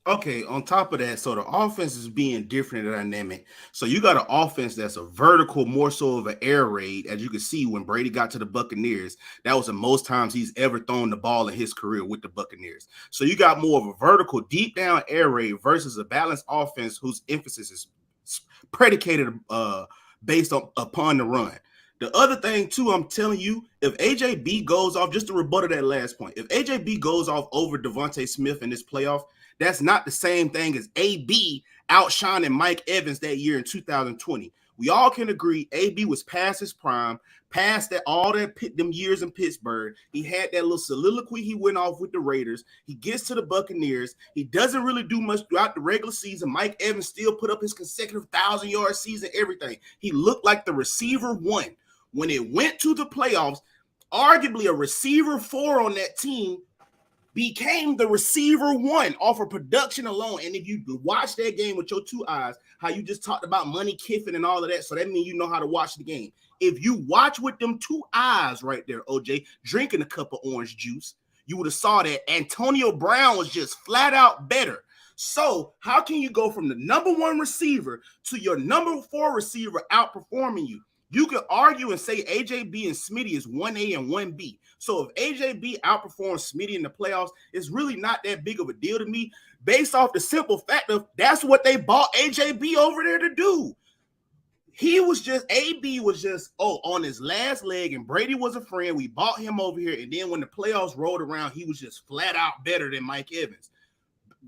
Okay, on top of that, so the offense is being different and dynamic. So you got an offense that's a vertical, more so of an air raid. As you can see, when Brady got to the Buccaneers, that was the most times he's ever thrown the ball in his career with the Buccaneers. So you got more of a vertical, deep down air raid versus a balanced offense whose emphasis is predicated based upon the run. The other thing, too, I'm telling you, if AJB goes off, just to rebuttal that last point, if AJB goes off over Devontae Smith in this playoff, that's not the same thing as AB outshining Mike Evans that year in 2020. We all can agree AB was past his prime, past that them years in Pittsburgh. He had that little soliloquy he went off with the Raiders. He gets to the Buccaneers. He doesn't really do much throughout the regular season. Mike Evans still put up his consecutive 1,000-yard season, everything. He looked like the receiver one. When it went to the playoffs, arguably a receiver 4 on that team became the receiver 1 off of production alone. And if you watch that game with your 2 eyes, how you just talked about Money Kiffin and all of that, so that means you know how to watch the game. If you watch with them 2 eyes right there, OJ, drinking a cup of orange juice, you would have saw that Antonio Brown was just flat out better. So how can you go from the number 1 receiver to your number 4 receiver outperforming you? You could argue and say AJB and Smitty is 1A and 1B. So if AJB outperforms Smitty in the playoffs, it's really not that big of a deal to me, based off the simple fact of that's what they bought AJB over there to do. AB was just, on his last leg, and Brady was a friend. We bought him over here, and then when the playoffs rolled around, he was just flat out better than Mike Evans.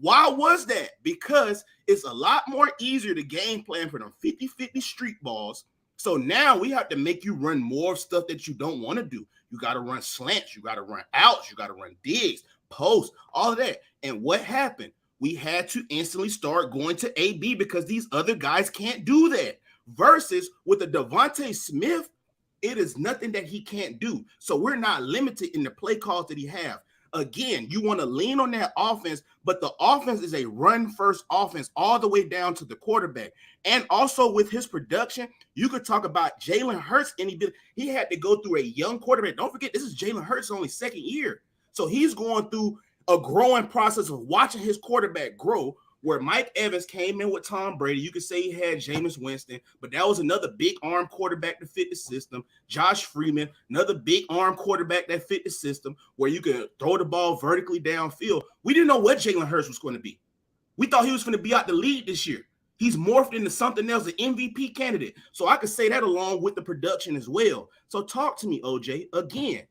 Why was that? Because it's a lot more easier to game plan for them 50-50 street balls. So now we have to make you run more stuff that you don't want to do. You got to run slants. You got to run outs. You got to run digs, posts, all of that. And what happened? We had to instantly start going to AB because these other guys can't do that. Versus with a Devontae Smith, it is nothing that he can't do. So we're not limited in the play calls that he have. Again, you want to lean on that offense, but the offense is a run-first offense all the way down to the quarterback. And also with his production, you could talk about Jalen Hurts, and he had to go through a young quarterback. Don't forget, this is Jalen Hurts' only second year. So he's going through a growing process of watching his quarterback grow, where Mike Evans came in with Tom Brady. You could say he had Jameis Winston, but that was another big arm quarterback to fit the system. Josh Freeman, another big arm quarterback that fit the system, where you could throw the ball vertically downfield. We didn't know what Jalen Hurts was going to be. We thought he was going to be out the lead this year. He's morphed into something else, an MVP candidate. So I could say that along with the production as well. So talk to me, OJ. Again,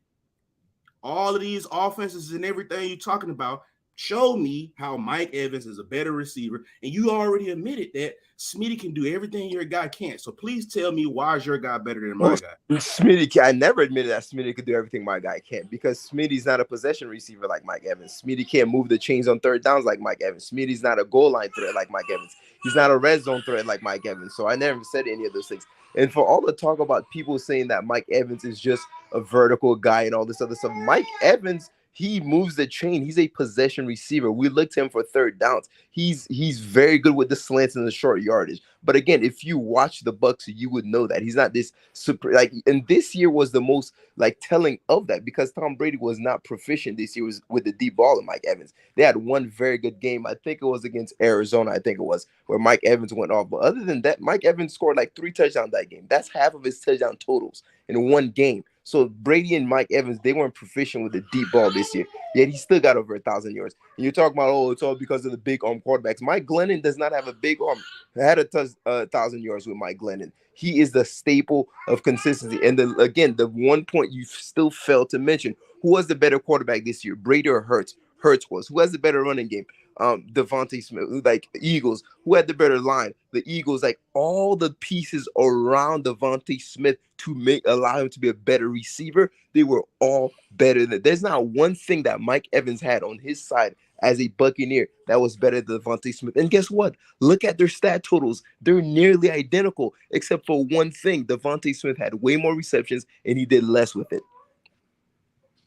all of these offenses and everything you're talking about, show me how Mike Evans is a better receiver. And you already admitted that Smitty can do everything your guy can't. So please tell me, why is your guy better than my guy? Smitty, I never admitted that Smitty could do everything my guy can't, because Smitty's not a possession receiver like Mike Evans. Smitty can't move the chains on third downs like Mike Evans. Smitty's not a goal line threat like Mike Evans. He's not a red zone threat like Mike Evans. So I never said any of those things. And for all the talk about people saying that Mike Evans is just a vertical guy and all this other stuff, Mike Evans, he moves the chain. He's a possession receiver. We looked to him for third downs. He's very good with the slants and the short yardage. But again, if you watch the Bucs, you would know that he's not this super, like, and this year was the most like telling of that, because Tom Brady was not proficient this year with the deep ball of Mike Evans. They had one very good game. I think it was against Arizona. I think it was, where Mike Evans went off. But other than that, Mike Evans scored like 3 touchdowns that game. That's half of his touchdown totals in one game. So Brady and Mike Evans, they weren't proficient with the deep ball this year. Yet he still got over 1,000 yards. And you're talking about, oh, it's all because of the big arm quarterbacks. Mike Glennon does not have a big arm. I had 1,000 yards with Mike Glennon. He is the staple of consistency. And again, the one point you still failed to mention, who was the better quarterback this year, Brady or Hurts? Hurts was. Who has the better running game? Devontae Smith, like Eagles. Who had the better line? The Eagles. Like all the pieces around Devontae Smith to allow him to be a better receiver, they were all better than. There's not one thing that Mike Evans had on his side as a Buccaneer that was better than Devontae Smith. And guess what? Look at their stat totals. They're nearly identical, except for one thing. Devontae Smith had way more receptions and he did less with it.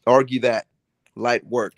Argue that. Light work.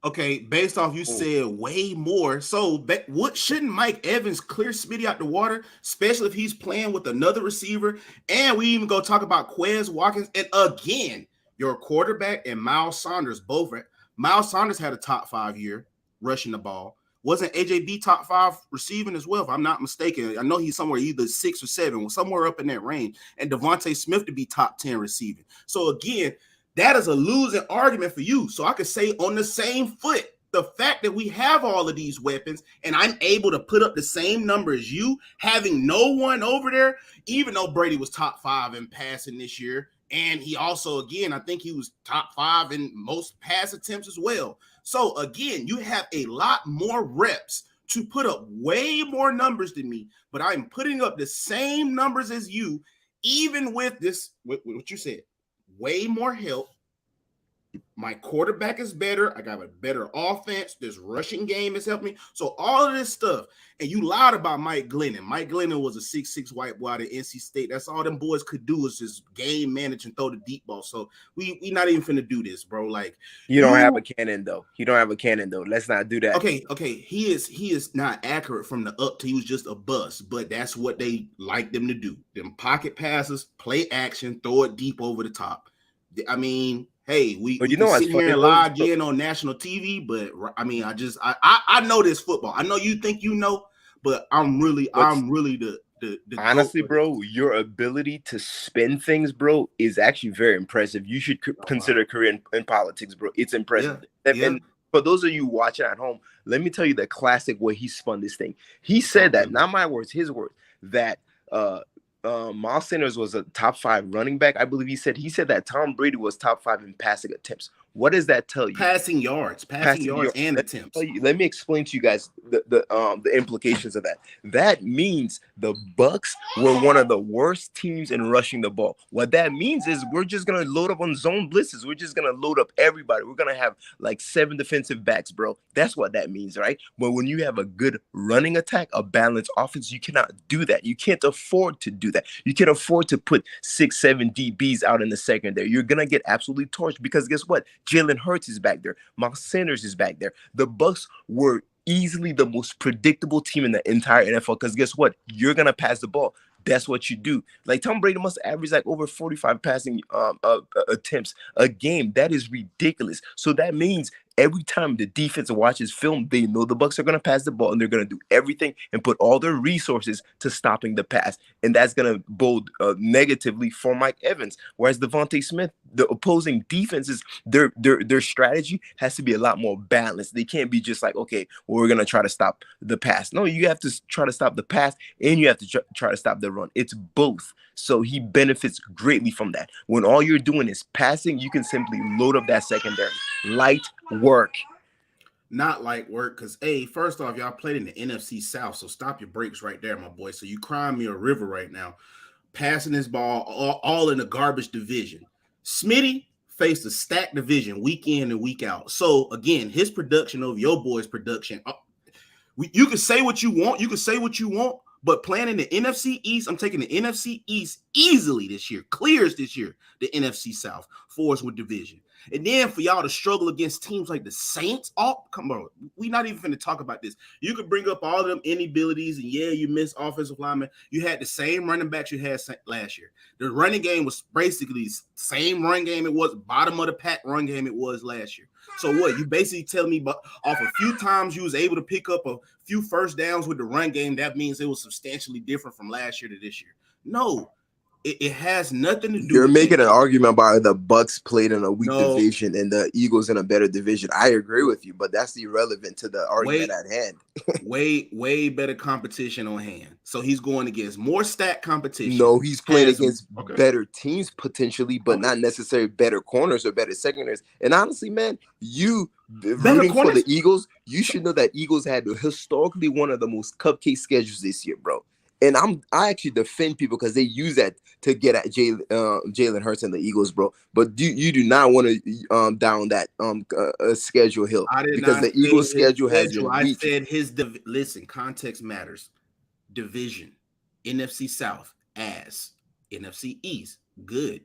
Okay, based off you said way more. So what shouldn't Mike Evans clear Smitty out the water, especially if he's playing with another receiver? And we even go talk about Quez Watkins. And again, your quarterback and Miles Sanders both. Miles Sanders had a top 5 year rushing the ball. Wasn't AJB top 5 receiving as well, if I'm not mistaken? I know he's somewhere either 6 or 7, somewhere up in that range. And Devontae Smith to be top 10 receiving. So again, that is a losing argument for you. So I could say on the same foot, the fact that we have all of these weapons and I'm able to put up the same number as you, having no one over there, even though Brady was top 5 in passing this year. And he also, again, I think he was top 5 in most pass attempts as well. So again, you have a lot more reps to put up way more numbers than me, but I'm putting up the same numbers as you, even with this, what you said. Way more help. My quarterback is better. I got a better offense. This rushing game has helped me. So all of this stuff. And you lied about Mike Glennon. Mike Glennon was a 6'6" white boy at NC State. That's all them boys could do is just game manage and throw the deep ball. So we not even finna do this, bro. Like you don't have a cannon though. You don't have a cannon though. Let's not do that. Okay. He is not accurate from the up to he was just a bust, but that's what they like them to do. Them pocket passes, play action, throw it deep over the top. I mean, hey, we can sit here and lie again on national TV, but I mean, I know this football. I know you think you know, but I'm really the honestly, bro, your ability to spin things, bro, is actually very impressive. You should consider a career in politics, bro. It's impressive. Yeah. And for those of you watching at home, let me tell you the classic way he spun this thing. He said that, not my words, his words, that Miles Sanders was a top 5 running back. I believe he said that Tom Brady was top 5 in passing attempts. What does that tell you? Passing yards and attempts. Let me explain to you guys the implications of that. That means the Bucs were one of the worst teams in rushing the ball. What that means is we're just gonna load up on zone blitzes. We're just gonna load up everybody. We're gonna have like 7 defensive backs, bro. That's what that means, right? But when you have a good running attack, a balanced offense, you cannot do that. You can't afford to do that. You can't afford to put 6-7 DBs out in the secondary. You're gonna get absolutely torched because guess what? Jalen Hurts is back there. Miles Sanders is back there. The Bucs were easily the most predictable team in the entire NFL because guess what? You're going to pass the ball. That's what you do. Like Tom Brady must average like over 45 passing attempts a game. That is ridiculous. So that means every time the defense watches film, they know the Bucs are going to pass the ball and they're going to do everything and put all their resources to stopping the pass. And that's going to bode negatively for Mike Evans. Whereas Devontae Smith, the opposing defenses, their strategy has to be a lot more balanced. They can't be just like, okay, well, we're going to try to stop the pass. No, you have to try to stop the pass and you have to try to stop the run. It's both. So he benefits greatly from that. When all you're doing is passing, you can simply load up that secondary. Light work. Not light work, because first off, y'all played in the NFC South, so stop your brakes right there, my boy. So you crying me a river right now, passing this ball all in the garbage division. Smitty faced a stacked division week in and week out. So again, his production over your boy's production. You can say what you want. But playing in the NFC East, I'm taking the NFC East easily this year, clears this year, the NFC South for us with division. And then for y'all to struggle against teams like the Saints, come on, we not even finna talk about this. You could bring up all of them inabilities, and yeah, you missed offensive linemen. You had the same running backs you had last year. The running game was basically the same run game it was, bottom of the pack run game it was last year. So what? You basically tell me, but off a few times you was able to pick up a few first downs with the run game, that means it was substantially different from last year to this year. No, it has nothing to do. You're making an argument about the Bucs played in a weak division and the Eagles in a better division. I agree with you, but that's irrelevant to the argument at hand. way better competition on hand. So he's going against more stacked competition. No, he's playing against better teams potentially, but not necessarily better corners or better secondaries. And honestly, man, you rooting for the Eagles, you should know that Eagles had historically one of the most cupcake schedules this year, bro. And I actually defend people because they use that to get at Jalen Hurts and the Eagles, bro. But you do not want to down that schedule hill because the Eagles schedule has been weak. I said listen, context matters. Division, NFC South, ass. NFC East, good.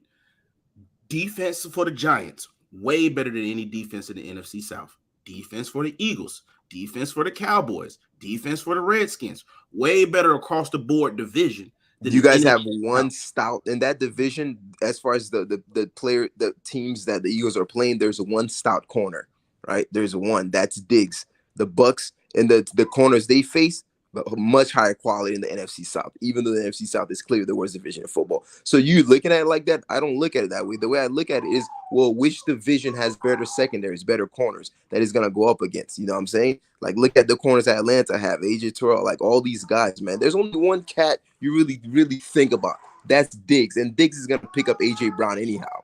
Defense for the Giants, way better than any defense in the NFC South. Defense for the Eagles, defense for the Cowboys, defense for the Redskins, way better across the board division. You guys have one stout in that division as far as the teams that the Eagles are playing. There's one stout corner, right? There's one that's Diggs. The Bucks and the corners they face, but much higher quality in the NFC South, even though the NFC South is clearly the worst division in football. So you looking at it like that? I don't look at it that way. The way I look at it is, well, which division has better secondaries, better corners that is going to go up against? You know what I'm saying? Like, look at the corners that Atlanta have, AJ Terrell, like all these guys, man. There's only one cat you really, really think about. That's Diggs, and Diggs is going to pick up AJ Brown anyhow.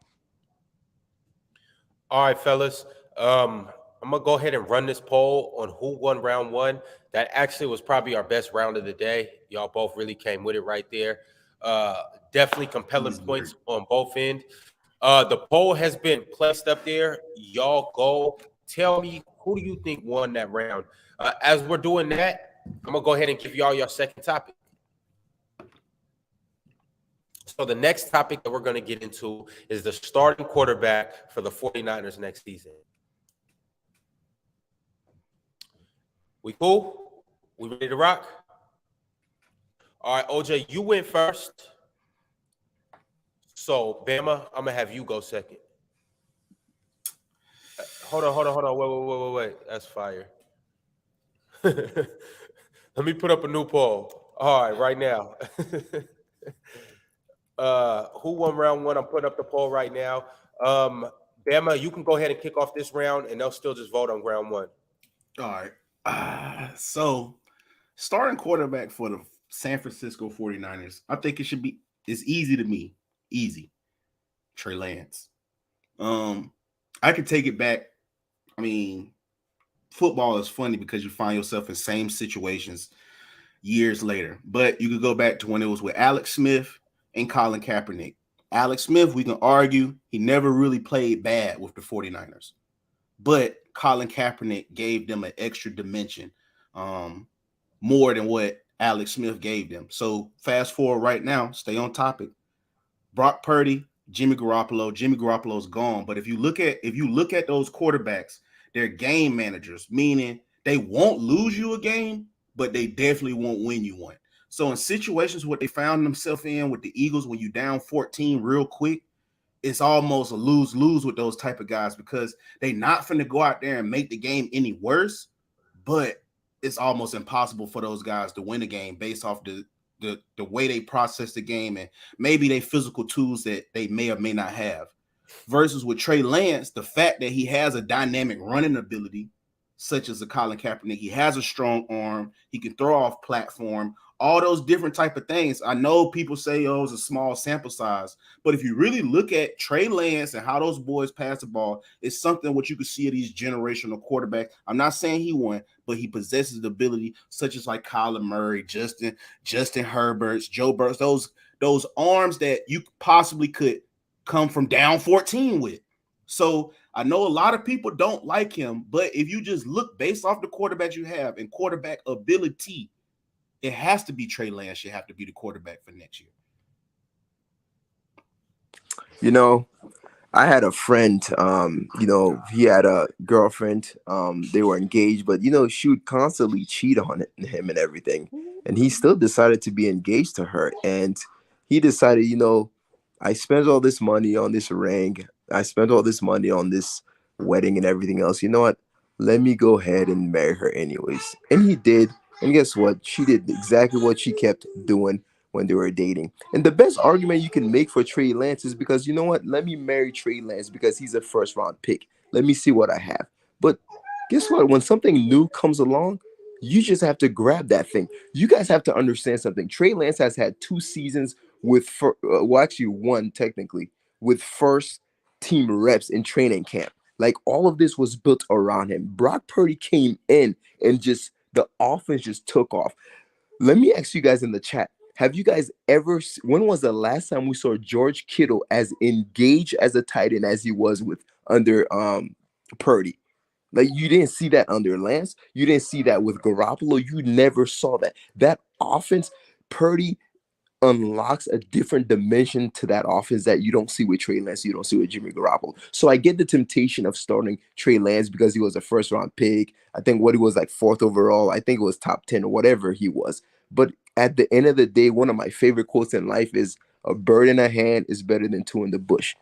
All right, fellas. I'm going to go ahead and run this poll on who won round one. That actually was probably our best round of the day. Y'all both really came with it right there. Definitely compelling points on both ends. The poll has been placed up there. Y'all go tell me, who do you think won that round? As we're doing that, I'm going to go ahead and give y'all your second topic. So the next topic that we're going to get into is the starting quarterback for the 49ers next season. We cool? We ready to rock? All right, OJ, you went first. So, Bama, I'm going to have you go second. Hold on. Wait. That's fire. Let me put up a new poll. All right now. Who won round one? I'm putting up the poll right now. Bama, you can go ahead and kick off this round, and they'll still just vote on round one. All right. So starting quarterback for the San Francisco 49ers, I think it's easy to me. Easy. Trey Lance. I could take it back. I mean, football is funny because you find yourself in same situations years later. But you could go back to when it was with Alex Smith and Colin Kaepernick. Alex Smith, we can argue, he never really played bad with the 49ers. But Colin Kaepernick gave them an extra dimension, more than what Alex Smith gave them. So fast forward right now, stay on topic. Brock Purdy, Jimmy Garoppolo. Jimmy Garoppolo's gone. But if you look at those quarterbacks, they're game managers, meaning they won't lose you a game, but they definitely won't win you one. So in situations what they found themselves in with the Eagles, when you down 14 real quick, it's almost a lose-lose with those type of guys because they not finna go out there and make the game any worse, but it's almost impossible for those guys to win a game based off the way they process the game and maybe they physical tools that they may or may not have. Versus with Trey Lance, the fact that he has a dynamic running ability, such as a Colin Kaepernick, he has a strong arm, he can throw off platform, all those different type of things. I know people say, oh, it's a small sample size, but if you really look at Trey Lance and how those boys pass the ball, it's something what you can see of these generational quarterbacks. I'm not saying he won, but he possesses the ability, such as like Kyler Murray, Justin Herbert, Joe Burrow, those arms that you possibly could come from down 14 with. So I know a lot of people don't like him, but if you just look based off the quarterbacks you have and quarterback ability, it has to be Trey Lance. You have to be the quarterback for next year. You know, I had a friend, he had a girlfriend. They were engaged, but, she would constantly cheat on him and everything. And he still decided to be engaged to her. And he decided, I spent all this money on this ring. I spent all this money on this wedding and everything else. You know what? Let me go ahead and marry her anyways. And he did. And guess what? She did exactly what she kept doing when they were dating. And the best argument you can make for Trey Lance is because, you know what? Let me marry Trey Lance because he's a first-round pick. Let me see what I have. But guess what? When something new comes along, you just have to grab that thing. You guys have to understand something. Trey Lance has had 2 seasons with, actually one technically, with first-team reps in training camp. Like, all of this was built around him. Brock Purdy came in and the offense just took off. Let me ask you guys in the chat. Have you guys when was the last time we saw George Kittle as engaged as a tight end as he was under Purdy? Like, you didn't see that under Lance. You didn't see that with Garoppolo. You never saw that. That offense, Purdy, unlocks a different dimension to that offense that you don't see with Trey Lance, you don't see with Jimmy Garoppolo. So I get the temptation of starting Trey Lance because he was a first round pick. I think what he was like 4th overall. I think it was top 10 or whatever he was. But at the end of the day, one of my favorite quotes in life is a bird in a hand is better than 2 in the bush.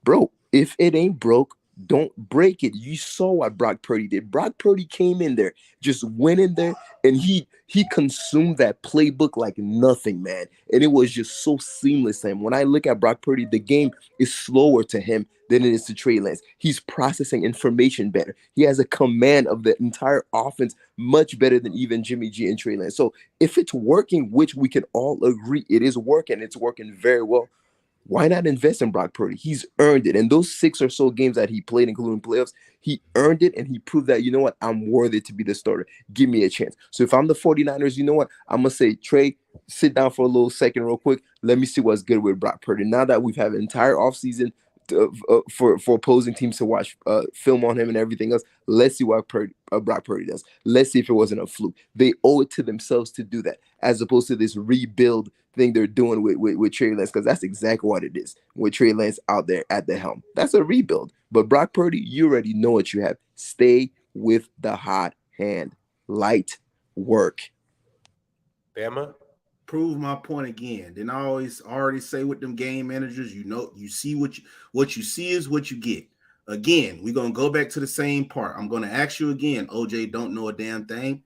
Bro, if it ain't broke, don't break it. You saw what Brock Purdy did. Brock Purdy came in there, just went in there, and he consumed that playbook like nothing, man. And it was just so seamless to him. When I look at Brock Purdy, the game is slower to him than it is to Trey Lance. He's processing information better. He has a command of the entire offense much better than even Jimmy G and Trey Lance. So if it's working, which we can all agree it is working, it's working very well, why not invest in Brock Purdy? He's earned it. And those 6 or so games that he played, including playoffs, he earned it, and he proved that, you know what, I'm worthy to be the starter. Give me a chance. So if I'm the 49ers, you know what, I'm going to say, Trey, sit down for a little second real quick. Let me see what's good with Brock Purdy. Now that we've had an entire offseason for opposing teams to watch film on him and everything else, let's see what Brock Purdy does. Let's see if it wasn't a fluke. They owe it to themselves to do that, as opposed to this rebuild thing they're doing with Trey Lance, because that's exactly what it is with Trey Lance out there at the helm. That's a rebuild. But Brock Purdy, you already know what you have. Stay with the hot hand. Light work. Bama? Prove my point again. Then I already say with them game managers, you know, you see what you see is what you get. Again, we're gonna go back to the same part. I'm gonna ask you again, OJ don't know a damn thing.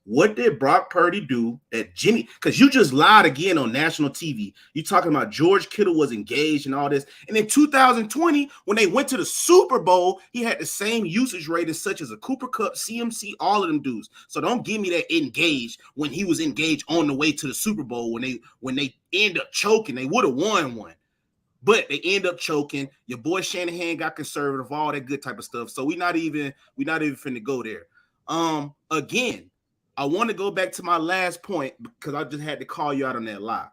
What did Brock Purdy do that Jimmy? Because you just lied again on national TV. You talking about George Kittle was engaged and all this. And in 2020, when they went to the Super Bowl, he had the same usage rate as such as a Cooper Kupp, CMC, all of them dudes. So don't give me that engaged when he was engaged on the way to the Super Bowl when they end up choking. They would have won one. But they end up choking. Your boy Shanahan got conservative, all that good type of stuff. So we're not even finna go there. Again, I want to go back to my last point because I just had to call you out on that lie.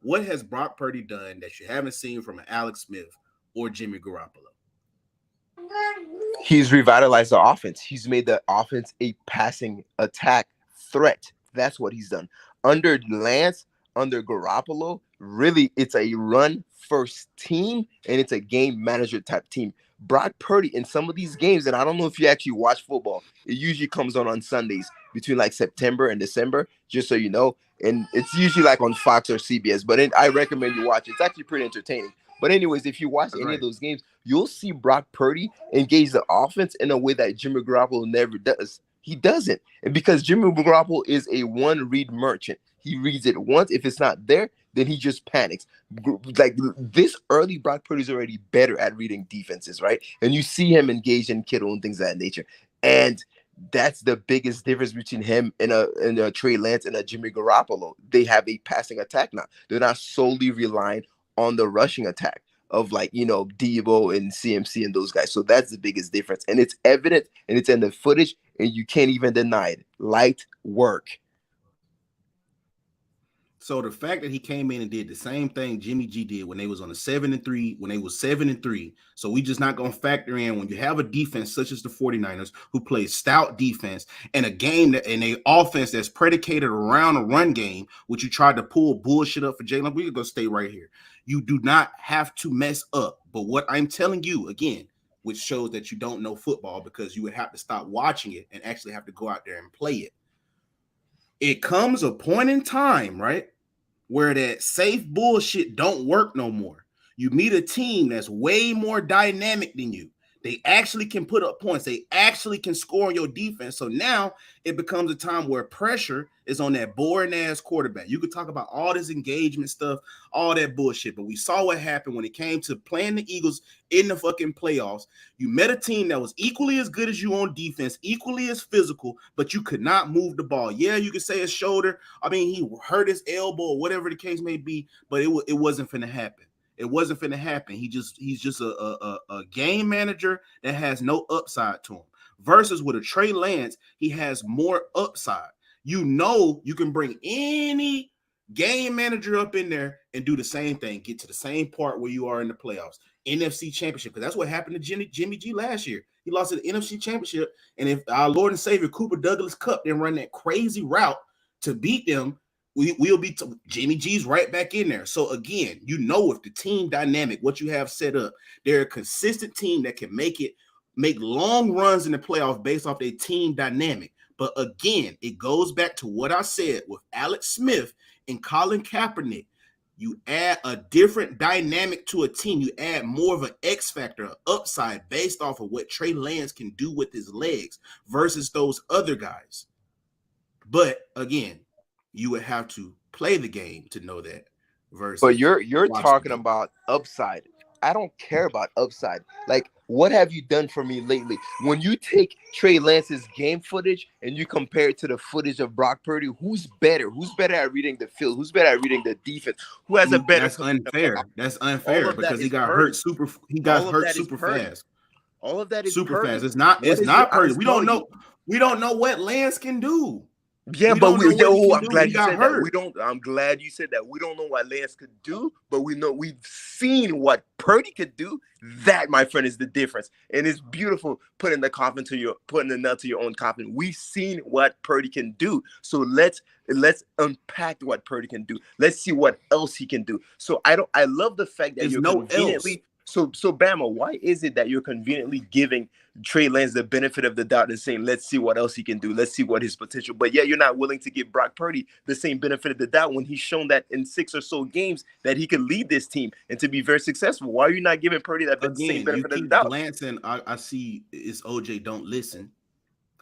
What has Brock Purdy done that you haven't seen from an Alex Smith or Jimmy Garoppolo? He's revitalized the offense. He's made the offense a passing attack threat. That's what he's done. Under Lance, under Garoppolo, really it's a run-first team, and it's a game manager type team. Brock Purdy in some of these games, and I don't know if you actually watch football, it usually comes on Sundays between like September and December, just so you know, and it's usually like on Fox or CBS, but I recommend you watch it. It's actually pretty entertaining. But anyways, if you watch any of those games, you'll see Brock Purdy engage the offense in a way that Jimmy Garoppolo never does. He doesn't. And because Jimmy Garoppolo is a one-read merchant, he reads it once. If it's not there, then he just panics. Like this early, Brock Purdy's already better at reading defenses, right? And you see him engage in Kittle and things of that nature. And that's the biggest difference between him and a Trey Lance and a Jimmy Garoppolo. They have a passing attack now. They're not solely relying on the rushing attack of like, you know, Debo and CMC and those guys. So that's the biggest difference. And it's evident and it's in the footage and you can't even deny it. Light work. So the fact that he came in and did the same thing Jimmy G did when they was on a 7-3, when they was 7-3. So we just not going to factor in when you have a defense such as the 49ers who plays stout defense and a game that and a offense that's predicated around a run game, which you tried to pull bullshit up for Jalen. We're going to stay right here. You do not have to mess up. But what I'm telling you again, which shows that you don't know football because you would have to stop watching it and actually have to go out there and play it. It comes a point in time, right, where that safe bullshit don't work no more. You meet a team that's way more dynamic than you. They actually can put up points. They actually can score on your defense. So now it becomes a time where pressure is on that boring ass quarterback. You could talk about all this engagement stuff, all that bullshit, but we saw what happened when it came to playing the Eagles in the fucking playoffs. You met a team that was equally as good as you on defense, equally as physical, but you could not move the ball. Yeah, you could say his shoulder. I mean, he hurt his elbow or whatever the case may be, but it wasn't finna happen. It wasn't finna happen. He's just a game manager that has no upside to him. Versus with a Trey Lance, he has more upside. You know you can bring any game manager up in there and do the same thing, get to the same part where you are in the playoffs, NFC Championship, because that's what happened to Jimmy G last year. He lost to the NFC Championship, and if our Lord and Savior Cooper Douglas Cup didn't run that crazy route to beat them, we'll be Jimmy G's right back in there. So again, if the team dynamic, what you have set up, they're a consistent team that can make long runs in the playoffs based off their team dynamic. But again, it goes back to what I said with Alex Smith and Colin Kaepernick. You add a different dynamic to a team. You add more of an X factor, an upside based off of what Trey Lance can do with his legs versus those other guys. But again, you would have to play the game to know that. But you're talking about upside. I don't care about upside. Like, what have you done for me lately? When you take Trey Lance's game footage and you compare it to the footage of Brock Purdy, who's better? Who's better at reading the field? Who's better at reading the defense? Who has a better? That's unfair. That's unfair because he got hurt super. He got hurt super fast. All of that is super fast. It's not Purdy. We don't know. We don't know what Lance can do. Yeah, but I'm glad you said that. I'm glad you said that. We don't know what Lance could do, but we've seen what Purdy could do. That, my friend, is the difference. And it's beautiful putting the nut to your own coffin. We've seen what Purdy can do. So let's unpack what Purdy can do. Let's see what else he can do. So I love the fact that you're conveniently. So Bama, why is it that you're conveniently giving Trey Lance the benefit of the doubt and saying, let's see what else he can do. Let's see what his potential. But yeah, you're not willing to give Brock Purdy the same benefit of the doubt when he's shown that in 6 or so games that he could lead this team and to be very successful. Why are you not giving Purdy that same benefit of the doubt? Glancing, I see it's OJ don't listen.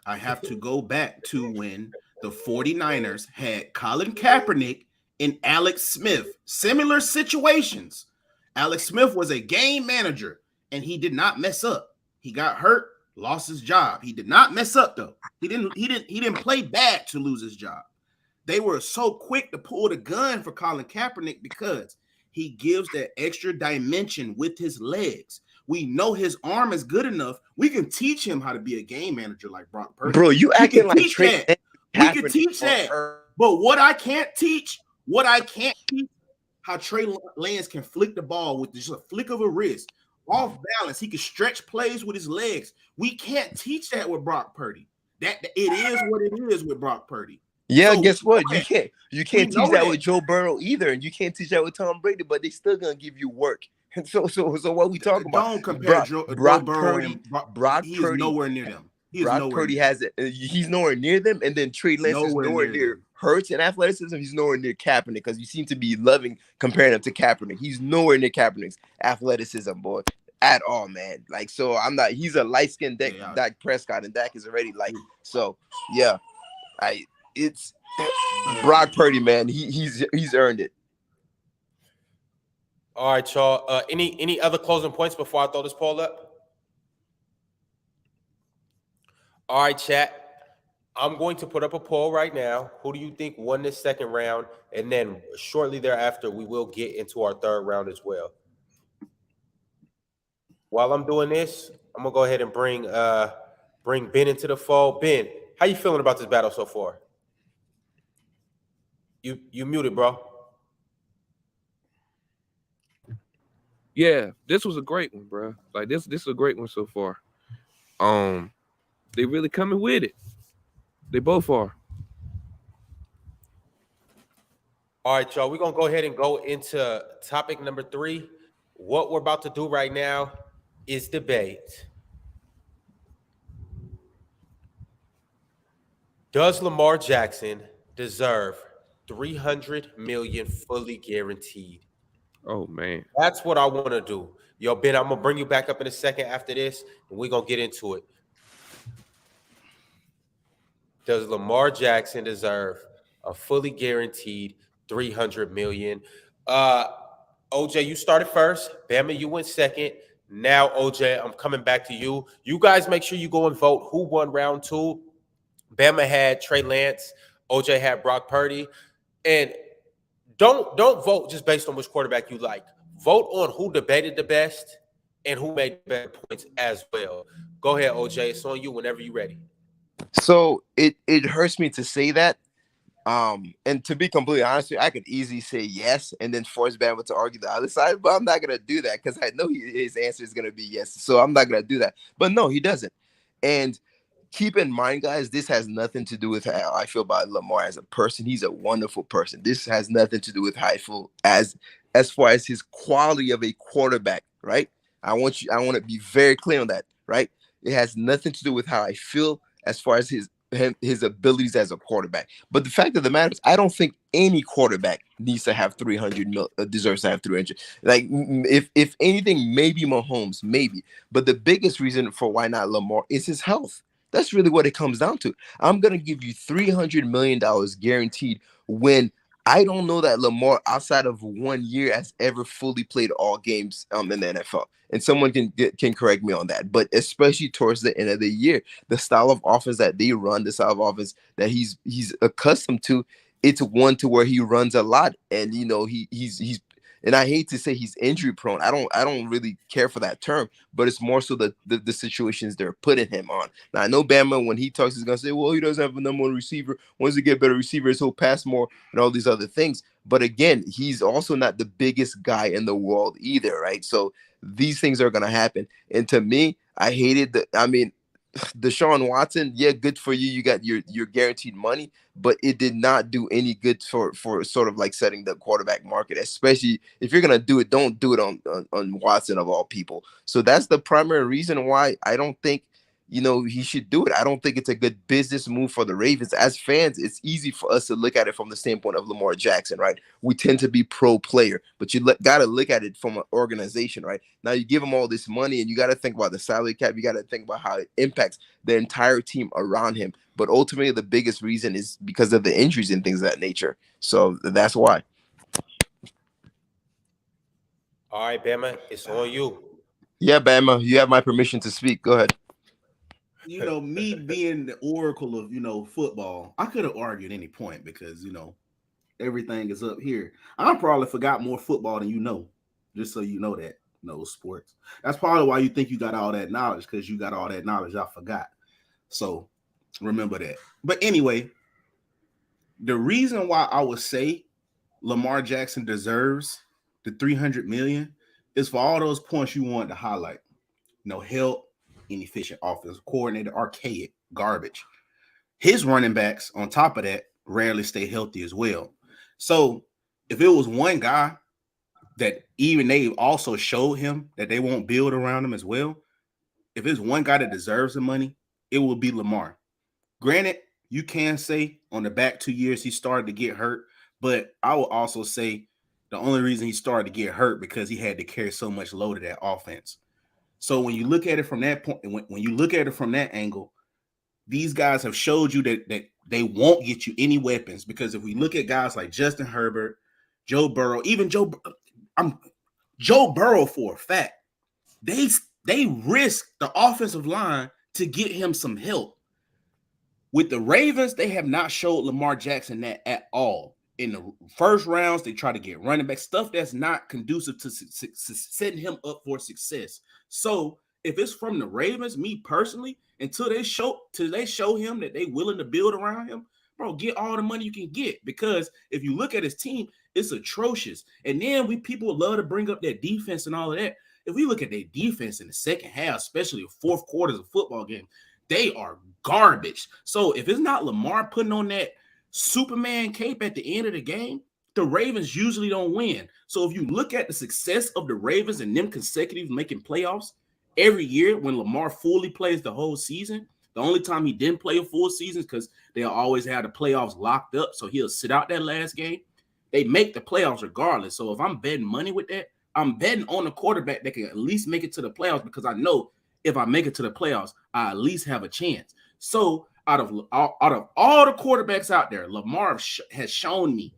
I have to go back to when the 49ers had Colin Kaepernick and Alex Smith. Similar situations. Alex Smith was a game manager, and he did not mess up. He got hurt, lost his job. He did not mess up though. He didn't play bad to lose his job. They were so quick to pull the gun for Colin Kaepernick because he gives that extra dimension with his legs. We know his arm is good enough. We can teach him how to be a game manager like Brock Purdy. Bro, you acting like Trey. We can teach that. But what I can't teach, how Trey Lance can flick the ball with just a flick of a wrist. Off balance, he can stretch plays with his legs. We can't teach that with Brock Purdy. That it is what it is with Brock Purdy. Yeah, so, guess what? You can't teach that with Joe Burrow either, and you can't teach that with Tom Brady. But they still gonna give you work. And so what we talking about? Don't compare Brock Burrow Purdy. And Brock Brock he Purdy is nowhere near them. Brock Purdy has it. He's nowhere near them, and then Trey Lance is nowhere near Hurts and athleticism. He's nowhere near Kaepernick because you seem to be loving comparing him to Kaepernick. He's nowhere near Kaepernick's athleticism, boy, at all, man. Like, so I'm not. He's a light-skinned Dak Prescott, and Dak is already like. So yeah, it's Brock Purdy, man. He's earned it. All right, y'all. Any other closing points before I throw this poll up? All right, chat. I'm going to put up a poll right now. Who do you think won this second round? And then shortly thereafter, we will get into our third round as well. While I'm doing this, I'm gonna go ahead and bring Ben into the fold. Ben, how you feeling about this battle so far? You muted, bro. Yeah, this was a great one, bro. Like this is a great one so far. They really coming with it. They both are. All right, y'all. We're going to go ahead and go into topic number 3. What we're about to do right now is debate. Does Lamar Jackson deserve $300 million fully guaranteed? Oh, man. That's what I want to do. Yo, Ben, I'm going to bring you back up in a second after this, and we're going to get into it. Does Lamar Jackson deserve a fully guaranteed $300 million? OJ, you started first. Bama, you went second. Now, OJ, I'm coming back to you. You guys make sure you go and vote who won round 2. Bama had Trey Lance. OJ had Brock Purdy. And don't vote just based on which quarterback you like. Vote on who debated the best and who made the better points as well. Go ahead, OJ. It's on you whenever you're ready. So it hurts me to say that. And to be completely honest with you, I could easily say yes and then force Bama to argue the other side, but I'm not gonna do that because I know his answer is gonna be yes. So I'm not gonna do that. But no, he doesn't. And keep in mind, guys, this has nothing to do with how I feel about Lamar as a person. He's a wonderful person. This has nothing to do with how I feel as far as his quality of a quarterback, right? I want to be very clear on that, right? It has nothing to do with how I feel as far as his abilities as a quarterback. But the fact of the matter is, I don't think any quarterback needs to have 300 mil, deserves to have 300. Like, if anything, maybe Mahomes, maybe. But the biggest reason for why not Lamar is his health. That's really what it comes down to. I'm going to give you $300 million guaranteed when I don't know that Lamar, outside of 1 year, has ever fully played all games in the NFL. And someone can correct me on that. But especially towards the end of the year, the style of offense that they run, the style of offense that he's accustomed to, it's one to where he runs a lot. And, you know, he's and I hate to say he's injury prone. I don't really care for that term, but it's more so the situations they're putting him on. Now, I know Bama, when he talks, he's going to say, well, he doesn't have a number one receiver. Once he get better receivers, he'll pass more and all these other things. But again, he's also not the biggest guy in the world either, right? So these things are going to happen. And to me, I hated Deshaun Watson, yeah, good for you. You got your guaranteed money, but it did not do any good for sort of like setting the quarterback market, especially if you're going to do it, don't do it on Watson of all people. So that's the primary reason why I don't think, you know, he should do it. I don't think it's a good business move for the Ravens. As fans, it's easy for us to look at it from the standpoint of Lamar Jackson, right? We tend to be pro player, but you got to look at it from an organization, right? Now you give him all this money and you got to think about the salary cap. You got to think about how it impacts the entire team around him. But ultimately, the biggest reason is because of the injuries and things of that nature. So that's why. All right, Bama, it's on you. Yeah, Bama, you have my permission to speak. Go ahead. You know, me being the oracle of, you know, football, I could have argued any point because, you know, everything is up here. I probably forgot more football than you know, just so you know that, sports. That's probably why you think you got all that knowledge, because you got all that knowledge I forgot. So remember that. But anyway, the reason why I would say Lamar Jackson deserves the $300 million is for all those points you wanted to highlight. No help. Inefficient offensive coordinator, archaic, garbage. His running backs, on top of that, rarely stay healthy as well. So if it was one guy that even they also showed him that they won't build around him as well, if it's one guy that deserves the money, it will be Lamar. Granted, you can say on the back 2 years he started to get hurt, but I will also say the only reason he started to get hurt because he had to carry so much load of that offense. So when you look at it from that point, when you look at it from that angle, these guys have showed you that they won't get you any weapons, because if we look at guys like Justin Herbert, Joe Burrow, even Joe Burrow for a fact, they risk the offensive line to get him some help. With the Ravens, they have not showed Lamar Jackson that at all. In the first rounds, they try to get running back, stuff that's not conducive to setting him up for success. So if it's from the Ravens, me personally, until they show him that they're willing to build around him, bro, get all the money you can get. Because if you look at his team, it's atrocious. And then people love to bring up their defense and all of that. If we look at their defense in the second half, especially the fourth quarters of football game, they are garbage. So if it's not Lamar putting on that Superman cape at the end of the game, the Ravens usually don't win. So if you look at the success of the Ravens and them consecutive making playoffs every year when Lamar fully plays the whole season, the only time he didn't play a full season is because they'll always have the playoffs locked up. So he'll sit out that last game. They make the playoffs regardless. So if I'm betting money with that, I'm betting on a quarterback that can at least make it to the playoffs, because I know if I make it to the playoffs, I at least have a chance. So out of all the quarterbacks out there, Lamar has shown me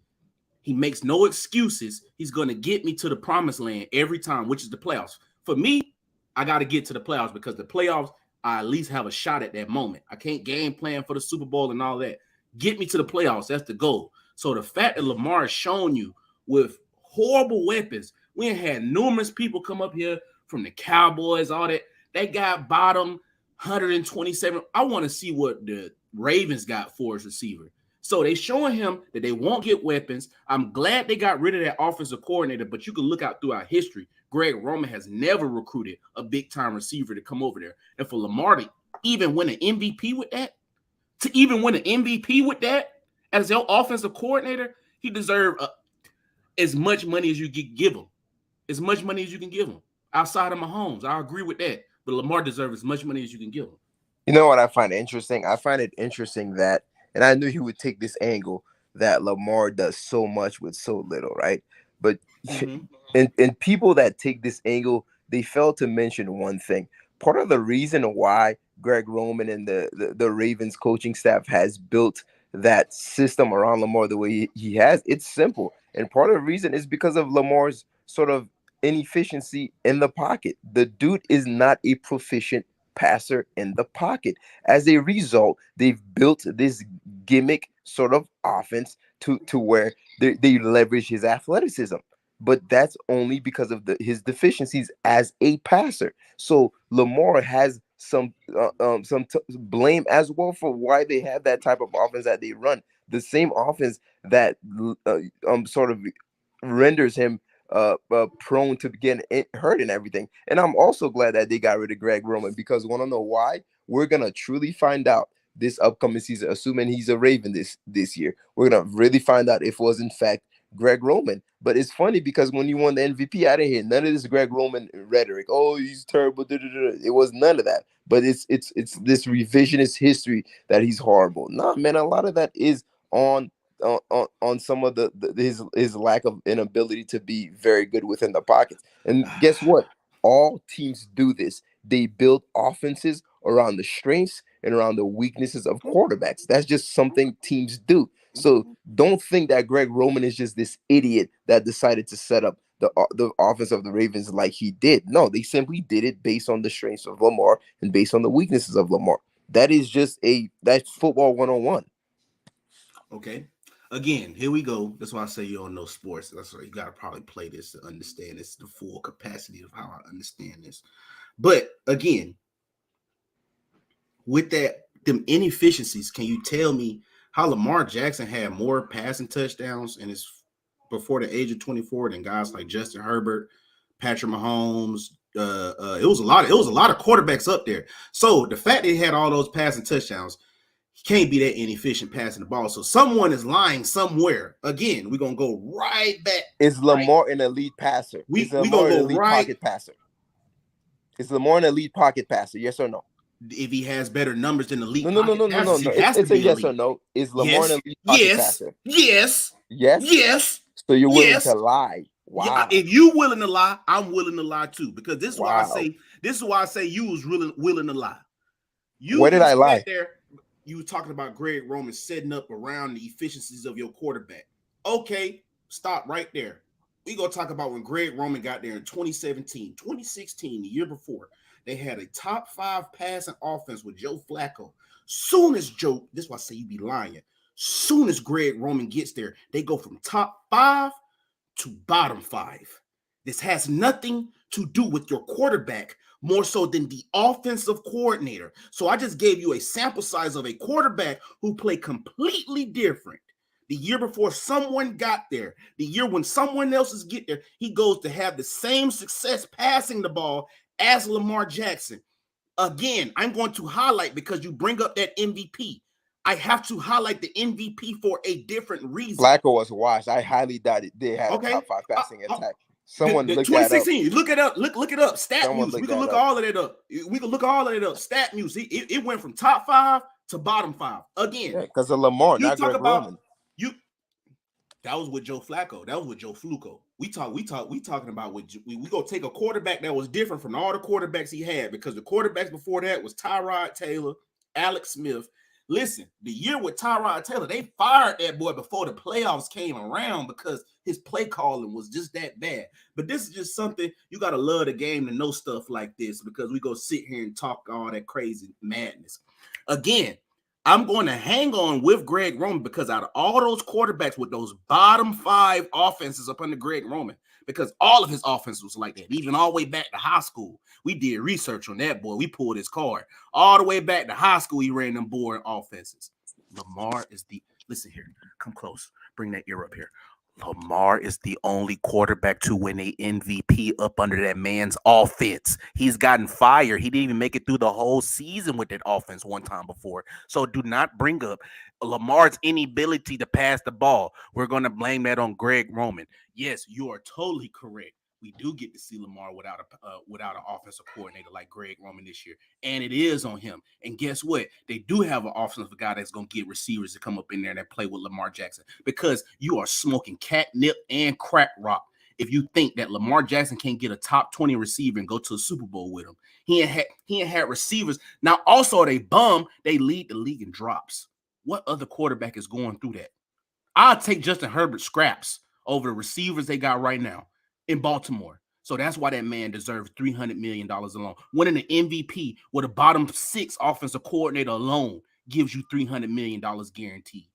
he makes no excuses. He's going to get me to the promised land every time, which is the playoffs. For me, I got to get to the playoffs, because the playoffs, I at least have a shot at that moment. I can't game plan for the Super Bowl and all that. Get me to the playoffs. That's the goal. So the fact that Lamar has shown you with horrible weapons, we had numerous people come up here from the Cowboys, all that. They got bottom 127. I want to see what the Ravens got for his receiver. So they showing him that they won't get weapons. I'm glad they got rid of that offensive coordinator, but you can look out throughout history. Greg Roman has never recruited a big-time receiver to come over there. And for Lamar to even win an MVP with that, as your offensive coordinator, he deserves as much money as you can give him. As much money as you can give him. Outside of Mahomes, I agree with that. But Lamar deserves as much money as you can give him. You know what I find interesting? I find it interesting that, and I knew he would take this angle, that Lamar does so much with so little, right? But and people that take this angle, they fail to mention one thing. Part of the reason why Greg Roman and the Ravens coaching staff has built that system around Lamar the way he has, it's simple. And part of the reason is because of Lamar's sort of inefficiency in the pocket. The dude is not a proficient passer in the pocket. As a result, they've built this gimmick sort of offense to where they leverage his athleticism. But that's only because of his deficiencies as a passer. So Lamar has some blame as well for why they have that type of offense that they run. The same offense that sort of renders him prone to getting hurt and everything. And I'm also glad that they got rid of Greg Roman, because want to know why? We're gonna truly find out this upcoming season, assuming he's a Raven this year. We're gonna really find out if it was in fact Greg Roman. But it's funny because when you won the MVP, I didn't hear none of this Greg Roman rhetoric. Oh, he's terrible. It was none of that. But it's this revisionist history that he's horrible. Nah, man, a lot of that is on some of his lack of inability to be very good within the pockets. And guess what? All teams do this. They build offenses around the strengths and around the weaknesses of quarterbacks. That's just something teams do. So don't think that Greg Roman is just this idiot that decided to set up the offense of the Ravens like he did. No, they simply did it based on the strengths of Lamar and based on the weaknesses of Lamar. That is just that's football 101. Okay. Again, here we go. That's why I say you don't know sports. That's why you got to probably play this to understand this, the full capacity of how I understand this. But again, with them inefficiencies, can you tell me how Lamar Jackson had more passing touchdowns and is before the age of 24 than guys like Justin Herbert, Patrick Mahomes? It was a lot of quarterbacks up there. So the fact that he had all those passing touchdowns, he can't be that inefficient passing the ball. So someone is lying somewhere. Again, we're gonna go right back. Is Lamar an elite passer? We're gonna go pocket passer? Is Lamar an elite pocket passer? Yes or no? If he has better numbers than elite, no. It's a yes or no. Is Lamar an elite pocket passer? Yes. So you're willing to lie? Wow. Yeah, if you willing to lie, I'm willing to lie too. Because this is why I say you was really willing to lie. Where did I lie? There, you were talking about Greg Roman setting up around the efficiencies of your quarterback. Okay, stop right there. We're going to talk about when Greg Roman got there in 2017, 2016, the year before. They had a top 5 passing offense with Joe Flacco. Soon as Joe, this is why I say you be lying. Soon as Greg Roman gets there, they go from top 5 to bottom 5. This has nothing to do with your quarterback, more so than the offensive coordinator. So I just gave you a sample size of a quarterback who played completely different. The year before someone got there, the year when someone else is get there, he goes to have the same success passing the ball as Lamar Jackson. Again, I'm going to highlight, because you bring up that MVP. I have to highlight the MVP for a different reason. Flacco was washed. I highly doubt it. They had a top 5 passing attack. Someone look 2016. Look it up. Look it up. Stat News. We can look all of it up. We can look all of it up. Stat News. It went from top 5 to bottom 5. Again, because of Lamar, not Greg Roman. That was with Joe Flacco. That was with Joe Fluco. We talking about we go take a quarterback that was different from all the quarterbacks he had, because the quarterbacks before that was Tyrod Taylor, Alex Smith. Listen, the year with Tyrod Taylor, they fired that boy before the playoffs came around because his play calling was just that bad. But this is just something you got to love the game to know stuff like this, because we go sit here and talk all that crazy madness. Again, I'm going to hang on with Greg Roman, because out of all those quarterbacks with those bottom 5 offenses up under Greg Roman, because all of his offenses was like that, even all the way back to high school. We did research on that boy. We pulled his card. All the way back to high school, he ran them boring offenses. Lamar is listen here. Come close. Bring that ear up here. Lamar is the only quarterback to win a MVP up under that man's offense. He's gotten fired. He didn't even make it through the whole season with that offense one time before. So do not bring up Lamar's inability to pass the ball. We're going to blame that on Greg Roman. Yes, you are totally correct. We do get to see Lamar without an offensive coordinator like Greg Roman this year, and it is on him. And guess what? They do have an offensive guy that's going to get receivers to come up in there and play with Lamar Jackson, because you are smoking catnip and crack rock if you think that Lamar Jackson can't get a top 20 receiver and go to a Super Bowl with him. He ain't had receivers. Now, also, they lead the league in drops. What other quarterback is going through that? I'll take Justin Herbert scraps over the receivers they got right now in Baltimore. So that's why that man deserves $300 million alone. Winning an MVP with a bottom 6 offensive coordinator alone gives you $300 million guaranteed.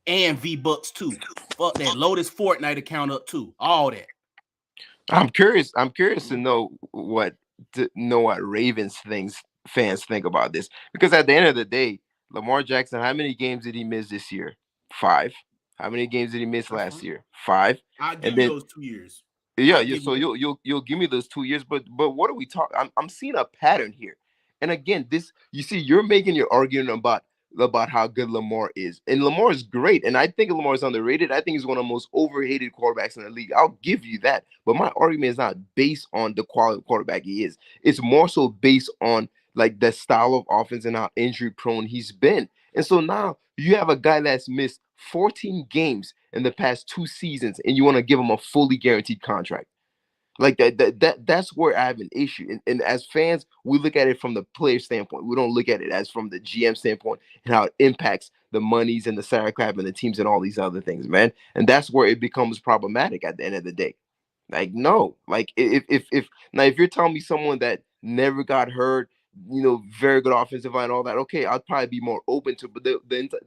And V-Bucks too. Fuck that. Load his Fortnite account up too. All that. I'm curious to know what Ravens fans think about this. Because at the end of the day, Lamar Jackson, how many games did he miss this year? 5. How many games did he miss last year? 5. I'll give you those 2 years. Yeah. So you'll give me those 2 years, but what are we talking? I'm seeing a pattern here, and again, you're making your argument about how good Lamar is, and Lamar is great, and I think Lamar is underrated. I think he's one of the most overhated quarterbacks in the league. I'll give you that, but my argument is not based on the quality of quarterback he is. It's more so based on like the style of offense and how injury prone he's been. And so now you have a guy that's missed 14 games in the past 2 seasons, and you want to give him a fully guaranteed contract. Like that's where I have an issue. And as fans, we look at it from the player standpoint. We don't look at it as from the GM standpoint and how it impacts the monies and the salary cap and the teams and all these other things, man. And that's where it becomes problematic at the end of the day. Like, no, like if you're telling me someone that never got hurt, very good offensive line and all that, okay, I'd probably be more open to. But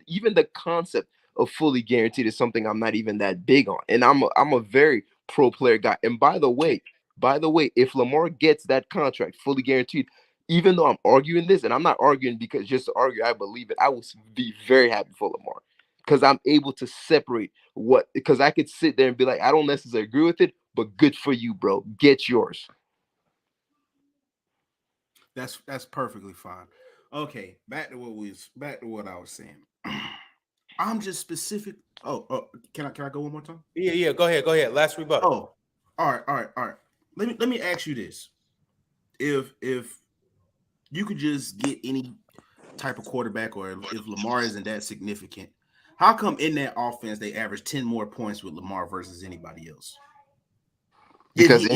even the concept of fully guaranteed is something I'm not even that big on. And I'm a very pro player guy. And by the way, if Lamar gets that contract fully guaranteed, even though I'm arguing this, and I'm not arguing because just to argue, I believe it, I will be very happy for Lamar because I'm able to separate because I could sit there and be like, I don't necessarily agree with it, but good for you, bro. Get yours. That's perfectly fine. Okay, back to what I was saying. I'm just specific. Oh, can I go one more time? Yeah. Go ahead. Last rebuttal. Oh, all right. Let me ask you this: if you could just get any type of quarterback, or if Lamar isn't that significant, how come in that offense they average 10 more points with Lamar versus anybody else? Because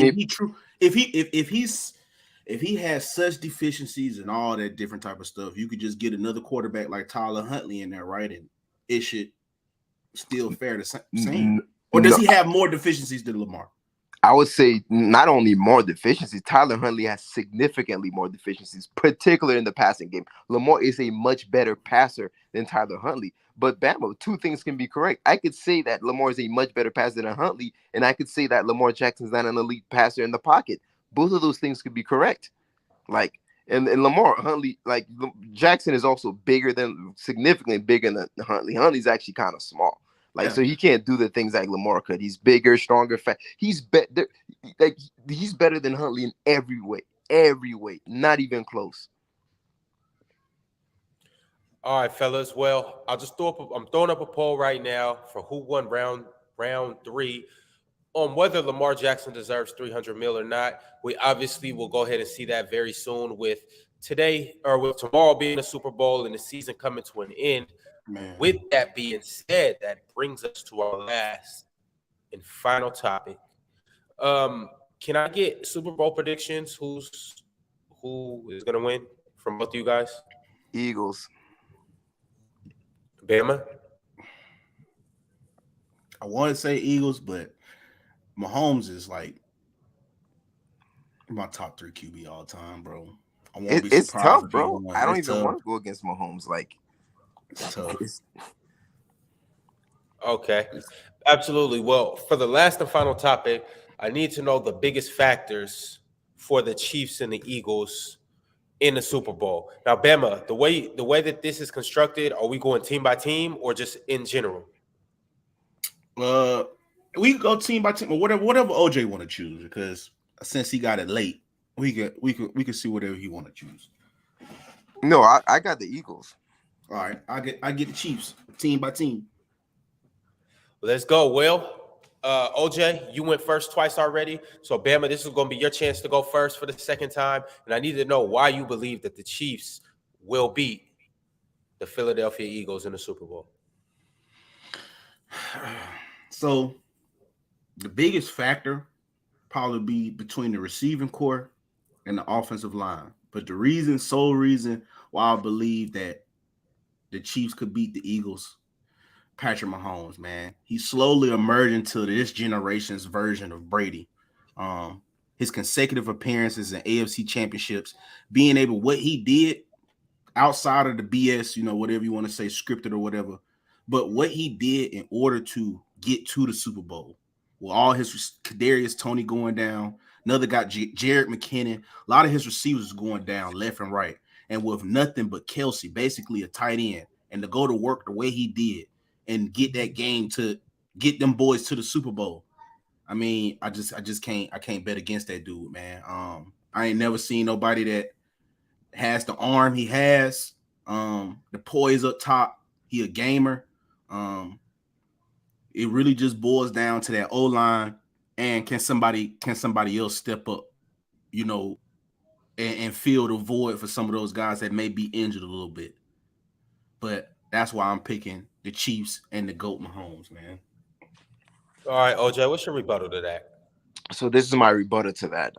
if he has such deficiencies and all that different type of stuff, you could just get another quarterback like Tyler Huntley in there, right? And it should still fare the same. Or does he have more deficiencies than Lamar? I would say not only more deficiencies, Tyler Huntley has significantly more deficiencies, particularly in the passing game. Lamar is a much better passer than Tyler Huntley. But Bama, 2 things can be correct. I could say that Lamar is a much better passer than Huntley, and I could say that Lamar Jackson's not an elite passer in the pocket. Both of those things could be correct. Like, and Lamar Huntley, like Jackson is also significantly bigger than Huntley. Huntley's actually kind of small. Like, so he can't do the things like Lamar could. He's bigger, stronger, fat. He's better. Like, he's better than Huntley in every way, not even close. All right, fellas. Well, I'm throwing up a poll right now for who won round 3 on whether Lamar Jackson deserves $300 million or not. We obviously will go ahead and see that very soon with tomorrow being a Super Bowl and the season coming to an end. Man. With that being said, that brings us to our last and final topic. Can I get Super Bowl predictions? Who is going to win from both of you guys? Eagles. Bama? I want to say Eagles, but Mahomes is like my top 3 QB all time, bro. It's tough, bro. I don't even want to go against Mahomes. Like, it's tough. Okay, absolutely. Well, for the last and final topic, I need to know the biggest factors for the Chiefs and the Eagles in the Super Bowl. Now, Bama, the way that this is constructed, are we going team by team or just in general? We we go team by team or whatever OJ want to choose, because since he got it late, we could see whatever he want to choose. No, I got the Eagles. All right, I get the Chiefs team by team. Let's go, Will. OJ, you went first twice already. So, Bama, this is going to be your chance to go first for the second time. And I need to know why you believe that the Chiefs will beat the Philadelphia Eagles in the Super Bowl. So, the biggest factor probably be between the receiving core and the offensive line. But the sole reason why I believe that the Chiefs could beat the Eagles, Patrick Mahomes, man. He's slowly emerging to this generation's version of Brady. His consecutive appearances in AFC championships, being able, what he did outside of the BS, whatever you want to say, scripted or whatever, but what he did in order to get to the Super Bowl, with all his Kadarius Toney going down, another guy, Jared McKinnon, a lot of his receivers going down left and right, and with nothing but Kelsey, basically a tight end, and to go to work the way he did and get that game to get them boys to the Super Bowl. I mean, I can't bet against that dude, man. I ain't never seen nobody that has the arm he has, the poise up top. He a gamer. It really just boils down to that O-line, and can somebody else step up, and fill the void for some of those guys that may be injured a little bit. But that's why I'm picking the Chiefs and the GOAT Mahomes, man. All right, OJ, what's your rebuttal to that? So this is my rebuttal to that.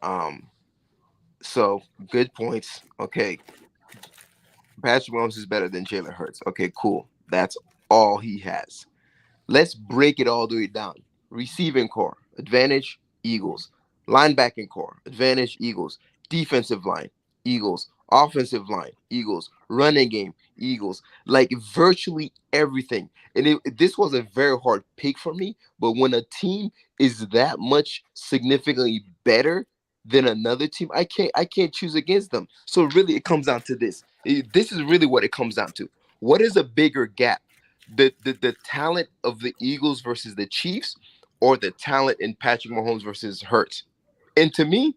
So good points. Okay. Patrick Mahomes is better than Jalen Hurts. Okay, cool. That's all he has. Let's break it all the way down. Receiving core, advantage, Eagles. Linebacking core, advantage, Eagles. Defensive line, Eagles. Offensive line, Eagles. Running game, Eagles. Like virtually everything. And this was a very hard pick for me, but when a team is that much significantly better than another team, I can't choose against them. So really it comes down to this. This is really what it comes down to. What is a bigger gap? The talent of the Eagles versus the Chiefs, or the talent in Patrick Mahomes versus Hurts? And to me,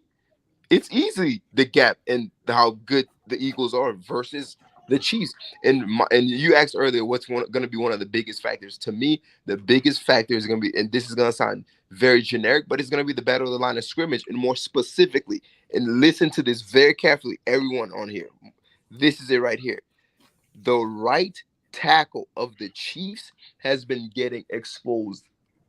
it's easily the gap in how good the Eagles are versus the Chiefs. And you asked earlier what's going to be one of the biggest factors. To me, the biggest factor is going to be, and this is going to sound very generic, but it's going to be the battle of the line of scrimmage, and more specifically, and listen to this very carefully, everyone on here. This is it right here. The right tackle of the Chiefs has been getting exposed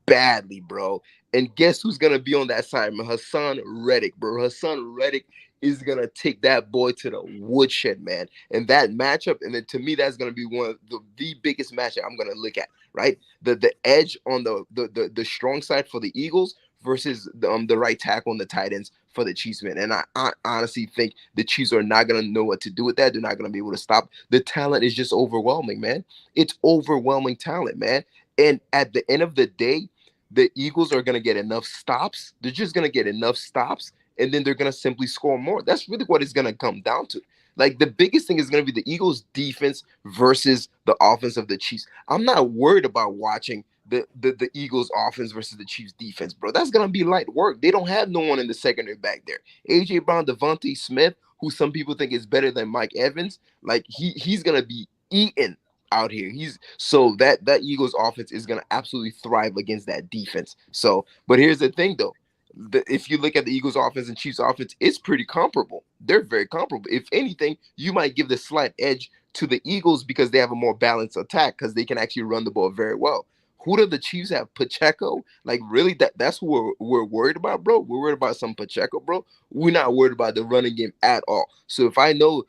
badly, bro. And guess who's gonna be on that side? Hassan Reddick, bro. Hassan Reddick is gonna take that boy to the woodshed, man. And that matchup, and then to me, that's gonna be one of the biggest matchup I'm gonna look at, right? The edge on the strong side for the Eagles versus the right tackle and the tight ends for the Chiefs, man. And I honestly think the Chiefs are not going to know what to do with that. They're not going to be able to stop. The talent is just overwhelming, man. It's overwhelming talent, man. And at the end of the day, the Eagles are going to get enough stops. They're just going to get enough stops, and then they're going to simply score more. That's really what it's going to come down to. Like, the biggest thing is going to be the Eagles' defense versus the offense of the Chiefs. I'm not worried about watching the Eagles offense versus the Chiefs defense, bro. That's gonna be light work. They don't have no one in the secondary back there. AJ Brown, Devontae Smith, who some people think is better than Mike Evans, like he's gonna be eaten out here. So that Eagles offense is gonna absolutely thrive against that defense. So, but here's the thing though. If you look at the Eagles offense and Chiefs offense, it's pretty comparable. They're very comparable. If anything, you might give the slight edge to the Eagles because they have a more balanced attack, because they can actually run the ball very well. Who do the Chiefs have? Pacheco? Like, really? That's who we're worried about, bro? We're worried about some Pacheco, bro? We're not worried about the running game at all. So if I know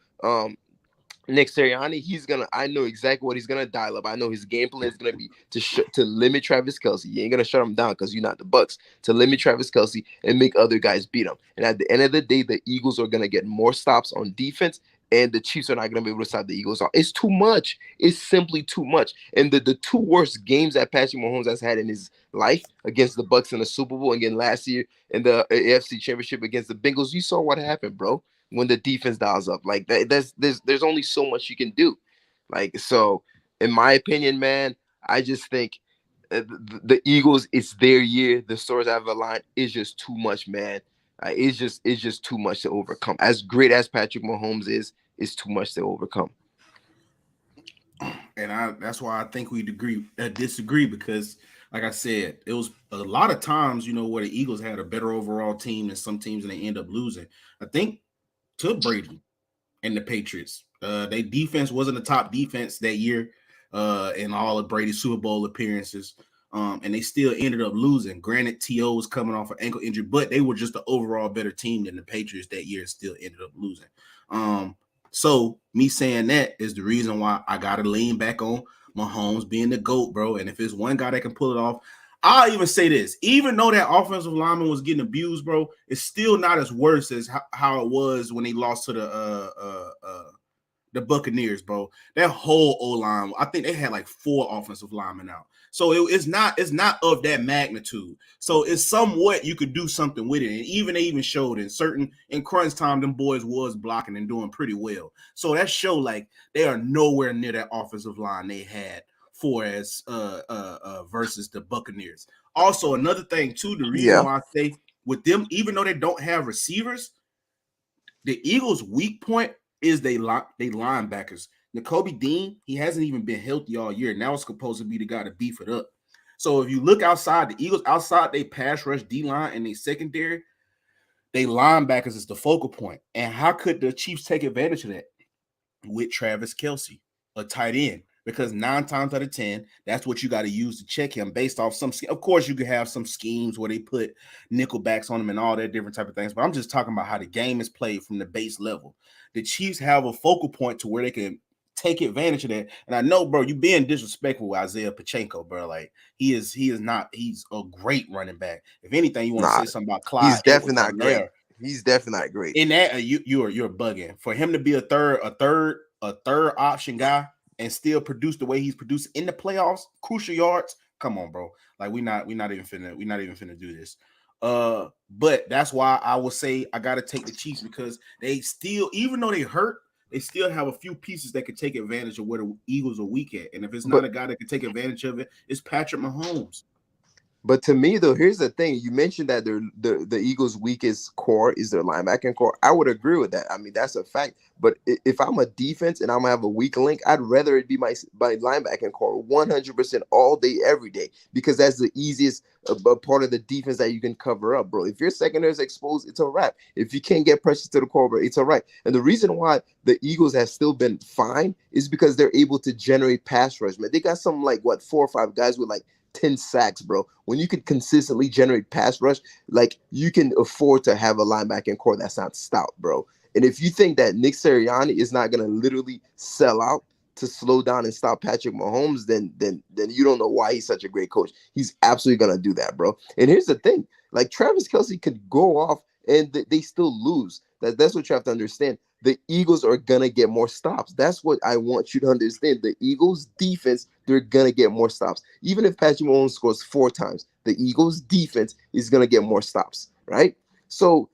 Nick Sirianni, I know exactly what he's gonna dial up. I know his game plan is gonna be to limit Travis Kelce. You ain't gonna shut him down because you're not the Bucks. To limit Travis Kelce and make other guys beat him. And at the end of the day, the Eagles are gonna get more stops on defense, and the Chiefs are not going to be able to stop the Eagles. It's too much. It's simply too much. And the two worst games that Patrick Mahomes has had in his life, against the Bucks in the Super Bowl, and again last year in the AFC Championship against the Bengals, you saw what happened, bro, when the defense dials up. Like, there's only so much you can do. Like, so in my opinion, man, I just think the Eagles, it's their year. The stars have aligned. It's just too much, man. It's just too much to overcome. As great as Patrick Mahomes is, it's too much to overcome. And that's why I think we disagree because, like I said, it was a lot of times, where the Eagles had a better overall team than some teams and they end up losing. I think to Brady and the Patriots, their defense wasn't the top defense that year in all of Brady's Super Bowl appearances. And they still ended up losing. Granted, T.O. was coming off an ankle injury, but they were just the overall better team than the Patriots that year, still ended up losing. So me saying that is the reason why I got to lean back on Mahomes being the GOAT, bro. And if it's one guy that can pull it off, I'll even say this. Even though that offensive lineman was getting abused, bro, it's still not as worse as how it was when they lost to the Buccaneers, bro. That whole O-line, I think they had like 4 offensive linemen out. So it's not of that magnitude. So it's somewhat you could do something with it. And they even showed in crunch time, them boys was blocking and doing pretty well. So that show like they are nowhere near that offensive line they had versus the Buccaneers. Also, another thing too, the reason why I say with them, even though they don't have receivers, the Eagles' weak point is they linebackers. Nakobe Dean, he hasn't even been healthy all year. Now it's supposed to be the guy to beef it up. So if you look outside, the Eagles outside they pass rush D-line and they secondary, they linebackers is the focal point. And how could the Chiefs take advantage of that? With Travis Kelce, a tight end. Because 9 times out of 10, that's what you got to use to check him based off some. Of course, you could have some schemes where they put nickelbacks on him and all that different type of things. But I'm just talking about how the game is played from the base level. The Chiefs have a focal point to where they can take advantage of that. And I know, bro, you being disrespectful with Isaiah Pacheco, bro. Like he's a great running back. If anything, you want to say something about Clyde. He's definitely not great. He's definitely not great. In that, you're bugging. For him to be a third option guy and still produce the way he's produced in the playoffs, crucial yards. Come on, bro. Like we're not even finna do this. But that's why I will say I gotta take the Chiefs because they still, even though they hurt, they still have a few pieces that could take advantage of where the Eagles are weak at. And if it's not a guy that can take advantage of it, it's Patrick Mahomes. But to me, though, here's the thing. You mentioned that the Eagles' weakest core is their linebacking core. I would agree with that. I mean, that's a fact. But if I'm a defense and I'm going to have a weak link, I'd rather it be my linebacking core 100% all day, every day, because that's the easiest part of the defense that you can cover up, bro. If your secondary is exposed, it's a wrap. If you can't get pressure to the core, bro, it's all right. And the reason why the Eagles have still been fine is because they're able to generate pass rush, man. They got some, 4 or 5 guys with, 10 sacks, bro. When you can consistently generate pass rush, you can afford to have a linebacking core that's not stout, bro. And if you think that Nick Sirianni is not going to literally sell out to slow down and stop Patrick Mahomes, then you don't know why he's such a great coach. He's absolutely going to do that, bro. And here's the thing. Travis Kelce could go off and they still lose. That's what you have to understand. The Eagles are going to get more stops. That's what I want you to understand. The Eagles defense, they're going to get more stops. Even if Patrick Mahomes scores 4 times, the Eagles defense is going to get more stops, right? So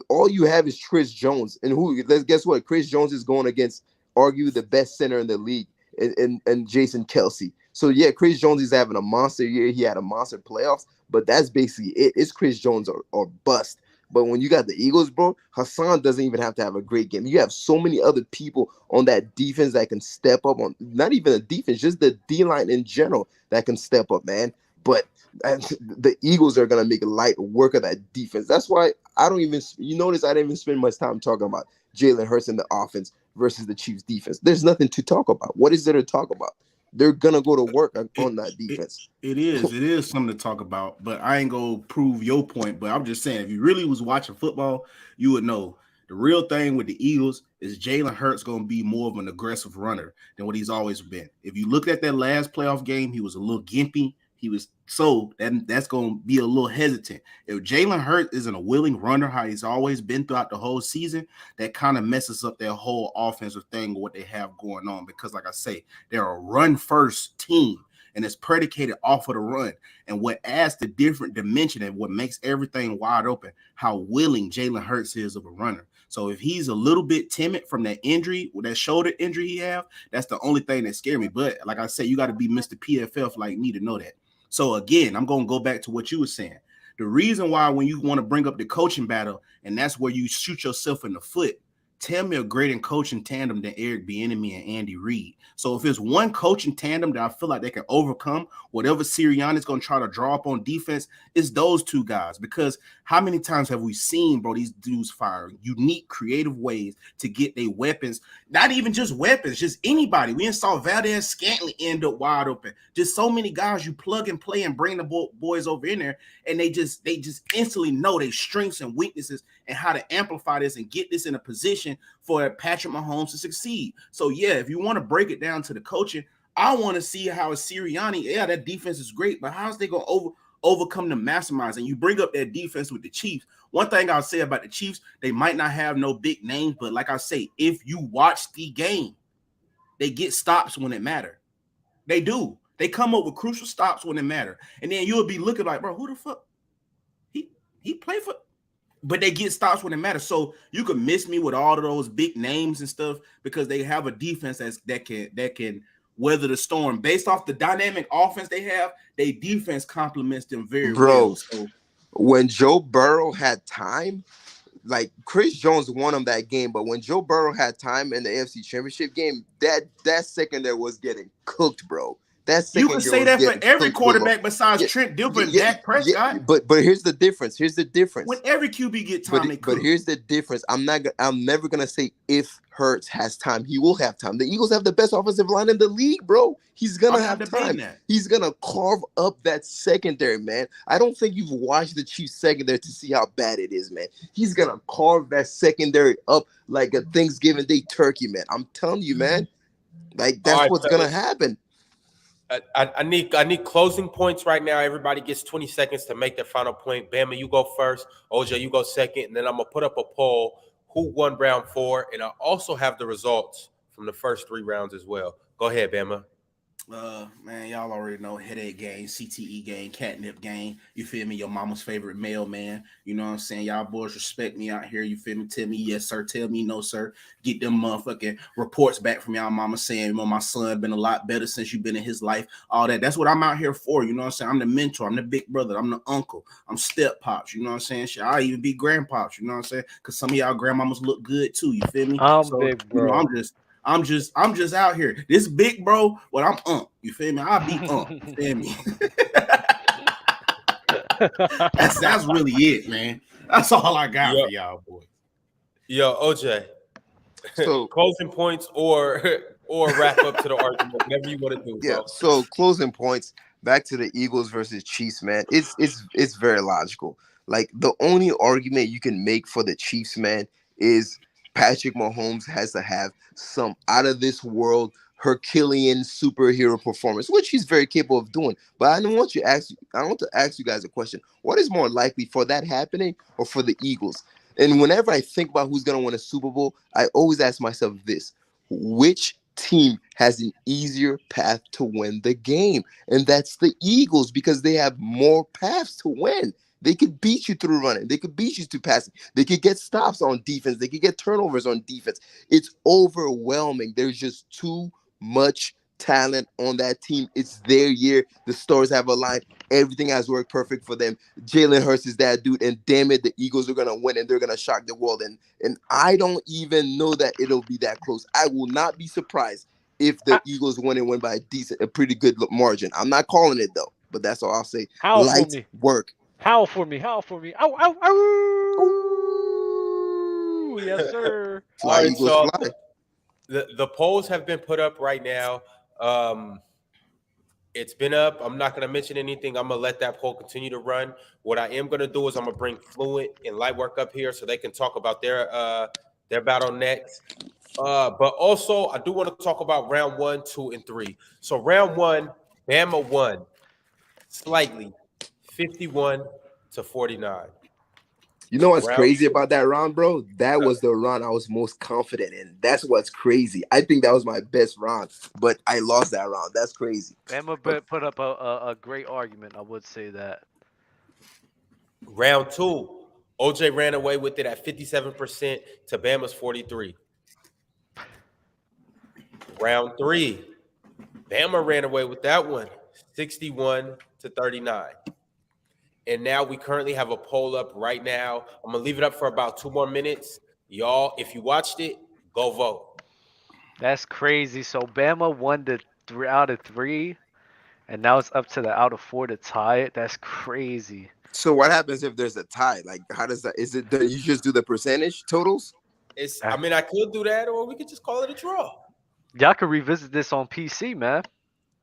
all you have is Chris Jones. And guess what? Chris Jones is going against arguably the best center in the league and Jason Kelce. So, yeah, Chris Jones is having a monster year. He had a monster playoffs, but that's basically it. It's Chris Jones or bust. But when you got the Eagles, bro, Hassan doesn't even have to have a great game. You have so many other people on that defense that can step up on, not even the defense, just the D-line in general that can step up, man. But the Eagles are going to make light work of that defense. That's why you notice I didn't even spend much time talking about Jalen Hurts and the offense versus the Chiefs defense. There's nothing to talk about. What is there to talk about? They're going to go to work on that defense. It is something to talk about, but I ain't going to prove your point. But I'm just saying, if you really was watching football, you would know the real thing with the Eagles is Jalen Hurts going to be more of an aggressive runner than what he's always been. If you look at that last playoff game, he was a little gimpy. That's going to be a little hesitant. If Jalen Hurts isn't a willing runner, how he's always been throughout the whole season, that kind of messes up their whole offensive thing, what they have going on. Because like I say, they're a run-first team, and it's predicated off of the run. And what adds the different dimension and what makes everything wide open, how willing Jalen Hurts is of a runner. So if he's a little bit timid from that injury, with that shoulder injury he have, that's the only thing that scared me. But like I said, you got to be Mr. PFF like me to know that. So again, I'm going to go back to what you were saying. The reason why when you want to bring up the coaching battle, and that's where you shoot yourself in the foot, tell me a greater coaching tandem than Eric Bieniemy and Andy Reid. So if it's one coaching tandem that I feel like they can overcome whatever Sirianni's going to try to draw up on defense, it's those two guys. Because how many times have we seen, bro, these dudes fire unique, creative ways to get their weapons? Not even just weapons, just anybody. We saw Valdez Scantling end up wide open. Just so many guys you plug and play and bring the boys over in there, and they just instantly know their strengths and weaknesses and how to amplify this and get this in a position for Patrick Mahomes to succeed. So yeah, if you want to break it down to the coaching, I want to see how a Sirianni, yeah, that defense is great, but how's they going to overcome the masterminds? And you bring up that defense with the Chiefs. One thing I'll say about the Chiefs, they might not have no big names, but like I say, if you watch the game, they get stops when it matter. They do. They come up with crucial stops when it matter. And then you'll be looking like, bro, who the fuck? He played for, but they get stops when it matters. So you can miss me with all of those big names and stuff because they have a defense that can weather the storm. Based off the dynamic offense they have, their defense complements them very well. So when Joe Burrow had time, like Chris Jones won him that game, but when Joe Burrow had time in the AFC Championship game, that secondary was getting cooked, bro. You can say that for every quarterback besides Trent Dilfer and Dak Prescott. But here's the difference. When every QB get time, but here's the difference. I'm never gonna say if Hurts has time. He will have time. The Eagles have the best offensive line in the league, bro. He's gonna have time. He's gonna carve up that secondary, man. I don't think you've watched the Chiefs secondary to see how bad it is, man. He's gonna carve that secondary up like a Thanksgiving Day turkey, man. I'm telling you, man. Like that's what's gonna happen. I need closing points right now. Everybody gets 20 seconds to make their final point. Bama, you go first. OJ, you go second. And then I'm going to put up a poll. Who won round 4? And I also have the results from the first 3 rounds as well. Go ahead, Bama. Man, y'all already know headache game, CTE game, catnip game. You feel me? Your mama's favorite mailman. You know what I'm saying? Y'all boys respect me out here. You feel me? Tell me yes, sir. Tell me no, sir. Get them motherfucking reports back from y'all mama saying, you know, my son been a lot better since you've been in his life. All that. That's what I'm out here for. You know what I'm saying? I'm the mentor. I'm the big brother. I'm the uncle. I'm step pops. You know what I'm saying? Shit, I'll even be grandpops. You know what I'm saying? Because some of y'all grandmamas look good too. You feel me? Big bro. You know, I'm just out here. This big bro, I'm you feel me? I'll be you feel me? that's really it, man. That's all I got for y'all, boys. Yo, OJ. So closing points or wrap up to the argument, whatever you want to do. Yeah. Bro. So closing points. Back to the Eagles versus Chiefs, man. It's very logical. Like the only argument you can make for the Chiefs, man, is Patrick Mahomes has to have some out of this world Herculean superhero performance, which he's very capable of doing. But I want to ask you guys a question. What is more likely, for that happening or for the Eagles? And whenever I think about who's going to win a Super Bowl, I always ask myself this: which team has an easier path to win the game? And that's the Eagles, because they have more paths to win. They could beat you through running. They could beat you through passing. They could get stops on defense. They could get turnovers on defense. It's overwhelming. There's just too much talent on that team. It's their year. The stars have aligned. Everything has worked perfect for them. Jalen Hurts is that dude, and damn it, the Eagles are going to win, and they're going to shock the world. And I don't even know that it'll be that close. I will not be surprised if the Eagles win by a pretty good margin. I'm not calling it, though, but that's all I'll say. Lights work. Howl for me. Ow, ow, ow. Yes, sir. Fly, right, Eagles, so fly. The polls have been put up right now. It's been up. I'm not going to mention anything. I'm going to let that poll continue to run. What I am going to do is I'm going to bring Fluent and Lightwork up here so they can talk about their battle next. But also, I do want to talk about round 1, 2, and 3. So round 1, Bama won slightly, 51-49. You know what's crazy about that round, bro? That was the round I was most confident in. That's what's crazy. I think that was my best round, but I lost that round. That's crazy. Bama put up a great argument. I would say that. Round 2, OJ ran away with it at 57% to Bama's 43%. Round 3, Bama ran away with that one, 61-49. to 39. And now we currently have a poll up right now. I'm going to leave it up for about 2 more minutes. Y'all, if you watched it, go vote. That's crazy. So Bama won the 3 out of 3, and now it's up to the out of 4 to tie it. That's crazy. So what happens if there's a tie? Like, how does that? Is it that you just do the percentage totals? I mean, I could do that, or we could just call it a draw. Y'all could revisit this on PC, man.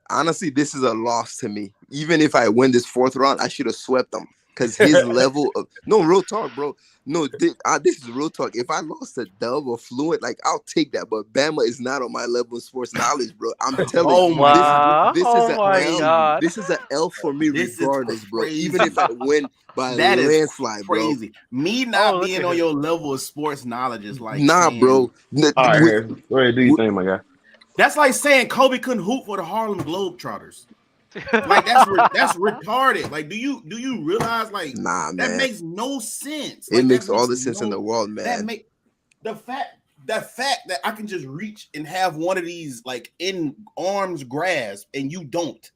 Honestly, this is a loss to me. Even if I win this 4th round, I should have swept them because his level of real talk, bro. No, this is real talk. If I lost a Dub or Fluent, like I'll take that. But Bama is not on my level of sports knowledge, bro. I'm telling you, this is an L. This is an L for me, regardless, bro. Even if I win by a landslide, bro. Crazy. Me not being on your level of sports knowledge is like bro. All right, go ahead, do your thing, my guy. That's like saying Kobe couldn't hoop for the Harlem Globetrotters. Like that's retarded. Like, do you realize like that makes no sense? It makes all the sense in the world, man. That make the fact that I can just reach and have one of these like in arm's grasp and you don't.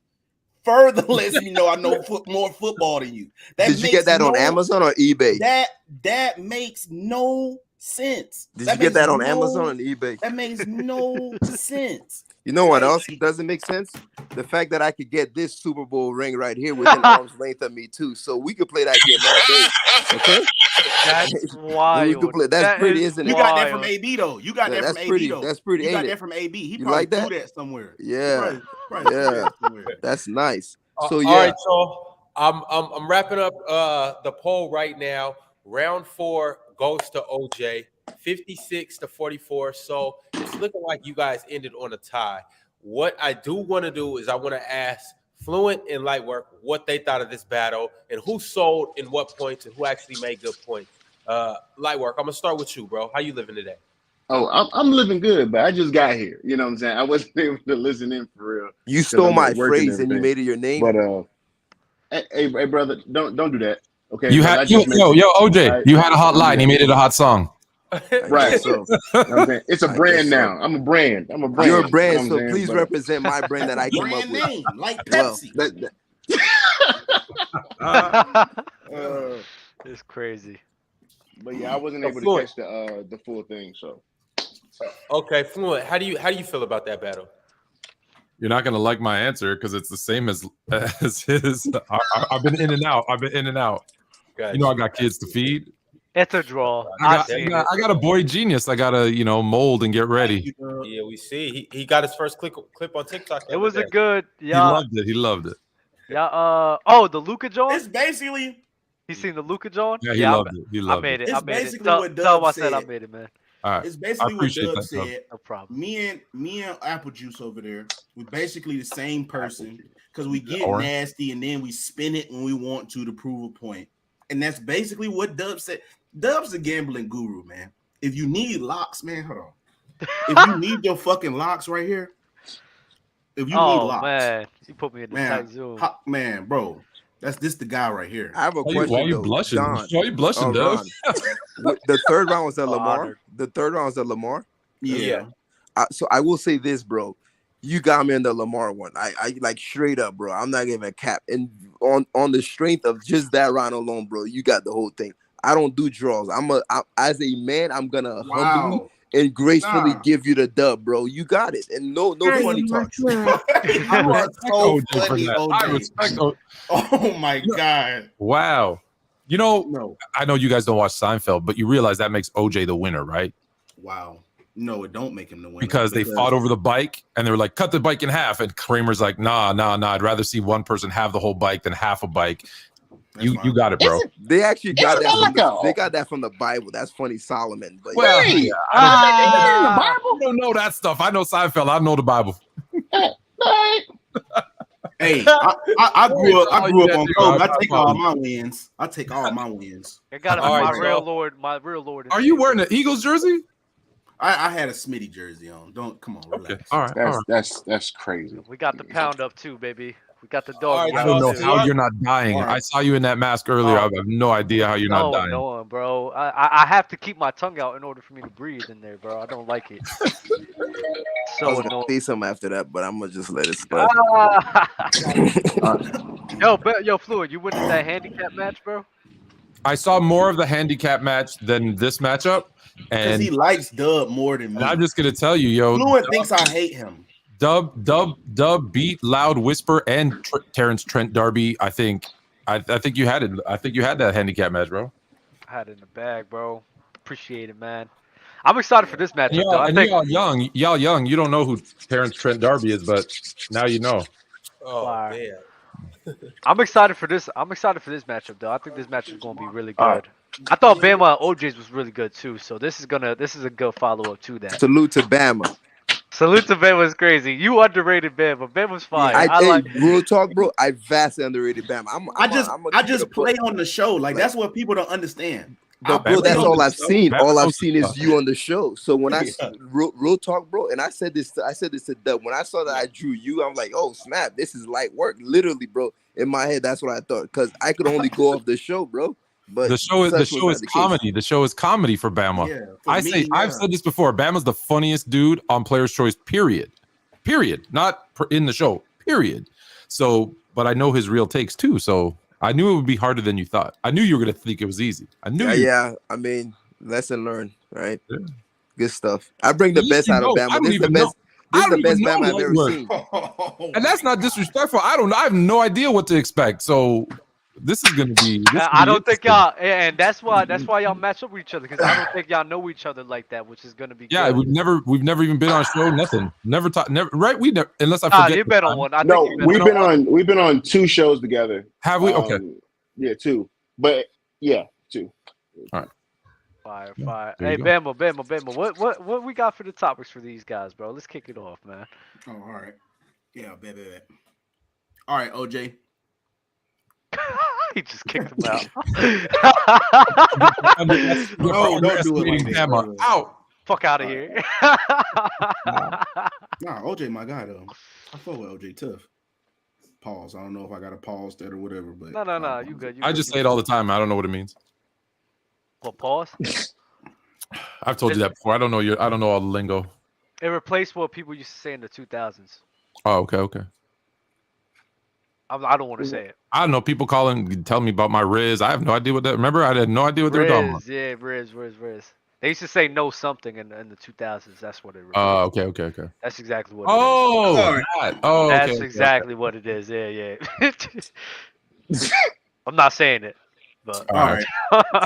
Further lets me know I know more football than you. Did you get that on Amazon or eBay? That makes no sense. Did you get that on Amazon and eBay? That makes no sense. You know what else doesn't make sense? The fact that I could get this Super Bowl ring right here within arm's length of me too, so we could play that game all day. Okay, that's wild. We could play. That's pretty, isn't it? You got that from AB though. You got that from AB though. That's pretty. You got that from AB. He probably threw that somewhere. Yeah, yeah. That's nice. So yeah. All right, so I'm wrapping up the poll right now. Round 4 goes to OJ, 56 to 44. So it's looking like you guys ended on a tie. What I do want to do is I want to ask Fluent and Lightwork what they thought of this battle and who sold in what points and who actually made good points. Lightwork, I'm gonna start with you, bro. How you living today? Oh, I'm living good, but I just got here. You know what I'm saying? I wasn't able to listen in for real. You stole my phrase and you made it your name. But hey, brother, don't do that. Okay. You had OJ. Right? You had a hot line. He made it a hot song. Right. So it's a brand now. I'm a brand. You're a brand, so please represent my brand that I came up with. Name, like Pepsi. It's crazy. But yeah, I wasn't able to catch the full thing. So okay, Fluent. How do you feel about that battle? You're not gonna like my answer because it's the same as his. I've been in and out. Gotcha. You know, I got kids to feed. It's a draw. I got a boy genius. I gotta mold and get ready. Yeah, we see. He got his first clip on TikTok. It was a good. Yeah, He loved it. Yeah. The Luka John. It's basically. You seen the Luka John? Yeah, he loved it. He loved I made it. It's I made basically it. what Dub said. I made it, man. All right. It's basically what Dub said. Dub. No problem. Me and Apple Juice over there, we're basically the same person because we get nasty and then we spin it when we want to prove a point. And that's basically what Dub said. Dub's a gambling guru, man. If you need locks, man, hold on. If you need your fucking locks right here, if you need locks, man, you put me in the tight zone. Man, bro, this the guy right here. I have a question. Why are you blushing? Don, why are you blushing, Dub? The third round was at Lamar. The third round was at Lamar. Yeah. So I will say this, bro. You got me in the Lamar one. I like straight up, bro. I'm not giving a cap. And on the strength of just that round alone, bro, you got the whole thing. I don't do draws. As a man, I'm gonna humbly and gracefully give you the dub, bro. You got it. And no funny talk. I respect OJ. Oh my God. Wow. I know you guys don't watch Seinfeld, but you realize that makes OJ the winner, right? Wow. No, it don't make him the winner. Because they fought over the bike and they were like, cut the bike in half. And Kramer's like, nah. I'd rather see one person have the whole bike than half a bike. You got it, bro. They actually got that. They got that from the Bible. That's funny, Solomon. But I don't know that stuff. I know Seinfeld. I know the Bible. Hey, I grew up on Kobe. I take all my wins. I got my real lord. Are you wearing an Eagles jersey? I had a Smitty jersey on. Come on. Relax. Okay. All right. That's crazy. We got the pound up too, baby. We got the dog. I don't know how you're not dying. Right. I saw you in that mask earlier. I have no idea how you're not dying. No, bro. I have to keep my tongue out in order for me to breathe in there, bro. I don't like it. I was gonna say something after that, but I'm gonna just let it slide. Yo, Fluent, you winning that handicap match, bro? I saw more of the handicap match than this matchup, and he likes Dub more than me. And I'm just gonna tell you, yo, Fluent thinks I hate him. Dub beat Loud Whisper and Terrence Trent Darby. I think you had it. I think you had that handicap match, bro. I had it in the bag, bro. Appreciate it, man. I'm excited for this matchup. Y'all young. You don't know who Terrence Trent Darby is, but now you know. Oh man. I'm excited for this. I'm excited for this matchup, though. I think this match is going to be really good. I thought Bama OJ's was really good too, so this is a good follow up to that. Salute to Bama. Salute to Bama was crazy. You underrated Bama. Bama's fine. Yeah, real talk, bro. I vastly underrated Bama. I just play on the show. Like that's what people don't understand. But bro, that's all I've seen. All I've seen is you on the show. So when I real talk, bro, and I said this to Dub. When I saw that I drew you, I'm like, oh snap, this is light work. Literally, bro. In my head, that's what I thought. Because I could only go off the show, bro. But the show is comedy. The show is comedy for Bama. Yeah, I've said this before. Bama's the funniest dude on Player's Choice. Period. Not in the show. Period. So, but I know his real takes too. So I knew it would be harder than you thought. I knew you were gonna think it was easy. I knew. Yeah. I mean, lesson learned, right? Yeah. Good stuff. I bring the best out of Bama. This is the best. This is the best Bama I've ever seen. And that's not disrespectful. I don't know. I have no idea what to expect. So this is gonna be. I don't think y'all, and that's why y'all match up with each other, because I don't think y'all know each other like that, which is gonna be. Yeah, good. we've never even been on a show. Nothing. Never talked. Never. Right? We never. Unless I forget. You've been on one. We've been on 2 shows together. Have we? Okay. Yeah, 2. But yeah, 2. All right. Fire. Hey, Bama. What we got for the topics for these guys, bro? Let's kick it off, man. Oh, all right. Yeah, bet. All right, OJ. He just kicked him out. No, don't do it like that. Out. Fuck out of here. Nah, OJ, my guy, though. I fuck with OJ tough. Pause. I don't know if I got to pause that or whatever, but no. You good. I just say it all the time. I don't know what it means. What, pause? I've told you that before. I don't know all the lingo. It replaced what people used to say in the 2000s. Oh, okay. I don't want to say it. I don't know. People tell me about my Riz. I have no idea what that. Remember, I had no idea what they were talking about. Yeah, Riz. They used to say no something in the 2000s. That's what it was. Oh, okay. That's exactly what it is. That's exactly what it is. Yeah. I'm not saying it, but all right.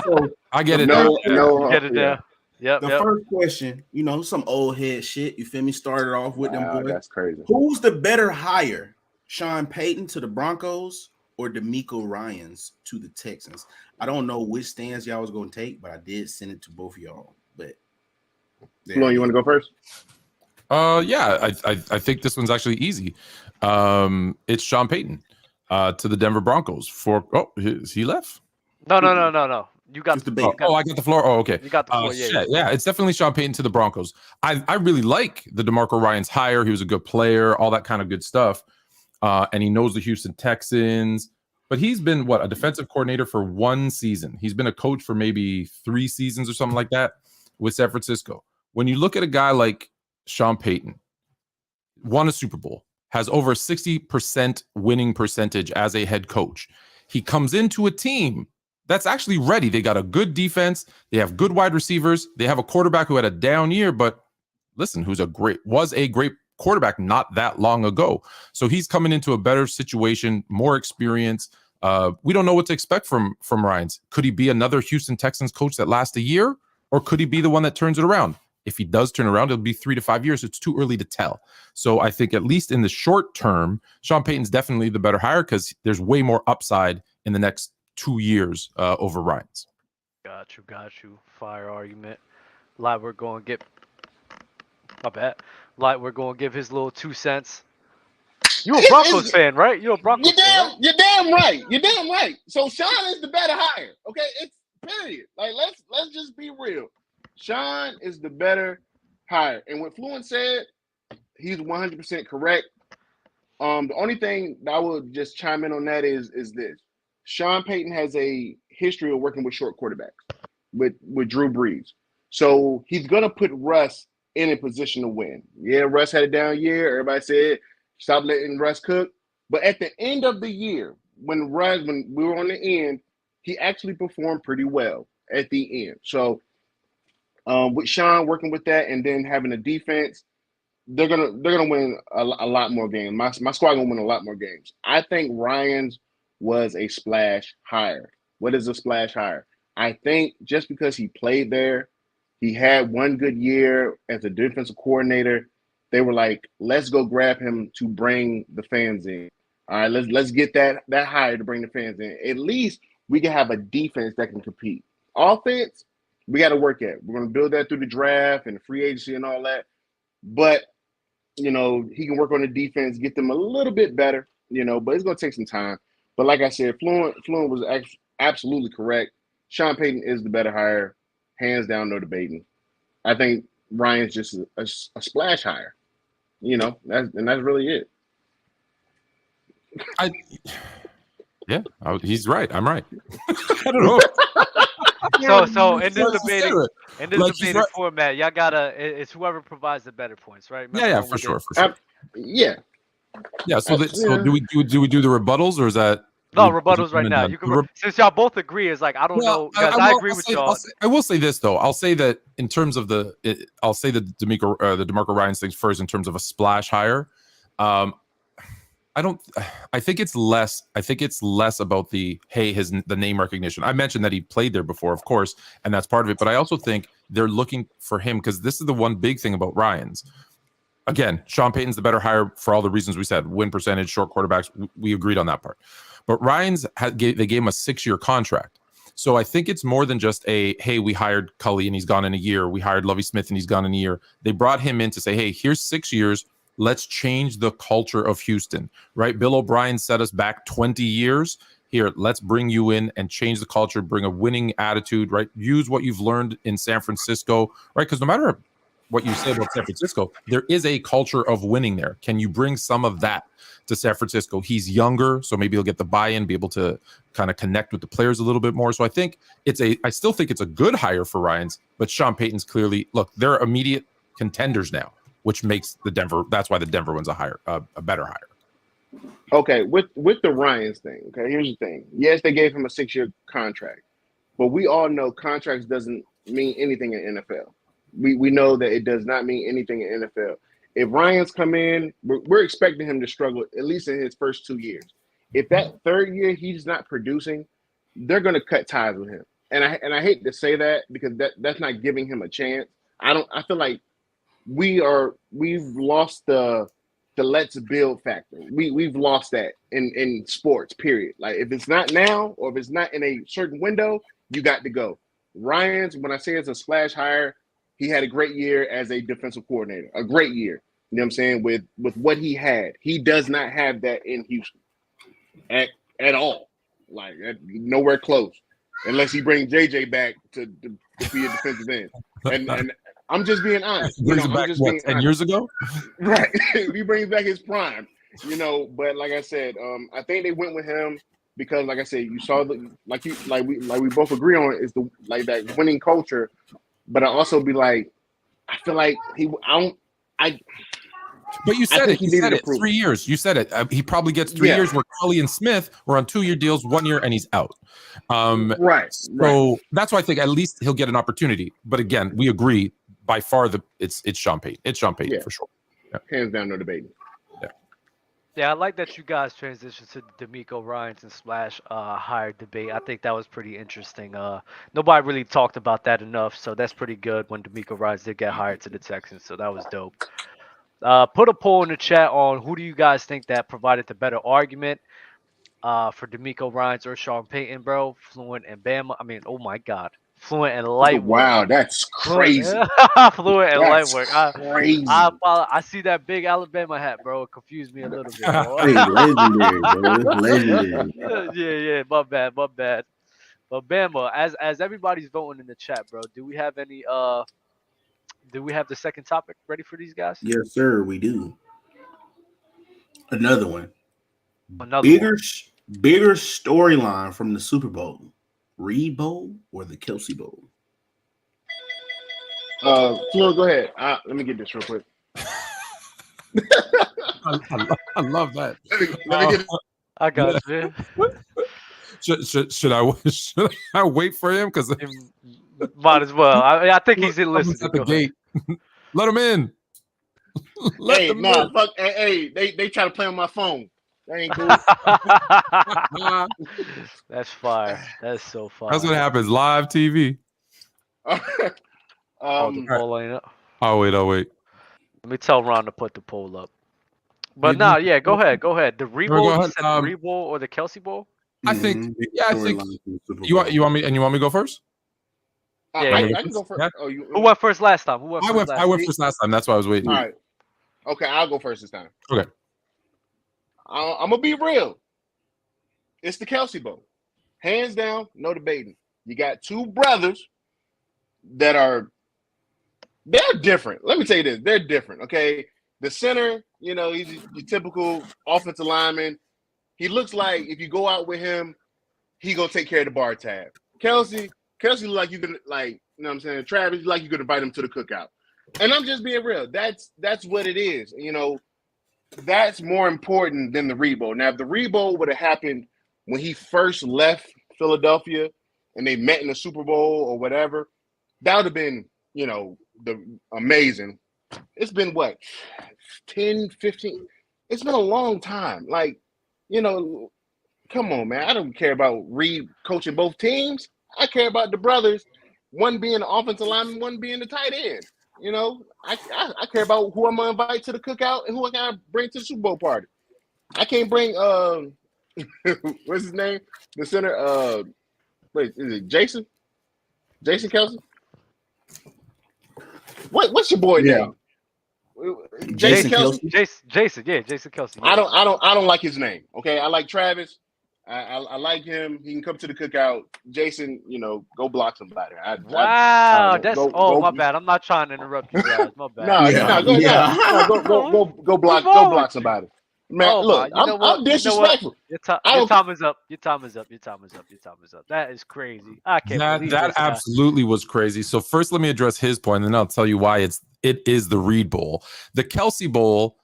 So, I get it. Get it down. Yep. The first question, some old head shit. You feel me? Started off with them boys. That's crazy. Who's the better hire? Sean Payton to the Broncos or DeMeco Ryans to the Texans? I don't know which stands y'all was going to take, but I did send it to both of y'all. But Flo, you want to go first? Yeah, I think this one's actually easy. It's Sean Payton to the Denver Broncos he left? No. You got the bait. I got the floor. Oh, okay. You got the floor. Yeah. It's definitely Sean Payton to the Broncos. I really like the DeMarco Ryans hire. He was a good player, all that kind of good stuff. And he knows the Houston Texans, but he's been a defensive coordinator for 1 season. He's been a coach for maybe 3 seasons or something like that with San Francisco. When you look at a guy like Sean Payton, won a Super Bowl, has over 60% winning percentage as a head coach. He comes into a team that's actually ready. They got a good defense. They have good wide receivers. They have a quarterback who had a down year, but listen, was a great quarterback not that long ago. So he's coming into a better situation, more experience. We don't know what to expect from Ryans. Could he be another Houston Texans coach that lasts a year, or could he be the one that turns it around? If he does turn around, it'll be 3 to 5 years. It's too early to tell. So I think at least in the short term, Sean Payton's definitely the better hire because there's way more upside in the next 2 years over Ryans. Got you. Fire argument. Lightwork going to get. My bad. Lightwork going to give his little 2 cents. You a Broncos fan, right? You're a Broncos fan. Right? You're damn right. You're damn right. So Sean is the better hire. Okay, it's period. Like let's just be real. Sean is the better hire. And what Fluent said, he's 100% correct. The only thing that I would just chime in on that is this: Sean Payton has a history of working with short quarterbacks, with Drew Brees, so he's gonna put Russ in a position to win. Yeah, Russ had a down year. Everybody said stop letting Russ cook, but at the end of the year, when we were on the end, he actually performed pretty well at the end. So with Sean working with that and then having a defense, they're gonna win a lot more games. My squad gonna win a lot more games. I think Ryan's was a splash hire. What is a splash hire? I think just because he played there, he had one good year as a defensive coordinator. They were like, let's go grab him to bring the fans in. All right, let's get that hire to bring the fans in. At least we can have a defense that can compete. Offense, we got to work at. We're gonna build that through the draft and the free agency and all that. But he can work on the defense, get them a little bit better, but it's going to take some time. But like I said, Fluent was absolutely correct. Sean Payton is the better hire, hands down, no debating. I think Ryan's just a splash hire, that's really it. He's right. I'm right. I don't know. So in this debating format, y'all gotta it's whoever provides the better points, right? Remember for sure. Yeah. So do we do the rebuttals, or is that no rebuttals right now? You can since y'all both agree. It's like I don't know, guys. I agree with y'all. I will say this though. I'll say that in terms of I'll say the DeMarco Ryans things first in terms of a splash hire. I think it's less about the name recognition. I mentioned that he played there before, of course, and that's part of it. But I also think they're looking for him because this is the one big thing about Ryans. Again, Sean Payton's the better hire for all the reasons we said: win percentage, short quarterbacks. We agreed on that part. But Ryans they gave him a 6-year contract. So I think it's more than just hey, we hired Cully and he's gone in a year. We hired Lovie Smith and he's gone in a year. They brought him in to say, hey, here's 6 years. Let's change the culture of Houston, right? Bill O'Brien set us back 20 years. Here, let's bring you in and change the culture, bring a winning attitude, right? Use what you've learned in San Francisco, right? Because no matter what you say about San Francisco, there is a culture of winning there. Can you bring some of that to San Francisco? He's younger, so maybe he'll get the buy-in, be able to kind of connect with the players a little bit more. So I still think it's a good hire for Ryans, but Sean Payton's clearly, look, they're immediate contenders now, which makes that's why the Denver one's a better hire. Okay, with the Ryans thing, okay, here's the thing. Yes, they gave him a 6-year contract, but we all know contracts doesn't mean anything in NFL. We know that it does not mean anything in NFL. If Ryans come in, we're expecting him to struggle at least in his first 2 years. If that third year he's not producing, they're going to cut ties with him. And I hate to say that because that's not giving him a chance. I feel like we've lost the let's build factor. We've lost that in sports, period. Like if it's not now or if it's not in a certain window, you got to go. Ryans, when I say it's a splash hire, he had a great year as a defensive coordinator, a great year. You know what I'm saying? With what he had, he does not have that in Houston at all. Like nowhere close, unless he brings JJ back to be a defensive end. And I'm just being honest. Brings him back 10 years ago, right? He brings back his prime. But like I said, I think they went with him because, like I said, you saw we both agree on is that winning culture. But I also be like, I feel like But you said it. You said it. 3 years. You said it. He probably gets 3 years. Where Cully and Smith were on 2-year deals, 1 year, and he's out. Right. So that's why I think at least he'll get an opportunity. But again, we agree. By far, it's Sean Payton. It's Sean Payton for sure. Yeah. Hands down, no debate. Yeah, I like that you guys transitioned to the DeMeco Ryans and splash hire debate. I think that was pretty interesting. Nobody really talked about that enough, so that's pretty good when DeMeco Ryans did get hired to the Texans, so that was dope. Put a poll in the chat on who do you guys think that provided the better argument for DeMeco Ryans or Sean Payton, bro? Fluent and Bama. I mean, oh my God. Fluent and Lightwork. Wow, that's crazy. Fluent and that's Lightwork. Crazy. I see that big Alabama hat, bro. It confused me a little bit. Bro. Legendary, bro. Legendary. Yeah. My bad. But Bama, as everybody's voting in the chat, bro, do we have any do we have the second topic ready for these guys? Yes, sir, we do. Another one. Another Bigger storyline from the Super Bowl. Reed Bowl or the Kelsey Bowl? Fluent, go ahead. Let me get this real quick. I love that. Let me get it. I got you. Should I wait for him? Because might as well. I think he's in listening. At the gate. Let him in. Fuck. Hey, they try to play on my phone. That ain't cool. That's fire. That's so fire. That's what happens. Live TV. The poll ain't up. I'll wait. Let me tell Ron to put the poll up. But go ahead. The Rebo, the Rebo or the Kelsey Bowl? I think. I think. You want me to go first? I can go first. Yeah. Who went first last time? I went first last time. That's why I was waiting. All right. Okay, I'll go first this time. Okay. I'm gonna be real. It's the Kelsey Bowl, hands down, no debating. You got two brothers they're different. Let me tell you this: they're different. Okay, the center, he's your typical offensive lineman. He looks like if you go out with him, he gonna take care of the bar tab. Kelsey look like you could what I'm saying. Travis, like you could invite him to the cookout. And I'm just being real. That's what it is. That's more important than the Rebo. Now, if the Rebo would have happened when he first left Philadelphia and they met in the Super Bowl or whatever, that would have been, amazing. It's been what, 10, 15? It's been a long time. Come on, man. I don't care about Reed coaching both teams. I care about the brothers, one being the offensive lineman, one being the tight end. I care about who I'm gonna invite to the cookout and who I gotta bring to the Super Bowl party. I can't bring what's his name? The center. Wait, is it Jason? Jason Kelsey? What's your boy name? Jason Kelsey. Jason Kelsey. Yeah. I don't like his name. Okay, I like Travis. I like him. He can come to the cookout. Jason, go block somebody. My bad. I'm not trying to interrupt you guys. My bad. Go block somebody. Man, look, I'm disrespectful. Your time is up. That is crazy. I can't believe that absolutely was crazy. So first, let me address his point, and then I'll tell you why it is the Reed Bowl. The Kelsey Bowl.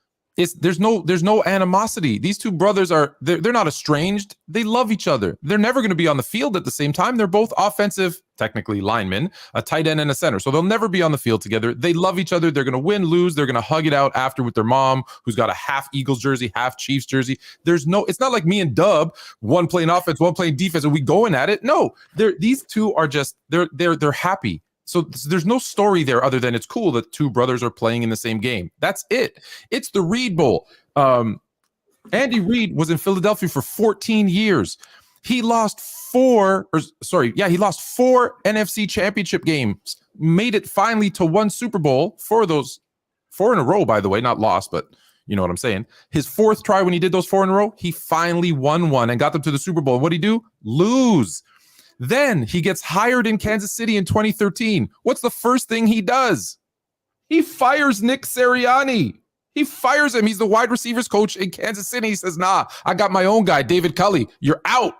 There's no animosity. These two brothers they're not estranged. They love each other. They're never going to be on the field at the same time. They're both offensive, technically linemen, a tight end and a center. So they'll never be on the field together. They love each other. They're going to win, lose. They're going to hug it out after with their mom, who's got a half Eagles jersey, half Chiefs jersey. It's not like me and Dub, one playing offense, one playing defense, and we going at it. No, these two are just they're happy. So there's no story there other than it's cool that two brothers are playing in the same game. That's it. It's the Reed Bowl. Andy Reid was in Philadelphia for 14 years. He lost four NFC championship games, made it finally to one Super Bowl, four in a row, by the way, not lost, but you know what I'm saying. His fourth try when he did those 4 in a row, he finally won one and got them to the Super Bowl. And what'd he do? Lose. Then he gets hired in Kansas City in 2013. What's the first thing he does? He fires Nick Sirianni. He fires him. He's the wide receivers coach in Kansas City. He says, nah, I got my own guy, David Culley. You're out.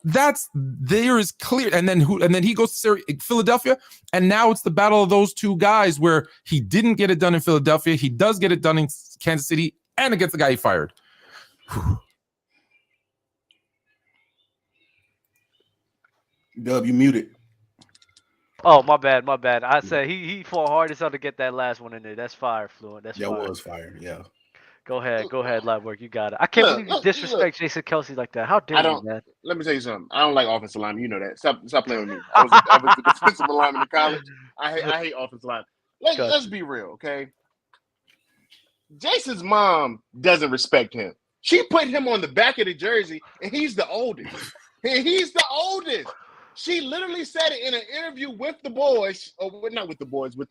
There is clear. And then he goes to Philadelphia, and now it's the battle of those two guys where he didn't get it done in Philadelphia. He does get it done in Kansas City, and against the guy he fired. Dub, you muted. Oh, my bad. I said he fought hard as hell to get that last one in there. That's fire, Fluent. That's fire. That was fire, yeah. Go ahead, Lightwork. You got it. I can't believe you disrespect Jason Kelsey like that. How dare you, man? Let me tell you something. I don't like offensive linemen. You know that. Stop playing with me. I was the defensive lineman in college. I hate offensive linemen. Let's be real, okay? Jason's mom doesn't respect him. She put him on the back of the jersey, and he's the oldest. She literally said it in an interview with the boys, or not with the boys, with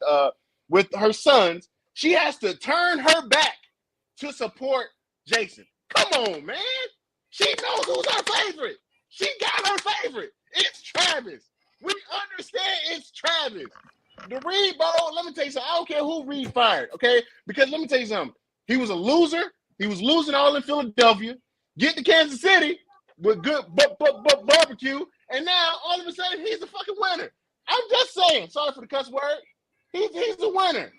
her sons. She has to turn her back to support Jason. Come on, man. She knows who's her favorite. She got her favorite. It's Travis. We understand it's Travis. The Reed Bowl, let me tell you something. I don't care who Reed fired, okay? Because let me tell you something. He was a loser. He was losing all in Philadelphia. Get to Kansas City with good barbecue, and now all of a sudden he's a fucking winner. I'm just saying. Sorry for the cuss word. He's a winner.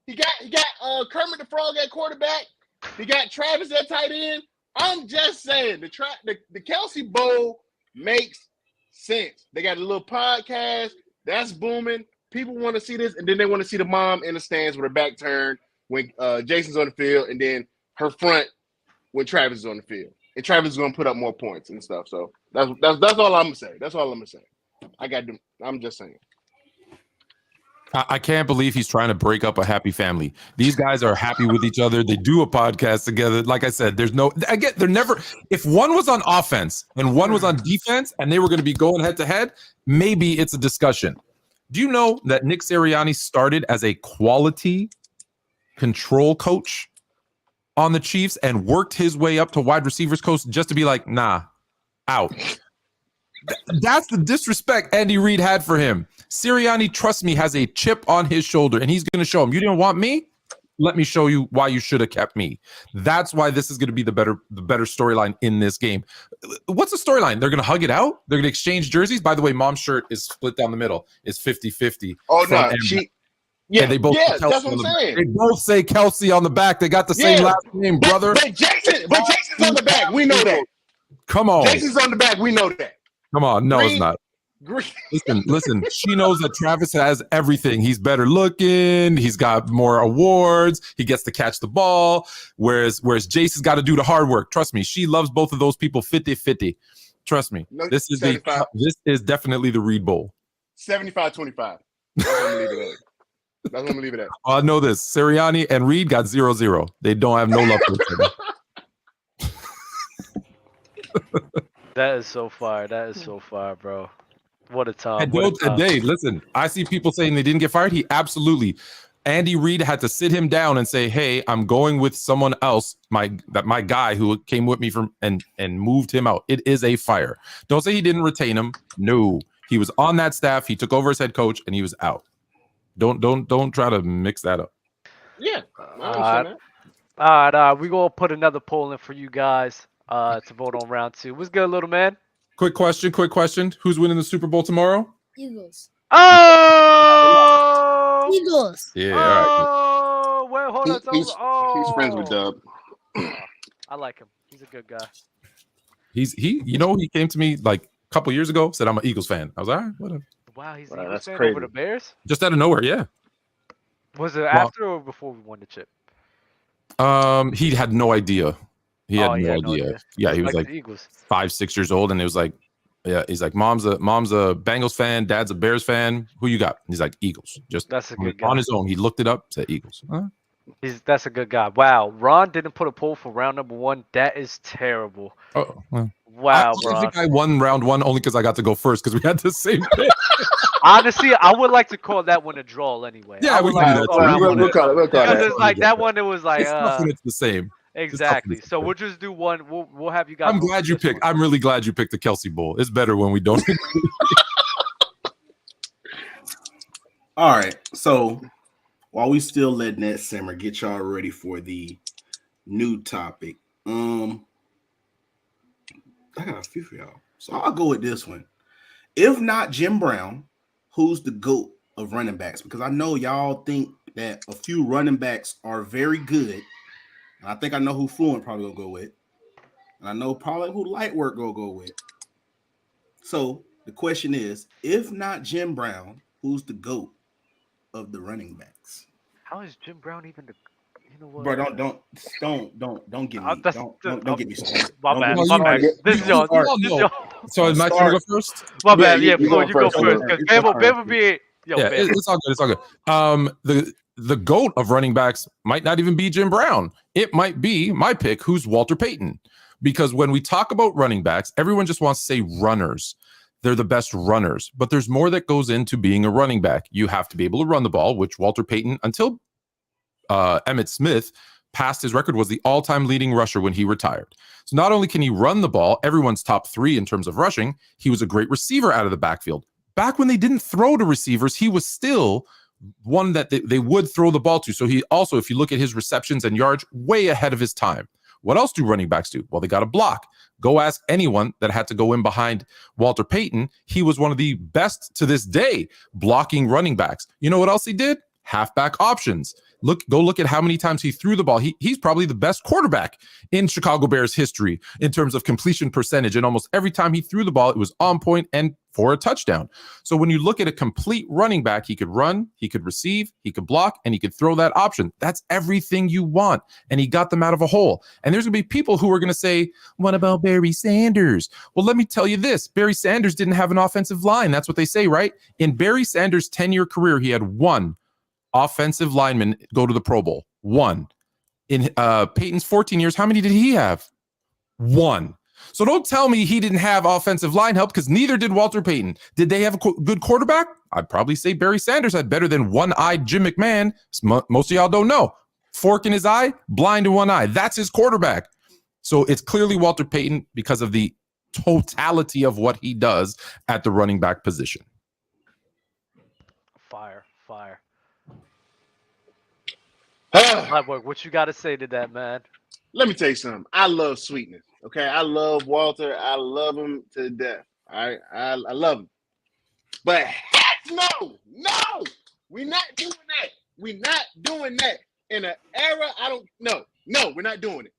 He got Kermit the Frog at quarterback. He got Travis at tight end. I'm just saying the Kelsey Bowl makes sense. They got a little podcast that's booming. People want to see this, and then they want to see the mom in the stands with her back turned when Jason's on the field, and then her front when Travis is on the field. And Travis is going to put up more points and stuff. So that's all I'm gonna say. That's all I'm gonna say. I'm just saying. I can't believe he's trying to break up a happy family. These guys are happy with each other. They do a podcast together. Like I said, they're never, if one was on offense and one was on defense and they were going to be going head to head, maybe it's a discussion. Do you know that Nick Sirianni started as a quality control coach on the Chiefs and worked his way up to wide receivers coach just to be like, nah, out. That's the disrespect Andy Reid had for him. Sirianni, trust me, has a chip on his shoulder, and he's going to show him. You didn't want me? Let me show you why you should have kept me. That's why this is going to be the better storyline in this game. What's the storyline? They're going to hug it out? They're going to exchange jerseys? By the way, mom's shirt is split down the middle. It's 50-50. Oh, no. They both that's what I'm saying. They both say Kelsey on the back. They got the same last name, brother. But Jason's on the back. We know that. Come on. Jason's on the back. We know that. Come on. No, it's not. Listen. She knows that Travis has everything. He's better looking. He's got more awards. He gets to catch the ball. Whereas Jason's got to do the hard work. Trust me. She loves both of those people 50-50. Trust me. No, this is definitely the Reed Bowl. 75-25. That's what I'm going to leave it at. I know this. Sirianni and Reed got 0-0. They don't have no love for each other. That is so fire. That is so fire, bro. What a time. And today, listen, I see people saying they didn't get fired. He absolutely. Andy Reid had to sit him down and say, hey, I'm going with someone else, my guy who came with me from and moved him out. It is a fire. Don't say he didn't retain him. No. He was on that staff. He took over as head coach and he was out. Don't try to mix that up. Yeah. All right. We're going to put another poll in for you guys to vote on round 2. What's good, little man? Quick question. Who's winning the Super Bowl tomorrow? Eagles. Oh! Eagles. Yeah. All right. Oh, well, hold on. He's friends with Dub. I like him. He's a good guy. He came to me like a couple years ago, said I'm an Eagles fan. I was like, all right, whatever. Wow, he's an Eagles that's fan crazy. over the Bears? Just out of nowhere, yeah. Was it after or before we won the chip? He had no idea. He had no idea. Yeah, he was like the Eagles. 5-6 years old, and it was like, yeah, he's like, mom's a Bengals fan, dad's a Bears fan. Who you got? He's like, Eagles. Just that's a good guy. On his own. He looked it up, said Eagles. That's a good guy. Wow, Ron didn't put a poll for round number 1. That is terrible. Oh, well. Wow, I think I won round 1 only because I got to go first because we had the same pick. Honestly, I would like to call that one a draw anyway. Yeah, we can do that. We'll call it. Because it's like that one. It was like it's the same. Exactly. So we'll just do one. We'll have you guys. I'm glad you picked. I'm really glad you picked the Kelsey Bowl. It's better when we don't. All right. So while we still letting that simmer, get y'all ready for the new topic. I got a few for y'all. So I'll go with this one. If not Jim Brown, who's the GOAT of running backs? Because I know y'all think that a few running backs are very good. And I think I know who Fluent probably gonna go with. And I know probably who Lightwork gonna go with. So the question is, if not Jim Brown, who's the GOAT of the running backs? How is Jim Brown even the? You know what? Bro, don't get me. Don't get me started. My bad. This is yours. So is my turn to go first? My bad. Yeah, you go first. Because Bama be. It's all good. The GOAT of running backs might not even be Jim Brown. It might be my pick, who's Walter Payton. Because when we talk about running backs, everyone just wants to say runners. They're the best runners. But there's more that goes into being a running back. You have to be able to run the ball, which Walter Payton, until Emmitt Smith passed his record, was the all-time leading rusher when he retired. So not only can he run the ball, everyone's top 3 in terms of rushing, he was a great receiver out of the backfield. Back when they didn't throw to receivers, he was still one that they would throw the ball to. So he also, if you look at his receptions and yards, way ahead of his time. What else do running backs do? Well, they got to block. Go ask anyone that had to go in behind Walter Payton. He was one of the best to this day blocking running backs. You know what else he did? Halfback options. Go look at how many times he threw the ball. He's probably the best quarterback in Chicago Bears history in terms of completion percentage. And almost every time he threw the ball, it was on point and for a touchdown. So when you look at a complete running back, he could run, he could receive, he could block, and he could throw that option. That's everything you want. And he got them out of a hole. And there's going to be people who are going to say, what about Barry Sanders? Well, let me tell you this. Barry Sanders didn't have an offensive line. That's what they say, right? In Barry Sanders' 10-year career, he had one offensive lineman go to the Pro Bowl. One. In Peyton's 14 years, how many did he have? One. So don't tell me he didn't have offensive line help, because neither did Walter Payton. Did they have a good quarterback? I'd probably say Barry Sanders had better than one-eyed Jim McMahon. Most of y'all don't know. Fork in his eye, blind in one eye. That's his quarterback. So it's clearly Walter Payton because of the totality of what he does at the running back position. Fire. Lightwork, what you got to say to that, man? Let me tell you something. I love sweetness. Okay, I love Walter. I love him to death. I love him. But heck no, we're not doing that. We're not doing that. In an era, we're not doing it.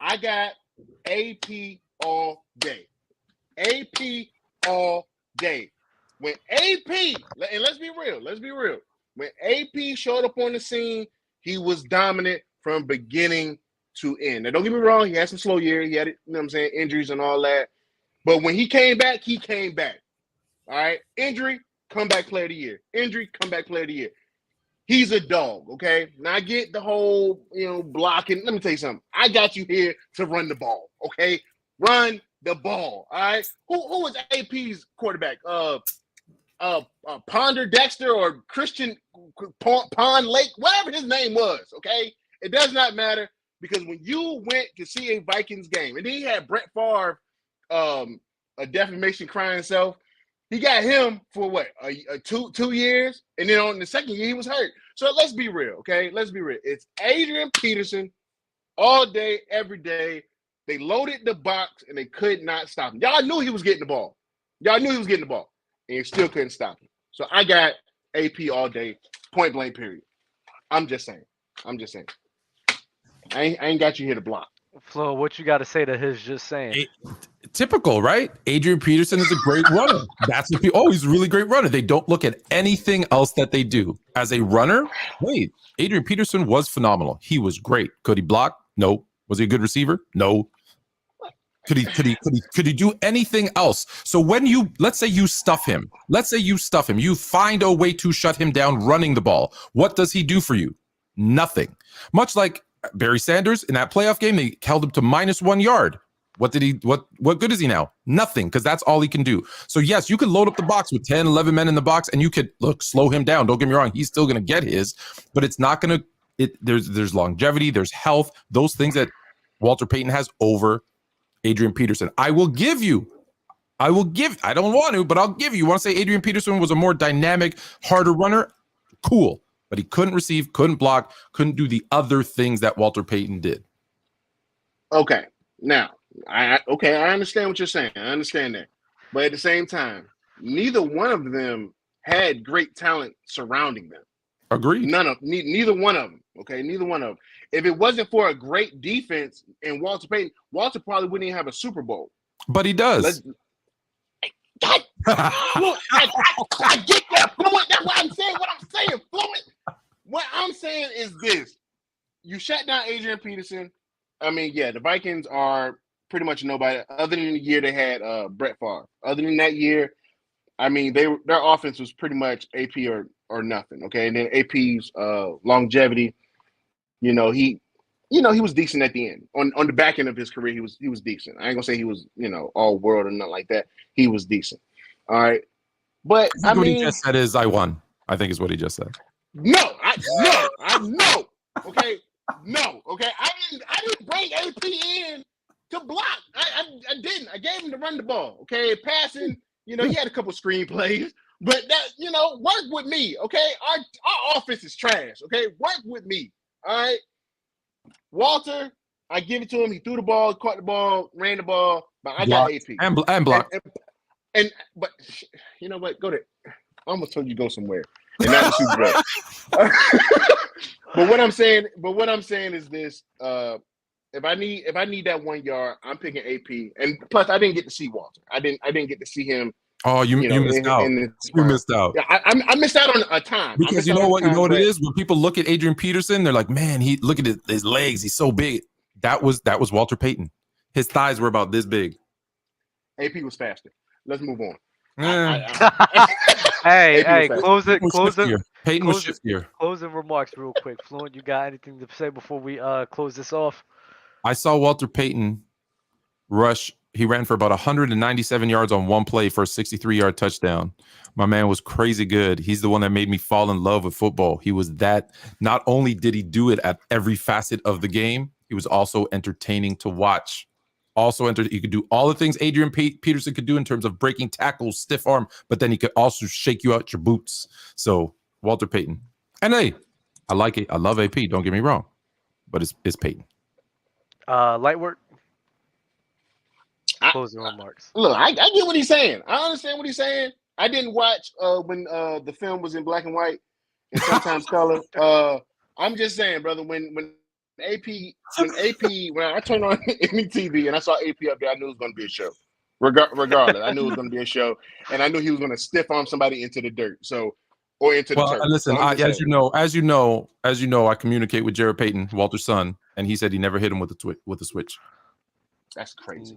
I got AP all day. AP all day. When AP, and let's be real. When AP showed up on the scene, he was dominant from beginning to end. Now, don't get me wrong, he had some slow year. He had, injuries and all that. But when he came back, All right? Injury, comeback player of the year. Injury, comeback player of the year. He's a dog, okay? Now, I get the whole, blocking. Let me tell you something. I got you here to run the ball, okay? Run the ball, all right? Who was AP's quarterback? Ponder Dexter or Christian Pond Lake, whatever his name was, okay? It does not matter, because when you went to see a Vikings game, and then he had Brett Favre, a defamation crying self, he got him for what, two years, and then on the second year he was hurt. So let's be real, okay? Let's be real. It's Adrian Peterson all day, every day. They loaded the box and they could not stop him. Y'all knew he was getting the ball. And you still couldn't stop him. So I got AP all day, point blank, period. I'm just saying. I ain't got you here to block. Flo, what you got to say to his just saying? Typical, right? Adrian Peterson is a great runner. That's what he's a really great runner. They don't look at anything else that they do. As a runner, wait, Adrian Peterson was phenomenal. He was great. Could he block? No. Was he a good receiver? No. Could he do anything else? So when let's say you stuff him, you find a way to shut him down running the ball. What does he do for you? Nothing. Much like Barry Sanders in that playoff game, they held him to -1 yard. What good is he now? Nothing, because that's all he can do. So yes, you could load up the box with 10, 11 men in the box, and you could slow him down. Don't get me wrong, he's still gonna get his, but it's not gonna there's longevity, there's health, those things that Walter Payton has over Adrian Peterson. I don't want to, but I'll give you. You want to say Adrian Peterson was a more dynamic, harder runner? Cool. But he couldn't receive, couldn't block, couldn't do the other things that Walter Payton did. Okay. Now, I understand what you're saying. I understand that. But at the same time, neither one of them had great talent surrounding them. Agreed. Neither one of them. Okay, neither one of them. If it wasn't for a great defense and Walter Payton, Walter probably wouldn't even have a Super Bowl. But he does. I get that, Fluent. That's what I'm saying. Fluent. What I'm saying is this. You shut down Adrian Peterson. I mean, yeah, the Vikings are pretty much nobody other than the year they had Brett Favre. Other than that year, I mean, their offense was pretty much AP or nothing. Okay, and then AP's longevity, he was decent at the end. On the back end of his career, he was decent. I ain't gonna say he was all world or nothing like that. He was decent. All right, but I mean, what he just said is I won. I think is what he just said. No. Okay, no. Okay, I didn't bring AP in to block. I didn't. I gave him to run the ball. Okay, passing. He had a couple screenplays, but that work with me. Okay, our offense is trash. Okay, work with me. All right, Walter. I give it to him. He threw the ball, caught the ball, ran the ball, but I Block. got AP. And block. But you know what? Go to. I almost told you go somewhere, and not the Super Bowl. But what I'm saying is this: if I need that 1 yard, I'm picking AP. And plus, I didn't get to see Walter. I didn't get to see him. Oh, you missed out. You missed out. Yeah, I missed out on a time. Because you know what it is? When people look at Adrian Peterson, they're like, man, look at his legs. He's so big. That was Walter Payton. His thighs were about this big. AP was faster. Let's move on. Hey, close it. Peyton was shiftier. Closing remarks real quick. Fluent, you got anything to say before we close this off? I saw Walter Payton rush. He ran for about 197 yards on one play for a 63-yard touchdown. My man was crazy good. He's the one that made me fall in love with football. He was that. Not only did he do it at every facet of the game, he was also entertaining to watch. He could do all the things Adrian Peterson could do in terms of breaking tackles, stiff arm, but then he could also shake you out your boots. So Walter Payton. And hey, I like it. I love AP. Don't get me wrong, but it's Payton. Lightwork. Closing remarks. Look, I get what he's saying. I understand what he's saying. I didn't watch when the film was in black and white and sometimes color. I'm just saying, brother, when I turned on any TV and I saw AP up there, I knew it was going to be a show. Regardless, I knew it was going to be a show, and I knew he was going to stiff arm somebody into the dirt. Or into the turf. Listen, as you know, I communicate with Jared Payton, Walter's son, and he said he never hit him with a switch. That's crazy.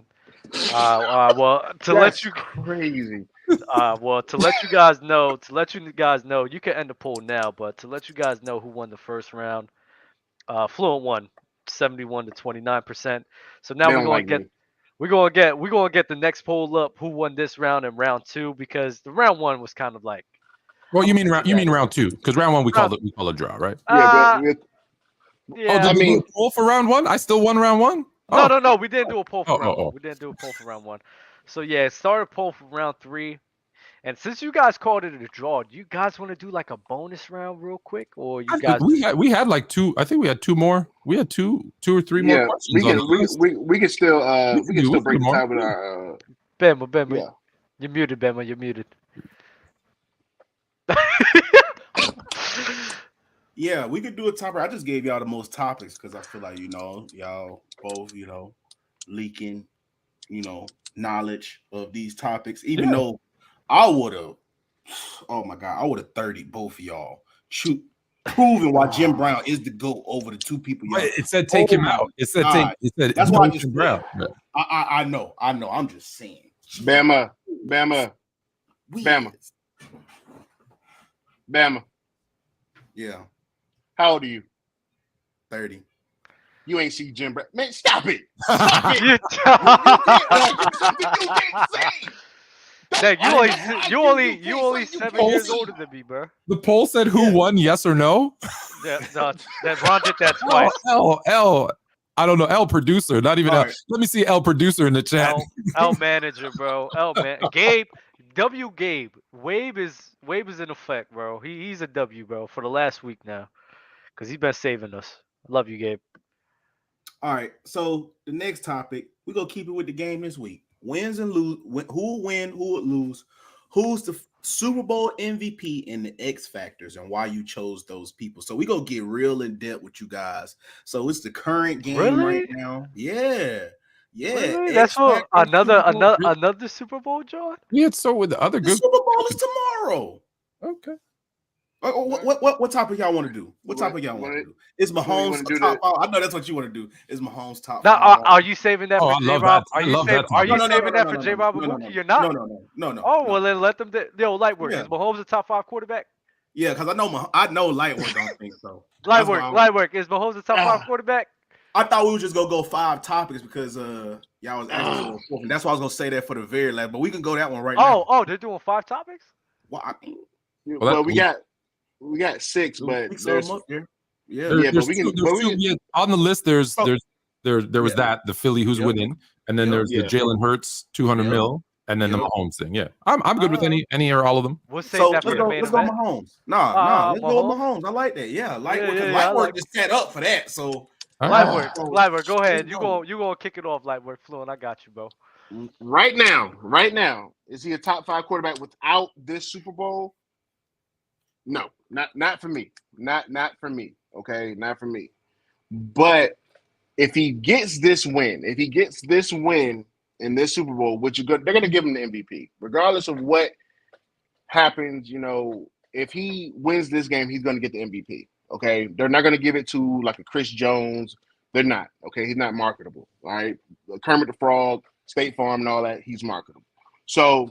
To let you guys know, you can end the poll now, but to let you guys know who won the first round, Fluent won 71 to 29%. So now we're gonna get the next poll up, who won this round and round two, because the round one was kind of like. Well, you mean round two, because round one we call a draw, right? Yeah. Did we do a poll for round one? I still won round one. No, we didn't do a poll for round one. We didn't do a poll for round one. So yeah, it started poll for round three. And since you guys called it a draw, do you guys want to do like a bonus round real quick, or you guys? We had like two. I think we had two more. We had two or three more questions. We can still break the time with our Bama. Yeah. You're muted, Bama. You're muted. Yeah, we could do a topper. I just gave y'all the most topics because I feel like, y'all both, leaking, knowledge of these topics. Even though I would have, oh my God, I would have 30 both of y'all. Proving why Jim Brown is the GOAT over the two people. It said take him out. It said that's why I just Brown. I know. I'm just saying. Bama. Yeah. How old are you? 30. You ain't see Jim Brown. Man, stop it. You only 7 years older than me, bro. The poll said who won, yes or no? That Ron did that twice. L. I don't know. L producer, not even L. Right. Let me see L producer in the chat. L manager, bro. L man. Gabe. Wave is in effect, bro. He's a W, bro, for the last week now, because he's been saving us. I love you, Gabe. All right. So the next topic, we're gonna keep it with the game this week. Wins and lose. Who will win? Who would lose? Who's the Super Bowl MVP and the X factors and why you chose those people? So we gonna get real in depth with you guys. So it's the current game right now. Yeah. Really? That's what another Super Bowl, John. Yeah, so with the other good Super Bowl is tomorrow. Okay. What topic y'all want to do? What topic y'all want to do? Is Mahomes top five? I know that's what you want to do. Is Mahomes top five? Are you saving that for JRob? Are you saving that for JRob and Mookie? You're not. No. Oh well, then let them. Lightwork. Is Mahomes a top five quarterback? Yeah, because I know Lightwork don't think so. Lightwork. Is Mahomes a top five quarterback? I thought we were just gonna go 5 topics because y'all was asking for and that's why I was gonna say that for the very last, but we can go that one right now. Oh, they're doing 5 topics? Well, we got 6, but there's but we can on the list. There was that the Philly who's winning, and then there's the Jalen Hurts 200 mil, and then the Mahomes thing. Yeah, I'm good with any or all of them. We'll save that for the main event. Mahomes. Nah, let's go with Mahomes. I like that. Yeah, Lightwork just set up for that. So. Lightwork, go ahead. You gonna kick it off, Lightwork. Fluent, I got you, bro. Right now, is he a top 5 quarterback without this Super Bowl? No, not for me. Not for me. Okay, not for me. But if he gets this win in this Super Bowl, they're going to give him the MVP, regardless of what happens. If he wins this game, he's going to get the MVP. Okay, they're not going to give it to like a Chris Jones. They're not. Okay, he's not marketable. All right, Kermit the Frog, State Farm, and all that. He's marketable. So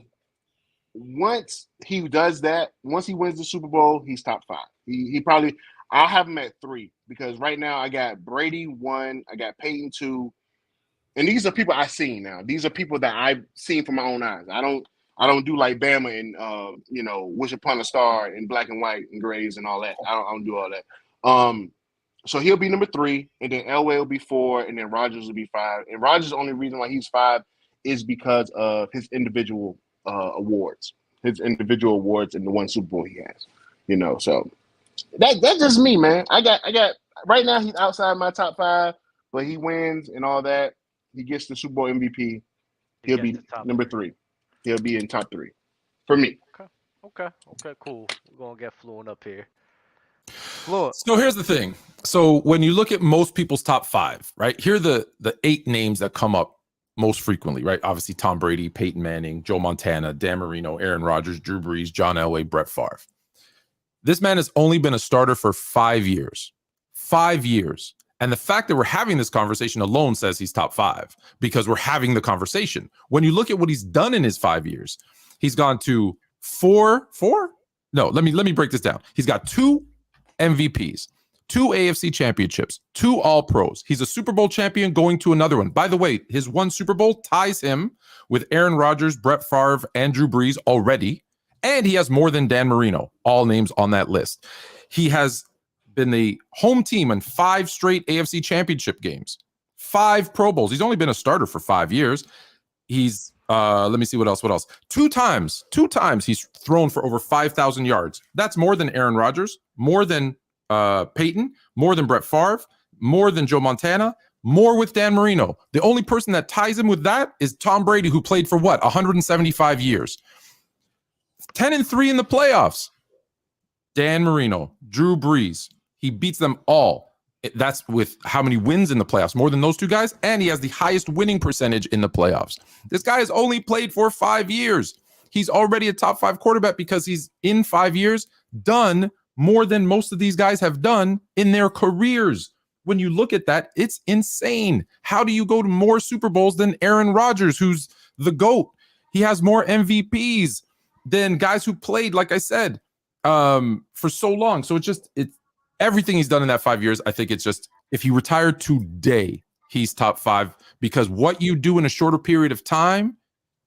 once he does that, once he wins the Super Bowl, he's top 5. He probably. I'll have him at 3 because right now I got Brady 1, I got Peyton 2, and these are people I've seen now. These are people that I've seen from my own eyes. I don't do like Bama and Wish Upon a Star in black and white and grays and all that. I don't do all that. So he'll be number 3, and then Elway will be 4, and then Rodgers will be 5. And Rodgers' the only reason why he's 5 is because of his individual awards, and the one Super Bowl he has. So. That's just me, man. I got right now he's outside my top 5, but he wins and all that. He gets the Super Bowl MVP. He'll be number 3. He'll be in top 3 for me. Okay, cool. We're gonna get Fluent up here. Fluent. So here's the thing. So when you look at most people's top 5, right? Here are the 8 names that come up most frequently, right? Obviously Tom Brady, Peyton Manning, Joe Montana, Dan Marino, Aaron Rodgers, Drew Brees, John Elway, Brett Favre. This man has only been a starter for 5 years. 5 years. And the fact that we're having this conversation alone says he's top 5 because we're having the conversation. When you look at what he's done in his 5 years, he's gone to 4. No, let me break this down. He's got 2 MVPs, 2 AFC championships, 2 All-Pros. He's a Super Bowl champion going to another one. By the way, his 1 Super Bowl ties him with Aaron Rodgers, Brett Favre, and Drew Brees already. And he has more than Dan Marino, all names on that list. He has been the home team in 5 straight AFC championship games, 5 Pro Bowls. He's only been a starter for 5 years. He's, let me see what else. 2 times he's thrown for over 5,000 yards. That's more than Aaron Rodgers, more than Peyton, more than Brett Favre, more than Joe Montana, more with Dan Marino. The only person that ties him with that is Tom Brady, who played for 175 years. 10-3 in the playoffs. Dan Marino, Drew Brees, he beats them all. That's with how many wins in the playoffs, more than those 2 guys, and he has the highest winning percentage in the playoffs. This guy has only played for 5 years. He's already a top 5 quarterback because he's in 5 years done more than most of these guys have done in their careers. When you look at that, it's insane. How do you go to more Super Bowls than Aaron Rodgers, who's the GOAT? He has more MVPs than guys who played, like I said, for so long. So it's everything he's done in that 5 years. I think it's just, if he retired today, he's top 5 because what you do in a shorter period of time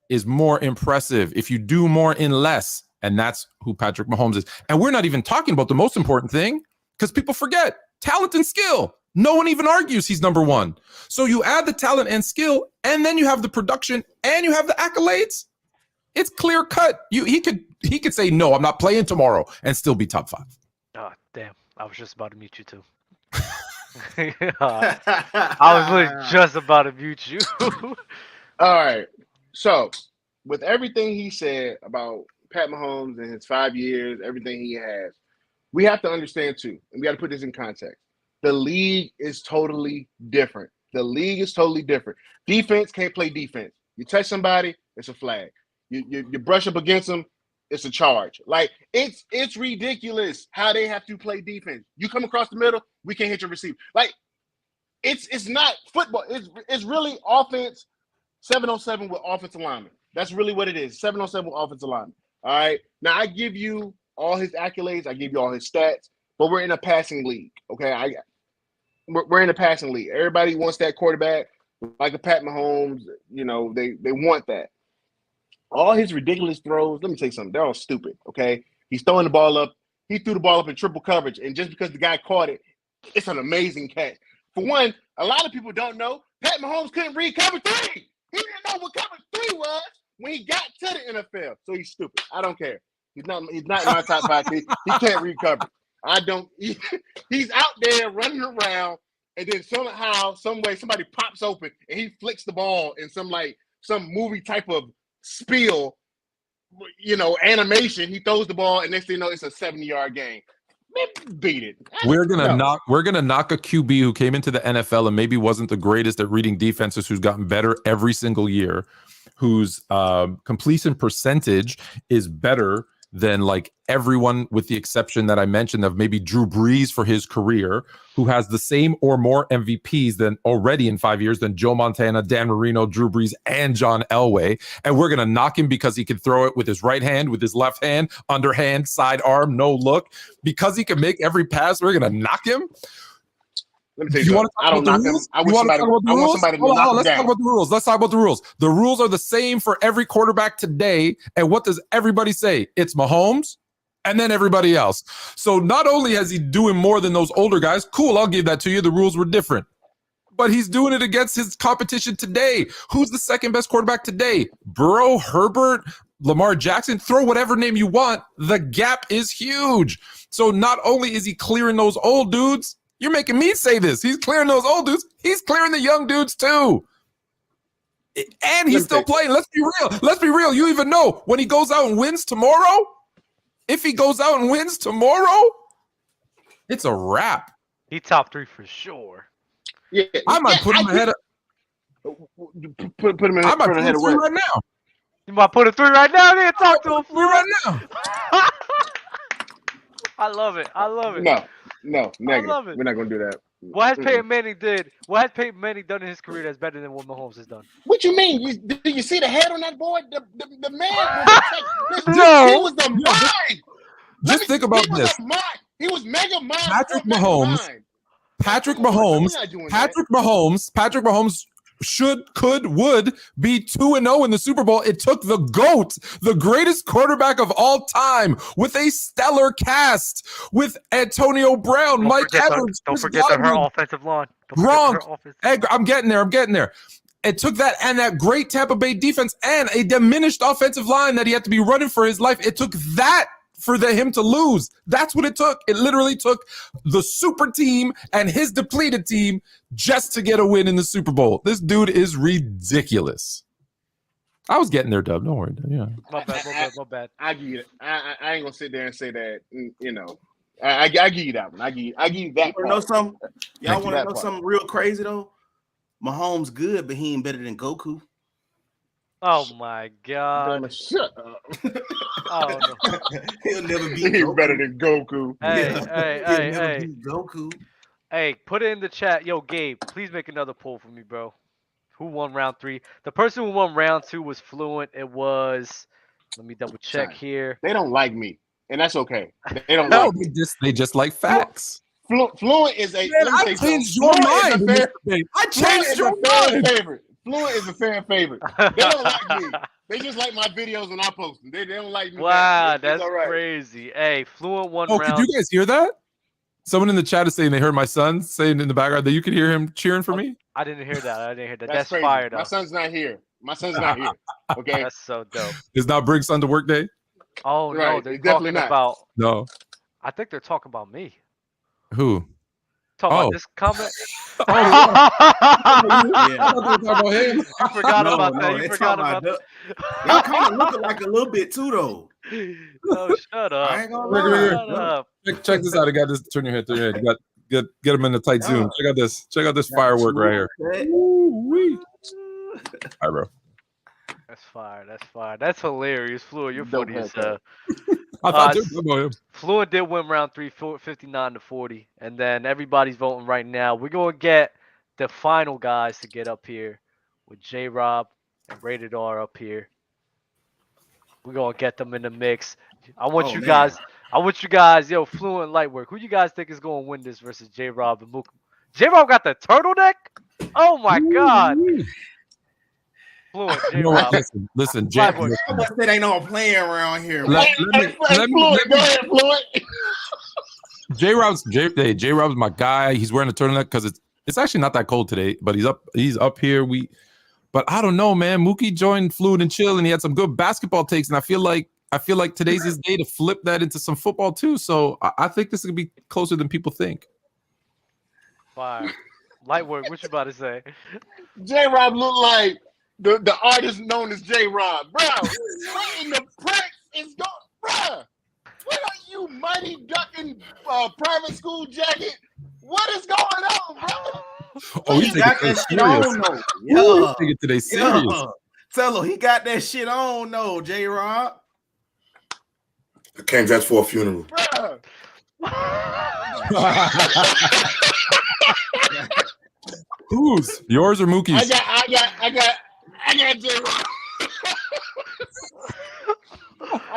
is more impressive if you do more in less. And that's who Patrick Mahomes is. And we're not even talking about the most important thing because people forget talent and skill. No one even argues he's number 1. So you add the talent and skill, and then you have the production and you have the accolades. It's clear cut. He could say, no, I'm not playing tomorrow and still be top 5. Oh, damn. I was just about to mute you too. I was literally just about to mute you. All right. So with everything he said about Pat Mahomes and his 5 years, everything he has, we have to understand too, and we got to put this in context. The league is totally different. Defense can't play defense. You touch somebody, it's a flag. You brush up against them, it's a charge. Like it's ridiculous how they have to play defense. You come across the middle, we can't hit your receiver. Like it's not football. It's really offense 7-on-7 with offensive linemen. That's really what it is. 7-on-7 with offensive linemen. All right. Now I give you all his accolades. I give you all his stats, but we're in a passing league. Okay. We're in a passing league. Everybody wants that quarterback like a Pat Mahomes. They want that. All his ridiculous throws, let me tell you something, they're all stupid, okay? He's throwing the ball up. He threw the ball up in triple coverage, and just because the guy caught it, it's an amazing catch. For one, a lot of people don't know, Pat Mahomes couldn't read cover 3. He didn't know what cover 3 was when he got to the NFL. So he's stupid. I don't care. He's not in my top 5. He can't read coverage. He's out there running around and then somehow, some way, somebody pops open and he flicks the ball in some movie type of spiel, animation. He throws the ball, and next thing you know, it's a 70-yard game. Man, beat it. We're gonna knock a QB who came into the NFL and maybe wasn't the greatest at reading defenses, who's gotten better every single year, whose completion percentage is better than like everyone with the exception that I mentioned of maybe Drew Brees for his career, who has the same or more MVPs than already in 5 years than Joe Montana, Dan Marino, Drew Brees, and John Elway. And we're going to knock him because he can throw it with his right hand, with his left hand, underhand, sidearm, no look. Because he can make every pass, we're going to knock him. Let me tell you something. I don't knock him. I want somebody to knock him down. Let's talk about the rules. Let's talk about the rules. The rules are the same for every quarterback today. And what does everybody say? It's Mahomes and then everybody else. So not only is he doing more than those older guys, cool, I'll give that to you. The rules were different. But he's doing it against his competition today. Who's the second best quarterback today? Burrow, Herbert, Lamar Jackson, throw whatever name you want. The gap is huge. So not only is he clearing those old dudes, you're making me say this. He's clearing those old dudes. He's clearing the young dudes too. And he's still playing. Let's be real. Let's be real. You even know when he goes out and wins tomorrow, if he goes out and wins tomorrow, it's a wrap. He top 3 for sure. Yeah, I might put him ahead of. Put him ahead of three right now. You might put a 3 right now. Nigga, talk to him. 3 right now. I love it. No, negative. We're not gonna do that. What has Peyton Manning done in his career that's better than what Mahomes has done? What you mean? Do you see the head on that boy? The man No. he was the mind. Just think about this. He was mega mind. Patrick Mahomes would be 2-0 in the Super Bowl. It took the GOAT, the greatest quarterback of all time, with a stellar cast, with Antonio Brown, Mike Evans. Don't forget her offensive line. I'm getting there. It took that and that great Tampa Bay defense and a diminished offensive line that he had to be running for his life. It took that for him to lose. That's what it took. It literally took the super team and his depleted team just to get a win in the Super Bowl. This dude is ridiculous. I was getting there, Dub. Don't worry. Yeah. My bad. I give you. I ain't gonna sit there and say that. I give you that one. I give you that. Y'all want to know something real crazy though? Mahomes good, but he ain't better than Goku. Oh my God! Shut up. Oh no. He'll never be better than Goku. Hey. Goku. Hey, put it in the chat. Yo, Gabe, please make another poll for me, bro. Who won round 3? The person who won round 2 was Fluent. It was. Let me double check here. They don't like me, and that's okay. They don't like me. They just like facts. Fluent is a. Man, I changed your mind. I changed your mind. Favorite. Fluent is a fan favorite. They don't like me. They just like my videos when I post them. They don't like me. Wow, that's crazy. Hey, Fluent won round. Could you guys hear that? Someone in the chat is saying they heard my son saying in the background that you could hear him cheering for me. I didn't hear that. That's crazy. fire, though. My son's not here. Okay. That's so dope. Does not bring son to work day? Oh, right. no. They're definitely talking not. about. No. I think they're talking about me. Who? About this comment. You forgot about that. You forgot about that. Y'all kind of looking like a little bit too, though. Oh, shut up. I ain't gonna lie. Shut up. Check this out. I got this. Turn your head. Get him in the tight zoom. Check out this firework right here. All right, bro. That's fire. That's hilarious. Fluent, you're funny as hell. I thought you were about him. Fluent did win round 3, 59-40. And then everybody's voting right now. We're going to get the final guys to get up here with JRob and Rated R up here. We're going to get them in the mix. I want you guys, yo, Fluent Lightwork. Who you guys think is going to win this versus JRob and Mookie? JRob got the turtleneck? Oh, my God. Fluent, JRob. Listen, JRob. That ain't no playing around here. JRob's my guy. He's wearing a turtleneck because it's actually not that cold today, but he's up here. But I don't know, man. Mookie joined Fluent and Chill, and he had some good basketball takes, and I feel like today's his day to flip that into some football too. So I think this is gonna be closer than people think. Fire. Lightwork, what you about to say? JRob look like the artist known as JRob. Bro, what in the prick is going, bro? What are you, Mighty Ducking private school jacket? What is going on, bro? Oh, he's got taking that it shit serious. on, though. Yeah, take it today serious. Tell him he got that shit on, though, JRob. I came dressed for a funeral. Bro. Whose? Yours or Mookie's? I got JRob. I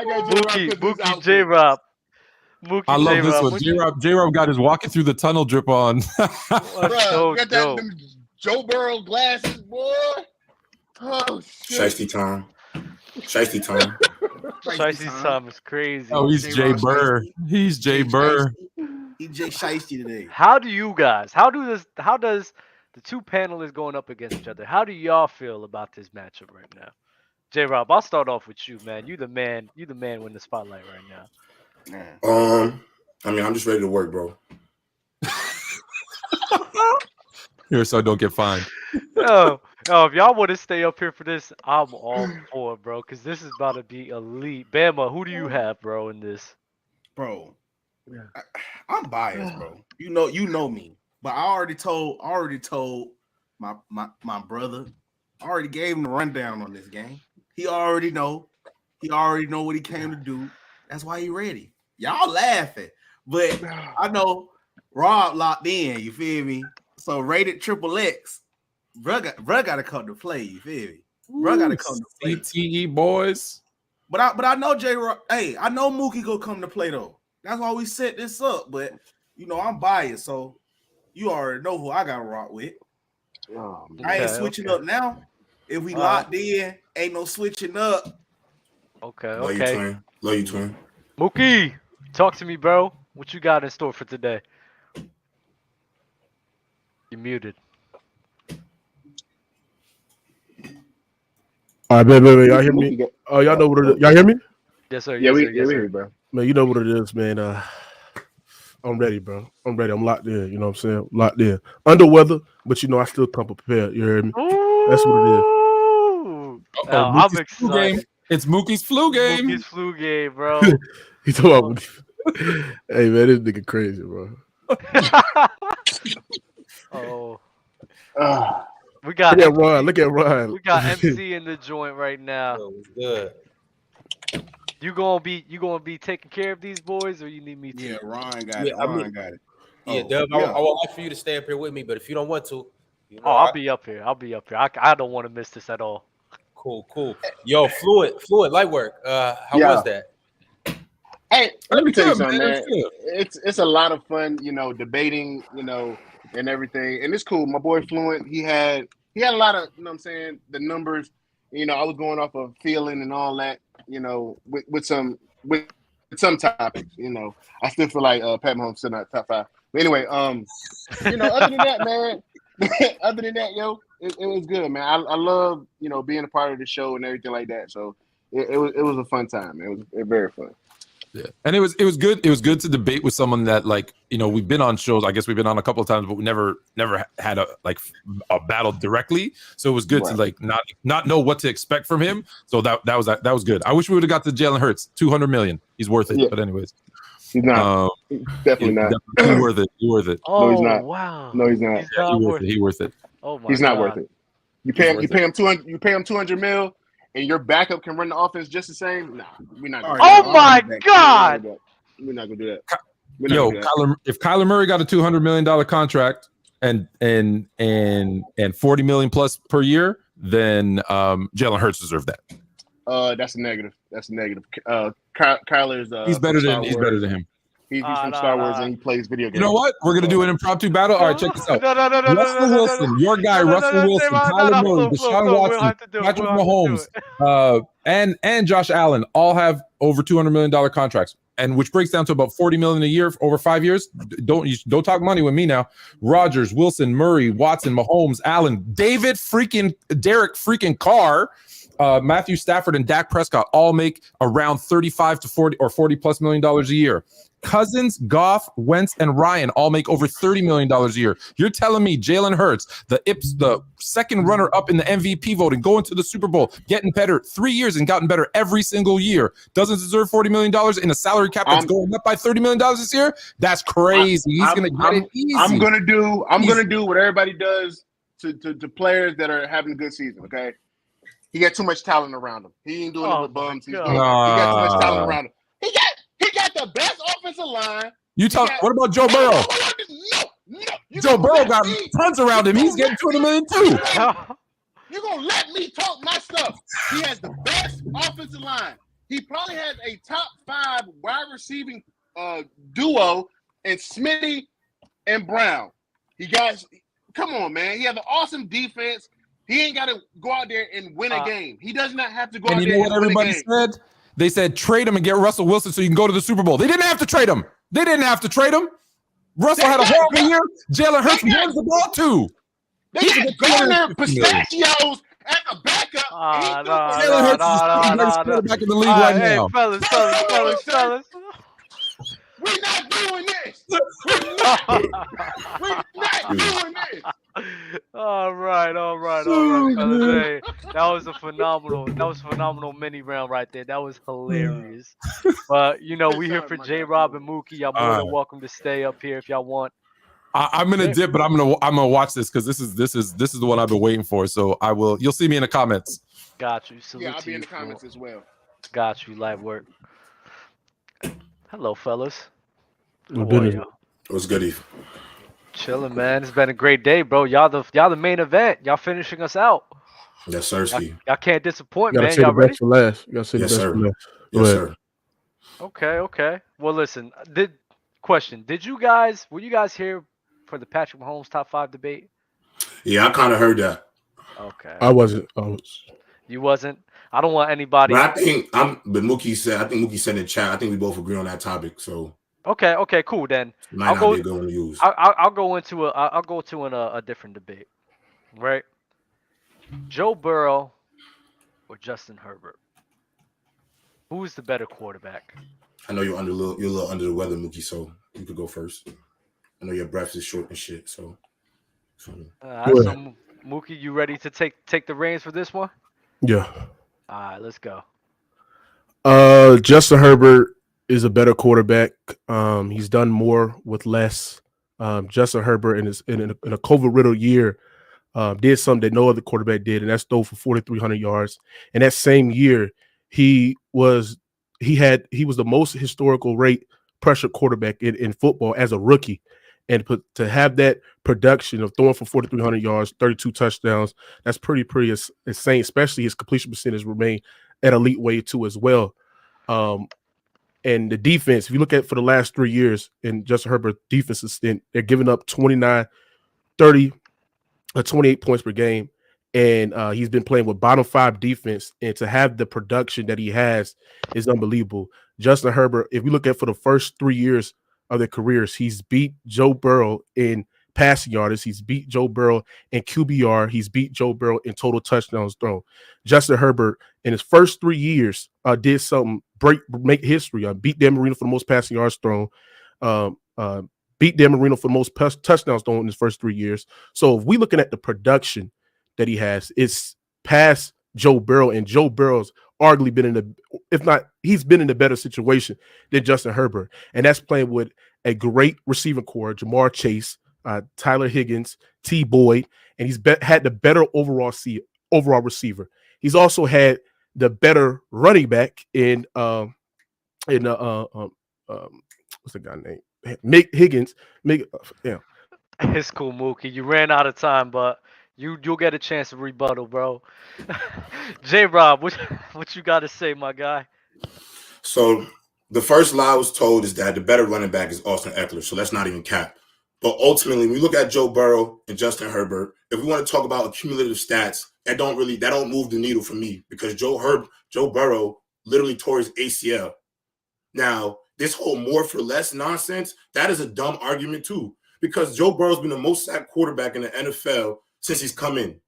got Mookie JRob. Mookie I love this one. JRob. JRob got his walking through the tunnel drip on. Bro, got them Joe Burrow glasses, boy. Oh shit. Shiesty time. Shiesty time. Shiesty time is crazy. Oh, he's Jay Burr. He's Jay Burr. He's Jay Shiesty today. How do you guys? How does the two panelists going up against each other? How do y'all feel about this matchup right now? JRob, I'll start off with you, man. You the man with the spotlight right now. I mean, I'm just ready to work, bro. Here, so I don't get fined. Oh, if y'all want to stay up here for this, I'm all for it, bro. Because this is about to be elite. Bama, who do you have, bro, in this? Bro, I'm biased, bro. You know me. But I already told my brother. I already gave him the rundown on this game. He already know. He already know what he came to do. That's why he ready. Y'all laughing, but I know Rob locked in. You feel me? So rated XXX. Bro got to come to play. You feel me? Bro got to come to play. CTE boys. But I know JRob. Hey, I know Mookie go come to play though. That's why we set this up. But you know I'm biased, so you already know who I got to rock with. I ain't switching up now. If we locked in, ain't no switching up. Okay. Love you, twin. Love you, twin. Mookie, talk to me, bro. What you got in store for today? You're muted. All right, baby, y'all hear me? Oh, y'all know what it is. Y'all hear me? Yes, sir. Yeah, Yes, we sir. Yes, sir. hear you, bro. Man, you know what it is, man. I'm ready, bro. I'm ready. I'm locked in. You know what I'm saying? Locked in. Under weather, but you know I still come prepared. You heard me? That's what it is. I'm excited. It's Mookie's flu game. Mookie's flu game, bro. He told me, hey man, this nigga crazy, bro. We got look at Ryan. Look at Ryan. We got MC in the joint right now. Good. You gonna be taking care of these boys, or you need me to? Yeah, Ryan got it. Ryan got it. Yeah, Dub, I would like for you to stay up here with me, but if you don't want to, I'll be up here. I don't want to miss this at all. Cool. Yo, Fluent, Lightwork. How was that? Hey, let me tell you something, man. It's a lot of fun, debating, and everything. And it's cool. My boy Fluent, he had a lot of, you know what I'm saying, the numbers. I was going off of feeling and all that, with some topics, I still feel like Pat Mahomes still not top 5. But anyway, other than that, man, other than that, it was good, man. I love, being a part of the show and everything like that. So it was a fun time. It was very fun. Yeah, and it was good. It was good to debate with someone that, like, we've been on shows. I guess we've been on a couple of times, but we never had a battle directly. So it was good to not know what to expect from him. So that was good. I wish we would have got to Jalen Hurts, $200 million. He's worth it. Yeah. But anyways, he's not. Definitely not. He's worth it. He's worth it. Oh, no, he's not. Wow. No, he's not. He's worth it. Oh my. He's not God. worth it. You pay him $200. You pay him $200 million, and your backup can run the offense just the same. Nah, we're not. Oh my God. We're not gonna do that. If Kyler Murray got a $200 million contract and $40 million plus per year, then Jalen Hurts deserved that. That's a negative. Kyler's he's better than him. He's from Star Wars and he plays video games. You know what? We're gonna do an impromptu battle. All right, check this out. Russell Wilson, your guy, Russell Wilson, Kyler Murray, Deshaun Watson, Patrick Mahomes, and Josh Allen all have over $200 million contracts, and which breaks down to about $40 million a year over 5 years. Don't talk money with me now. Rodgers, Wilson, Murray, Watson, Mahomes, Allen, Derek freaking Carr, Matthew Stafford and Dak Prescott all make around 35 to 40 or $40+ million a year. Cousins, Goff, Wentz, and Ryan all make over $30 million a year. You're telling me Jalen Hurts, the second runner up in the MVP voting, going to the Super Bowl, getting better 3 years and gotten better every single year, doesn't deserve $40 million in a salary cap that's going up by $30 million this year? That's crazy. He's going to get it easy. I'm gonna do what everybody does to players that are having a good season. Okay, he got too much talent around him. He ain't doing it with bums. He got too much talent around him. He got the best offensive line. What about Joe Burrow? No. Joe Burrow got tons around him. He's getting $200 million too. You're gonna let me talk my stuff. He has the best offensive line. He probably has a top 5 wide receiving duo in Smitty and Brown. Come on, man. He has an awesome defense. He ain't got to go out there and win a game. He does not have to go out there and win a game. And you know what everybody said? They said trade him and get Russell Wilson so you can go to the Super Bowl. They didn't have to trade him. Russell had a horrible year. Jalen Hurts runs the ball too. They got Garner Pistachios at the backup. Jalen Hurts is the greatest quarterback in the league right now. Fellas. We're not doing this. We're not doing this. All right, fellas. Hey, that was a phenomenal mini round right there. That was hilarious. But we here for JRob and Mookie. Y'all more than welcome to stay up here if y'all want. I'm gonna dip, but I'm gonna watch this because this is the one I've been waiting for. So I will. You'll see me in the comments. Got you. Salute I'll be in the comments as well. Got you. Lightwork. Hello, fellas. What's good, Eve? Chilling, man. It's been a great day, bro. Y'all the main event. Y'all finishing us out. Yes, sir. Y'all can't disappoint, man. Y'all ready? For last. You gotta say the best for last. Yes, sir. Okay. Well, listen. Were you guys here for the Patrick Mahomes top 5 debate? Yeah, I kind of heard that. Okay. I wasn't. You wasn't? I don't want anybody. But Mookie said in the chat, I think we both agree on that topic. So Okay, cool. Then I'll go into a different debate, right? Joe Burrow or Justin Herbert? Who's the better quarterback? I know you're a little under the weather, Mookie, so you could go first. I know your breath is short and shit, so Mookie, you ready to take the reins for this one? Yeah. All right, let's go. Justin Herbert is a better quarterback. He's done more with less. Justin Herbert in a COVID-riddled year did something that no other quarterback did, and that's throw for 4,300 yards. And that same year, he was the most historical rate pressure quarterback in football as a rookie. And to have that production of throwing for 4,300 yards, 32 touchdowns, that's pretty insane. Especially his completion percentage remained at elite way too as well. And the defense, if you look at for the last 3 years in Justin Herbert's defensive stint, they're giving up 29, 30, 28 points per game. And he's been playing with bottom 5 defense. And to have the production that he has is unbelievable. Justin Herbert, if we look at for the first 3 years of their careers, he's beat Joe Burrow in passing yardage. He's beat Joe Burrow in QBR. He's beat Joe Burrow in total touchdowns thrown. Justin Herbert in his first 3 years did something make history. Beat Dan Marino for the most passing yards thrown. Beat Dan Marino for the most touchdowns thrown in his first 3 years. So if we're looking at the production that he has, it's past Joe Burrow, and Joe Burrow's arguably been he's been in a better situation than Justin Herbert. And that's playing with a great receiving core, Jamar Chase, Tyler Higgins, T. Boyd, and he's had the better overall receiver. He's also had the better running back in what's the guy name? Higgins. It's cool, Mookie. You ran out of time, but you'll get a chance to rebuttal, bro. JRob, what you got to say, my guy? So the first lie I was told is that the better running back is Austin Eckler, so that's not even cap. But ultimately, when we look at Joe Burrow and Justin Herbert, if we want to talk about accumulative stats, that don't move the needle for me, because Joe Burrow literally tore his ACL. Now, this whole more for less nonsense, that is a dumb argument too, because Joe Burrow's been the most sacked quarterback in the NFL since he's come in.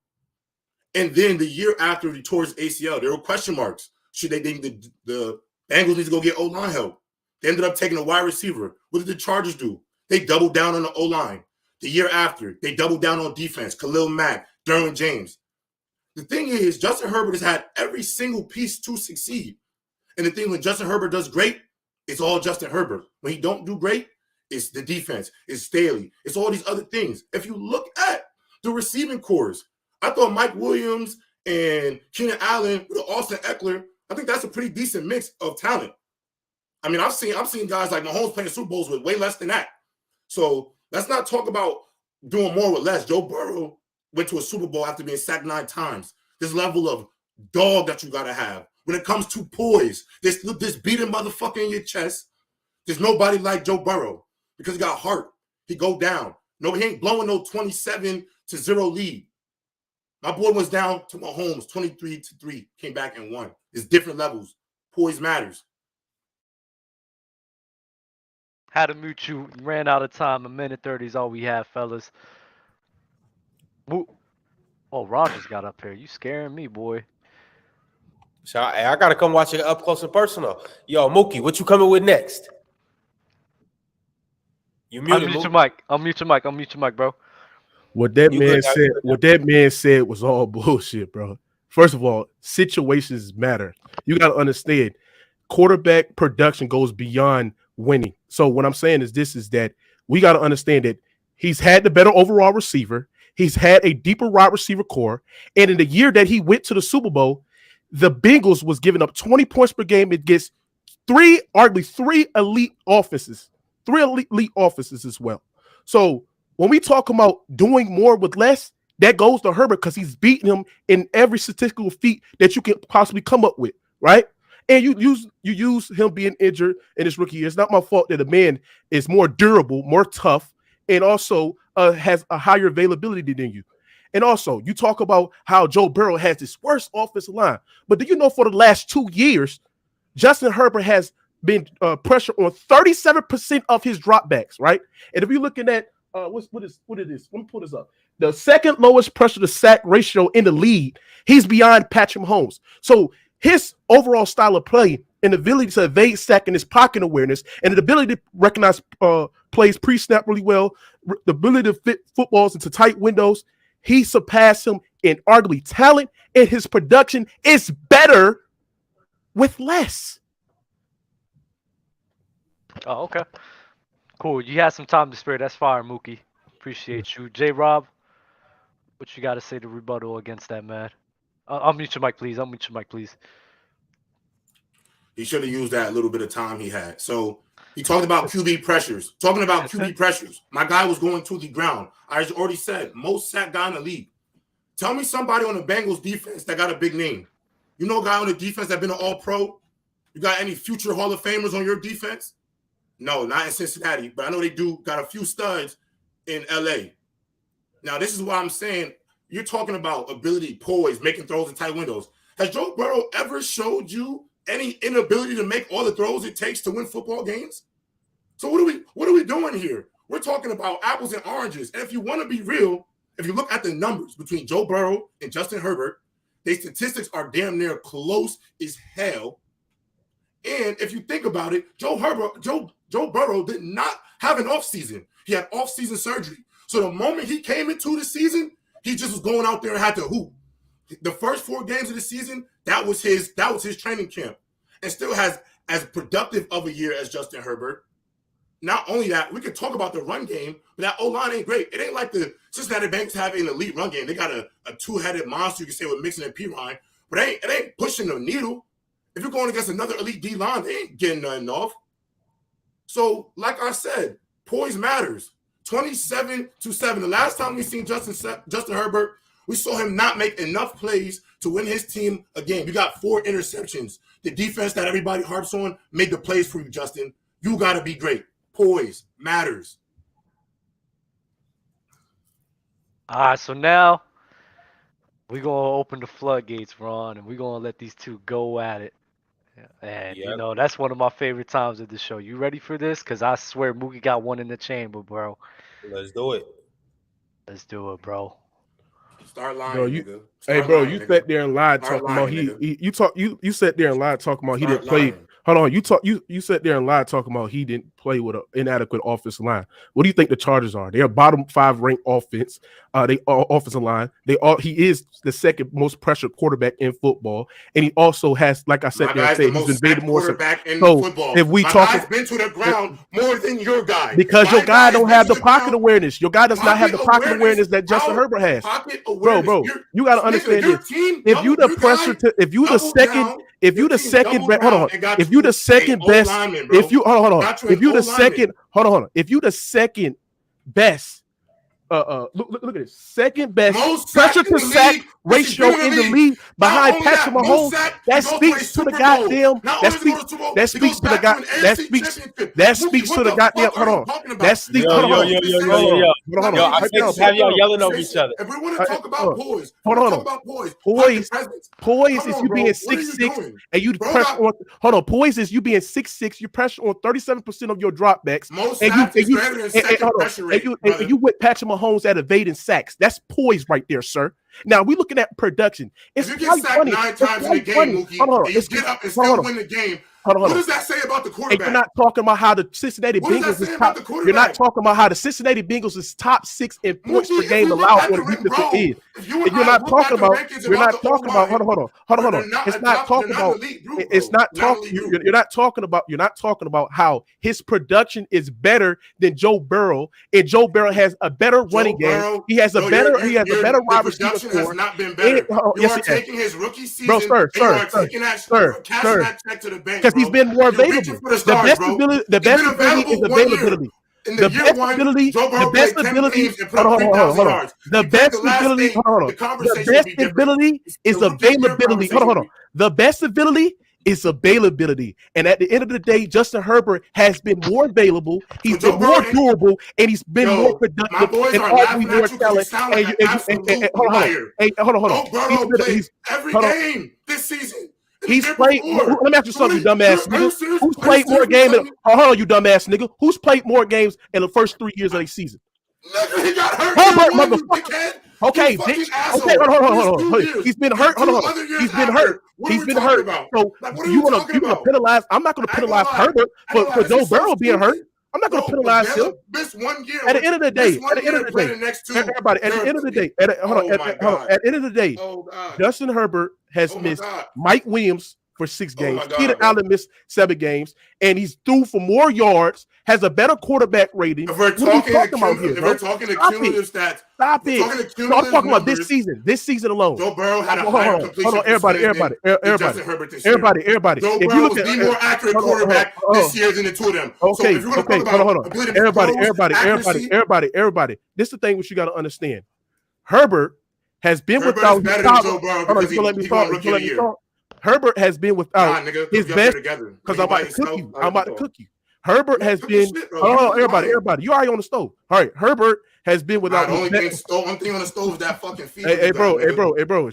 And then the year after he tore his ACL, there were question marks. Should they think the Bengals need to go get O-line help? They ended up taking a wide receiver. What did the Chargers do? They doubled down on the O-line. The year after, they doubled down on defense. Khalil Mack, Derwin James. The thing is, Justin Herbert has had every single piece to succeed. And the thing when Justin Herbert does great, it's all Justin Herbert. When he don't do great, it's the defense, it's Staley, it's all these other things. If you look at the receiving cores, I thought Mike Williams and Keenan Allen with Austin Eckler, I think that's a pretty decent mix of talent. I mean, I've seen guys like Mahomes playing Super Bowls with way less than that. So let's not talk about doing more with less. Joe Burrow went to a Super Bowl after being sacked 9 times. This level of dog that you got to have. When it comes to poise, this beating motherfucker in your chest, there's nobody like Joe Burrow because he got heart. He go down. No, he ain't blowing no 27-0 lead. My boy was down to Mahomes, 23-3, came back and won. It's different levels. Poise matters. Had to mute you. Ran out of time. 1:30 is all we have, fellas. Oh, Rogers got up here. You scaring me, boy. So I got to come watch it up close and personal. Yo, Mookie, what you coming with next? You muted, Unmute your mic. Unmute your mic, bro. What that man said was all bullshit, bro. First of all, situations matter. You got to understand, quarterback production goes beyond winning. So what I'm saying is that we got to understand that he's had the better overall receiver. He's had a deeper wide receiver core. And in the year that he went to the Super Bowl, the Bengals was giving up 20 points per game against arguably three elite offenses as well. So when we talk about doing more with less, that goes to Herbert because he's beating him in every statistical feat that you can possibly come up with, right? And you use him being injured in his rookie year. It's not my fault that the man is more durable, more tough, and also has a higher availability than you. And also, you talk about how Joe Burrow has this worst offensive line. But do you know for the last 2 years, Justin Herbert has been pressure on 37% of his dropbacks, right? And if you're looking at what is this? Let me pull this up. The second lowest pressure to sack ratio in the league, he's beyond Patrick Mahomes. So his overall style of play and ability to evade sack and his pocket awareness and the ability to recognize plays pre-snap really well, the ability to fit footballs into tight windows, he surpassed him in arguably talent, and his production is better with less. Oh, okay. Cool. You had some time to spare. That's fire, Mookie. Appreciate you. JRob, what you got to say to rebuttal against that, man? Unmute your mic, please. He should have used that little bit of time he had. So he talked about QB pressures. Talking about QB pressures, my guy was going to the ground. I already said, most sack guy in the league. Tell me somebody on the Bengals defense that got a big name. You know a guy on the defense that been an all-pro? You got any future Hall of Famers on your defense? No, not in Cincinnati, but I know they do got a few studs in LA. Now, this is what I'm saying. You're talking about ability, poise, making throws in tight windows. Has Joe Burrow ever showed you any inability to make all the throws it takes to win football games? So what are we doing here? We're talking about apples and oranges. And if you want to be real, if you look at the numbers between Joe Burrow and Justin Herbert, their statistics are damn near close as hell. And if you think about it, Joe Burrow did not have an offseason. He had offseason surgery. So the moment he came into the season, he just was going out there and had to hoop. The first 4 games of the season, that was his training camp, and still has as productive of a year as Justin Herbert. Not only that, we could talk about the run game, but that O-line ain't great. It ain't like the Cincinnati Bengals have an elite run game. They got a two-headed monster, you can say, with Mixon and Pirine, but it ain't pushing the needle. If you're going against another elite D-line, they ain't getting nothing off. So, like I said, poise matters. 27-7. The last time we seen Justin Herbert, we saw him not make enough plays to win his team a game. You got 4 interceptions. The defense that everybody harps on made the plays for you, Justin. You got to be great. Poise matters. All right, so now we're going to open the floodgates, Ron, and we're going to let these two go at it. And, you know, that's one of my favorite times of the show. You ready for this? Because I swear Mookie got one in the chamber, bro. Let's do it. Let's do it, bro. Start lying, Bro, nigga. Hey, bro, you sat there and lied talking about you sat there and lied talking about he didn't play. Hold on, you sat there and lied talking about he didn't play with an inadequate offensive line. What do you think the Chargers are? They're a bottom 5 ranked offense. They are offensive line. He is the second most pressured quarterback in football, and he also has, like I said, he's invaded more quarterback in football. If we my talk, guy's been to the ground more than your guy because your guy don't have the pocket awareness. Your guy does not have the pocket awareness that Justin Herbert has. Bro, you got to understand this. If you the pressure to, if you the second. If you the second best, hold on. If you the second best, if you hold on, if you the second, hold on. If you the second best, look at this, second best pressure to sack ratio in the league behind Patrick Mahomes. That speaks to the goddamn. That speaks to the goddamn. That speaks to the goddamn. Hold on. That speaks. Hold on. Have y'all yelling over each other? If we want to talk about poise, hold on. Poise is you being 6'6" and you pressure on. Hold on. Poise is you being 6'6". You pressure on 37% of your dropbacks. And you with Patrick Mahomes at evading sacks. That's poise right there, sir. Now we looking at production. It's if you get sacked 9 times in a game, Mookie, and you get up and still win the game. What does that say about the quarterback? And you're not talking about how the Cincinnati Bengals is top. You're not talking about how the Cincinnati Bengals is top 6 in points per game allowed on defensive end. And you're not talking about. You're not talking about. Hold on. It's not talking about. It's not talking. You're not talking about. You're not talking about how his production is better than Joe Burrow, and Joe Burrow has a better running game. He has a better. He has a better wide receiver score. Has not been better. You are taking his rookie season, bro, sir. Check to the bank. Because he's been more available. The best ability is availability. The best ability. The best ability. Hold on. The best ability. The best ability is availability. Hold on. The best ability is availability. And at the end of the day, Justin Herbert has been more available. He's been more durable, and he's been more productive and arguably more talent. Hold on. Every game this season. He's played. Let me ask you something, you dumbass nigga. Who's played more games? Hold on, you dumbass nigga. Who's played more games in the first 3 years of the season? Nigga, he got hurt. Herbert, motherfucker. Okay, bitch. Okay, hold on. He's been hurt. Hold on. He's been hurt. He's been hurt. So you want to penalize? I'm not going to penalize Herbert for Joe Burrow being hurt. I'm not going to penalize him. At the end of the day, everybody. At the end of the day, at the end of the day, Justin Herbert has missed Mike Williams for 6 games. Keenan Allen missed 7 games, and he's threw for more yards. Has a better quarterback rating. If we're talking cumulative stats, stop it. No, I'm talking about this season. This season alone. Joe Burrow had a higher completion. Hold on, everybody. Joe Burrow was the more accurate quarterback this year than the two of them. Okay, hold on. Everybody. This is the thing which you got to understand. Herbert has been without his Herbert has been without his best. Because I'm about to cook you. Herbert has been. Everybody. You already on the stove. All right. Herbert has been without. One thing on the stove is that fucking feed. Hey, bro. Is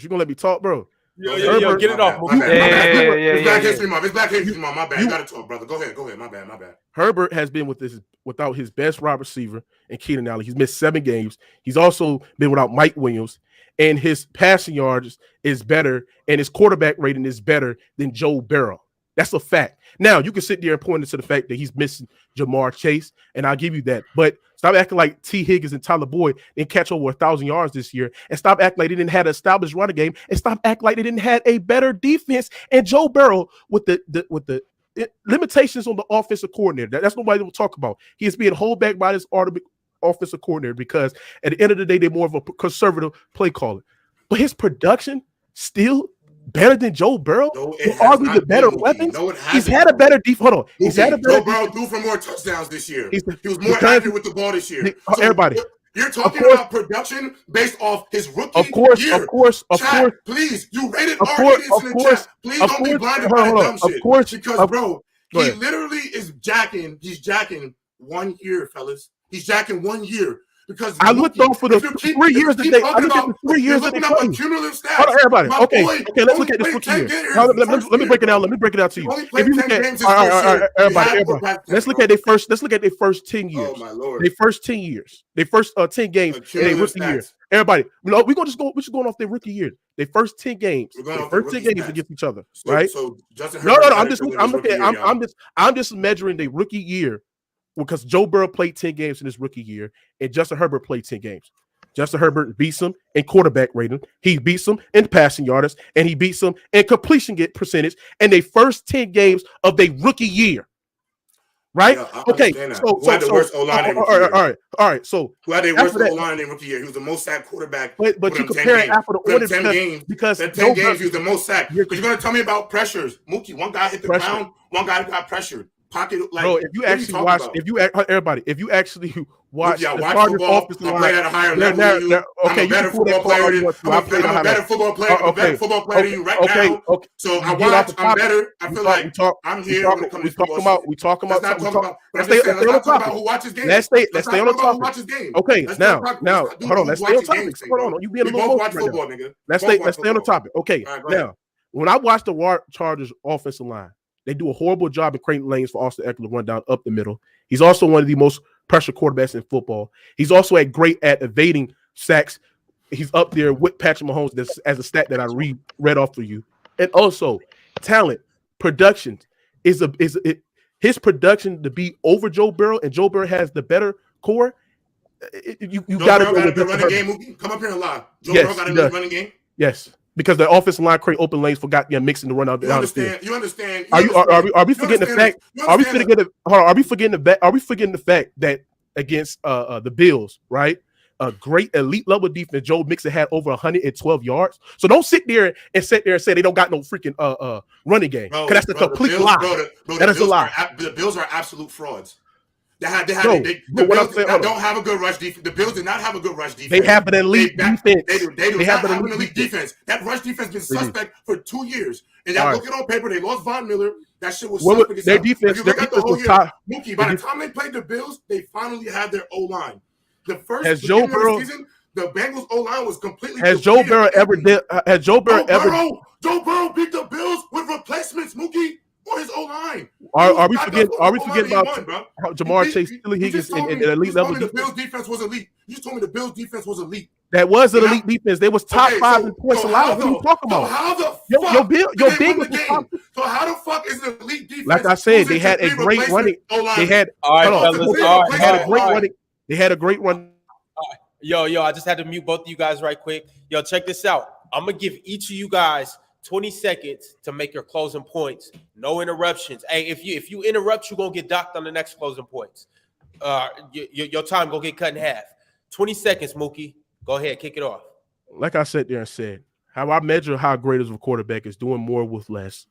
you gonna let me talk, bro? Yo, get it off. It's Black History Month. It's Black History Month. My bad. You gotta talk, brother. Go ahead. My bad. Herbert has been without his best wide receiver and Keenan Allen. He's missed 7 games. He's also been without Mike Williams, and his passing yards is better, and his quarterback rating is better than Joe Burrow. That's a fact. Now, you can sit there and point to the fact that he's missing Jamar Chase, and I'll give you that. But stop acting like T. Higgins and Tyler Boyd didn't catch over 1,000 yards this year, and stop acting like they didn't have an established running game, and stop acting like they didn't have a better defense. And Joe Burrow with the limitations on the offensive coordinator. That's nobody will talk about. He is being held back by this offensive coordinator because at the end of the day, they're more of a conservative play caller. But his production still better than Joe Burrow? Arguably better weapons? He's had a better defense. Hold on. He's had a better Joe Burrow threw for more touchdowns this year. He was more accurate with the ball this year. Everybody. You're talking about production based off his rookie year. Of course. Please, you rated our idiots in the chat. Please don't be blinded by that dumb shit. Because, bro, he literally is jacking. He's jacking 1 year, fellas. He's jacking 1 year. Because I looked off for the 3 years that they. I looked at the 3 years that they played. Cumulative stats. Hold on, everybody. My Okay, boy okay. Let's look at this rookie year. Let me break it down. Let me break it down to you. If you look at everybody, let's look at their first. Let's look at their first 10 years. Oh my lord. Their first 10 years. Their first 10 games in their rookie year. Everybody, we're just going off their rookie year. Their first 10 games. Their first 10 games against each other. Right? So Justin No. Herbert I'm just measuring the rookie year because Joe Burrow played 10 games in his rookie year and Justin Herbert played 10 games. Justin Herbert beats him in quarterback rating. He beats him in passing yardage, and he beats him in completion percentage in the first 10 games of their rookie year. Right? Yeah, okay. So who had the worst O-line in rookie year? All right. So who had the worst O-line in rookie year? He was the most sacked quarterback. But you compare it after the order 10 games because 10 games he was the most sacked. Because you're gonna tell me about pressures. Mookie, one guy hit the ground, one guy got pressured. Pocket like bro, if you actually watch, if you actually watch the Chargers offensive line, I'm a better football player than you right now. So I watch. I'm better. I feel like I'm here when it comes to football. We talking about. Let's not talk about who watches games. Let's stay on the topic. Okay, now, hold on. Let's stay on topic. Hold on, you being a little emotional right now. Let's stay on the topic. Okay, now when I watch the Chargers offensive line, they do a horrible job of creating lanes for Austin Eckler to run down up the middle. He's also one of the most pressure quarterbacks in football. He's also great at evading sacks. He's up there with Patrick Mahomes as a stat that I read off for you. And also, talent, production his production to be over Joe Burrow, and Joe Burrow has the better core. You got to go with the running game. Come up here and lie. Joe Burrow got a good running game. Yes. Because the offensive line create open lanes for mixing to run out down the field. You understand? Are we forgetting the fact? Are we forgetting the fact that against the Bills, right? A great elite level defense. Joe Mixon had over 112 yards. So don't sit there and say they don't got no freaking running game. Because that's a complete lie. That is a lie. The Bills are absolute frauds. The Bills don't have a good rush defense. The Bills did not have a good rush defense. They have an elite defense. They do not have an elite defense. That rush defense has been suspect for 2 years. And y'all look it on paper. They lost Von Miller. That shit was suspect. Their defense was top. Mookie, by the time they played the Bills, they finally had their O-line. The first Joe Burrow, season, the Bengals O-line was completely. Joe Burrow ever? Joe Burrow beat the Bills with replacements, Mookie. On his O-line. Are we forgetting about Jamar Chase, Steely Higgins, and elite level defense? The Bills defense was elite. You just told me the Bills defense was elite. That was an elite defense. They was top 5 in points allowed. What are you talking about? So how the your fuck Bill was the top. So how the fuck is an elite defense? Like I said, they had a great running. They had They had a great run. Yo, I just had to mute both of you guys right quick. Yo, check this out. I'm gonna give each of you guys 20 seconds to make your closing points. No interruptions. Hey, if you interrupt, you're going to get docked on the next closing points. Your time going to get cut in half. 20 seconds, Mookie. Go ahead. Kick it off. Like I sat there and said, how I measure how great of a quarterback is doing more with less.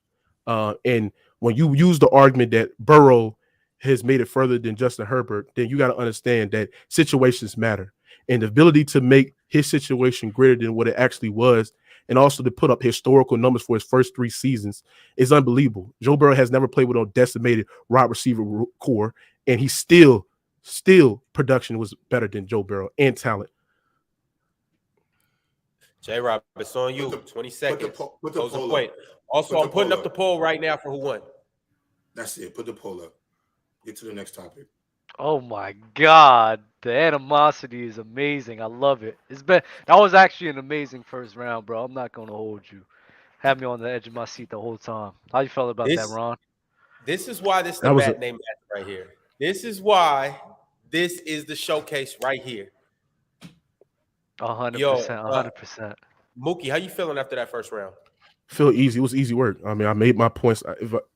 And when you use the argument that Burrow has made it further than Justin Herbert, then you got to understand that situations matter. And the ability to make his situation greater than what it actually was, and also to put up historical numbers for his first 3 seasons is unbelievable. Joe Burrow has never played with a decimated wide receiver core, and he still production was better than Joe Burrow and talent. JRob, it's on you. 20 seconds. Closing point. Also, I'm putting up the poll right now for who won. That's it. Put the poll up. Get to the next topic. Oh my God, the animosity is amazing. I love it. That was actually an amazing first round, bro. I'm not gonna hold you. Had me on the edge of my seat the whole time. How you felt about that, Ron? This is why this is the bad name right here. This is why this is the showcase right here. 100%. 100%. Mookie, how you feeling after that first round? Feel easy. It was easy work. I mean, I made my points.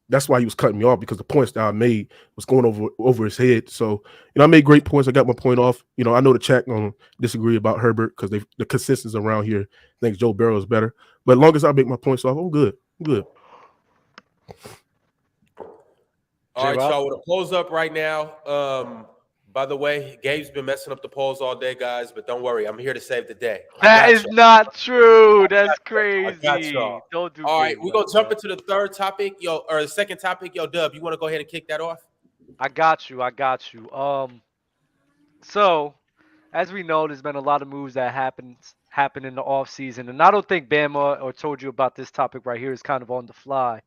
That's why he was cutting me off, because the points that I made was going over his head. So, I made great points. I got my point off. I know the chat gonna disagree about Herbert because the consensus around here thinks Joe Burrow is better. But as long as I make my points off, I'm good. All right, y'all. With a close up right now. By the way, Gabe's been messing up the polls all day, guys, but don't worry. I'm here to save the day. That is not true. That's crazy. Don't do. All right, we're going to jump into the third topic, or the second topic. Dub, you want to go ahead and kick that off? I got you. So, as we know, there's been a lot of moves that happen in the off season, and I don't think Bama or told you about this topic right here is kind of on the fly.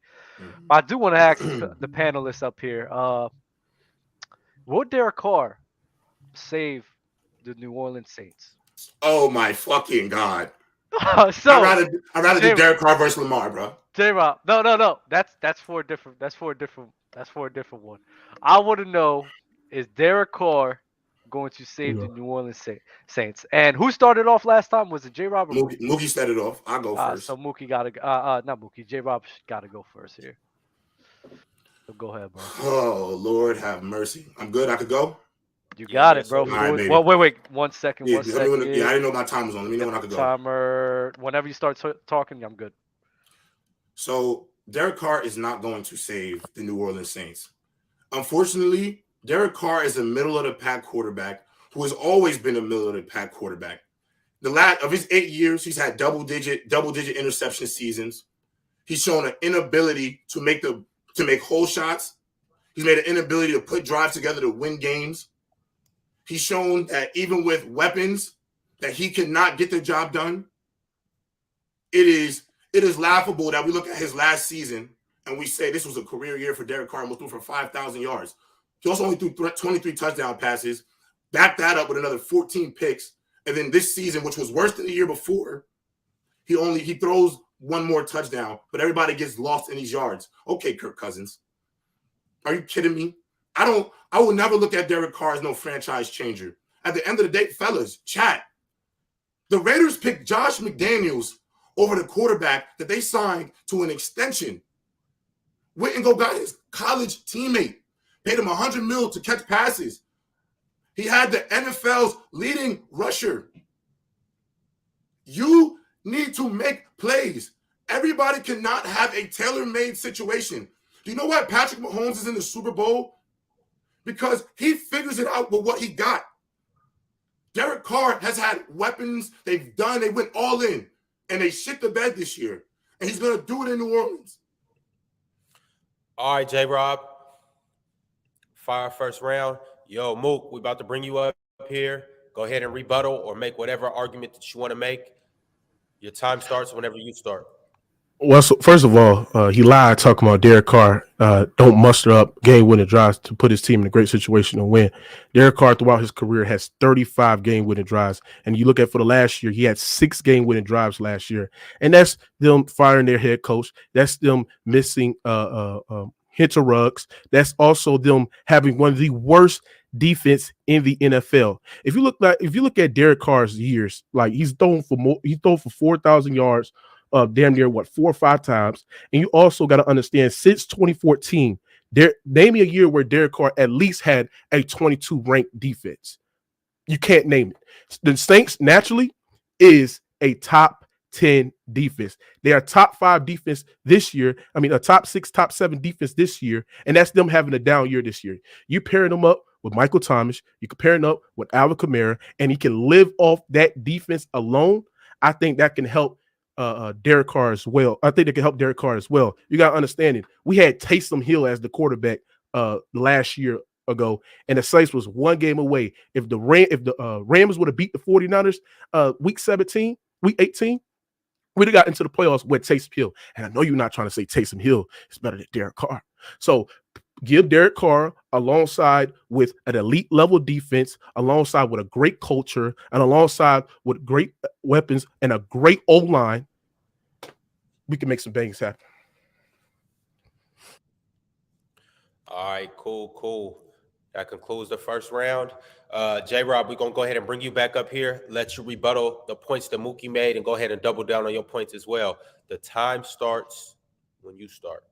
But I do want to ask the panelists up here: will Derek Carr save the New Orleans Saints? Oh my fucking god! So I'd rather do Derek Carr versus Lamar, bro. JRob, no. That's for a different. That's for a different one. I want to know: is Derek Carr going to save the New Orleans Saints? And who started off last time? Was it JRob or Mookie? Mookie started off. I'll go first. So Mookie gotta not Mookie. JRob gotta go first here. So go ahead, bro. Oh Lord, have mercy. I'm good. I could go. You got it, bro. All right, baby. Well, wait. 1 second. Yeah, 1 second. I didn't know my time was on. Let me know when I could go. Timer. Whenever you start talking, I'm good. So Derek Carr is not going to save the New Orleans Saints. Unfortunately, Derek Carr is a middle of the pack quarterback who has always been a middle of the pack quarterback. The last of his 8 years, he's had double digit interception seasons. He's shown an inability to make whole shots. He's made an inability to put drives together to win games. He's shown that even with weapons, that he cannot get the job done. It is laughable that we look at his last season and we say this was a career year for Derek Carr and threw for 5,000 yards. He also only threw 23 touchdown passes, backed that up with another 14 picks. And then this season, which was worse than the year before, he throws one more touchdown, but everybody gets lost in these yards. Okay, Kirk Cousins. Are you kidding me? I will never look at Derek Carr as no franchise changer. At the end of the day, fellas, chat. The Raiders picked Josh McDaniels over the quarterback that they signed to an extension. Went and go got his college teammate. Paid him $100 million to catch passes. He had the NFL's leading rusher. You need to make plays. Everybody cannot have a tailor-made situation. Do you know why Patrick Mahomes is in the Super Bowl? Because he figures it out with what he got. Derek Carr has had weapons. They went all in, and they shit the bed this year. And he's going to do it in New Orleans. All right, JRob. Fire first round. Yo, Mook, we about to bring you up here. Go ahead and rebuttal or make whatever argument that you want to make. Your time starts whenever you start. Well, so first of all, he lied talking about Derek Carr don't muster up game-winning drives to put his team in a great situation to win. Derek Carr throughout his career has 35 game-winning drives, and you look at for the last year, he had 6 game-winning drives last year, and that's them firing their head coach. That's them missing Hunter Ruggs. That's also them having one of the worst defense in the NFL. If you look at Derek Carr's years, like he's thrown for 4,000 yards. Damn near 4 or 5 times. And you also got to understand, since 2014, name me a year where Derek Carr at least had a 22 ranked defense. You can't name it. The Saints naturally is a top 10 defense. They are top 5 defense this year. I mean, a top 6, top 7 defense this year. And that's them having a down year this year. You pairing them up with Michael Thomas, you compare him up with Alvin Kamara, and he can live off that defense alone. I think that can help Derek Carr as well. I think they can help Derek Carr as well. You got to understand it. We had Taysom Hill as the quarterback last year ago, and the Saints was 1 game away. If the Rams would have beat the 49ers week 18, we'd have got into the playoffs with Taysom Hill. And I know you're not trying to say Taysom Hill is better than Derek Carr. So give Derek Carr alongside with an elite level defense, alongside with a great culture, and alongside with great weapons and a great O-line. We can make some things happen. All right, cool. That concludes the first round. JRob, we're going to go ahead and bring you back up here, let you rebuttal the points that Mookie made, and go ahead and double down on your points as well. The time starts when you start.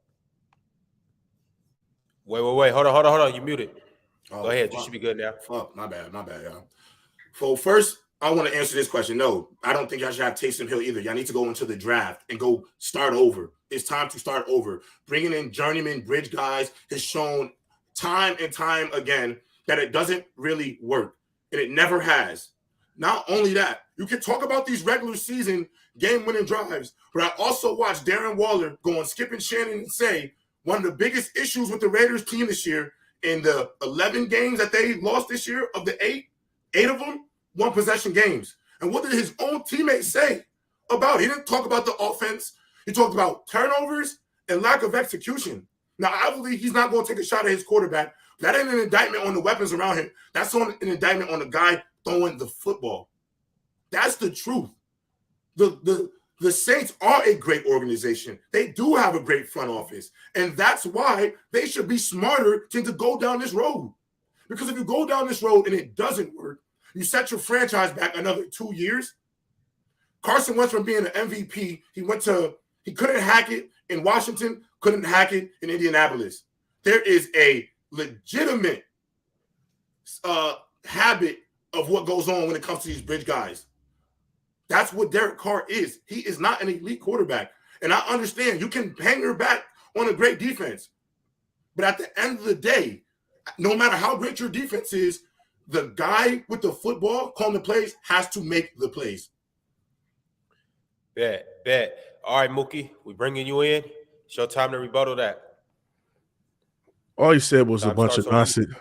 Wait. Hold on. You muted. Go ahead. Fuck. You should be good now. Fuck. My bad, y'all. So first, I want to answer this question. No, I don't think y'all should have Taysom Hill either. Y'all need to go into the draft and go start over. It's time to start over. Bringing in journeyman bridge guys has shown time and time again that it doesn't really work, and it never has. Not only that, you can talk about these regular season game-winning drives, but I also watched Darren Waller go on Skip and Shannon and say, one of the biggest issues with the Raiders team this year, in the 11 games that they lost this year, of the eight of them, one possession games. And what did his own teammates say about it? He didn't talk about the offense. He talked about turnovers and lack of execution. Now, I believe he's not going to take a shot at his quarterback. That ain't an indictment on the weapons around him. That's an indictment on the guy throwing the football. That's the truth. The Saints are a great organization. They do have a great front office. And that's why they should be smarter to go down this road. Because if you go down this road and it doesn't work, you set your franchise back another 2 years. Carson went from being an MVP. He couldn't hack it in Washington, couldn't hack it in Indianapolis. There is a legitimate habit of what goes on when it comes to these bridge guys. That's what Derek Carr is. He is not an elite quarterback. And I understand you can hang your back on a great defense. But at the end of the day, no matter how great your defense is, the guy with the football calling the plays has to make the plays. Bet. All right, Mookie, we bringing you in. It's your time to rebuttal that. All he said was a bunch of nonsense.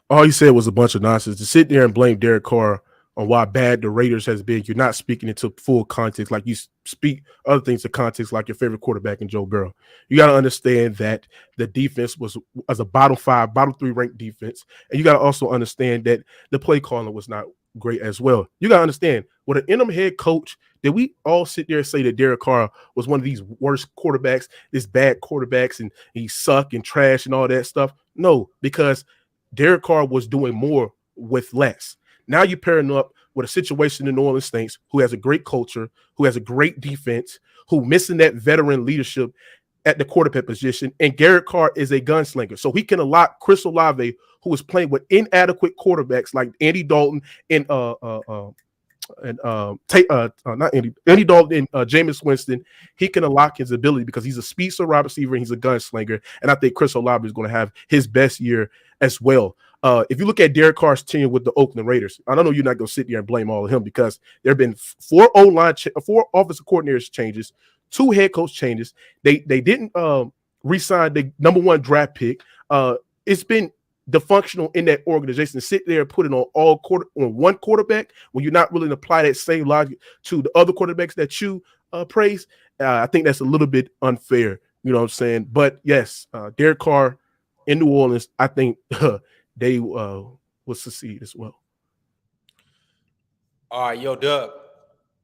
All he said was a bunch of nonsense. To sit there and blame Derek Carr on why bad the Raiders has been, you're not speaking into full context like you speak other things to context like your favorite quarterback in Joe Burrow. You got to understand that the defense was as a bottom 5, bottom 3 ranked defense. And you got to also understand that the play calling was not great as well. You got to understand, with an interim head coach, did we all sit there and say that Derek Carr was one of these worst quarterbacks, this bad quarterbacks, and he suck and trash and all that stuff? No, because Derek Carr was doing more with less. Now you're pairing up with a situation in New Orleans Saints who has a great culture, who has a great defense, who missing that veteran leadership at the quarterback position, and Derek Carr is a gunslinger. So he can allow Chris Olave, who is playing with inadequate quarterbacks like Andy Dalton and Andy Dalton and Jameis Winston, he can unlock his ability because he's a speedster wide receiver and he's a gunslinger. And I think Chris Olave is going to have his best year as well. If you look at Derek Carr's tenure with the Oakland Raiders, I don't know you're not going to sit there and blame all of him because there have been 4 offensive coordinators changes, 2 head coach changes. They didn't re-sign the number 1 draft pick. It's been dysfunctional in that organization to sit there and put it on one quarterback when you're not willing to apply that same logic to the other quarterbacks that you praise. I think that's a little bit unfair. You know what I'm saying? But yes, Derek Carr in New Orleans, I think they will succeed as well. All right, yo, Dub,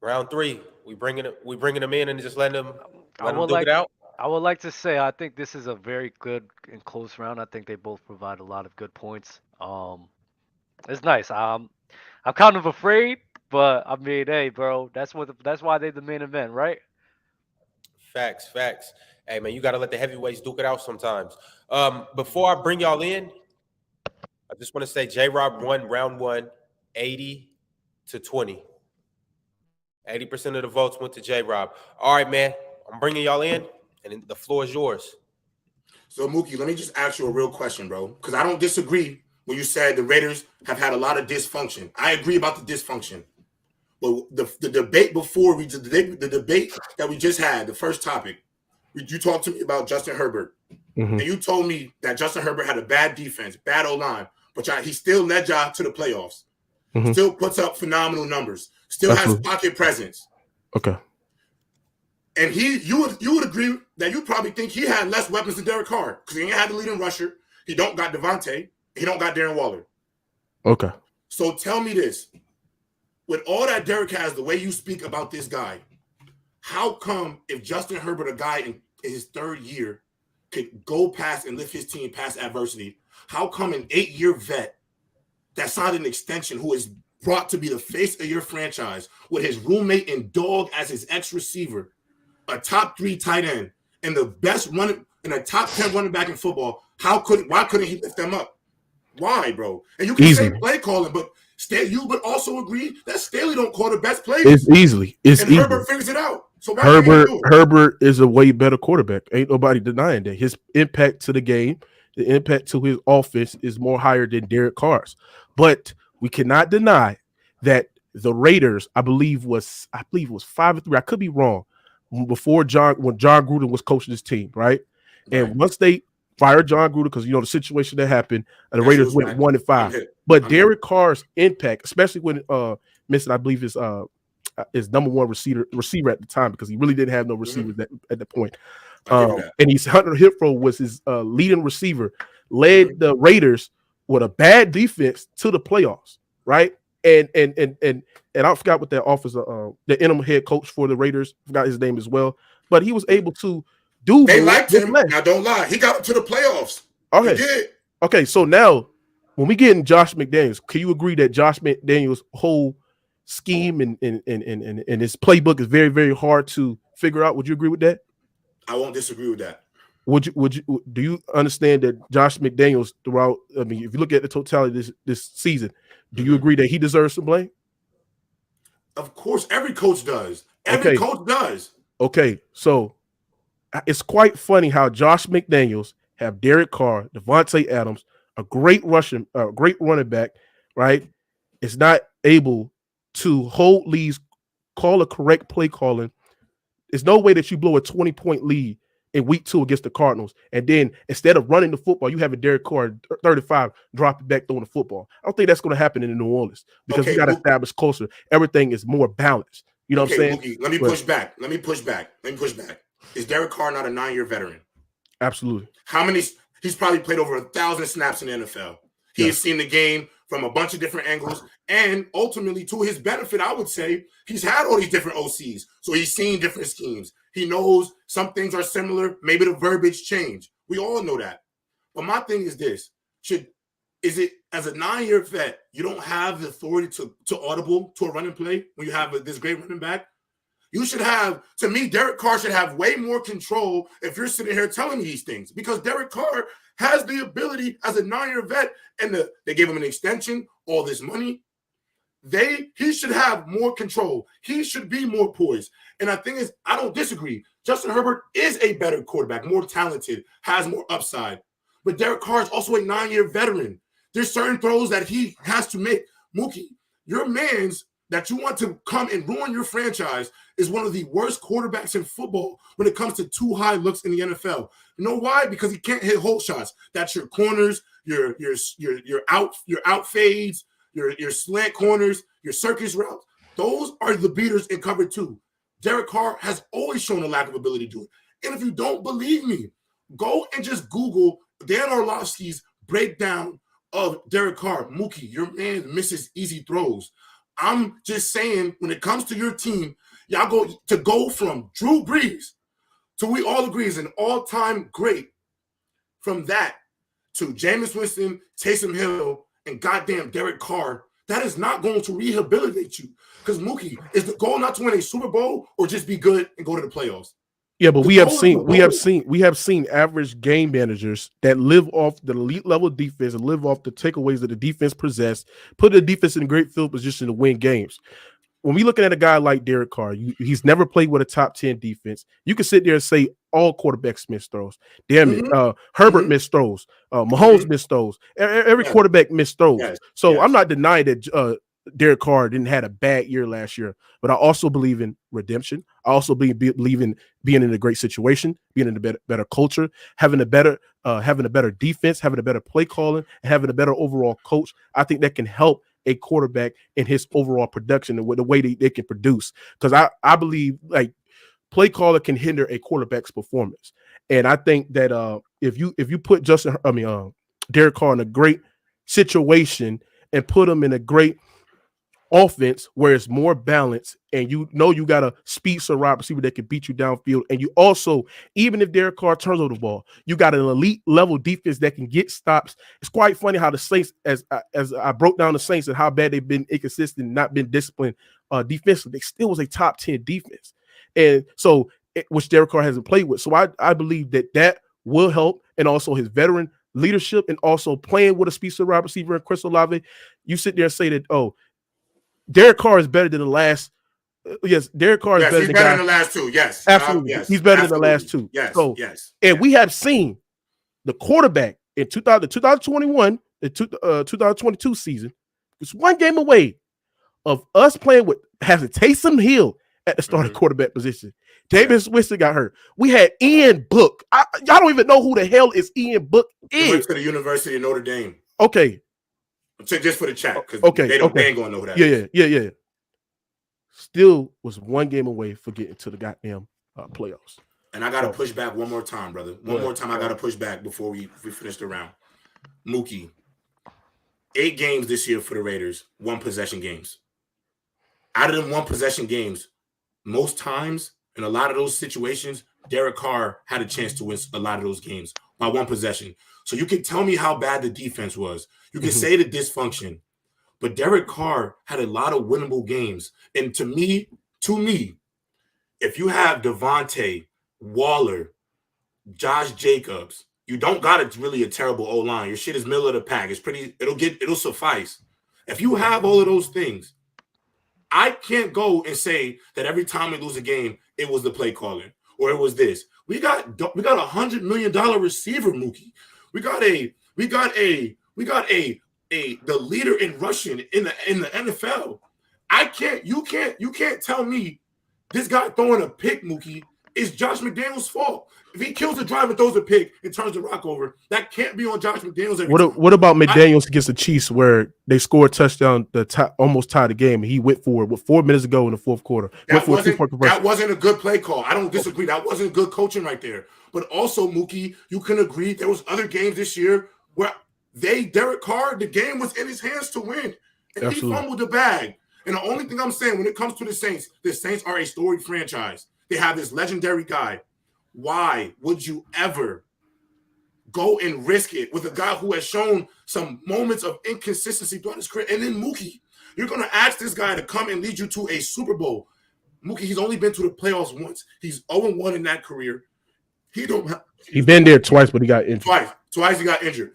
round 3. We bringing them in and just letting them duke it out. I would like to say I think this is a very good and close round. I think they both provide a lot of good points. It's nice. I'm kind of afraid, but I mean, hey, bro, that's why they're the main event, right? Facts. Hey, man, you got to let the heavyweights duke it out sometimes. Before I bring y'all in, I just want to say JRob won round 1, 80-20. 80% of the votes went to JRob. All right, man, I'm bringing y'all in, and the floor is yours. So, Mookie, let me just ask you a real question, bro, because I don't disagree when you said the Raiders have had a lot of dysfunction. I agree about the dysfunction. But the debate before the debate that we just had, the first topic, you talked to me about Justin Herbert. Mm-hmm. And you told me that Justin Herbert had a bad defense, bad O-line, but he still led y'all to the playoffs. Mm-hmm. Still puts up phenomenal numbers. Still has pocket presence. Okay. And you would agree that you probably think he had less weapons than Derek Carr because he ain't had the leading rusher. He don't got Devontae. He don't got Darren Waller. Okay. So tell me this. With all that Derek has, the way you speak about this guy, how come if Justin Herbert, a guy in his 3rd year, could go past and lift his team past adversity, how come an 8-year vet that signed an extension who is brought to be the face of your franchise with his roommate and dog as his ex-receiver, a top 3 tight end, and the best running and a top 10 running back in football, why couldn't he lift them up? Why, bro? And you can say play calling, but you would also agree that Staley don't call the best plays. It's easy. Herbert figures it out. So Herbert is a way better quarterback. Ain't nobody denying that. His impact to the game, the impact to his offense is more higher than Derek Carr's. But we cannot deny that the Raiders, I believe was 5-3. I could be wrong. When John Gruden was coaching his team, right? And once they fired John Gruden, because the situation that happened, and the Raiders went 1-5. But Derek Carr's impact, especially when missing, I believe, his number one receiver at the time because he really didn't have no receivers at that point. And he's Hunter Renfrow was his leading receiver, led the Raiders with a bad defense to the playoffs, right? And I forgot what that officer, the interim head coach for the Raiders, forgot his name as well, but he was able to do. They liked him. Now, don't lie, he got to the playoffs. Okay, he did. Okay. So now, when we get in Josh McDaniels, can you agree that Josh McDaniels' whole scheme and his playbook is very, very hard to figure out? Would you agree with that? I won't disagree with that. Do you understand that Josh McDaniels throughout? I mean, if you look at the totality of this season, do you agree that he deserves some blame? Of course, every coach does. Every coach does. Okay, so it's quite funny how Josh McDaniels have Derek Carr, Devontae Adams, a great running back, right? Is not able to hold leads, call a correct play calling. There's no way that you blow a 20-point lead in week 2 against the Cardinals, and then instead of running the football, you have a Derek Carr 35 drop it back throwing the football. I don't think that's going to happen in New Orleans because we got to establish closer. Everything is more balanced. You know what I'm saying? Mookie, let me push back. Is Derek Carr not a 9-year veteran? Absolutely. How many? He's probably played over 1,000 snaps in the NFL. He has seen the game from a bunch of different angles, and ultimately, to his benefit, I would say he's had all these different OCs, so he's seen different schemes. He knows some things are similar. Maybe the verbiage change. We all know that. But my thing is this: is it as a 9-year vet, you don't have the authority to audible to a running play when you have this great running back? You should have, to me, Derek Carr should have way more control if you're sitting here telling me these things, because Derek Carr has the ability as a 9-year vet, and they gave him an extension, all this money. He should have more control. He should be more poised. And the thing is, I don't disagree. Justin Herbert is a better quarterback, more talented, has more upside. But Derek Carr is also a 9-year veteran. There's certain throws that he has to make. Mookie, your man's that you want to come and ruin your franchise is one of the worst quarterbacks in football when it comes to too high looks in the NFL. You know why? Because he can't hit hole shots. That's your corners, your out fades, your slant corners, your circus routes. Those are the beaters in cover 2. Derek Carr has always shown a lack of ability to do it. And if you don't believe me, go and just Google Dan Orlovsky's breakdown of Derek Carr. Mookie, your man misses easy throws. I'm just saying, when it comes to your team, y'all go from Drew Brees to we all agree is an all-time great. From that to Jameis Winston, Taysom Hill, and goddamn Derek Carr, that is not going to rehabilitate you. Because Mookie, is the goal not to win a Super Bowl or just be good and go to the playoffs? Yeah, but we have seen average game managers that live off the elite level defense and live off the takeaways that the defense possess, put the defense in a great field position to win games. When we looking at a guy like Derek Carr, he's never played with a top 10 defense. You can sit there and say all quarterbacks miss throws. Damn it, Herbert missed throws. Mahomes missed throws. Every quarterback missed throws. So I'm not denying that Derek Carr didn't have a bad year last year, but I also believe in redemption. I also believe in being in a great situation, being in a better culture, having a better defense, having a better play calling, and having a better overall coach. I think that can help a quarterback in his overall production and with the way they can produce. Because I believe like play caller can hinder a quarterback's performance. And I think that if you put Derek Carr in a great situation and put him in a great offense where it's more balanced, and you got a speed wide receiver that can beat you downfield, and you also, even if Derek Carr turns over the ball, you got an elite level defense that can get stops. It's quite funny how the Saints, as I broke down the Saints and how bad they've been inconsistent, not been disciplined defensively, they still was a top 10 defense, and so which Derek Carr hasn't played with. So I believe that will help, and also his veteran leadership, and also playing with a speed wide receiver and Chris Olave. You sit there and say that, Derek Carr is better than the last. Yes, Derek Carr is better than the last two. Yes, absolutely. Yes, he's better than the last two. Yes, so, yes. And we have seen the quarterback in 2021, the 2022 season. It's one game away of us playing with having Taysom Hill at the starting quarterback position. Jameis Winston got hurt. We had Ian Book. Y'all don't even know who the hell is Ian Book is. He went to the University of Notre Dame. Okay. Just for the chat, because they ain't going to know who that is. Yeah. still was one game away for getting to the goddamn playoffs. And I got to push back one more time, brother. One more time, I got to push back before we finish the round. Mookie, 8 games this year for the Raiders, 1 possession games. Out of them 1 possession games, most times in a lot of those situations, Derek Carr had a chance to win a lot of those games by 1 possession. So you can tell me how bad the defense was. You can say the dysfunction. But Derek Carr had a lot of winnable games. And to me, if you have Devontae, Waller, Josh Jacobs, you don't got really a terrible O-line. Your shit is middle of the pack. It'll suffice. If you have all of those things, I can't go and say that every time we lose a game, it was the play caller or it was this. We got $100 million receiver, Mookie. We got the leader in rushing in the NFL. You can't tell me this guy throwing a pick, Mookie, is Josh McDaniels' fault. If he kills the drive and throws a pick and turns the rock over, that can't be on Josh McDaniels. What about McDaniels against the Chiefs where they scored a touchdown, almost tied the game, and he went for it with 4 minutes ago in the fourth quarter? That wasn't a good play call. I don't disagree. That wasn't good coaching right there. But also, Mookie, you can agree there was other games this year where Derek Carr, the game was in his hands to win. And Absolutely. He fumbled the bag. And the only thing I'm saying when it comes to the Saints are a storied franchise. They have this legendary guy. Why would you ever go and risk it with a guy who has shown some moments of inconsistency throughout his career? And then Mookie, you're going to ask this guy to come and lead you to a Super Bowl. Mookie, he's only been to the playoffs once. He's 0-1 in that career. He's been there twice, but he got injured. Twice he got injured.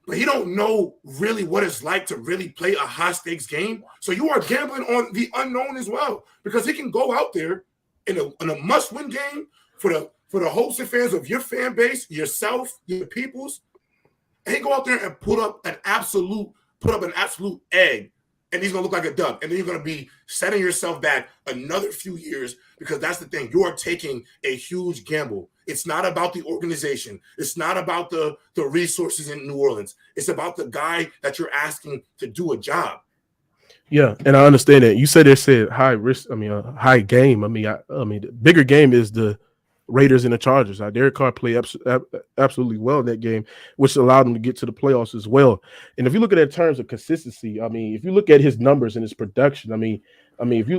But he don't know really what it's like to really play a high-stakes game. So you are gambling on the unknown as well, because he can go out there in a must-win game for the hopes and fans of your fan base, yourself, your peoples, and he go out there and put up an absolute egg, and he's gonna look like a duck, and then you're gonna be setting yourself back another few years, because that's the thing, you are taking a huge gamble. It's not about the organization. It's not about the resources in New Orleans. It's about the guy that you're asking to do a job. Yeah, and I understand that. You said high risk. I mean, a high game. I mean, the bigger game is the Raiders and the Chargers. Derek Carr played absolutely well in that game, which allowed him to get to the playoffs as well. And if you look at it in terms of consistency, I mean, if you look at his numbers and his production, I mean,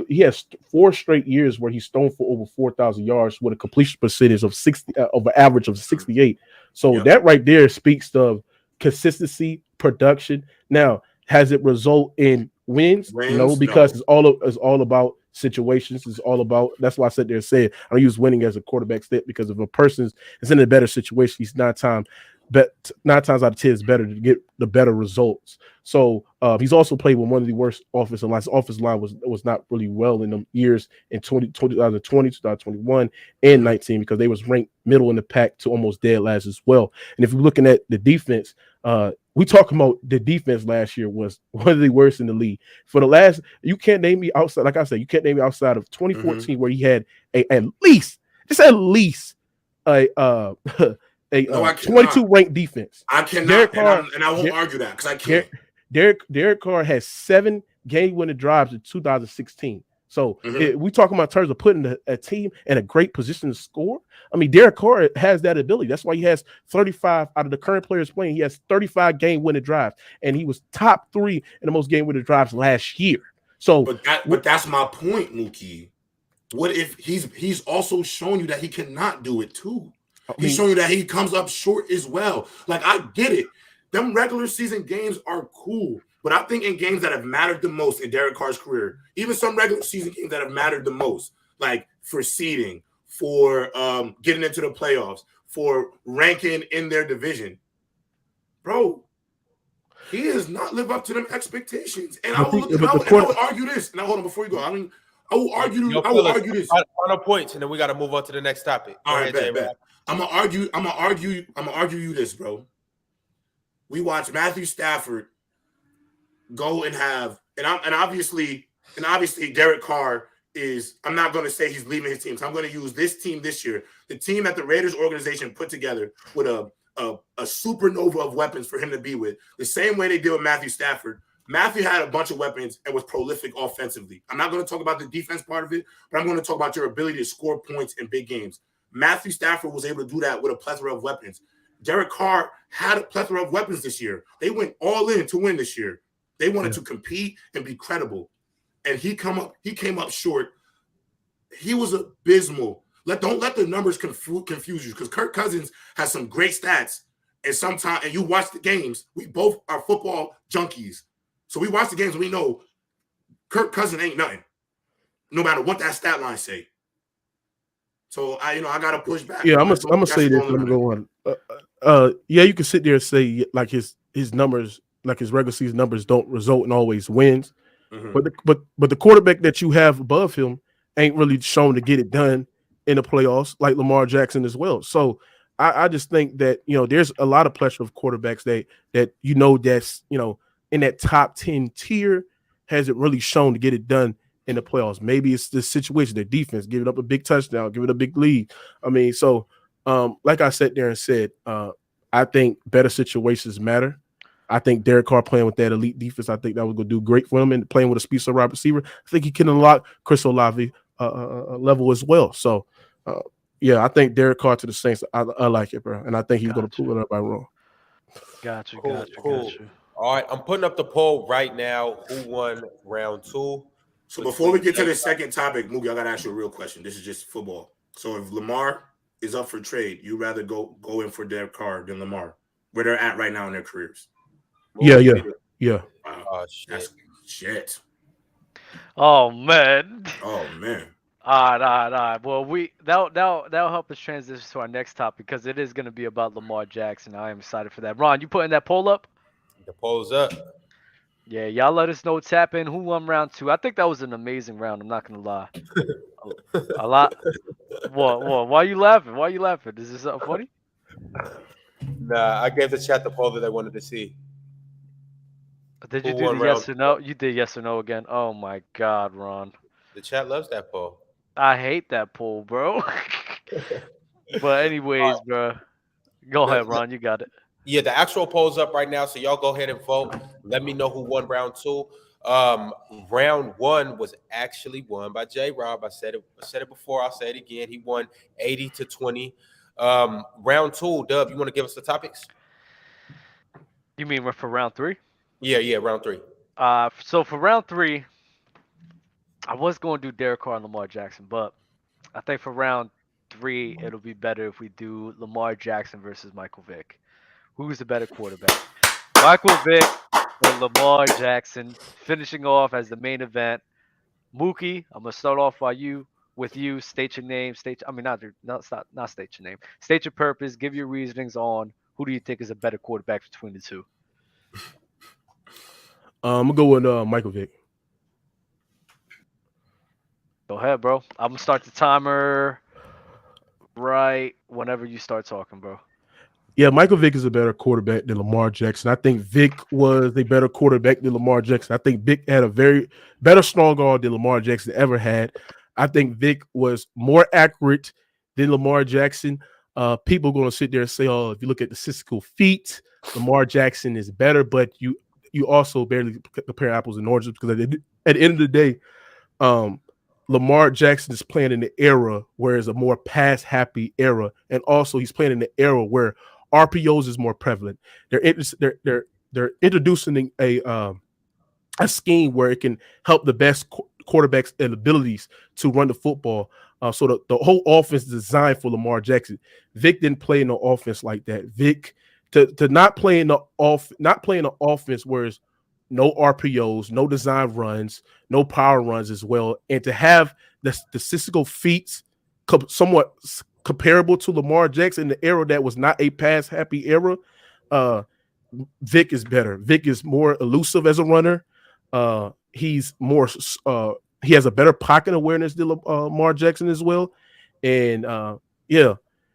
he has 4 straight years where he's thrown for over 4,000 yards with a completion percentage of 60, of an average of 68. So that right there speaks of consistency, production. Now, has it result in wins? No, because it's all about situations. It's all about, that's why I said I don't use winning as a quarterback stat, because if a person is in a better situation, he's 9 times out of 10 is better to get the better results. So he's also played with one of the worst offensive lines. His offensive line was not really well in them years in 2020, 2021, and 19, because they was ranked middle in the pack to almost dead last as well. And if you're looking at the defense, we talking about the defense last year was one of the worst in the league. For the last, you can't name me outside, like I said, you can't name me outside of 2014 where he had at least a 22 ranked defense. I cannot, and I won't argue that because I can't. Derek Carr has 7 game-winning drives in 2016. So we talking about in terms of putting a team in a great position to score. I mean, Derek Carr has that ability. That's why he has 35 out of the current players playing. He has 35 game-winning drives, and he was top 3 in the most game-winning drives last year. So, but that's my point, Mookie. What if he's also shown you that he cannot do it too? He's showing you that he comes up short as well. Like, I get it. Them regular season games are cool. But I think in games that have mattered the most in Derek Carr's career, even some regular season games that have mattered the most, like for seeding, for getting into the playoffs, for ranking in their division, bro, he has not lived up to them expectations. And I would argue this. And hold on, before you go, I will argue this. Final points, and then we got to move on to the next topic. All right, bet. I'm gonna argue you this, bro. We watched Matthew Stafford go and have, and obviously Derek Carr is, I'm not going to say he's leaving his team. So I'm going to use this team this year, the team that the Raiders organization put together with a supernova of weapons for him to be with, the same way they did with Matthew Stafford. Matthew had a bunch of weapons and was prolific offensively. I'm not going to talk about the defense part of it, but I'm going to talk about your ability to score points in big games. Matthew Stafford was able to do that with a plethora of weapons. Derek Carr had a plethora of weapons this year. They went all in to win this year. They wanted to compete and be credible. And he came up short. He was abysmal. Don't let the numbers confuse you, because Kirk Cousins has some great stats. And you watch the games. We both are football junkies. So we watch the games and we know Kirk Cousins ain't nothing, no matter what that stat line say. So I got to push back. Yeah, I'm gonna say this. I'm gonna go on. Yeah, you can sit there and say like his numbers, like his regular season numbers, don't result in always wins. Mm-hmm. But the quarterback that you have above him ain't really shown to get it done in the playoffs, like Lamar Jackson as well. So I just think that there's a lot of plethora of quarterbacks that that's in that top 10 tier hasn't really shown to get it done in the playoffs. Maybe it's the situation, their defense, giving up a big touchdown, giving a big lead. I mean, so like I sat there and said, I think better situations matter. I think Derek Carr playing with that elite defense, I think that was going to do great for him, and playing with a speed wide receiver, I think he can unlock Chris Olave level as well. So, yeah, I think Derek Carr to the Saints, I like it, bro, and I think he's going to prove everybody wrong. Gotcha. All right, I'm putting up the poll right now. Who won round 2? So before we get to the second topic, Mookie, I got to ask you a real question. This is just football. So if Lamar is up for trade, you rather go in for Derek Carr than Lamar, where they're at right now in their careers? Yeah. Wow. Oh, shit. Oh, man. All right. Well, that'll help us transition to our next topic, because it is going to be about Lamar Jackson. I am excited for that. Ron, you putting that poll up? The poll's up. Yeah, y'all let us know. Tap in. Who won round 2? I think that was an amazing round. I'm not gonna lie. A lot. What? Why are you laughing? Is this something funny? Nah, I gave the chat the poll that they wanted to see. Did you do the yes or no? You did yes or no again. Oh my God, Ron. The chat loves that poll. I hate that poll, bro. But anyways, bro, go ahead, Ron. You got it. Yeah, the actual poll's up right now, so y'all go ahead and vote. Let me know who won round 2. Round 1 was actually won by JRob. I said it before. I'll say it again. He won 80-20. Round 2, Dub, you want to give us the topics? You mean for round 3? Yeah, round 3. So for round 3, I was going to do Derek Carr and Lamar Jackson, but I think for round 3, it'll be better if we do Lamar Jackson versus Michael Vick. Who's the better quarterback? Michael Vick or Lamar Jackson? Finishing off as the main event. Mookie, I'm gonna start off with you. State your name. Not state your name. State your purpose. Give your reasonings on who do you think is a better quarterback between the two. I'm gonna go with Michael Vick. Go ahead, bro. I'm gonna start the timer right whenever you start talking, bro. Yeah, Michael Vick is a better quarterback than Lamar Jackson. I think Vick was a better quarterback than Lamar Jackson. I think Vick had a very better strong arm than Lamar Jackson ever had. I think Vick was more accurate than Lamar Jackson. People are going to sit there and say, "Oh, if you look at the statistical feat, Lamar Jackson is better." But you also barely compare apples and oranges, because at the end of the day, Lamar Jackson is playing in the era where it's a more pass-happy era, and also he's playing in the era where RPOs is more prevalent. They're introducing a scheme where it can help the best quarterbacks and abilities to run the football. So the whole offense is designed for Lamar Jackson. Vic didn't play in the offense like that. Vic to not play in the offense where it's no RPOs, no design runs, no power runs as well, and to have the statistical feats somewhat comparable to Lamar Jackson in the era that was not a pass-happy era, Vic is better. Vic is more elusive as a runner. He's more he has a better pocket awareness than Lamar Jackson as well. And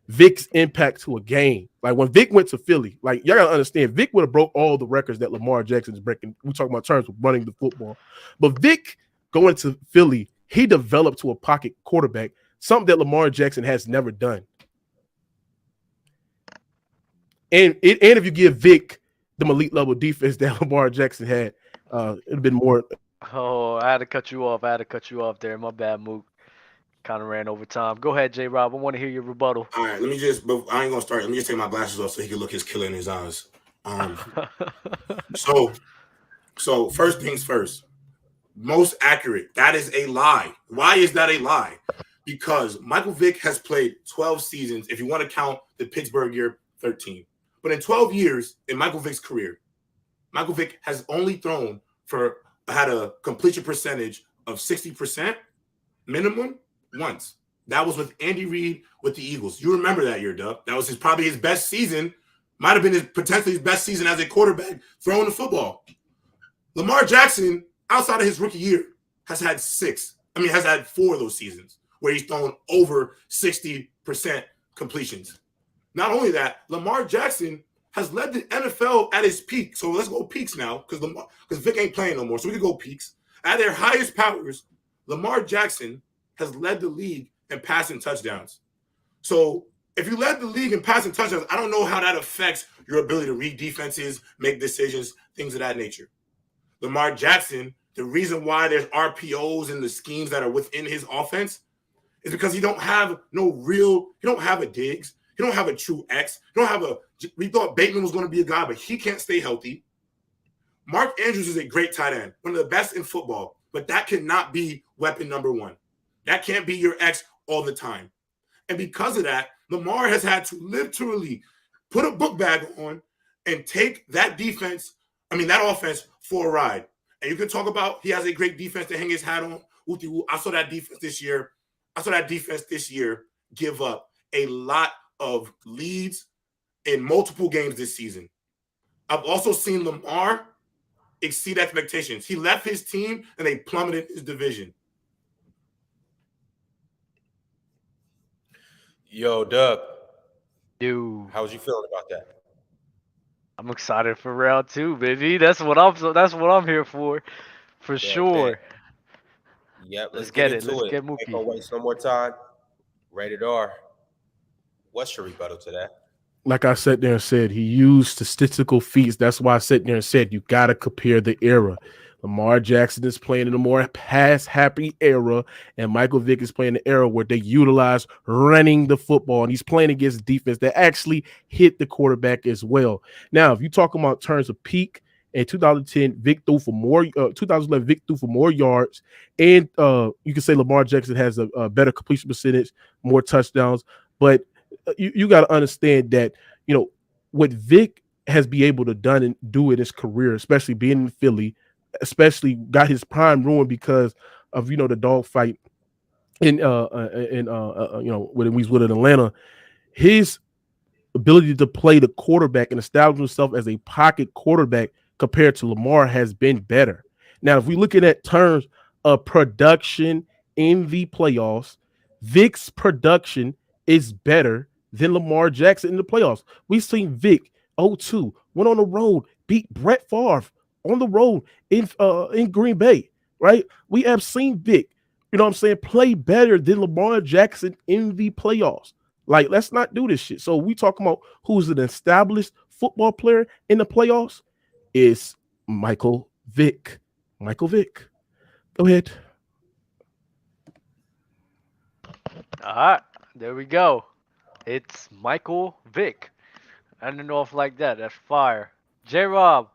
Vic's impact to a game. Like when Vic went to Philly, like y'all gotta understand, Vic would have broke all the records that Lamar Jackson is breaking. We're talking about terms of running the football. But Vic going to Philly, he developed to a pocket quarterback, something that Lamar Jackson has never done. And if you give Vic the elite level defense that Lamar Jackson had, It'd been more. Oh, I had to cut you off. There. My bad, Mook. Kind of ran over time. Go ahead, JRob. I want to hear your rebuttal. All right, let me just. But I ain't gonna start. Let me just take my glasses off so he can look his killer in his eyes. So first things first. Most accurate. That is a lie. Why is that a lie? Because Michael Vick has played 12 seasons, if you want to count the Pittsburgh year 13. But in 12 years in Michael Vick's career, Michael Vick has only had a completion percentage of 60% minimum once. That was with Andy Reid with the Eagles. You remember that year, Doug. That was probably his best season. Might have been potentially his best season as a quarterback throwing the football. Lamar Jackson, outside of his rookie year, has had 4 of those seasons where he's thrown over 60% completions. Not only that, Lamar Jackson has led the NFL at his peak. So let's go peaks now because Vic ain't playing no more. So we can go peaks. At their highest powers, Lamar Jackson has led the league in passing touchdowns. So if you led the league in passing touchdowns, I don't know how that affects your ability to read defenses, make decisions, things of that nature. Lamar Jackson, the reason why there's RPOs and the schemes that are within his offense is because he don't have a Diggs. He don't have a true X. We thought Bateman was going to be a guy, but he can't stay healthy. Mark Andrews is a great tight end, one of the best in football, but that cannot be weapon number one. That can't be your X all the time. And because of that, Lamar has had to literally put a book bag on and take that offense for a ride. And you can talk about he has a great defense to hang his hat on. I saw that defense this year give up a lot of leads in multiple games this season. I've also seen Lamar exceed expectations. He left his team and they plummeted his division. Yo, Doug. Dude. How was you feeling about that? I'm excited for round 2, baby. That's what I'm here for sure. Yep, let's get it. Let's get Mookie. Mookie. Don't waste no more time. Rated R. What's your rebuttal to that? Like I sat there and said, he used statistical feats. That's why I sat there and said, you got to compare the era. Lamar Jackson is playing in a more pass-happy era, and Michael Vick is playing the era where they utilize running the football, and he's playing against defense that actually hit the quarterback as well. Now, if you talk about terms of peak, in 2010, Vick threw for more. 2011, Vick threw for more yards, and you can say Lamar Jackson has a better completion percentage, more touchdowns. But you got to understand that what Vick has been able to do in his career, especially being in Philly, especially got his prime ruined because of the dogfight when he was with Atlanta. His ability to play the quarterback and establish himself as a pocket quarterback compared to Lamar has been better. Now, if we look at terms of production in the playoffs, Vick's production is better than Lamar Jackson in the playoffs. We've seen Vick 0-2, went on the road, beat Brett Favre on the road in Green Bay, right? We have seen Vick, play better than Lamar Jackson in the playoffs. Like, let's not do this shit. So we talking about who's an established football player in the playoffs is Michael Vick. Michael Vick. Go ahead. All right, there we go. It's Michael Vick. I didn't know if like that. That's fire. JRob.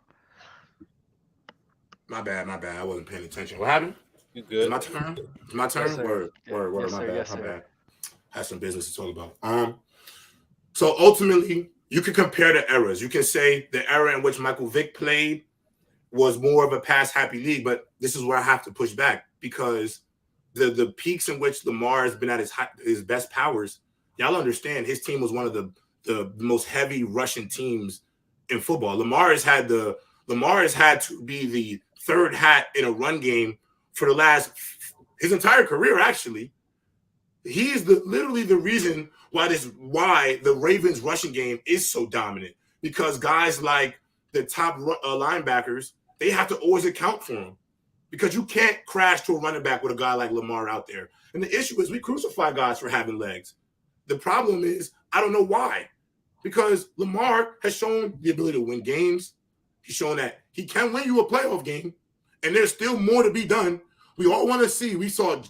My bad. I wasn't paying attention. What happened? You good? It's my turn. Yes, sir. Word. Yes, My sir. bad. Yes, My sir. bad. Had some business to talk about. So ultimately, you can compare the eras. You can say the era in which Michael Vick played was more of a pass-happy league, but this is where I have to push back because the peaks in which Lamar has been at his best powers, y'all understand his team was one of the most heavy rushing teams in football. Lamar has had to be the third hat in a run game for his entire career, actually. He is literally the reason why the Ravens rushing game is so dominant, because guys like the top linebackers, they have to always account for him, because you can't crash to a running back with a guy like Lamar out there. And the issue is we crucify guys for having legs. The problem is I don't know why, because Lamar has shown the ability to win games. He's shown that he can win you a playoff game. and there's still more to be done. We all want to see. We saw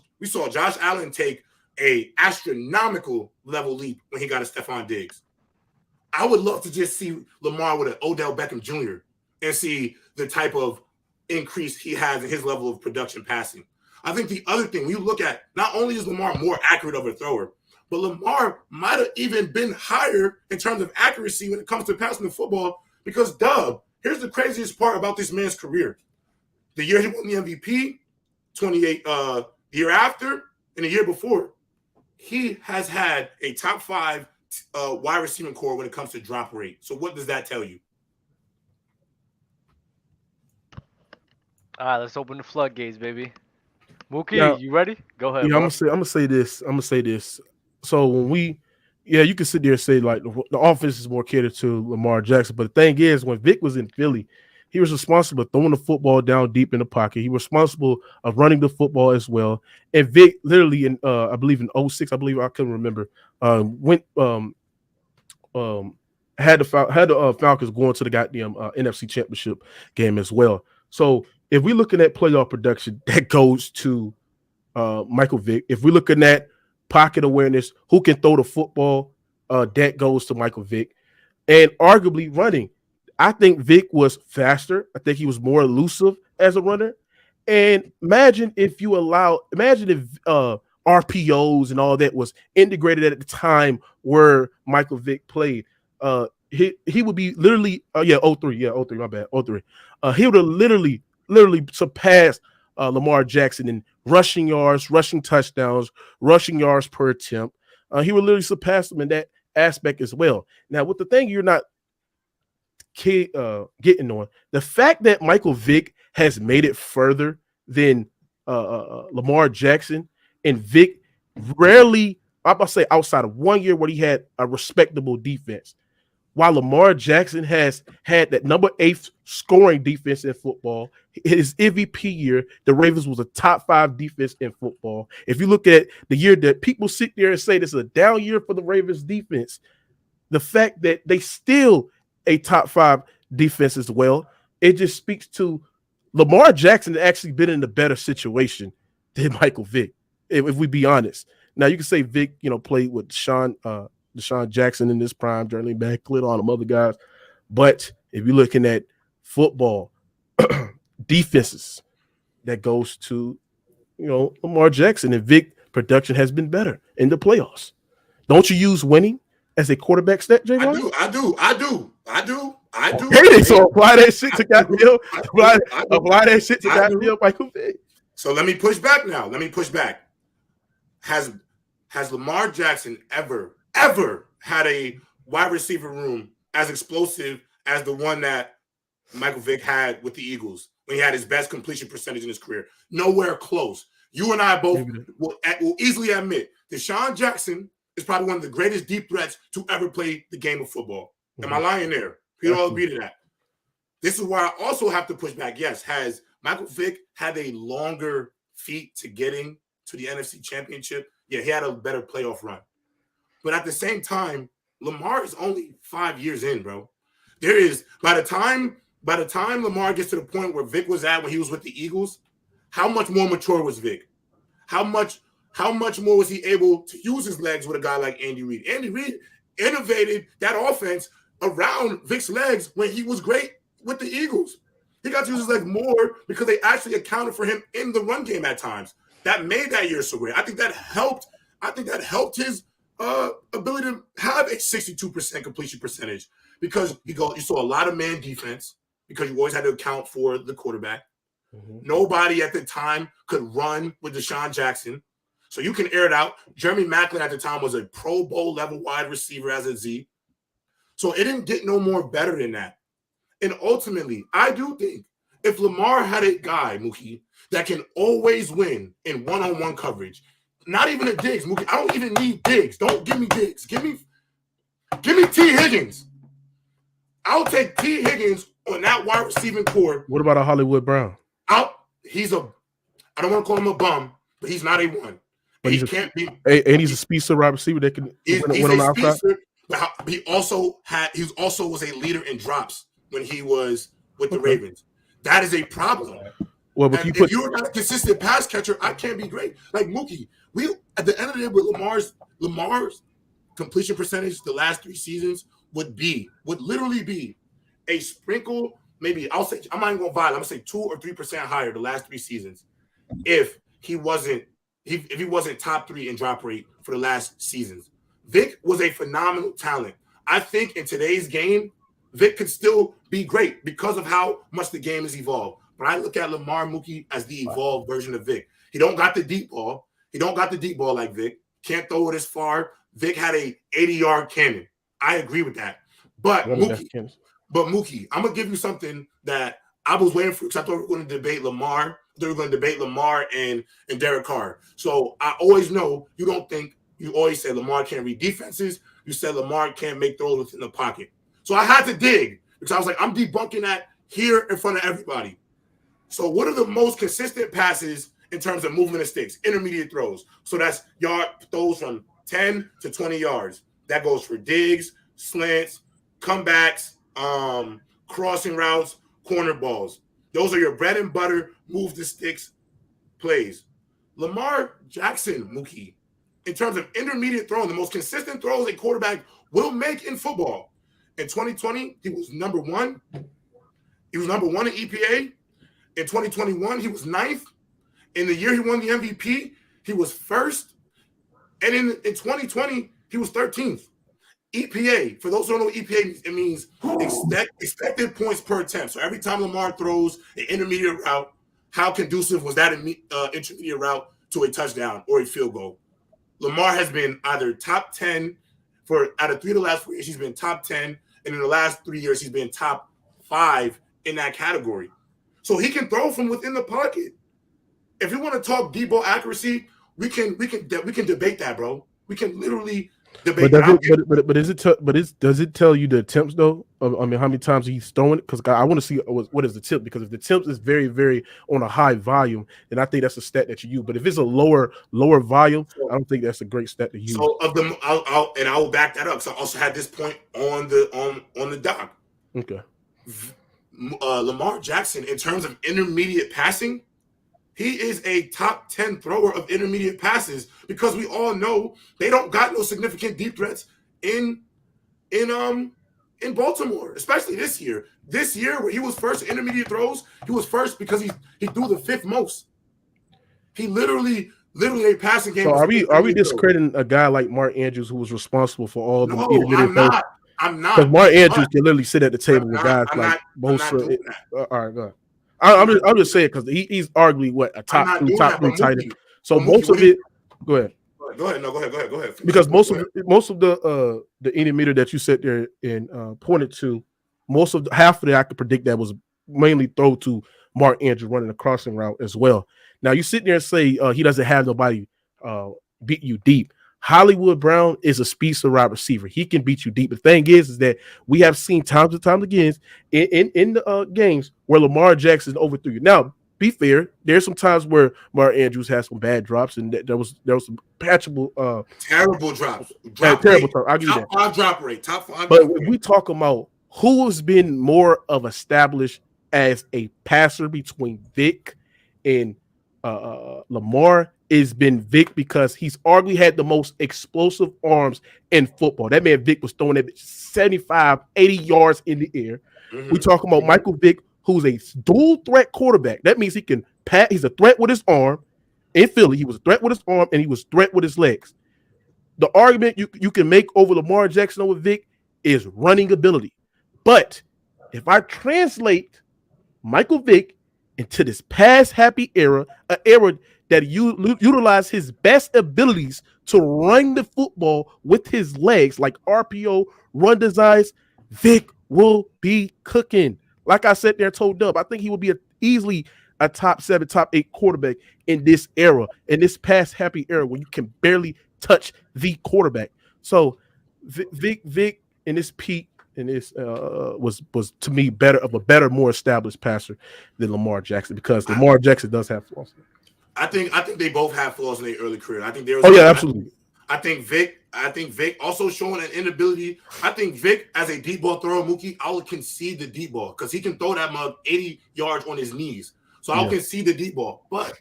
Josh Allen take a astronomical level leap when he got a Stephon Diggs. I would love to just see Lamar with an Odell Beckham Jr. and see the type of increase he has in his level of production passing. I think the other thing, when you look at, not only is Lamar more accurate of a thrower, but Lamar might have even been higher in terms of accuracy when it comes to passing the football because, here's the craziest part about this man's career. The year he won the MVP, 28, the year after, and the year before, he has had a top 5 wide receiving core when it comes to drop rate. So what does that tell you? All right, let's open the floodgates, baby. Mookie, you ready? Go ahead. Yeah, I'm gonna say this. So when you can sit there and say like the offense is more catered to Lamar Jackson, but the thing is, when Vic was in Philly, he was responsible for throwing the football down deep in the pocket. He was responsible of running the football as well. And Vic literally in I believe in 06, I couldn't remember, had the Falcons going to the goddamn NFC Championship game as well. So if we're looking at playoff production, that goes to Michael Vick. If we're looking at pocket awareness, who can throw the football, that goes to Michael Vick. And arguably running, I think Vick was faster. I think he was more elusive as a runner. And imagine if RPOs and all that was integrated at the time where Michael Vick played. He would be literally 03, my bad, 03. He would have literally surpassed Lamar Jackson in rushing yards, rushing touchdowns, rushing yards per attempt. He would literally surpass him in that aspect as well. Now, with the thing you're not getting on, the fact that Michael Vick has made it further than Lamar Jackson, and Vick rarely, I'm about to say outside of 1 year where he had a respectable defense, while Lamar Jackson has had that number 8 scoring defense in football. His MVP year, the Ravens was a top 5 defense in football. If you look at the year that people sit there and say this is a down year for the Ravens defense, the fact that they still a top 5 defense as well, it just speaks to Lamar Jackson actually been in a better situation than Michael Vick, if we be honest. Now, you can say Vick, played with Deshaun Jackson in this prime, Jeremy Backlit, all them other guys. But if you're looking at football defenses, that goes to, Lamar Jackson, and Vic production has been better in the playoffs. Don't you use winning as a quarterback stat, JRob? I do. Hey, so apply that shit to goddamn. Apply that shit to goddamn Michael Vick. So let me push back now. Has Lamar Jackson ever had a wide receiver room as explosive as the one that Michael Vick had with the Eagles when he had his best completion percentage in his career? Nowhere close. You and I both will easily admit Deshaun Jackson is probably one of the greatest deep threats to ever play the game of football. Am I lying there? We all agree to that. This is why I also have to push back. Yes, has Michael Vick had a longer feat to getting to the NFC Championship? Yeah, he had a better playoff run. But at the same time, Lamar is only 5 years in, bro. There is, by the time Lamar gets to the point where Vic was at when he was with the Eagles, how much more mature was Vic? How much more was he able to use his legs with a guy like Andy Reid? Andy Reid innovated that offense around Vic's legs when he was great with the Eagles. He got to use his legs more because they actually accounted for him in the run game at times. That made that year so great. I think that helped his ability to have a 62% completion percentage because you saw a lot of man defense because you always had to account for the quarterback. Mm-hmm. Nobody at the time could run with Deshaun Jackson. So you can air it out. Jeremy Maclin at the time was a Pro Bowl level wide receiver as a Z. So it didn't get no more better than that. And ultimately, I do think if Lamar had a guy, Mookie, that can always win in one-on-one coverage, not even a Diggs, Mookie. I don't even need Diggs. Don't give me Diggs. Give me T. Higgins. I'll take T. Higgins on that wide receiving core. What about a Hollywood Brown? I don't want to call him a bum, but he's not a one. But he's a speedster wide receiver that can win on the outside. But he also was a leader in drops when he was with the Ravens. That is a problem. Well, if you're not a consistent pass catcher, I can't be great. Like Mookie, we at the end of the day with Lamar's completion percentage the last 3 seasons would literally be a sprinkle. Maybe I'm not even gonna violate. I'm gonna say 2 or 3% higher the last 3 seasons if he wasn't top 3 in drop rate for the last seasons. Vic was a phenomenal talent. I think in today's game, Vic could still be great because of how much the game has evolved. But I look at Lamar Mookie as the evolved version of Vic. He don't got the deep ball. He don't got the deep ball like Vic. Can't throw it as far. Vic had a 80-yard cannon. I agree with that. But Mookie, I'm gonna give you something that I was waiting for because I thought we were going to debate Lamar. They were going to debate Lamar and Derek Carr. So I always know you always say Lamar can't read defenses. You said Lamar can't make throws within the pocket. So I had to dig because I was like, I'm debunking that here in front of everybody. So what are the most consistent passes in terms of movement of sticks? Intermediate throws. So that's yard throws from 10 to 20 yards. That goes for digs, slants, comebacks, crossing routes, corner balls. Those are your bread and butter move the sticks plays. Lamar Jackson, Mookie, in terms of intermediate throwing, the most consistent throws a quarterback will make in football. In 2020, he was number 1. He was number 1 in EPA. In 2021, he was 9th. In the year he won the MVP, he was 1st. And in 2020, he was 13th. EPA, for those who don't know what EPA means, it means expected points per attempt. So every time Lamar throws an intermediate route, how conducive was that intermediate route to a touchdown or a field goal? Lamar has been either top 10 out of 3 of the last 4 years, he's been top 10. And in the last 3 years, he's been top 5 in that category. So he can throw from within the pocket. If you want to talk deep ball accuracy, we can debate that, bro. We can literally debate that. Does it tell you the attempts though? I mean, how many times he's throwing it? Because I want to see what is the tip. Because if the tip is very, very on a high volume, then I think that's a stat that you use. But if it's a lower volume, I don't think that's a great stat to use. So I will back that up. So I also had this point on the doc. Okay. Lamar Jackson, in terms of intermediate passing, he is a top 10 thrower of intermediate passes because we all know they don't got no significant deep threats in Baltimore, especially this year. This year, where he was first in intermediate throws, he was first because he threw the 5th most. He literally a passing game. So are we discrediting a guy like Mark Andrews who was responsible for all the intermediate throws? I'm not. Because Mark Andrews can literally sit at the table with guys like most. All right, go ahead. I'm just saying because he's arguably a top 2, top 3 tight end. So most of it. Go ahead. Go ahead. No, go ahead. Because most of the intermediate that you said there and pointed to, half of it I could predict that was mainly throw to Mark Andrews running a crossing route as well. Now you sit there and say he doesn't have nobody beat you deep. Hollywood Brown is a speedster wide receiver. He can beat you deep. The thing is that we have seen times and times again in the games where Lamar Jackson overthrew you. Now, be fair, there's some times where Mark Andrews has some bad drops, and there was some patchable terrible drops. Terrible drops. I'll give you that. Top 5 drop rate. But when we talk about who has been more of established as a passer between Vic and Lamar, it's been Vic because he's arguably had the most explosive arms in football. That man Vic was throwing it 75, 80 yards in the air. We talking about Michael Vick, who's a dual threat quarterback. That means he can pass. He's a threat with his arm. In Philly, he was a threat with his arm, and he was a threat with his legs. The argument you can make over Lamar Jackson over Vic is running ability. But if I translate Michael Vick into this pass-happy era, an era that utilize his best abilities to run the football with his legs, like RPO, run designs, Vic will be cooking. Like I said there, told Dub, I think he will be easily a top 7, top 8 quarterback in this era, in this pass-happy era where you can barely touch the quarterback. So Vic in this peak and this was to me better, more established passer than Lamar Jackson because Lamar Jackson does have flaws. I think they both have flaws in their early career. I think absolutely. I think Vic also showing an inability. I think Vic as a deep ball thrower, Mookie, I would concede the deep ball because he can throw that mug 80 yards on his knees. So I'll concede the deep ball. But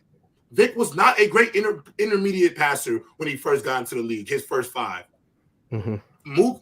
Vic was not a great intermediate passer when he first got into the league, his first 5.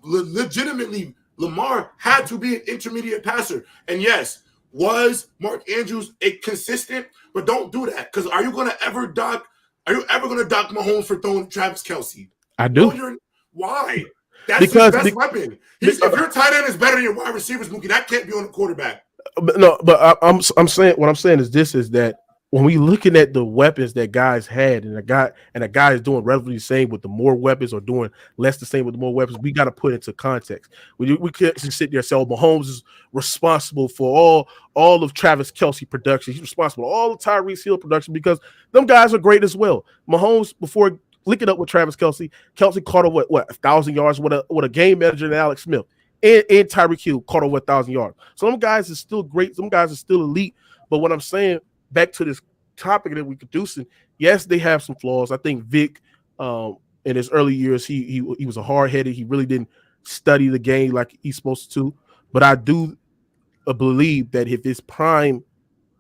Legitimately, Lamar had to be an intermediate passer. And yes, was Mark Andrews a consistent? But don't do that, because are you ever going to dock Mahomes for throwing Travis Kelce? I do. No, why? That's his best weapon. If your tight end is better than your wide receivers, Mookie, that can't be on the quarterback. But I'm saying what I'm saying is that when we looking at the weapons that guys had, and a guy is doing relatively the same with the more weapons or doing less the same with the more weapons, we got to put into context. We can't just sit there and say, "Oh, Mahomes is responsible for all of Travis Kelce production. He's responsible for all of Tyreek Hill production," because them guys are great as well. Mahomes, before linking up with Travis Kelce caught over what 1,000 yards with a game manager than Alex Smith, and Tyreek Hill caught over 1,000 yards. Some guys are still great. Some guys are still elite. But what I'm saying, back to this topic that we're producing, yes, they have some flaws. I think Vic, in his early years, he was a hard-headed. He really didn't study the game like he's supposed to. But I do believe that if his prime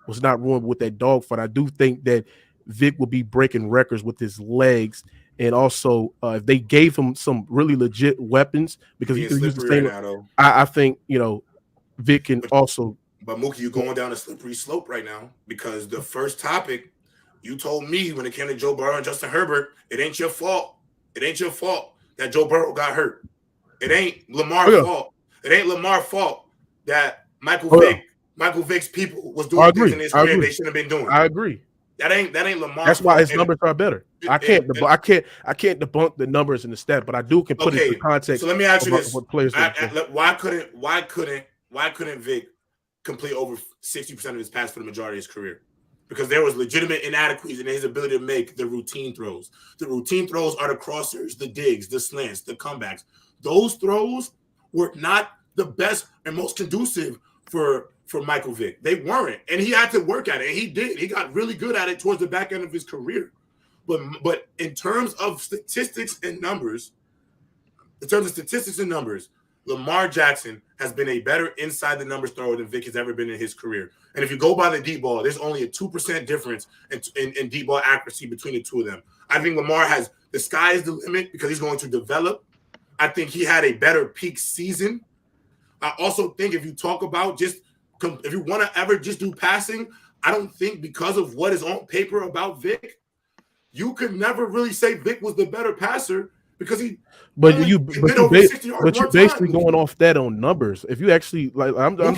was not ruined with that dogfight, I do think that Vic will be breaking records with his legs. And also, if they gave him some really legit weapons, because he could use the same. I think Vic can also. But Mookie, you're going down a slippery slope right now, because the first topic you told me when it came to Joe Burrow and Justin Herbert, it ain't your fault. It ain't your fault that Joe Burrow got hurt. It ain't Lamar's fault. It ain't Lamar's fault that Michael Vick's people was doing things in his career they shouldn't have been doing. I agree. That ain't Lamar. That's why his numbers are better. I can't debunk the numbers in the stat, but I can put it in context. So let me ask you this: what players why couldn't Vic complete over 60% of his pass for the majority of his career? Because there was legitimate inadequacies in his ability to make the routine throws. The routine throws are the crossers, the digs, the slants, the comebacks. Those throws were not the best and most conducive for Michael Vick. They weren't. And he had to work at it. And he did. He got really good at it towards the back end of his career. But in terms of statistics and numbers, Lamar Jackson has been a better inside the numbers thrower than Vic has ever been in his career. And if you go by the deep ball, there's only a 2% difference in deep ball accuracy between the two of them. I think Lamar has the sky is the limit because he's going to develop. I think he had a better peak season. I also think if you talk about if you want to ever just do passing, I don't think because of what is on paper about Vic, you could never really say Vic was the better passer because he. But you're basically going off that on numbers. If you actually I'm not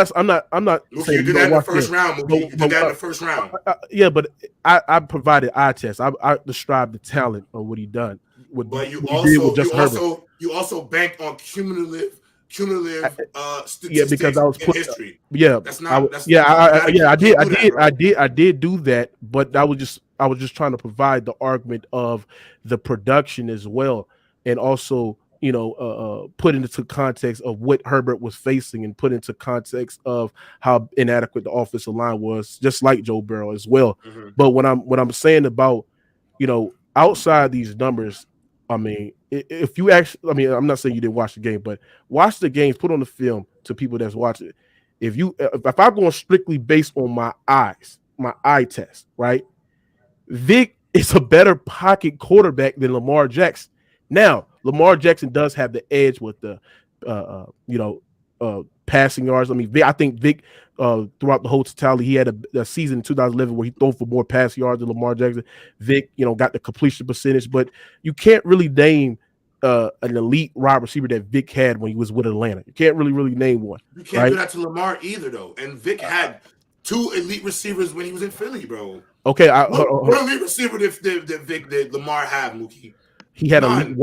saying I'm not saying you did that in the first round. You did that in the first round. Yeah, but I provided eye tests. I described the talent of what he done. But you also banked on cumulative statistics because I was in history. I did do that, but I was just trying to provide the argument of the production as well, and also put into context of what Herbert was facing, and put into context of how inadequate the offensive line was, just like Joe Burrow as well. Mm-hmm. But what I'm saying about outside these numbers, I mean, if you actually, I mean, I'm not saying you didn't watch the game, but watch the games, put on the film to people that's watching it. If I'm going strictly based on my eyes, my eye test, right? Vic is a better pocket quarterback than Lamar Jackson. Now, Lamar Jackson does have the edge with the, passing yards. I mean, I think Vic, throughout the whole totality, he had a season in 2011 where he threw for more pass yards than Lamar Jackson. Vic, got the completion percentage, but you can't really name an elite wide receiver that Vic had when he was with Atlanta. You can't really name one. You can't do that to Lamar either, though. And Vic had two elite receivers when he was in Philly, bro. Okay, what elite receiver did Lamar have, Mookie? He had an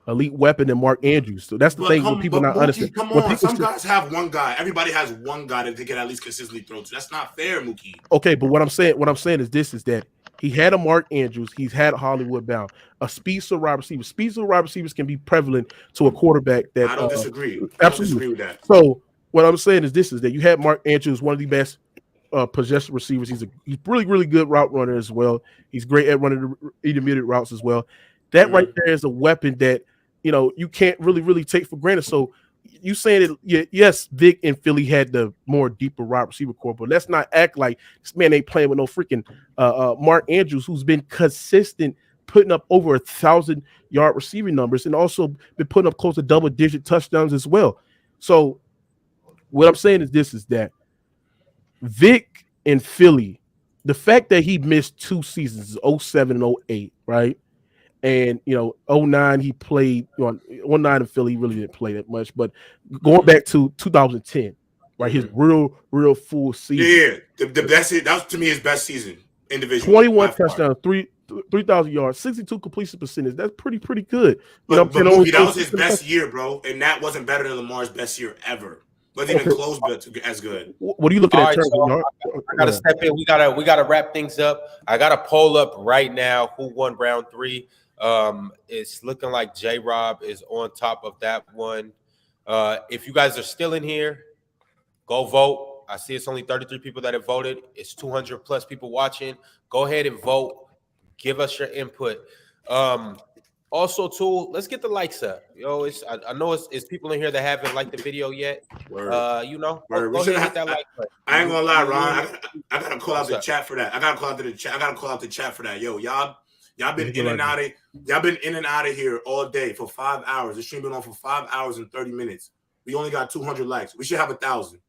elite weapon in Mark Andrews. So that's the thing when people not understand. Come on, some guys have one guy. Everybody has one guy that they can at least consistently throw to. That's not fair, Mookie. Okay, but what I'm saying is that he had a Mark Andrews, he's had a Hollywood Brown, a speedster wide receiver. Speedster wide receivers can be prevalent to a quarterback that I don't disagree. Absolutely. I don't disagree with that. So what I'm saying is that you had Mark Andrews, one of the best possession receivers. He's really good route runner as well. He's great at running the intermediate routes as well. That right there is a weapon that you can't really take for granted. So you saying it? Yes, Vic and Philly had the more deeper wide receiver core, but let's not act like this man ain't playing with no freaking Mark Andrews, who's been consistent, putting up over 1,000-yard receiving numbers, and also been putting up close to double-digit touchdowns as well. So, what I'm saying is that Vic and Philly, the fact that he missed 2 seasons, 07 and 08, right? And 09 he played, 09 in Philly he really didn't play that much, but going back to 2010, right, his real full season. Yeah, the best. That was to me his best season individually. 21 touchdowns, 3,000 yards, 62 completion percentage. That's pretty good. But Mookie, that was his best year, bro, and that wasn't better than Lamar's best year ever. Wasn't even close as good. What are you looking at? So I gotta step in. We gotta wrap things up. I got a poll up right now. Who won round 3? It's looking like JRob is on top of that one. If you guys are still in here, go vote. I see it's only 33 people that have voted. It's 200 plus people watching. Go ahead and vote. Give us your input. Also, too, let's get the likes up. I know it's people in here that haven't liked the video yet. Go ahead and hit that like button. I ain't gonna lie, Ron. I gotta call out the chat for that. I gotta call out the chat for that. Yo, y'all been in and out of. Y'all been in and out of here all day for 5 hours. The stream been on for 5 hours and 30 minutes. We only got 200 likes. We should have 1,000.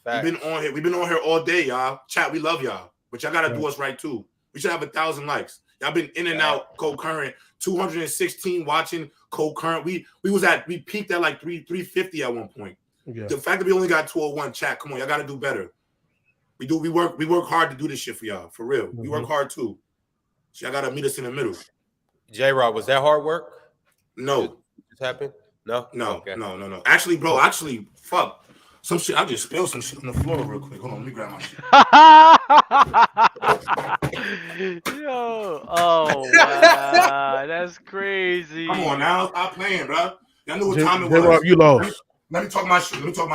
We've been on here. We've been on here all day, y'all. Chat, we love y'all, but y'all gotta do us right too. We should have 1,000 likes. Y'all been in and out concurrent. 216 watching concurrent. We peaked at like 350 at one point. Yeah. The fact that we only got 201, chat. Come on, y'all gotta do better. We work hard to do this shit for y'all, for real. We work hard too. So y'all gotta meet us in the middle. JRob, was that hard work? No. This happened? No. Okay. No. Actually, fuck. Some shit. I just spilled some shit on the floor real quick. Hold on, let me grab my shit. Yo, wow, that's crazy. Come on now, stop playing, bro. Y'all knew what time it was. JRob, you lost. Let me talk my shit. Let me talk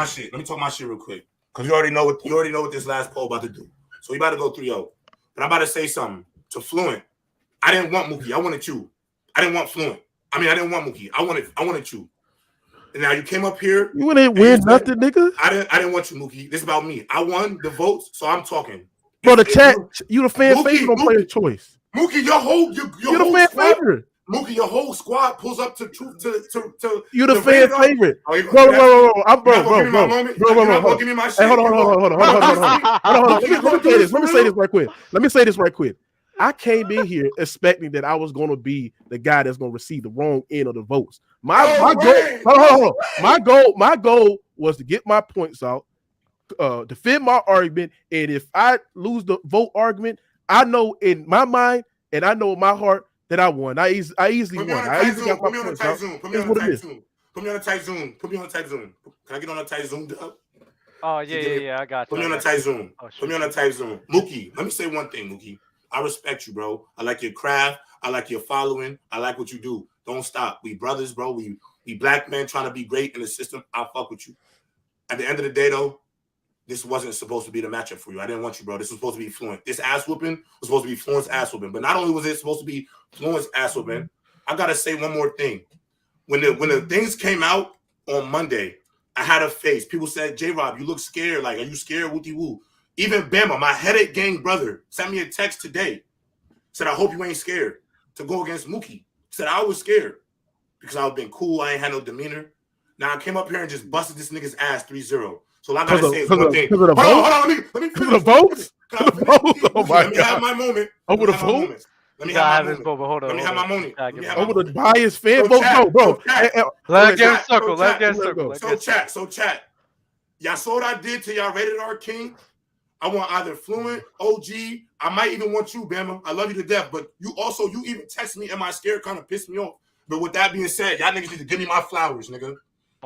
my shit real quick. Because you already know what this last poll about to do. So we about to go 3-0. But I'm about to say something to Fluent. I didn't want Mookie. I wanted you. I didn't want Fluent. I didn't want Mookie. I wanted you. And now you came up here. You didn't win nothing, nigga. I didn't want you, Mookie. This is about me. I won the votes, so I'm talking. Bro, the chat, you the fan favorite on Player Choice. Mookie, your whole the fan favorite. Mookie, your whole squad pulls up to you the fan favorite. Bro. Give me my shit. Hold on. Let me say this right quick. I came in here expecting that I was going to be the guy that's going to receive the wrong end of the votes. My goal was to get my points out, defend my argument, and if I lose the vote argument, I know in my mind and I know in my heart that I won. I easily won. I easily got my points out. Put me on a tight Zoom. Can I get on a tight Zoom? Oh yeah, I got you. Put me on a tight Zoom. Put me on a tight Zoom. Mookie, let me say one thing, Mookie. I respect you, bro. I like your craft. I like your following. I like what you do. Don't stop. We brothers, bro. We black men trying to be great in the system. I fuck with you. At the end of the day, though, this wasn't supposed to be the matchup for you. I didn't want you, bro. This was supposed to be Fluent. This ass whooping was supposed to be Fluent's ass whooping. But not only was it supposed to be Fluent's ass whooping, I gotta say one more thing. When the things came out on Monday, I had a face. People said, JRob, you look scared. Like, are you scared? Wooty woo. Even Bama, my headache gang brother, sent me a text today. Said, I hope you ain't scared to go against Mookie. Said, I was scared because I was being cool. I ain't had no demeanor. Now I came up here and just busted this nigga's ass 3-0. So all I gotta say is one thing. Hold on. Let me the votes? Oh my God. Let me have my moment. Over the votes? Let me have my moment. Let me have my moment. Over the biased fan vote? Bro. Let it get a circle. Let it get a circle. So chat. Y'all saw what I did to y'all Rated R King? I want either Fluent, OG. I might even want you, Bama. I love you to death. But you even text me, am I scared? Kind of pissed me off. But with that being said, y'all niggas need to give me my flowers, nigga.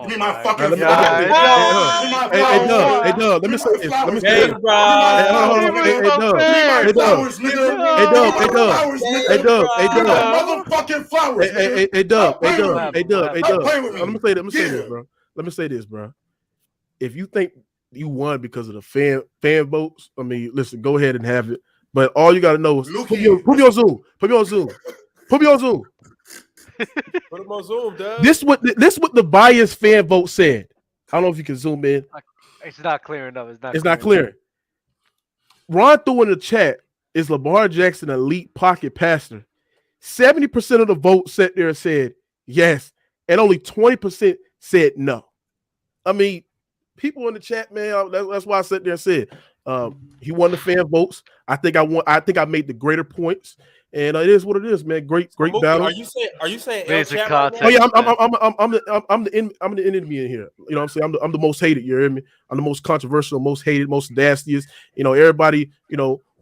Give me my fucking flowers. Hey, Doug, let me say this. Hey, Let me say this, bro. If you think you won because of the fan votes, listen, go ahead and have it. But all you got to know is put me on Zoom. Put him on Zoom, Dub. This what the biased fan vote said. I don't know if you can zoom in. It's not clear enough. It's not clear. Ron threw in the chat, is Lamar Jackson an elite pocket passer? 70% of the vote sat there and said yes, and only 20% said no. I mean, people in the chat, man, that's why I sat there and said he won the fan votes. I think I made the greater points. And it is what it is, man. Great Mookie, battle. Are you saying Basic El Chat right context. now? Oh yeah, I'm the enemy in here. You know what I'm saying? I'm the most hated. You hear me? I'm the most controversial, most hated, most nastiest. You know, everybody,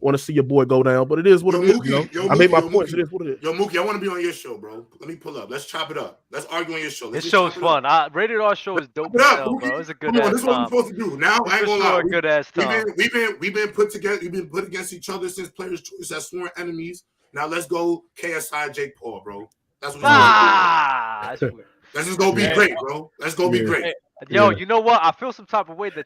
want to see your boy go down, but it is what it is. Mookie, I made my points. It is what it is. Yo, Mookie, I want to be on your show, bro. Let me pull up. Let's chop it up. Let's argue on your show. This show's fun. Rated R show is dope as hell, bro. It's a good ass This is what we're time. supposed to do. Now I ain't gonna lie. Good ass time. We've been put together. We've been put against each other since Players' Choice as sworn enemies. Now let's go KSI Jake Paul, bro. That's what that's weird. Let's just go be great, bro. Let's go be great. Yo, you know what? I feel some type of way that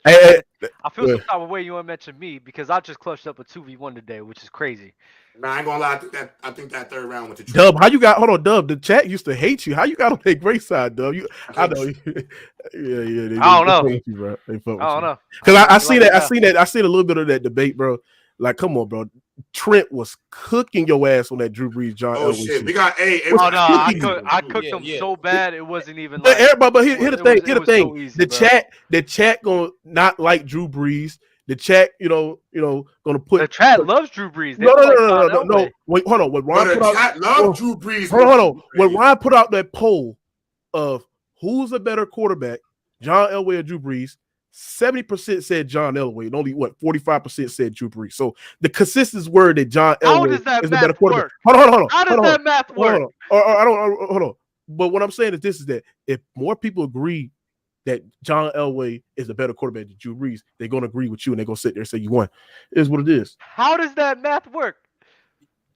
some type of way you want to mention me because I just clutched up a 2v1 today, which is crazy. Nah, I ain't gonna lie. I think that third round went to Dub. How you got? Hold on, Dub. The chat used to hate you. How you got on their great side, Dub? I know. They I don't know. Hate you, bro. They fuck with I don't you. know. Because I see that. I seen a little bit of that debate, bro. Like, come on, bro. Trent was cooking your ass on that Drew Brees, John Elway shit. shit. We got I cooked them so bad it wasn't even. But Like, everybody, but here the thing. Here's the thing. So easy, the chat gonna not like Drew Brees. The chat, gonna put the chat loves Drew Brees. They No. like No. Wait, hold on. When Ron put out, chat love Drew Brees. Hold on. When Ron put out that poll of who's a better quarterback, John Elway or Drew Brees, 70% said John Elway, and only 45% said Drew Brees. So the consensus word that John Elway is the better quarterback. Hold on. How does that math work? Hold on. But what I'm saying is that if more people agree that John Elway is the better quarterback than Drew Brees, they're gonna agree with you and they're gonna sit there and say you won. It is what it is. How does that math work?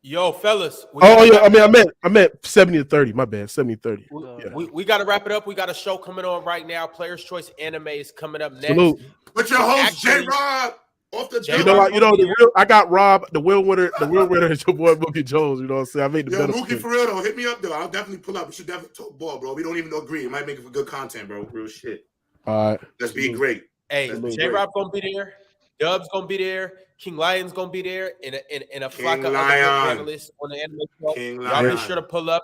Yo, fellas. I meant 70-30. My bad, 70-30. We got to wrap it up. We got a show coming on right now. Players' Choice Anime is coming up next. Salute. But your host JRob off the. I got Rob, the real winner. The real winner is your boy Mookie Jones. You know what I'm saying? I made the better. Mookie, for real though, hit me up though. I'll definitely pull up. We should definitely talk ball, bro. We don't even agree. It might make it for good content, bro. Real shit. All right. Let's be great. Hey, JRob gonna be there. Dub's gonna be there. King Lion's gonna be there in a flock of other panelists on the anime show. Y'all be sure to pull up.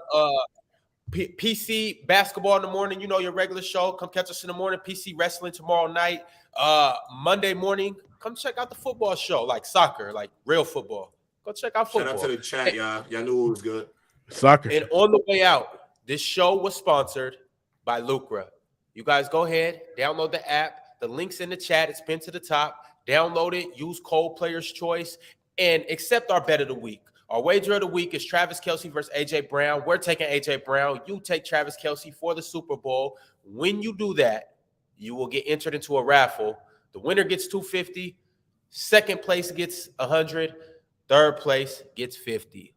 PC basketball in the morning. You know your regular show. Come catch us in the morning. PC wrestling tomorrow night. Monday morning. Come check out the football show, like soccer, like real football. Go check out football. Shout out to the chat, y'all. Y'all knew it was good. Soccer. And on the way out, this show was sponsored by Lucra. You guys go ahead, download the app. The link's in the chat. It's pinned to the top. Download it. Use code Players Choice and accept our bet of the week. Our wager of the week is Travis Kelce versus AJ Brown. We're taking AJ Brown. You take Travis Kelce for the Super Bowl. When you do that, you will get entered into a raffle. The winner gets $250. Second place gets $100. Third place gets $50.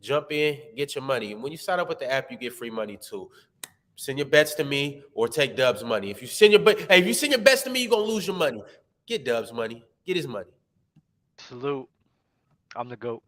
Jump in, get your money. And when you sign up with the app, you get free money too. Send your bets to me or take Dub's money. If you send your bets to me, you're gonna lose your money. Get Dub's money. Get his money. Salute. I'm the GOAT.